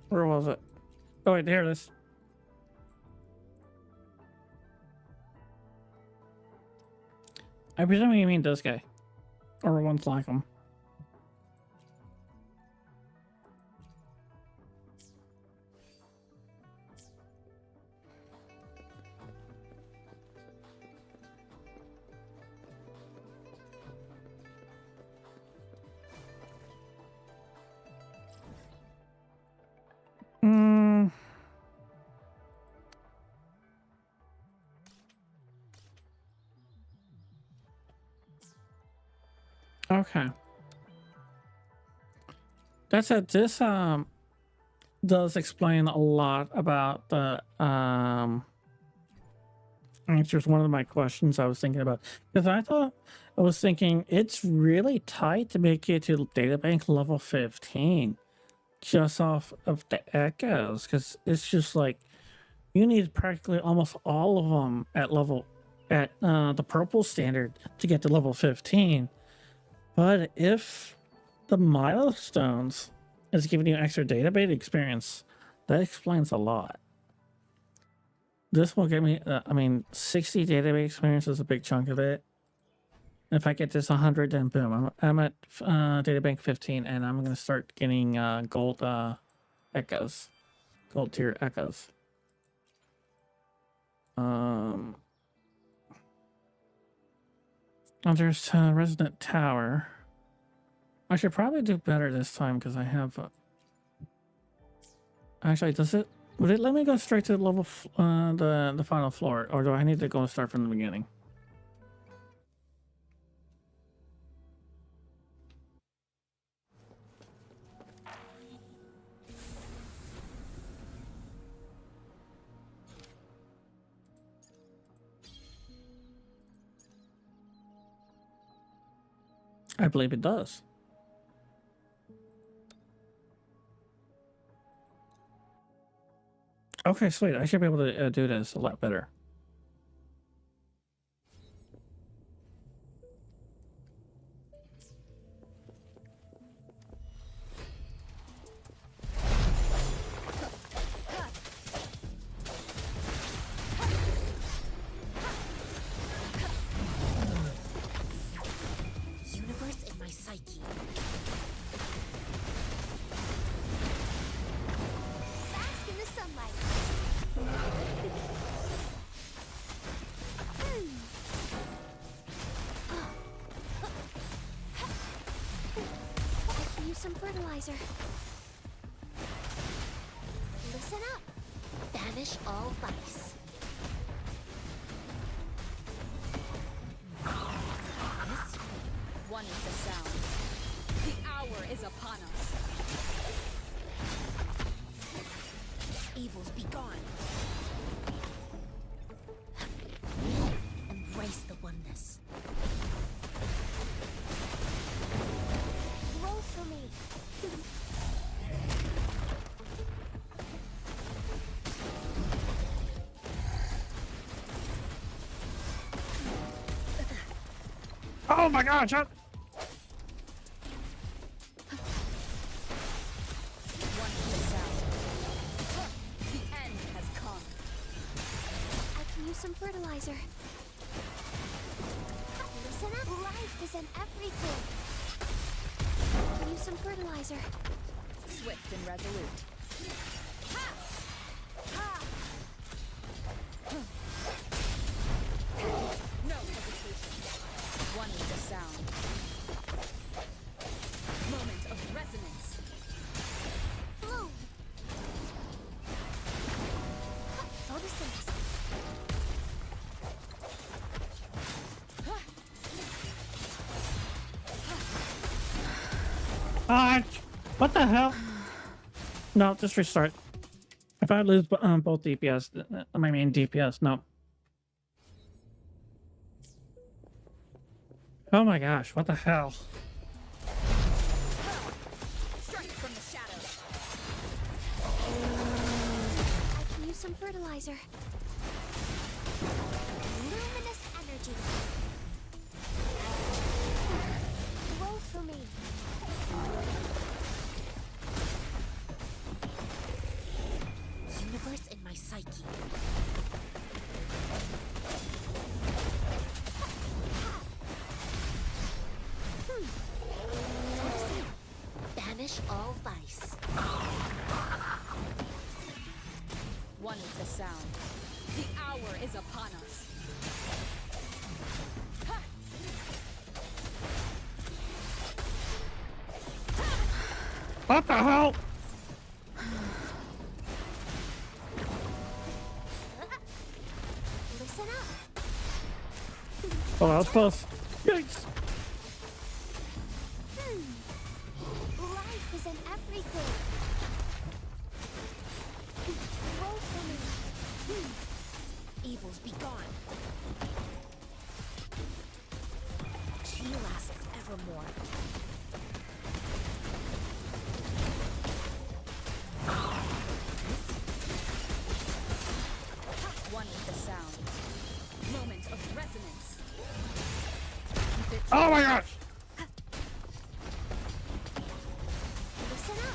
Where was it? Oh, wait, there it is. I presume you mean this guy. Or ones like him. Okay. That's it. This does explain a lot about the answers one of my questions I was thinking about, because I was thinking it's really tight to make it to databank level 15 just off of the echoes, because it's just like you need practically almost all of them at level at the purple standard to get to level 15. But if the milestones is giving you extra database experience, that explains a lot. This will give me, 60 database experience is a big chunk of it. If I get this 100, then boom, I'm at databank 15, and I'm going to start getting gold echoes, gold tier echoes. Oh, there's Resident Tower. I should probably do better this time because I have. Actually, would it let me go straight to level the final floor, or do I need to go start from the beginning? I believe it does. Okay, sweet. I should be able to do this a lot better. Universe in my psyche. Bask in the sunlight. I can use some fertilizer. Listen up. Banish all vice. One is the sound. The hour is upon us. Evils be gone. Embrace the oneness. Roll for me. Oh my gosh! One is the sound. The end has come. I can use some fertilizer. Listen up. Life is in everything. I can use some fertilizer. Swift and resolute. Ha! Ha! No hesitation. One is the sound. Moment of resonance. Bloom. Photosynthesis. What the hell? No, just restart. If I lose both DPS, my main DPS, no. Oh my gosh, what the hell? Strike from the shadows. I can use some fertilizer. Luminous energy. Roll for me. Universe in my psyche. Banish all vice. One is the sound. The hour is upon us. What the hell? Listen up. Oh, that was close. Yikes. Life is in everything. Roll for me. Evils be gone. She lasts evermore. One is the sound. Moment of resonance. Oh my gosh! Listen up.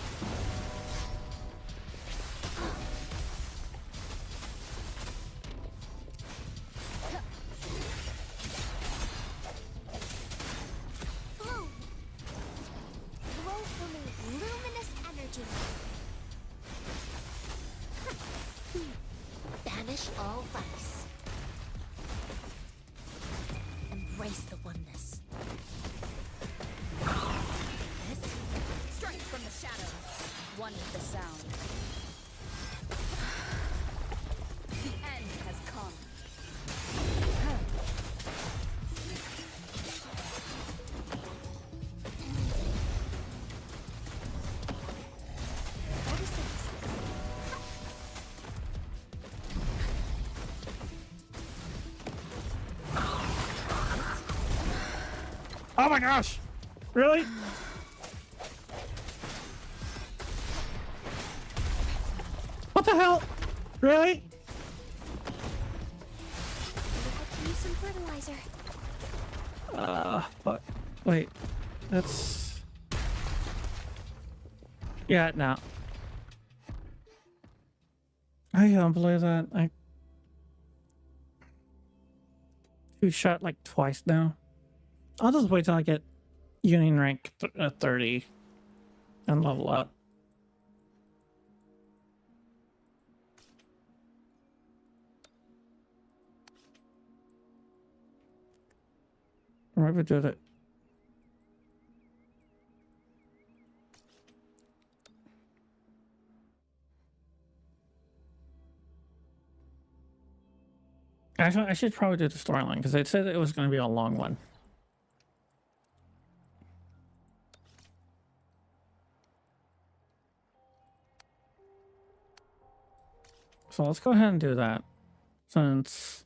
Bloom. Flow from a luminous energy. Banish all vice. Embrace the oneness. This? Strike from the shadows. One with the sound. The end has come. Oh my gosh! Really? What the hell? Really? Use some fertilizer. But wait, that's yeah. No, I can't believe that. I two shot like twice now. I'll just wait till I get Union rank 30 and level up. Maybe do it. Actually, I should probably do the storyline because it said it was going to be a long one. So let's go ahead and do that, since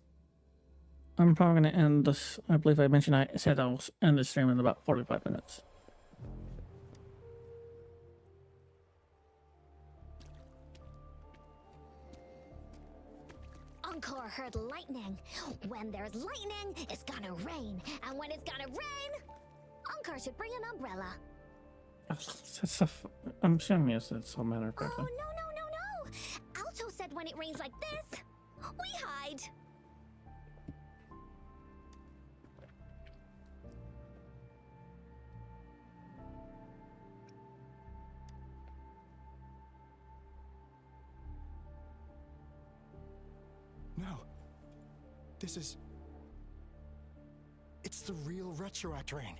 I'm probably going to end this. I believe I mentioned I said I'll end the stream in about 45 minutes. Encore heard lightning. When there's lightning, it's gonna rain. And when it's gonna rain, Encore should bring an umbrella. I'm assuming it's so matter of fact. Oh, no. Alto said when it rains like this, we hide. No. This is... It's the real Retroact rain.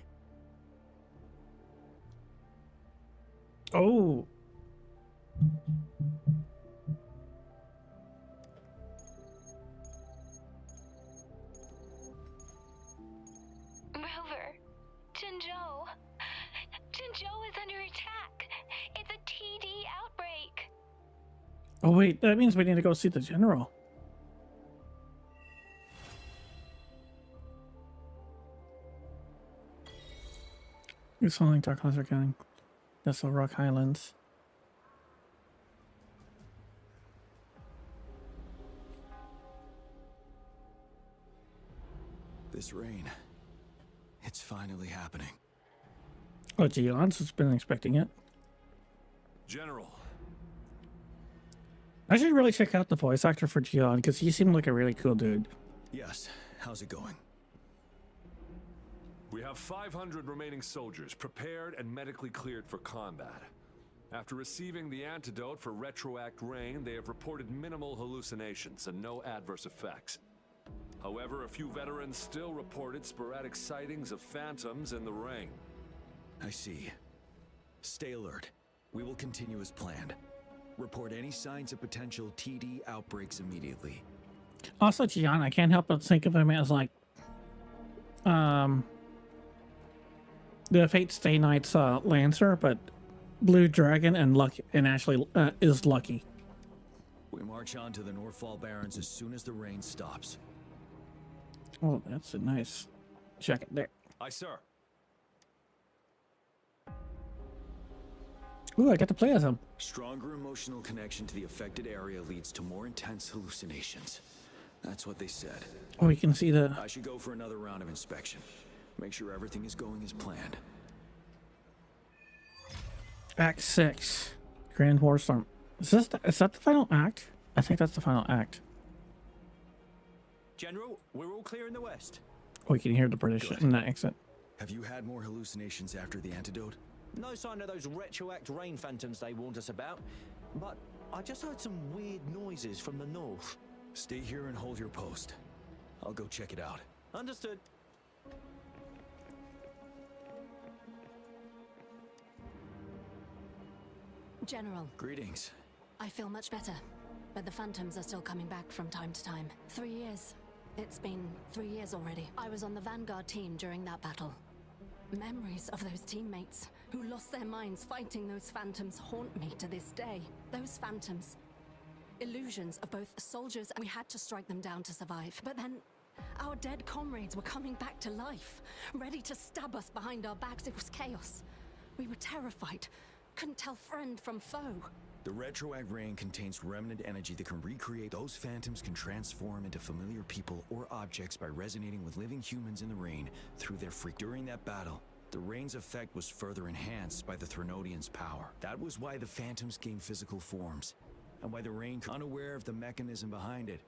Oh. Rover, Jinzhou. Jinzhou is under attack. It's a TD outbreak. Oh wait, that means we need to go see the general. It's falling Dark Hazard County. That's the Rock Highlands. This rain, it's finally happening. Oh, Gion's has been expecting it. General. I should really check out the voice actor for Gion because he seemed like a really cool dude. Yes, how's it going? We have 500 remaining soldiers prepared and medically cleared for combat. After receiving the antidote for Retroact Rain, they have reported minimal hallucinations and no adverse effects. However, a few veterans still reported sporadic sightings of phantoms in the rain. I see. Stay alert. We will continue as planned. Report any signs of potential TD outbreaks immediately. Also, Gion, I can't help but think of him as like, the Fate Stay Night's Lancer, but Blue Dragon and Lucky, and actually is Lucky. We march on to the Northfall Barrens as soon as the rain stops. Oh, that's a nice jacket there. Aye, sir. Ooh, I get to play as him. Stronger emotional connection to the affected area leads to more intense hallucinations. That's what they said. Oh, you can see the... I should go for another round of inspection. Make sure everything is going as planned. Act 6. Grand Warstorm. Is that the final act? I think that's the final act. General, we're all clear in the west. We can hear the British in that exit. Have you had more hallucinations after the antidote? No sign of those retroact rain phantoms they warned us about, but I just heard some weird noises from the north. Stay here and hold your post. I'll go check it out. Understood. General. Greetings. I feel much better, but the phantoms are still coming back from time to time. 3 years. It's been 3 years already. I was on the Vanguard team during that battle. Memories of those teammates who lost their minds fighting those phantoms haunt me to this day. Those phantoms. Illusions of both soldiers, and we had to strike them down to survive. But then, our dead comrades were coming back to life, ready to stab us behind our backs. It was chaos. We were terrified. Couldn't tell friend from foe. The retroact rain contains remnant energy that can recreate. Those phantoms can transform into familiar people or objects by resonating with living humans in the rain through their freak. During that battle, the rain's effect was further enhanced by the Threnodians' power. That was why the phantoms gained physical forms, and why the rain, unaware of the mechanism behind it,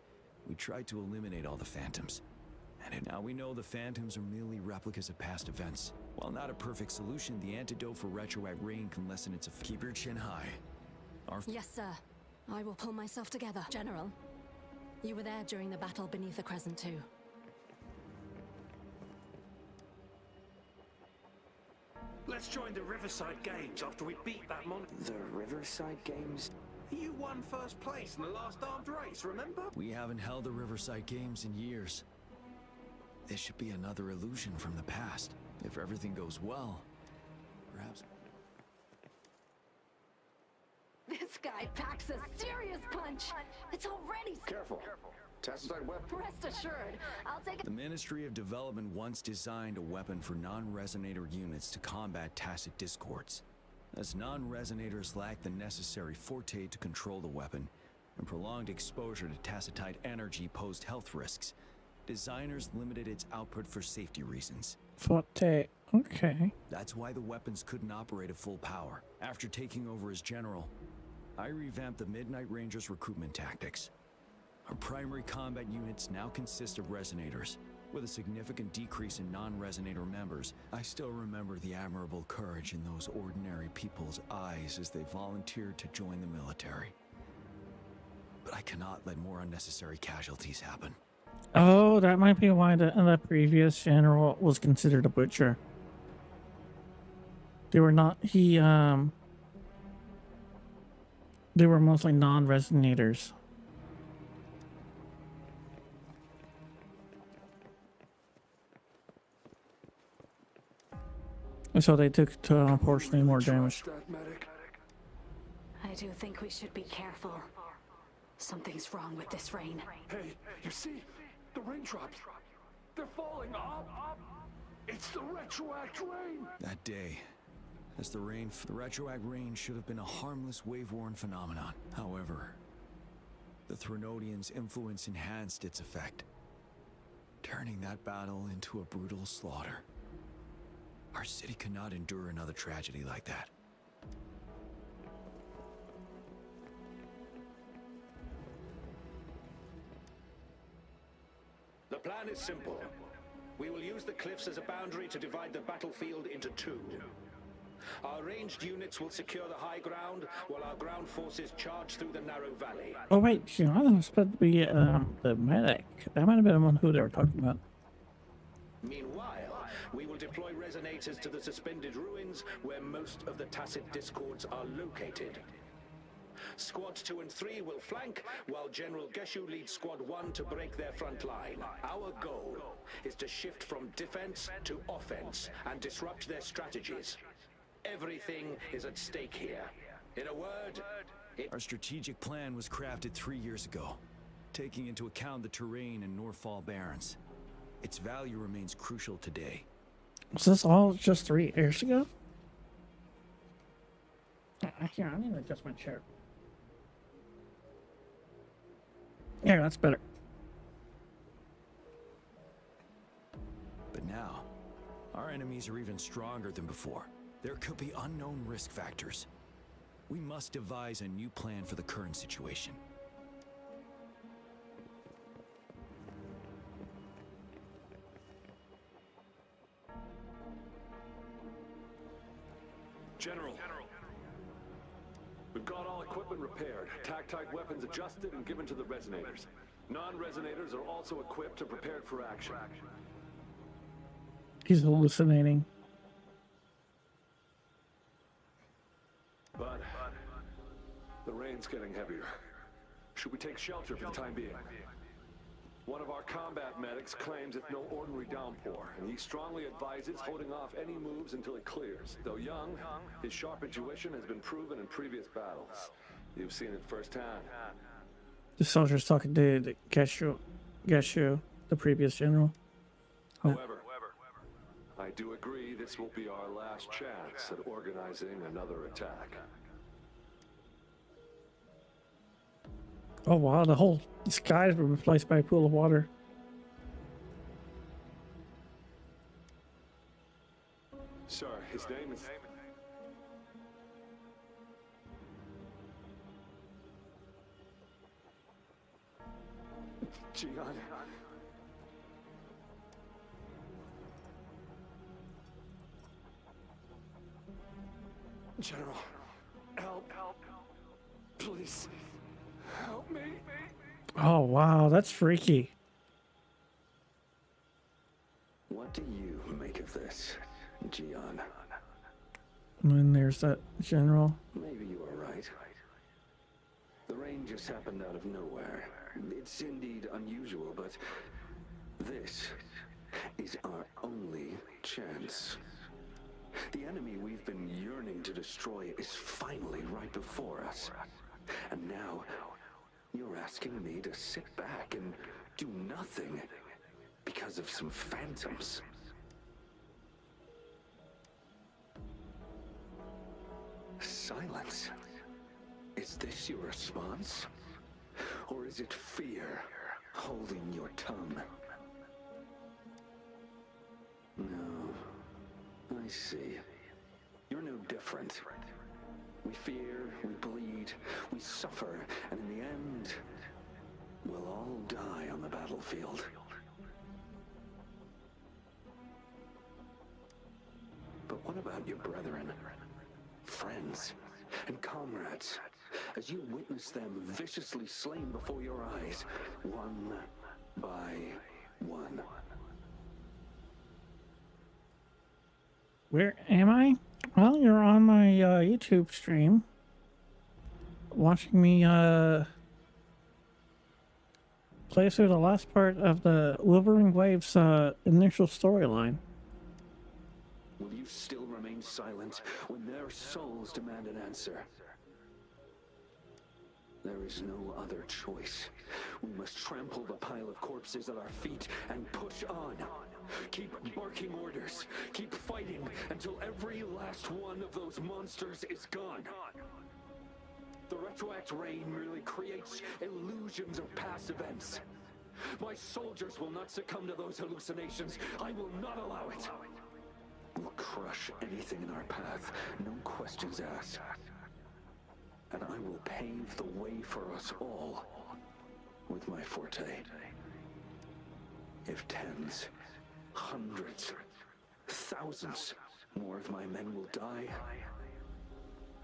we tried to eliminate all the phantoms. And now we know the phantoms are merely replicas of past events. While not a perfect solution, the antidote for retroact rain can lessen its effect. Keep your chin high. Yes, sir. I will pull myself together. General, you were there during the battle beneath the Crescent too. Let's join the Riverside Games after we beat that mon. The Riverside Games? You won first place in the last armed race, remember? We haven't held the Riverside Games in years. This should be another illusion from the past. If everything goes well, perhaps... This guy packs a serious punch. It's already... Careful. Tacitite weapon. Rest assured, I'll take it. The Ministry of Development once designed a weapon for non-resonator units to combat tacit discords. As non-resonators lack the necessary forte to control the weapon, and prolonged exposure to tacitite energy posed health risks, designers limited its output for safety reasons. Forte. Okay. That's why the weapons couldn't operate at full power. After taking over as general, I revamped the Midnight Rangers' recruitment tactics. Our primary combat units now consist of resonators, with a significant decrease in non-resonator members. I still remember the admirable courage in those ordinary people's eyes as they volunteered to join the military. But I cannot let more unnecessary casualties happen. Oh, that might be why the previous general was considered a butcher. They were not... They were mostly non-resonators. And so they took proportionally more damage. I do think we should be careful. Something's wrong with this rain. Hey, you see? The raindrops. They're falling up. It's the retroact rain. That day, as the retroact rain should have been a harmless wave-worn phenomenon. However, the Threnodians' influence enhanced its effect, turning that battle into a brutal slaughter. Our city cannot endure another tragedy like that. The plan is simple. We will use the cliffs as a boundary to divide the battlefield into two. Our ranged units will secure the high ground, while our ground forces charge through the narrow valley. Oh wait, you know, that was supposed to be the medic. That might have been one who they were talking about. Meanwhile, we will deploy resonators to the suspended ruins where most of the tacit discords are located. Squads 2 and 3 will flank, while General Geshu leads Squad 1 to break their front line. Our goal is to shift from defense to offense and disrupt their strategies. Everything is at stake here. In a word, Our strategic plan was crafted 3 years ago, taking into account the terrain in Norfall Barrens. Its value remains crucial today. Was this all just 3 years ago? Here, I need to adjust my chair. Yeah, that's better. But now, Our enemies are even stronger than before. There could be unknown risk factors. We must devise a new plan for the current situation. General. We've got all equipment repaired, tactite weapons adjusted and given to the resonators. Non-resonators are also equipped and prepared for action. He's hallucinating. But the rain's getting heavier. Should we take shelter for the time being? One of our combat medics claims it's no ordinary downpour, and he strongly advises holding off any moves until it clears. Though young, his sharp intuition has been proven in previous battles. You've seen it firsthand. The soldier's talking to Geshu, the previous general. However, I do agree this will be our last chance at organizing another attack. Oh wow, the whole skies were replaced by a pool of water. Sir, his name is... Jian. General, help. Please, help me. Oh wow, that's freaky. What do you make of this, Jian? And then there's that general. Maybe you are right. The rain just happened out of nowhere. It's indeed unusual, but this is our only chance. The enemy we've been yearning to destroy is finally right before us. And now, you're asking me to sit back and do nothing because of some phantoms. Silence. Is this your response? Or is it fear holding your tongue? No, I see. You're no different. We fear, we bleed, we suffer, and in the end, we'll all die on the battlefield. But what about your brethren, friends, and comrades, as you witness them viciously slain before your eyes, one by one? Where am I? Well, you're on my YouTube stream, watching me play through the last part of the Wuthering Waves initial storyline. Will you still remain silent when their souls demand an answer? There is no other choice. We must trample the pile of corpses at our feet and push on. Keep barking orders. Keep fighting until every last one of those monsters is gone. The retroact rain merely creates illusions of past events. My soldiers will not succumb to those hallucinations. I will not allow it. We'll crush anything in our path, no questions asked. And I will pave the way for us all with my forte. If tens, hundreds, thousands more of my men will die,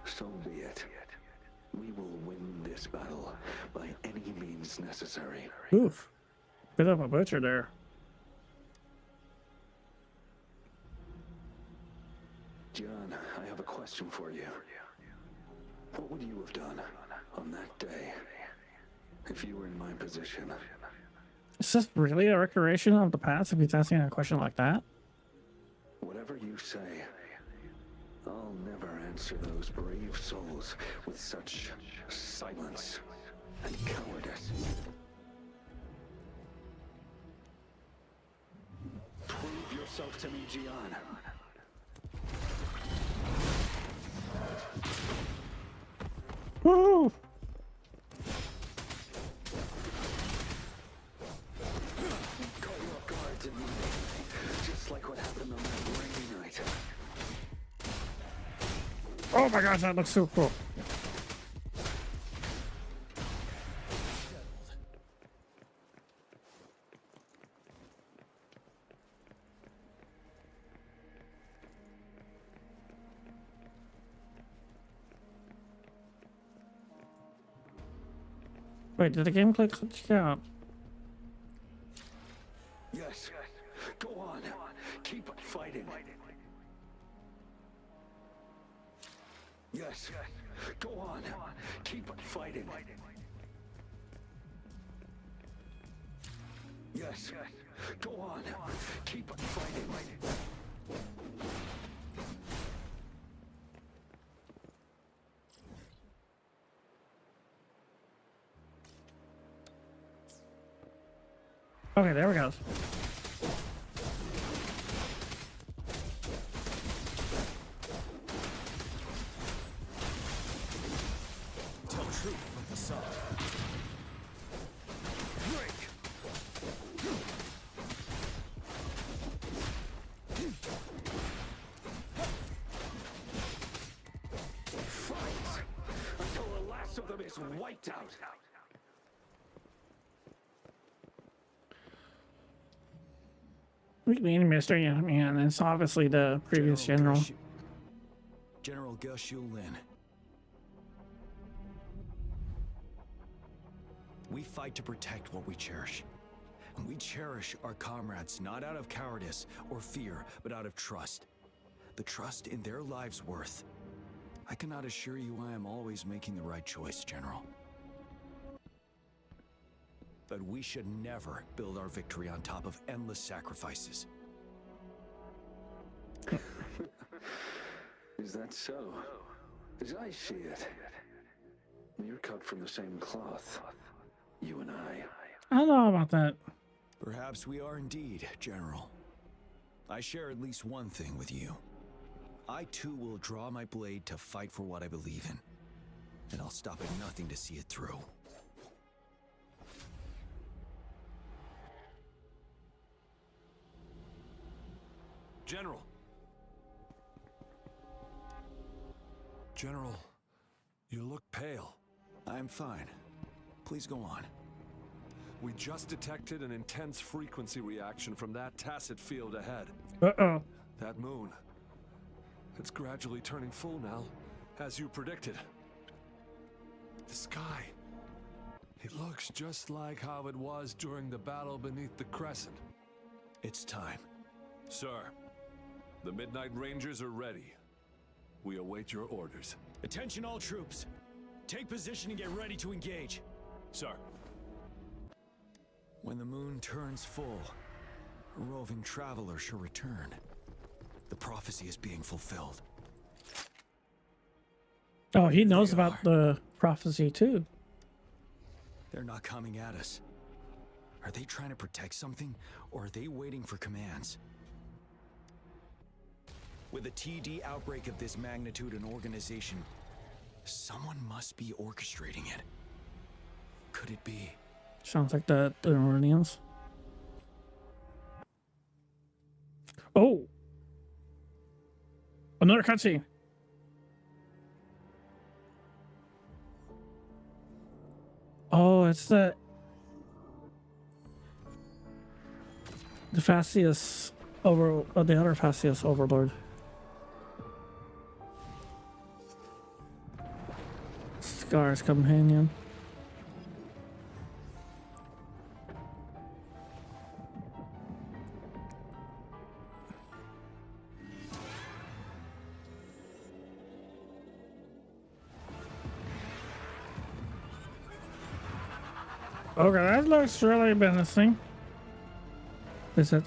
so be it. We will win this battle by any means necessary. Oof. Bit of a butcher there. John, I have a question for you. What would you have done on that day if you were in my position? Is this really a recreation of the past if he's asking a question like that? Whatever you say, I'll never answer those brave souls with such silence and cowardice. Prove yourself to me, Gian. Woo! Caught you off guard, didn't we? Just like what happened on that rain. Oh my gosh, that looks so cool. Wait, did the game glitch out? Yes. Go on. Keep fighting. Yes. Go on. Keep fighting. Yes. Go on. Keep fighting. Okay, there we go. Tell truth from the side. Break. Fight until the last of them is wiped out. We mean mystery, man. It's obviously the previous general. General Gushu Lin. We fight to protect what we cherish. And we cherish our comrades not out of cowardice or fear, but out of trust. The trust in their lives' worth. I cannot assure you I am always making the right choice, General. But we should never build our victory on top of endless sacrifices. Is that so? As I see it, you're cut from the same cloth. You and I. I don't know about that. Perhaps we are indeed, General. I share at least one thing with you. I too will draw my blade to fight for what I believe in. And I'll stop at nothing to see it through. General. General, you look pale. I'm fine. Please go on. We just detected an intense frequency reaction from that tacit field ahead. Uh-oh. That moon. It's gradually turning full now, as you predicted. The sky. It looks just like how it was during the battle beneath the crescent. It's time. Sir, the Midnight Rangers are ready. We await your orders. Attention all troops. Take position and get ready to engage. Sir. When the moon turns full, a roving traveler shall return. The prophecy is being fulfilled. Oh, he knows about the prophecy too. They're not coming at us. Are they trying to protect something, or are they waiting for commands? With a TD outbreak of this magnitude and organization, someone must be orchestrating it. Could it be? Sounds like the Iranians. Oh! Another cutscene. Oh, it's the Fastius the other Fastius overlord. Scar's companion. Okay, that looks really menacing. Is it?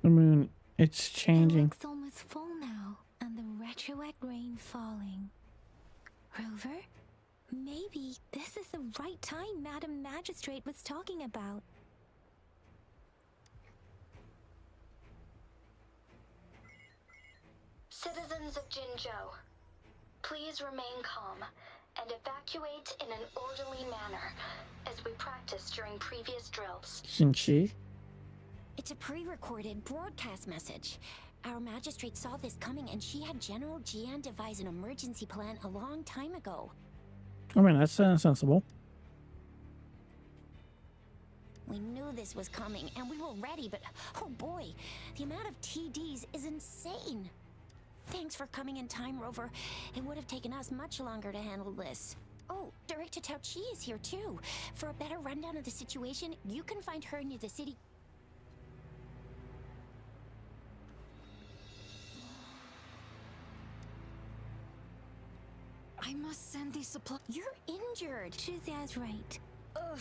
The moon It's changing. It's almost full now, and the retroact rain falling. Rover, maybe this is the right time Madam Magistrate was talking about. Citizens of Jinzhou, please remain calm and evacuate in an orderly manner as we practiced during previous drills. Jinchi? It's a pre-recorded broadcast message. Our magistrate saw this coming and she had General Jian devise an emergency plan a long time ago. I mean, that's sensible. We knew this was coming and we were ready, but oh boy, the amount of TDs is insane. Thanks for coming in time, Rover. It would have taken us much longer to handle this. Oh, Director Tao Chi is here too. For a better rundown of the situation, you can find her near the city. I must send these supplies. You're injured. Shixia's right. Ugh.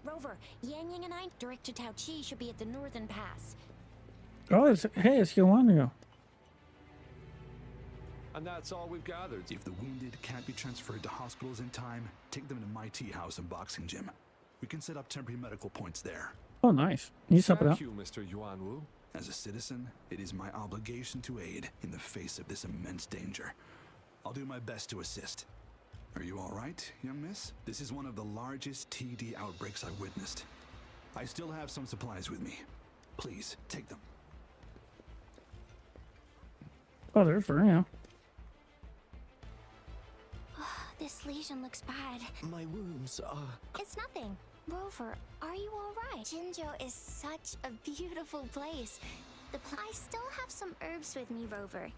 Rover, Yang Yang and I, Director Tao Chi should be at the Northern Pass. Oh, hey, it's Yowanyu. And that's all we've gathered. If the wounded can't be transferred to hospitals in time, take them to my tea house and boxing gym. We can set up temporary medical points there. Oh, nice. You set it up. Thank you, Mr. Yuanwu. As a citizen, it is my obligation to aid in the face of this immense danger. I'll do my best to assist. Are you all right, young miss? This is one of the largest TD outbreaks I've witnessed. I still have some supplies with me. Please, take them. Oh, there's Verna. This lesion looks bad. My wounds are... It's nothing. Rover, are you alright? Jinzhou is such a beautiful place. I still have some herbs with me, Rover.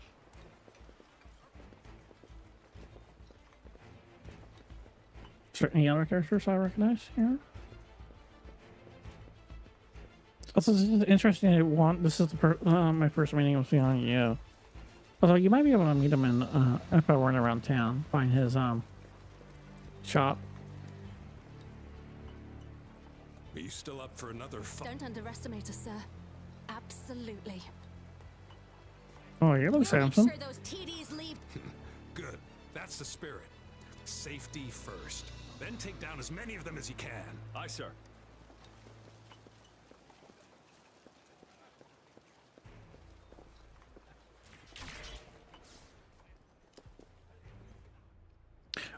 Is there any other characters I recognize here? Also, this is interesting. This is my first meeting with Yowanyu. Although you might be able to meet him in if I weren't around town, find his shop. Are you still up for another fight? Don't underestimate us, sir. Absolutely. Oh, you look handsome. Make sure those TDs leave. Good. That's the spirit. Safety first. Then take down as many of them as you can. Aye, sir.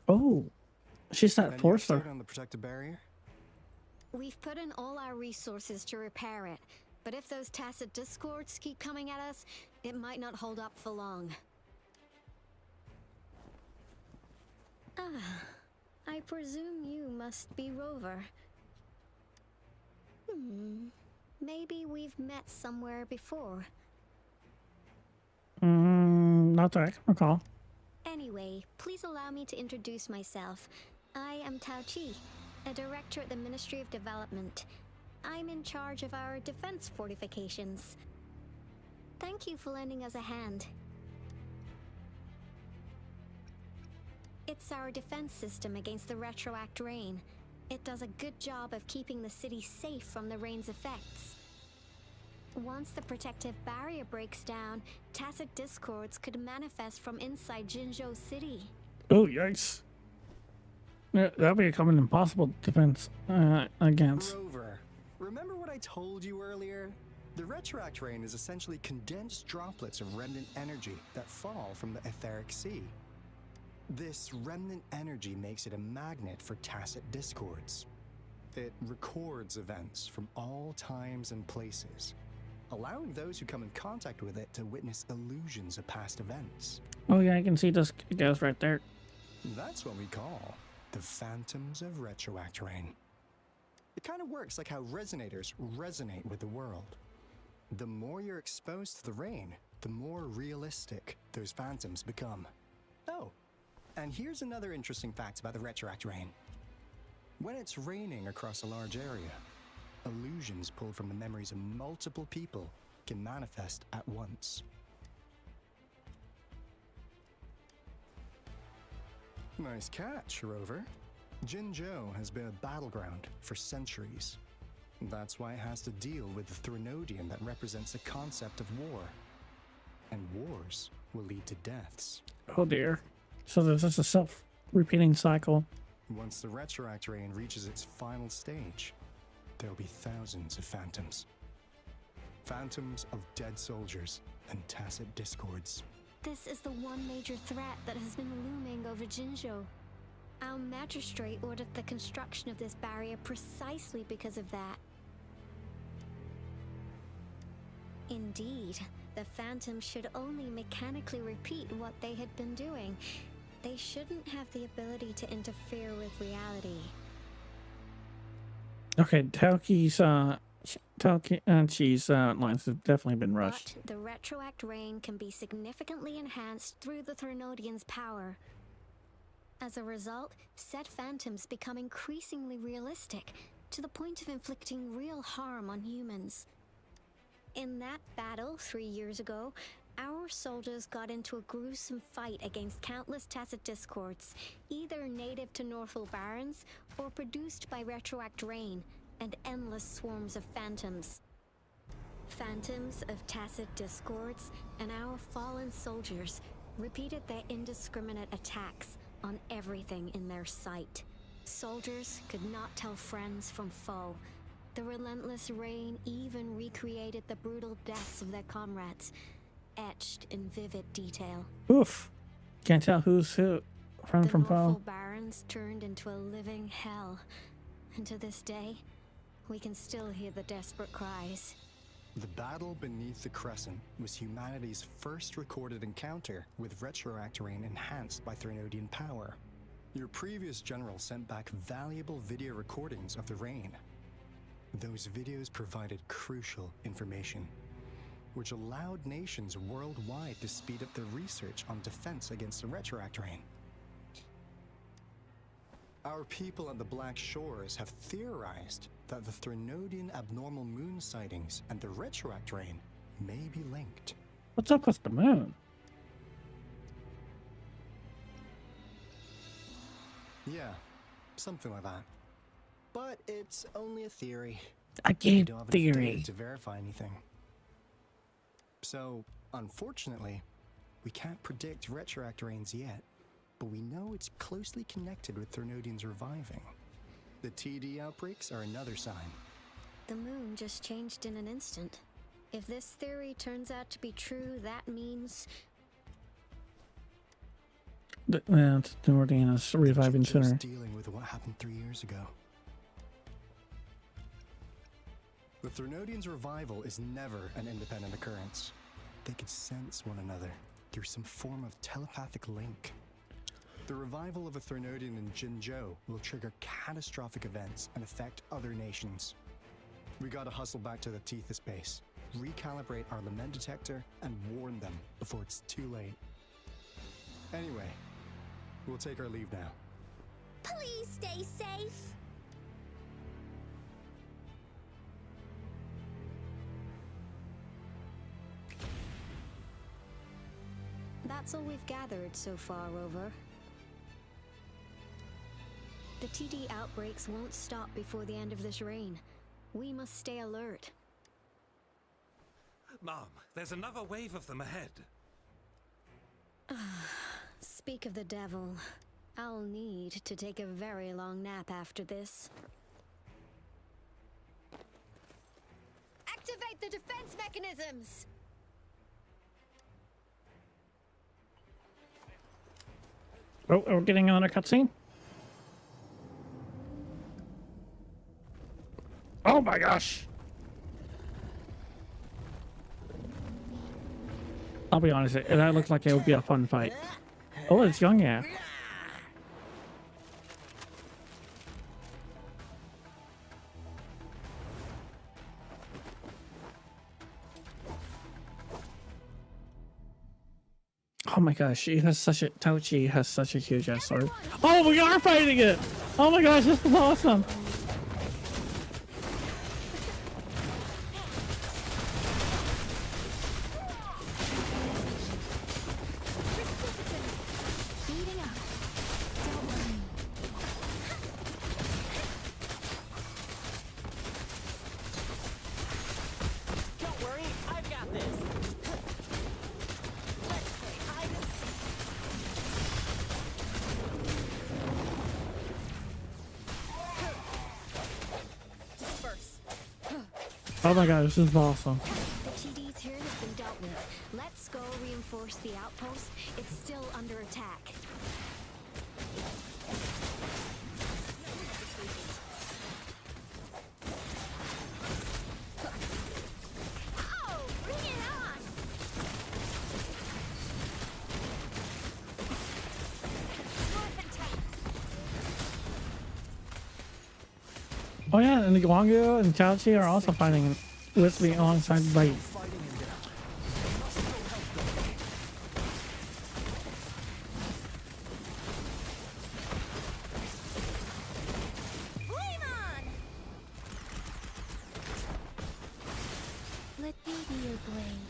Oh, she's that forcer. On the protective barrier? We've put in all our resources to repair it, but if those tacit discords keep coming at us, it might not hold up for long. Ah, I presume you must be Rover. Maybe we've met somewhere before. Not that I can recall. Anyway, please allow me to introduce myself. I am Tao Chi, a director at the Ministry of Development. I'm in charge of our defense fortifications. Thank you for lending us a hand. It's our defense system against the retroact rain. It does a good job of keeping the city safe from the rain's effects. Once the protective barrier breaks down, tacit discords could manifest from inside Jinzhou City. Oh, yikes. Yeah, that'd be a common impossible defense against. Rover, remember what I told you earlier? The retroact rain is essentially condensed droplets of remnant energy that fall from the etheric sea. This remnant energy makes it a magnet for tacit discords. It records events from all times and places, allowing those who come in contact with it to witness illusions of past events. Oh yeah, I can see this goes right there. That's what we call the phantoms of retroact rain. It kind of works like how resonators resonate with the world. The more you're exposed to the rain, the more realistic those phantoms become. Oh, and here's another interesting fact about the retroact rain. When it's raining across a large area, illusions pulled from the memories of multiple people can manifest at once. Nice catch, Rover. Jinzhou has been a battleground for centuries. That's why it has to deal with the Threnodian that represents the concept of war. And wars will lead to deaths. Oh dear. So there's just a self-repeating cycle. Once the Retroact Rain reaches its final stage, there will be thousands of phantoms. Phantoms of dead soldiers and tacit discords. This is the one major threat that has been looming over Jinzhou. Our magistrate ordered the construction of this barrier precisely because of that. Indeed, the phantoms should only mechanically repeat what they had been doing. They shouldn't have the ability to interfere with reality. Okay, Taoki's lines have definitely been rushed. But the Retroact Rain can be significantly enhanced through the Threnodian's power. As a result, said phantoms become increasingly realistic, to the point of inflicting real harm on humans. In that battle 3 years ago, our soldiers got into a gruesome fight against countless tacit discords, either native to Northwell Barrens or produced by Retroact Rain, and endless swarms of phantoms. Phantoms of tacit discords and our fallen soldiers repeated their indiscriminate attacks on everything in their sight. Soldiers could not tell friends from foe. The relentless rain even recreated the brutal deaths of their comrades, etched in vivid detail. Oof. Can't tell who's who. Friend from The foe. Northwell Barrens turned into a living hell. And to this day, we can still hear the desperate cries. The battle beneath the Crescent was humanity's first recorded encounter with Retroact Rain enhanced by Threnodian power. Your previous general sent back valuable video recordings of the rain. Those videos provided crucial information, which allowed nations worldwide to speed up their research on defense against the Retroact Rain. Our people on the Black Shores have theorized that the Threnodian abnormal moon sightings and the Retroact Rain may be linked. What's up with the moon? Yeah, something like that. But it's only a theory. I We gave don't have enough theory. data to verify anything. So, unfortunately, we can't predict Retroact Rains yet, but we know it's closely connected with Threnodians reviving. The TD outbreaks are another sign. The moon just changed in an instant. If this theory turns out to be true, that means The Nordian is reviving Jinzhou's sooner. dealing with what happened 3 years ago. The Threnodians' revival is never an independent occurrence. They could sense one another through some form of telepathic link. The revival of a Threnodian in Jinzhou will trigger catastrophic events and affect other nations. We gotta hustle back to the Tethys base, recalibrate our lament detector, and warn them before it's too late. Anyway, we'll take our leave now. Please stay safe. that's all we've gathered so far, Rover. The TD outbreaks won't stop before the end of this reign. We must stay alert. Mom, there's another wave of them ahead. Speak of the devil. I'll need to take a very long nap after this. Activate the defense mechanisms! Oh, we're getting another cutscene? Oh my gosh! I'll be honest, that looks like it would be a fun fight. Oh, it's young, yeah. Oh my gosh, Tauchi has such a huge ass sword. Oh, we are fighting it! Oh my gosh, this is awesome! Oh my god, this is awesome. The TDs here have been dealt with. Let's go reinforce the outpost. It's still under attack. Oh, bring it on! Oh yeah, and Guanggu and Chaochi are also fighting with me alongside Blade. Let me be your blade.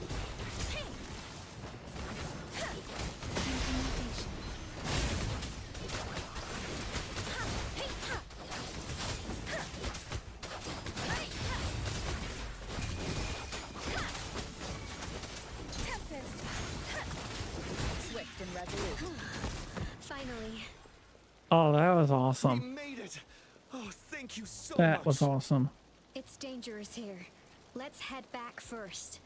Synchronization. Swift and resolute. Finally. Oh, that was We awesome. made it! Oh, thank you so That much! was awesome. It's dangerous here. Let's head back first.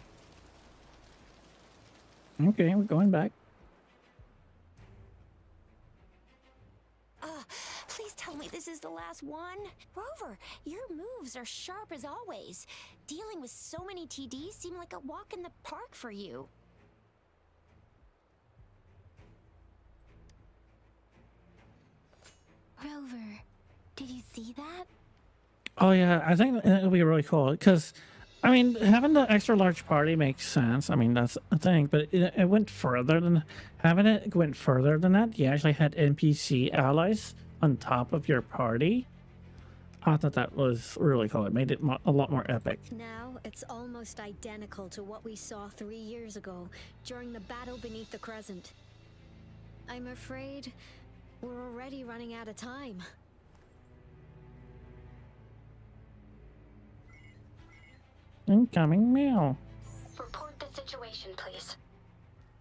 Okay, we're going back. Please tell me this is the last one. Rover, your moves are sharp as always. Dealing with so many TDs seemed like a walk in the park for you. Rover, did you see that? Oh yeah, I think it'll be really cool because, I mean, having the extra large party makes sense. I mean, that's a thing, but it went further than having it went further than that. You actually had NPC allies on top of your party. I thought that was really cool. It made it a lot more epic. Now it's almost identical to what we saw 3 years ago during the battle beneath the Crescent. I'm afraid we're already running out of time. Incoming mail. Report the situation, please.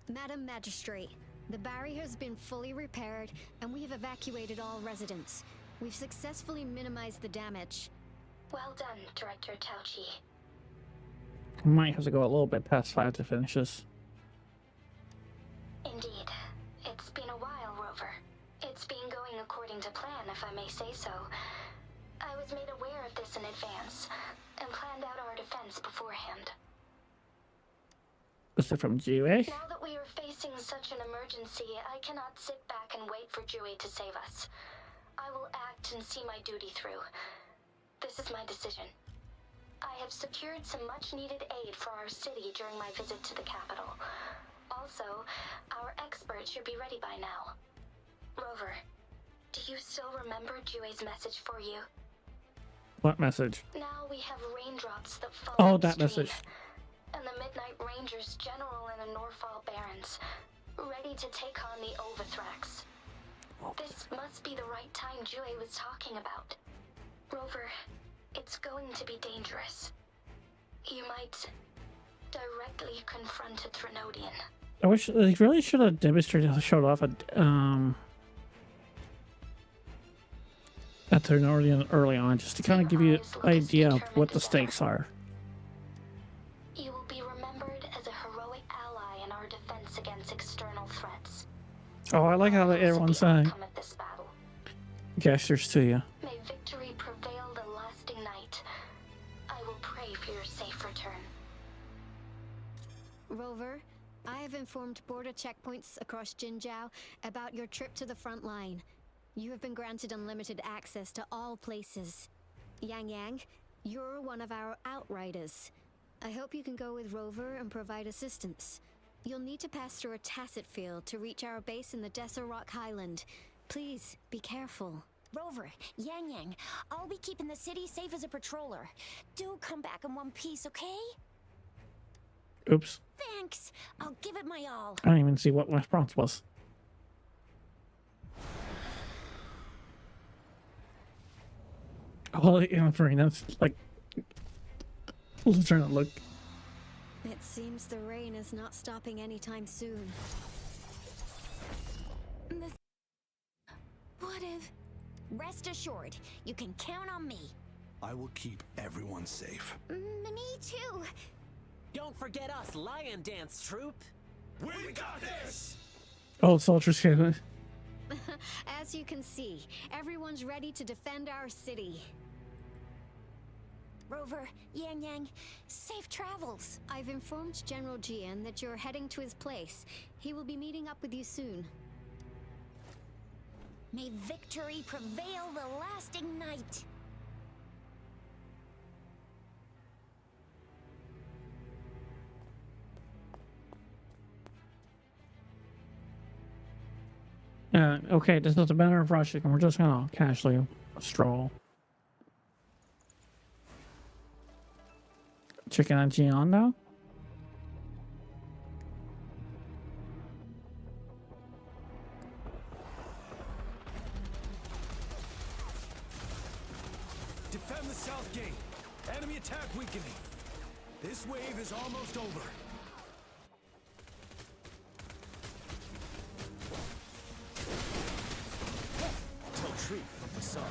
Madam Magistrate, the barrier has been fully repaired and we have evacuated all residents. We've successfully minimized the damage. Well done, Director Tauchi. Might have to go a little bit past 5 to finish this. Indeed. It's been a while, Rover. It's been going according to plan, if I may say so. I was made aware of this in advance, and planned out our defense beforehand. Is it from Jue? Now that we are facing such an emergency, I cannot sit back and wait for Jue to save us. I will act and see my duty through. This is my decision. I have secured some much-needed aid for our city during my visit to the capital. Also, our expert should be ready by now. Rover, do you still remember Jue's message for you? What message? Now we have raindrops that fall Oh, that upstream, message. and the Midnight Rangers General in the Norfall Barrens, ready to take on the Overthrax. This must be the right time Jue was talking about. Rover, it's going to be dangerous. You might directly confront a Threnodian. I wish they really should have demonstrated, showed off a Threnodian early on, just to kind of give you an idea of what the stakes are. You will be remembered as a heroic ally in our defense against external threats. Oh, I like how everyone's saying gestures to you. May victory prevail the lasting night. I will pray for your safe return. Rover, I have informed border checkpoints across Jinzhou about your trip to the front line. You have been granted unlimited access to all places. Yang Yang, you're one of our outriders. I hope you can go with Rover and provide assistance. You'll need to pass through a tacit field to reach our base in the Desert Rock Highland. Please, be careful. Rover, Yang Yang, I'll be keeping the city safe as a patroller. Do come back in one piece, okay? Oops. Thanks. I'll give it my all. I don't even see what my response was. Oh, yeah, that's like. Let's try to look. It seems the rain is not stopping anytime soon. What if? Rest assured, you can count on me. I will keep everyone safe. Me don't forget us, Lion Dance Troupe. We got this! Old soldiers here. As you can see, everyone's ready to defend our city. Rover, Yang Yang, safe travels. I've informed General Jian that you're heading to his place. He will be meeting up with you soon. May victory prevail the lasting night. Okay, this is a matter of rushing, and we're just gonna casually stroll. Checking on Jian now. Defend the south gate. Enemy attack weakening. This wave is almost over. Tell truth from facade.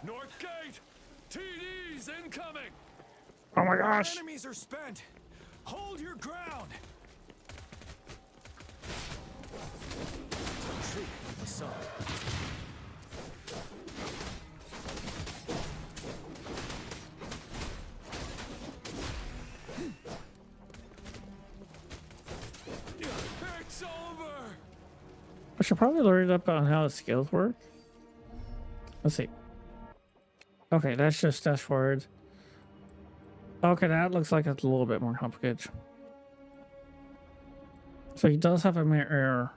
North gate! TDs incoming! Oh my gosh! Our enemies are spent. Hold your ground. Tell truth from facade. It's over! I should probably learn up on how the skills work. Let's see. Okay, that's just dash forward. Okay, that looks like it's a little bit more complicated. So he does have a mirror.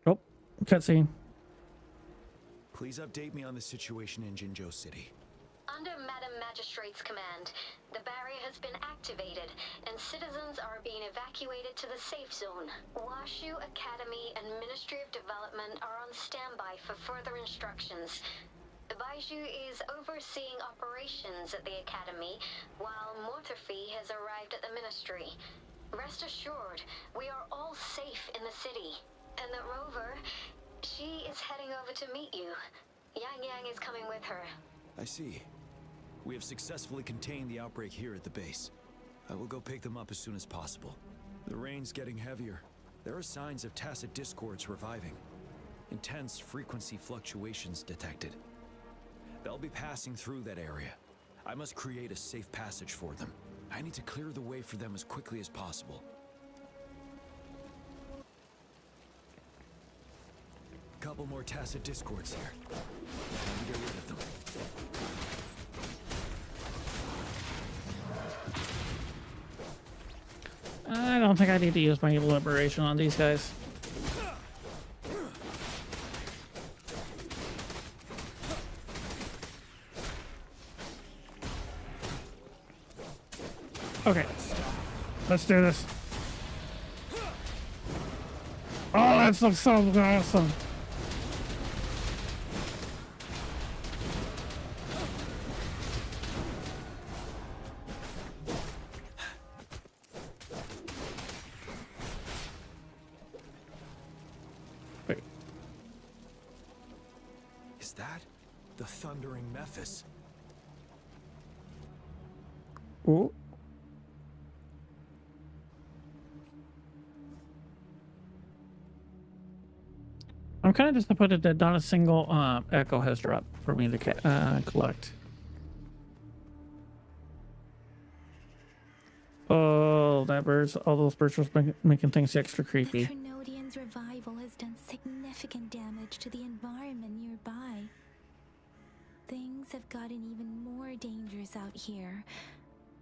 Oh, cutscene. Please update me on the situation in Jinzhou City. Under Madam Magistrate's command, the barrier has been activated, and citizens are being evacuated to the safe zone. Washu Academy and Ministry of Development are on standby for further instructions. Baiju is overseeing operations at the Academy, while Mortherfee has arrived at the Ministry. Rest assured, we are all safe in the city, and that Rover, she is heading over to meet you. Yang Yang is coming with her. I see. We have successfully contained the outbreak here at the base. I will go pick them up as soon as possible. The rain's getting heavier. There are signs of tacit discords reviving. Intense frequency fluctuations detected. They'll be passing through that area. I must create a safe passage for them. I need to clear the way for them as quickly as possible. Couple more tacit discords here. Time to get rid of them. I don't think I need to use my liberation on these guys. Okay, let's do this. Oh, this looks so awesome. Wait. Is that the Thundering Mephis? Ooh. I'm kind of disappointed that not a single echo has dropped for me to collect. Oh, that bird's, all those birds were making things extra creepy. The Trinodian's revival has done significant damage to the environment nearby. Things have gotten even more dangerous out here.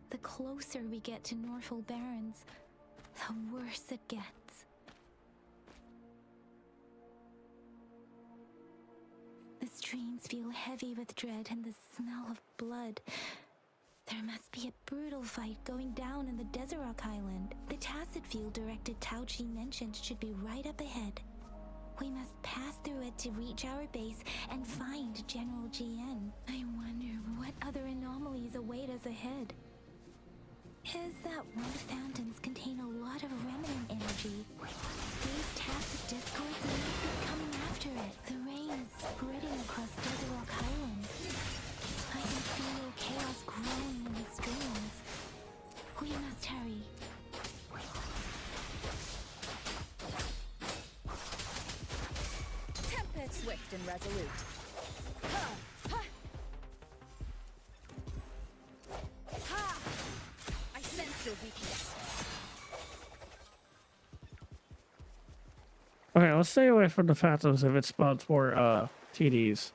The closer we get to Norfolk Barrens, the worse it gets. The streams feel heavy with dread and the smell of blood. There must be a brutal fight going down in the Desert Rock Island. The tacit field directed Tao Chi mentioned should be right up ahead. We must pass through it to reach our base and find General GN. I wonder what other anomalies await us ahead. Is that one phantoms contain a lot of remnant energy? These tacit discords may be coming after it. The rain is spreading across Desert Rock Island. I can feel chaos growing in the streams. We must hurry. Temperate, swift, and resolute. Ha! Ha! Ha! I sense your weakness. Okay, let's stay away from the phantoms if it's spots for TDs.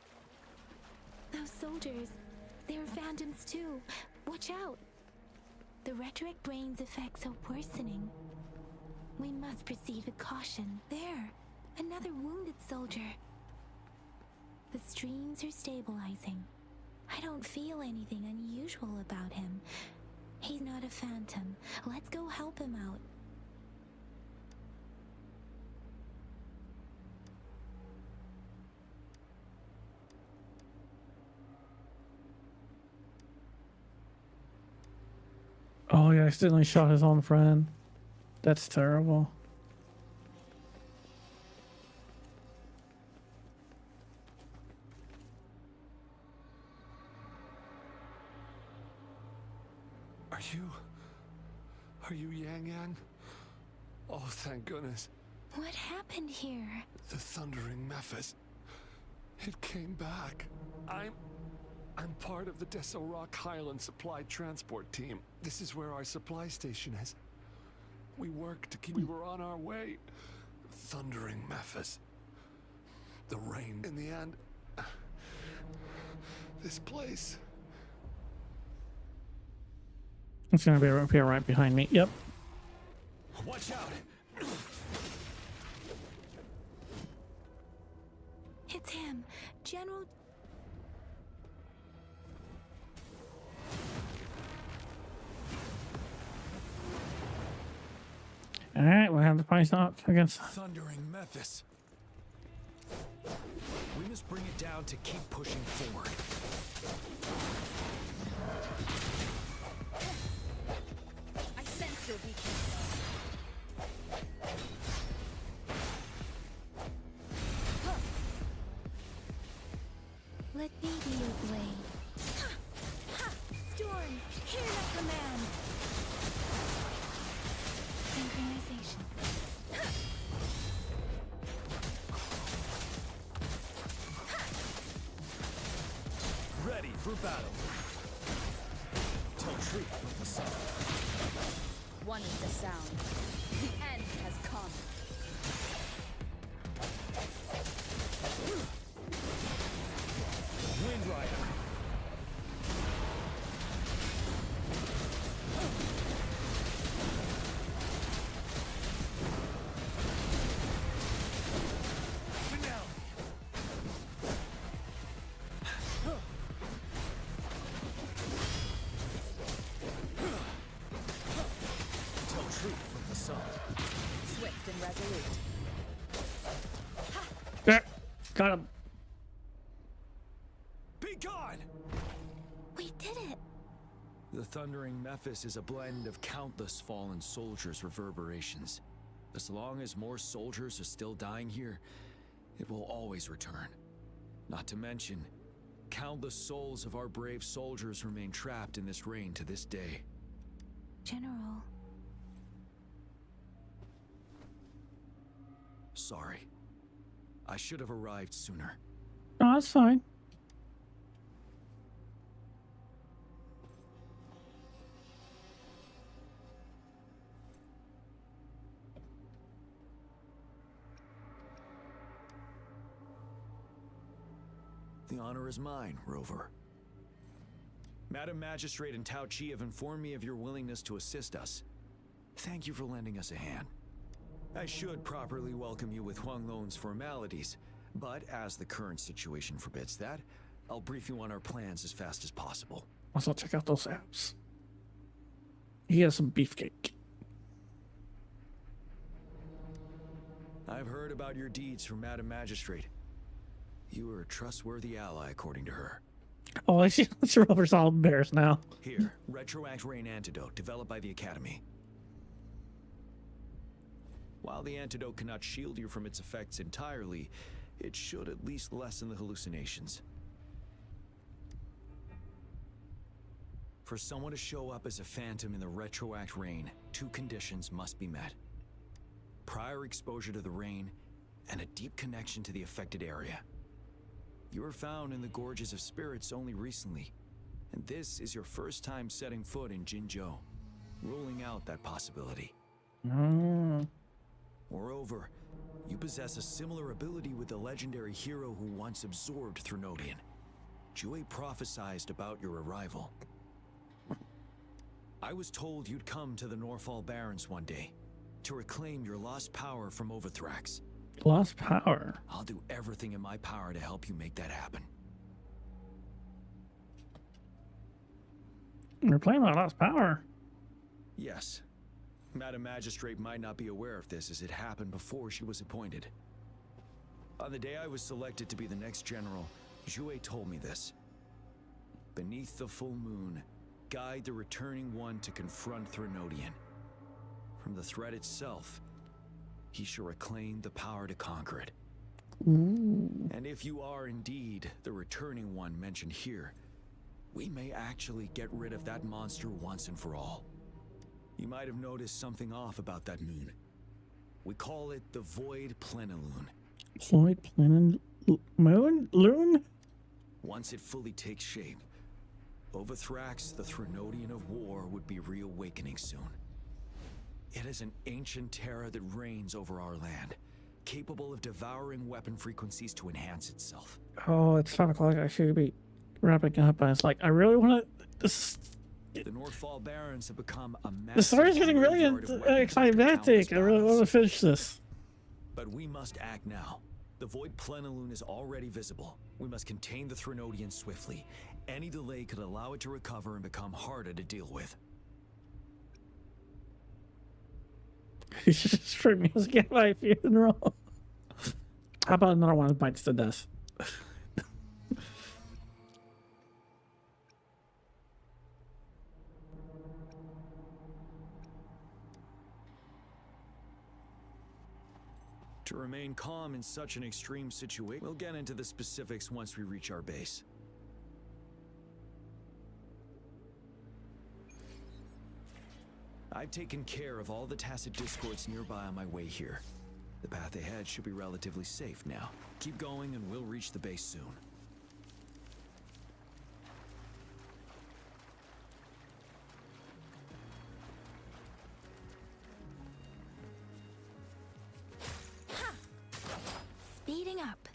Those soldiers, they're phantoms too. Watch out. The rhetoric brain's effects are worsening. We must proceed with caution. There, another wounded soldier. The streams are stabilizing. I don't feel anything unusual about him. He's not a phantom. Let's go help him out. Oh, he accidentally shot his own friend. That's terrible. Are you Yang Yang? Oh, thank goodness. What happened here? The thundering Mephis. It came back. I'm part of the Desert Rock Highland Supply Transport Team. This is where our supply station is. We worked to keep... We were on our way. Thundering Mephis. The rain. In the end... This place... It's gonna be right behind me. Yep. Watch out! It's him, General. All right, we'll have the price knock against Thundering Mephis. We must bring it down to keep pushing forward. I sense your weakness. Let me be your blade. Storm, hear my command. Synchronization. Ready for battle. Tell truth from the sun. One is the sound. The end has come. Wind Rider. Tell truth from the sun. Swift and resolute. there. Got him. Be gone! We did it. The thundering Mephis is a blend of countless fallen soldiers' reverberations. As long as more soldiers are still dying here, it will always return. Not to mention, countless souls of our brave soldiers remain trapped in this rain to this day. General. Sorry. I should have arrived sooner. No, that's fine. The honor is mine, Rover. Madam Magistrate and Tao Chi have informed me of your willingness to assist us. Thank you for lending us a hand. I should properly welcome you with Huang Lon's formalities, But as the current situation forbids that, I'll brief you on our plans as fast as possible. Also, check out those apps. He has some beefcake. I've heard about your deeds from Madam Magistrate. You are a trustworthy ally, according to her. Oh, I see. Rover's all embarrassed now. Here, Retroact Rain Antidote, developed by the Academy. While the antidote cannot shield you from its effects entirely, it should at least lessen the hallucinations. For someone to show up as a phantom in the Retroact Rain, 2 conditions must be met. Prior exposure to the rain, and a deep connection to the affected area. You were found in the Gorges of Spirits only recently, and this is your first time setting foot in Jinzhou, ruling out that possibility. Moreover, you possess a similar ability with the legendary hero who once absorbed Threnodian. Jue prophesized about your arrival. I was told you'd come to the Norfall Barrens one day, to reclaim your lost power from Overthrax. Lost power? I'll do everything in my power to help you make that happen. You're playing my lost power. Yes. Madam Magistrate might not be aware of this as it happened before she was appointed. On the day I was selected to be the next general, Jue told me this. Beneath the full moon, guide the returning one to confront Threnodian. From the threat itself, he shall reclaim the power to conquer it. And if you are indeed the returning one mentioned here, we may actually get rid of that monster once and for all. You might have noticed something off about that moon. We call it the Void Plenilune. Void Plenilune? Loon? Once it fully takes shape, Overthrax, the Threnodian of War, would be reawakening soon. It is an ancient terror that reigns over our land, capable of devouring weapon frequencies to enhance itself. Oh, it's 5 o'clock. I should be wrapping up. I was like, I really want to... The Northfall Barrens have become a massive... The story's getting really climactic. I really want to finish this. But we must act now. The Void Plenilune is already visible. We must contain the Threnodian swiftly. Any delay could allow it to recover and become harder to deal with. He's just for music at my funeral. How about another one that bites the dust? To remain calm in such an extreme situation, we'll get into the specifics once we reach our base. I've taken care of all the tacit discords nearby on my way here. The path ahead should be relatively safe now. Keep going and we'll reach the base soon. Speeding up.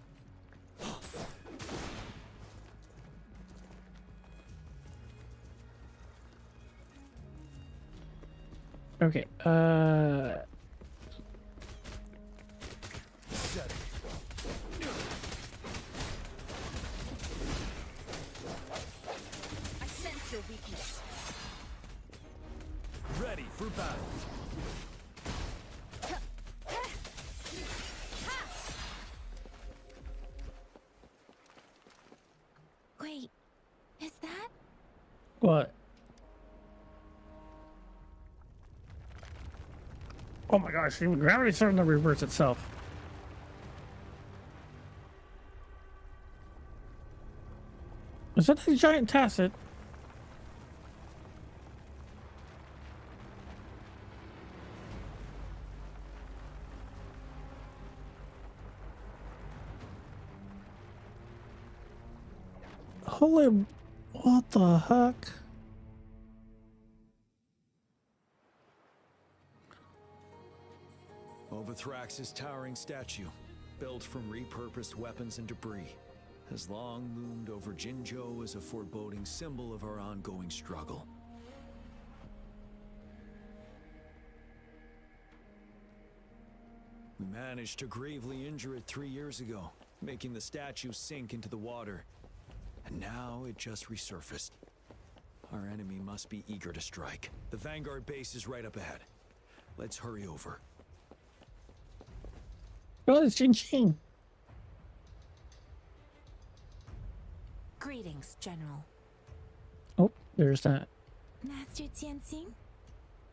Okay, I sense your weakness. Ready for battle. Wait, is that? what? Oh my gosh, even gravity's starting to reverse itself. Is that the giant tacit? Holy, what the heck? Overthrax's towering statue, built from repurposed weapons and debris, has long loomed over Jinzhou as a foreboding symbol of our ongoing struggle. We managed to gravely injure it 3 years ago, making the statue sink into the water. And now it just resurfaced. Our enemy must be eager to strike. The Vanguard base is right up ahead. Let's hurry over. Oh, it's Jin. Greetings, General. Oh, there's that. Master Jianxing?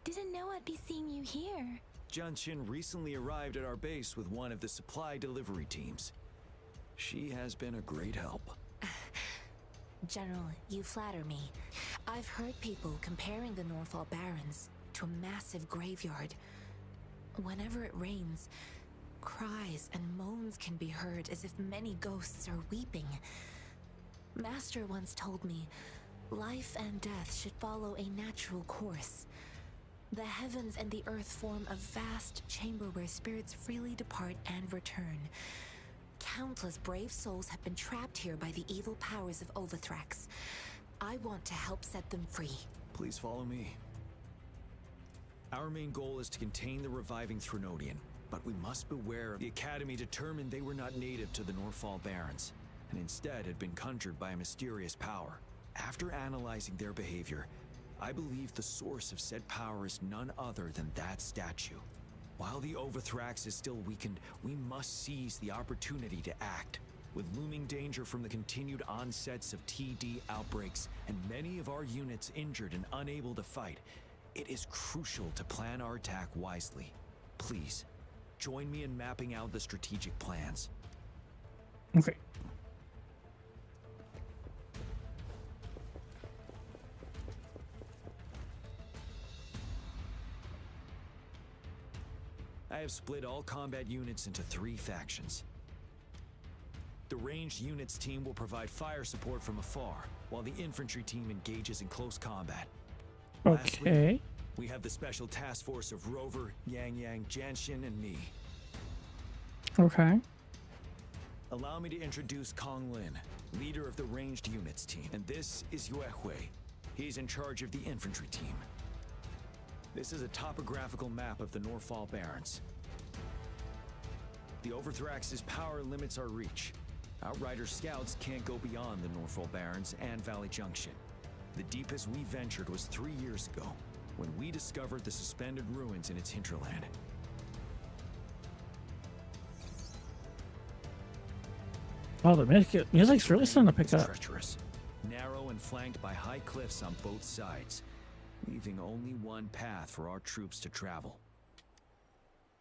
Didn't know I'd be seeing you here. Jianqin recently arrived at our base with one of the supply delivery teams. She has been a great help. General, you flatter me. I've heard people comparing the Norfall Barrens to a massive graveyard. Whenever it rains, cries and moans can be heard as if many ghosts are weeping. Master once told me, life and death should follow a natural course. The heavens and the earth form a vast chamber where spirits freely depart and return. Countless brave souls have been trapped here by the evil powers of Overthrax. I want to help set them free. Please follow me. Our main goal is to contain the reviving Threnodian, but we must beware. The Academy determined they were not native to the Norfall Barrens, and instead had been conjured by a mysterious power. After analyzing their behavior, I believe the source of said power is none other than that statue. While the Overthrax is still weakened, we must seize the opportunity to act. With looming danger from the continued onsets of TD outbreaks and many of our units injured and unable to fight, it is crucial to plan our attack wisely. Please, join me in mapping out the strategic plans. Okay. I have split all combat units into 3 factions. The ranged units team will provide fire support from afar, while the infantry team engages in close combat. Okay. Lastly, we have the special task force of Rover, Yang Yang, Jianxin, and me. Okay. Allow me to introduce Kong Lin, leader of the ranged units team. And this is Yue Hui. He's in charge of the infantry team. This is a topographical map of the Norfall Barrens. The Overthrax's power limits our reach. Outrider scouts can't go beyond the Norfall Barrens and Valley Junction. The deepest we ventured was 3 years ago, when we discovered the suspended ruins in its hinterland. Oh, the music's really starting to pick up. Treacherous, narrow and flanked by high cliffs on both sides, leaving only one path for our troops to travel.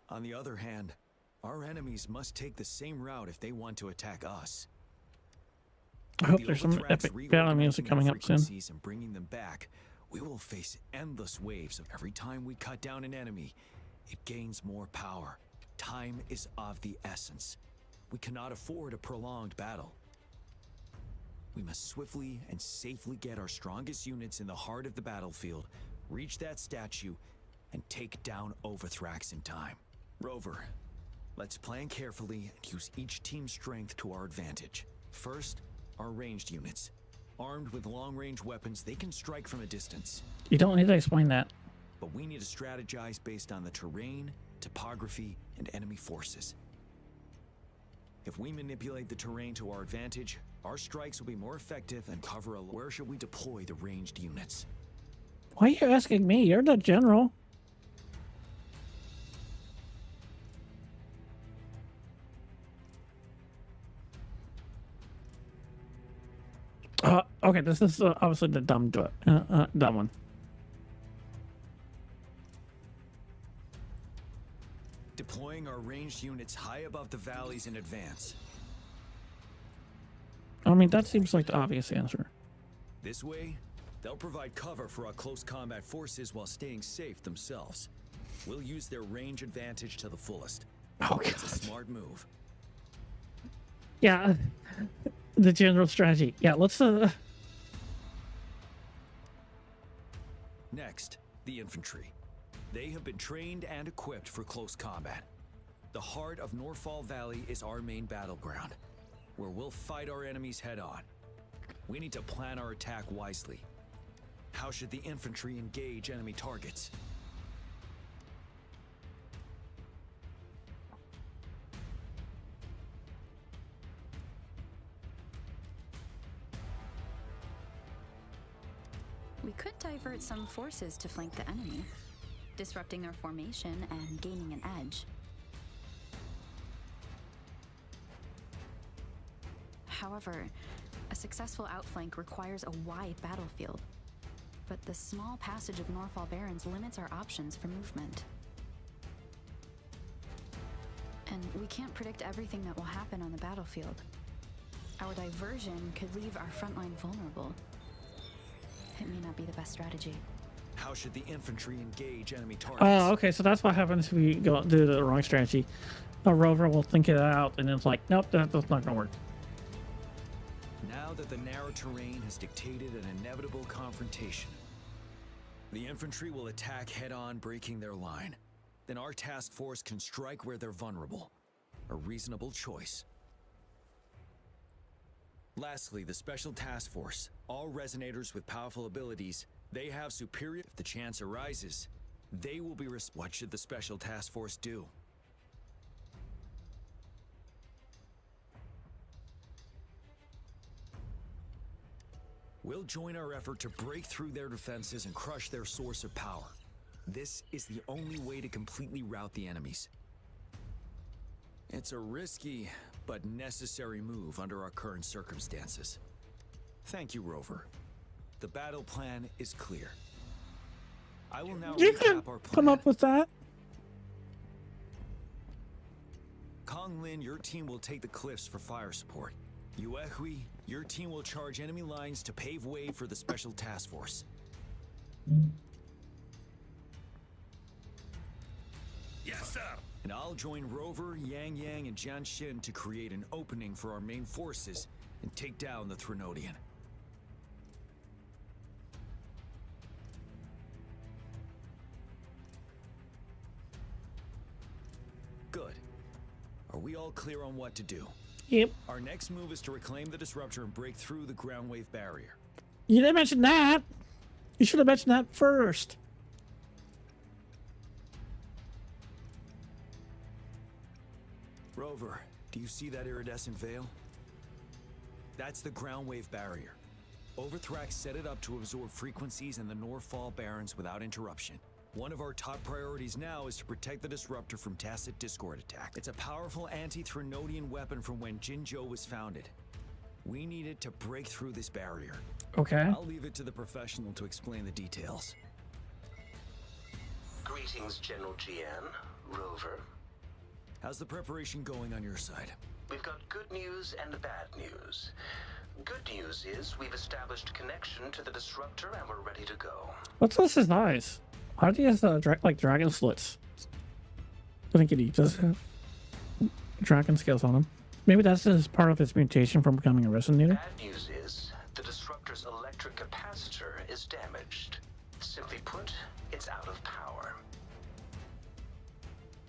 On the other hand, our enemies must take the same route if they want to attack us. I hope there's some epic battle music coming up soon. And bringing them back, we will face endless waves of every time we cut down an enemy. It gains more power. Time is of the essence. We cannot afford a prolonged battle. We must swiftly and safely get our strongest units in the heart of the battlefield, reach that statue, and take down Overthrax in time. Rover, let's plan carefully and use each team's strength to our advantage. First, our ranged units. Armed with long-range weapons, they can strike from a distance. You don't need to explain that. But we need to strategize based on the terrain, topography, and enemy forces. If we manipulate the terrain to our advantage, our strikes will be more effective and cover a... Where should we deploy the ranged units? Why are you asking me? You're the general. Okay, this is obviously the dumb one. Deploying our ranged units high above the valleys in advance. I mean, that seems like the obvious answer. This way, they'll provide cover for our close combat forces while staying safe themselves. We'll use their range advantage to the fullest. Oh, it's a smart move. Yeah, the general strategy. Yeah, let's Next, the infantry. They have been trained and equipped for close combat. The heart of Norfall Valley is our main battleground, where we'll fight our enemies head-on. We need to plan our attack wisely. How should the infantry engage enemy targets? We could divert some forces to flank the enemy, disrupting their formation and gaining an edge. However, a successful outflank requires a wide battlefield, but the small passage of Norfall Barrens limits our options for movement. And we can't predict everything that will happen on the battlefield. Our diversion could leave our frontline vulnerable. It may not be the best strategy. How should the infantry engage enemy targets? Oh, okay, so that's what happens if we go do the wrong strategy. A rover will think it out, and it's like, nope, that's not gonna work. Now that the narrow terrain has dictated an inevitable confrontation, the infantry will attack head-on, breaking their line. Then our task force can strike where they're vulnerable. A reasonable choice. Lastly, the Special Task Force. All resonators with powerful abilities, they have superior... If the chance arises, they will be... What should the Special Task Force do? We'll join our effort to break through their defenses and crush their source of power. This is the only way to completely rout the enemies. It's a risky but necessary move under our current circumstances. Thank you, Rover. The battle plan is clear. I will now You can recap our plan. come up with that. Kong Lin, your team will take the cliffs for fire support. Yuehui, your team will charge enemy lines to pave way for the Special Task Force. Yes, sir. And I'll join Rover, Yang Yang, and Jian Xin to create an opening for our main forces and take down the Threnodian. Good. Are we all clear on what to do? Yep. Our next move is to reclaim the disruptor and break through the ground wave barrier. You didn't mention that. You should have mentioned that first. Rover, do you see that iridescent veil? That's the ground wave barrier. Overthrax set it up to absorb frequencies in the Norfall Barrens without interruption. One of our top priorities now is to protect the disruptor from tacit discord attack. It's a powerful anti-Threnodian weapon from when Jinzhou was founded. We need it to break through this barrier. Okay. I'll leave it to the professional to explain the details. Greetings, General Jian, Rover. How's the preparation going on your side? We've got good news and bad news. Good news is we've established connection to the disruptor and we're ready to go. What's with his eyes? Why do he have like dragon slits? I think he does have dragon scales on him. Maybe that's just part of his mutation from becoming a resonator. Bad news is the disruptor's electric capacitor is damaged. Simply put, it's out of power.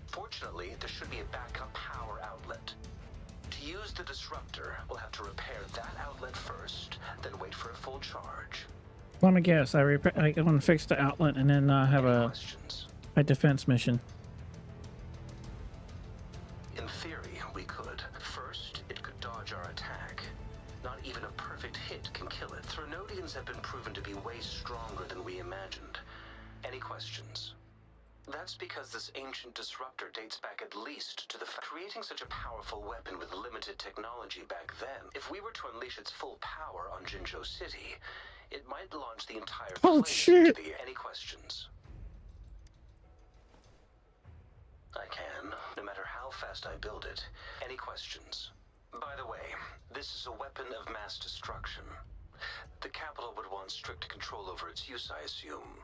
Fortunately, there should be a backup power outlet. To use the disruptor, we'll have to repair that outlet first, then wait for a full charge. Let me guess. I want to fix the outlet and then have a defense mission. In theory, we could. First, it could dodge our attack. Not even a perfect hit can kill it. Threnodians have been proven to be way stronger than we imagined. Any questions? That's because this ancient disruptor dates back at least to the creating such a powerful weapon with limited technology back then. If we were to unleash its full power on Jinzhou City, it might launch the entire Oh, place shit. into the... Any questions? I can, no matter how fast I build it. Any questions? By the way, this is a weapon of mass destruction. The capital would want strict control over its use, I assume.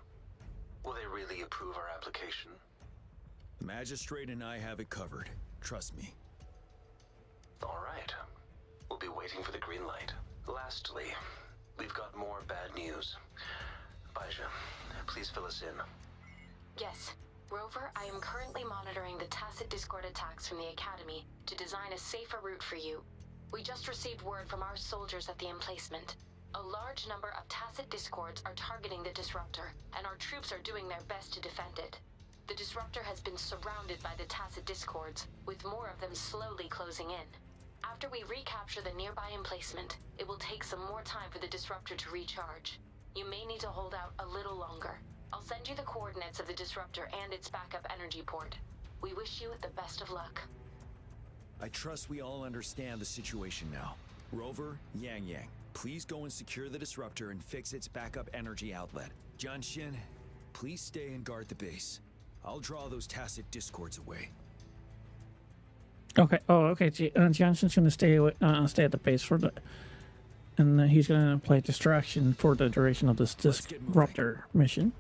Will they really approve our application? The magistrate and I have it covered. Trust me. All right. We'll be waiting for the green light. Lastly, we've got more bad news. Baija, please fill us in. Yes. Rover, I am currently monitoring the tacit discord attacks from the Academy to design a safer route for you. We just received word from our soldiers at the emplacement. A large number of tacit discords are targeting the disruptor, and our troops are doing their best to defend it. The disruptor has been surrounded by the tacit discords, with more of them slowly closing in. After we recapture the nearby emplacement, it will take some more time for the disruptor to recharge. You may need to hold out a little longer. I'll send you the coordinates of the disruptor and its backup energy port. We wish you the best of luck. I trust we all understand the situation now. Rover, Yang, please go and secure the disruptor and fix its backup energy outlet. Jianshin, please stay and guard the base. I'll draw those tacit discords away. Okay. Oh, okay. Jianshin's gonna stay at the base for the, and he's gonna play distraction for the duration of this disruptor mission.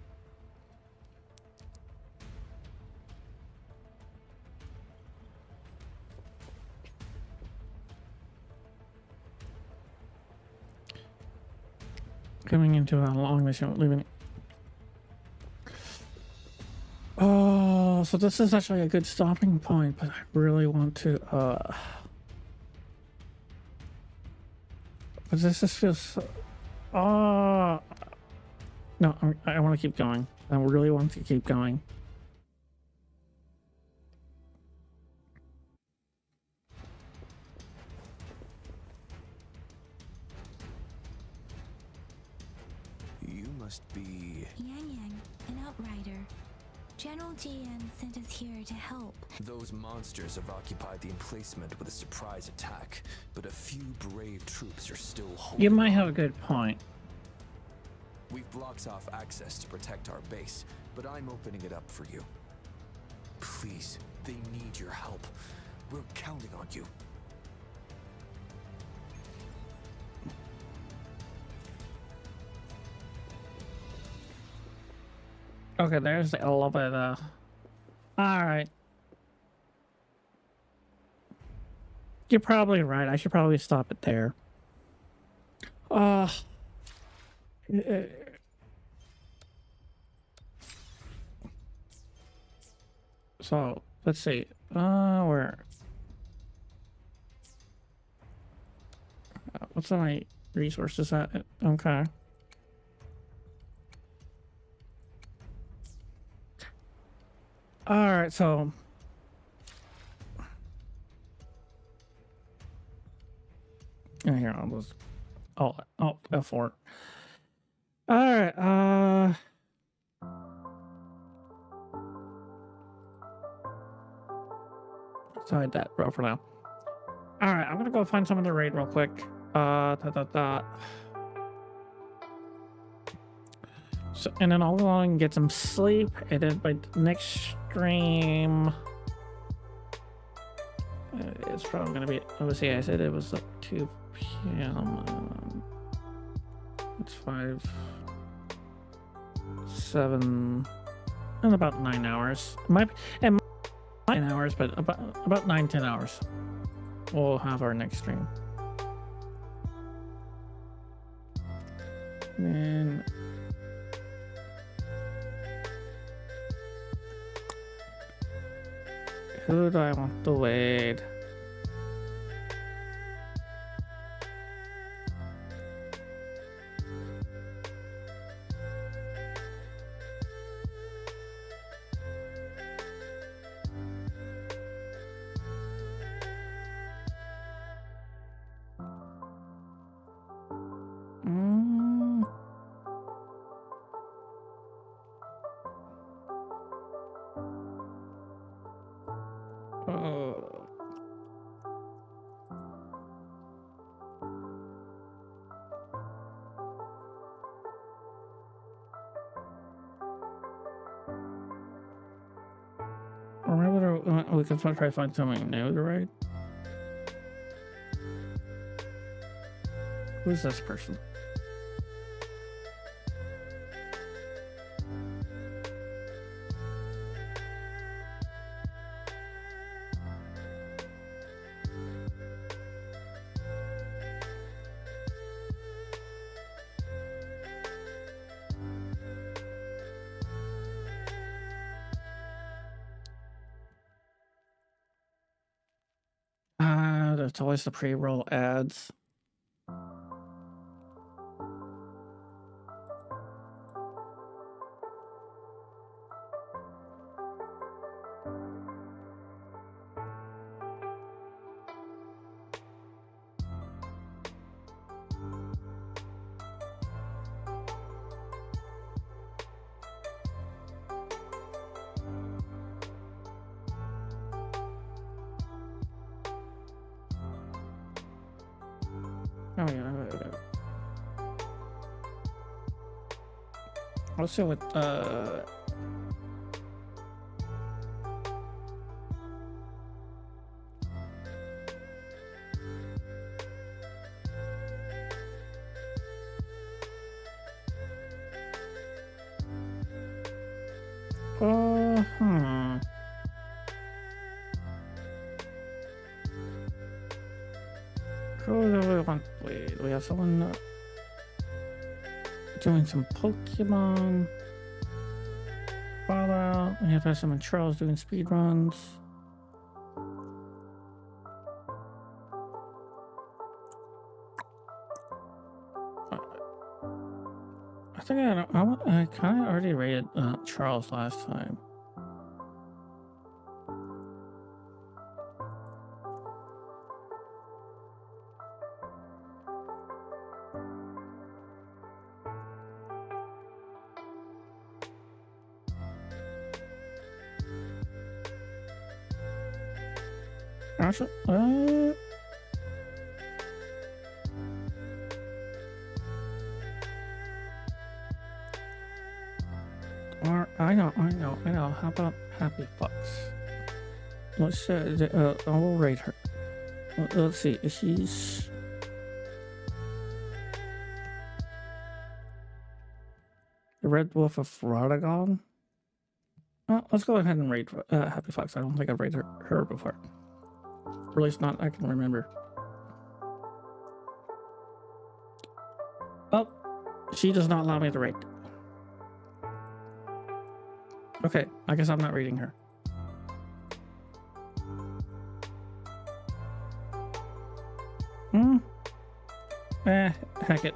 Coming into a long mission, leaving. Oh, so this is actually a good stopping point, but I really want to. But this just feels so. No, I want to keep going. I really want to keep going. You must be... Yang, an outrider. General Jian sent us here to help. Those monsters have occupied the emplacement with a surprise attack, but a few brave troops are still holding. You might have a good point. We've blocked off access to protect our base, but I'm opening it up for you. Please, they need your help. We're counting on you. Okay, there's the elevator. Alright. You're probably right. I should probably stop it there. So, let's see. Where? What's my resources at? Okay. Alright, so... Here, I'll just... Oh, F4. Alright, Sorry, that row for now. Alright, I'm gonna go find some of the raid real quick. So, and then I'll go on and get some sleep, and then by the next stream, it's probably gonna be. Obviously, I said it was at 2 p.m. It's 5, 7, and about 9 hours. It might be 9 hours, but about 9-10 hours. We'll have our next stream. And who do I want to wait? We can try to find something new to write. Who's this person? It's always the pre-roll ads. Oh yeah. Also with wait, we have someone doing some Pokemon Fallout. We have someone Charles doing speedruns. I think I kind of already rated Charles last time. Actually, I know. How about Happy Fox? Let's I will rate her. Let's see. She's the Red Wolf of Radagon. Let's go ahead and rate Happy Fox. I don't think I've rated her before. Or at least not I can remember. Oh, she does not allow me to rate. Okay, I guess I'm not reading her. Heck it.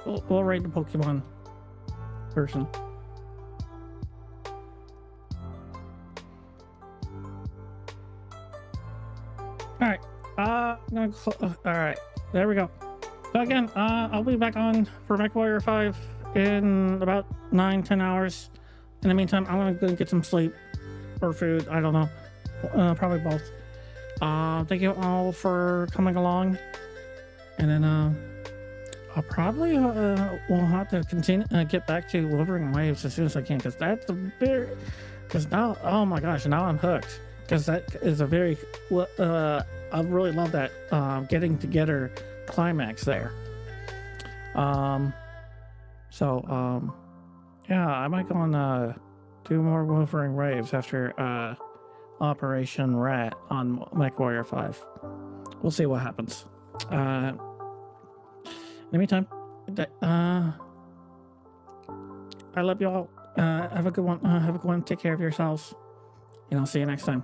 We'll rate the Pokemon person. Alright, alright, there we go. So again, I'll be back on for MechWarrior 5 in about 9-10 hours. In the meantime, I'm gonna go get some sleep or food. I don't know. Probably both. Thank you all for coming along. And then I'll probably will have to continue get back to Wuthering Waves as soon as I can, because that's a very, because now, oh my gosh, now I'm hooked, because that is a very I really love that getting together climax there. Yeah, I might go on do more Wuthering Waves after Operation Rat on MechWarrior 5. We'll see what happens. In the meantime, I love y'all. Have a good one. Take care of yourselves, and I'll see you next time.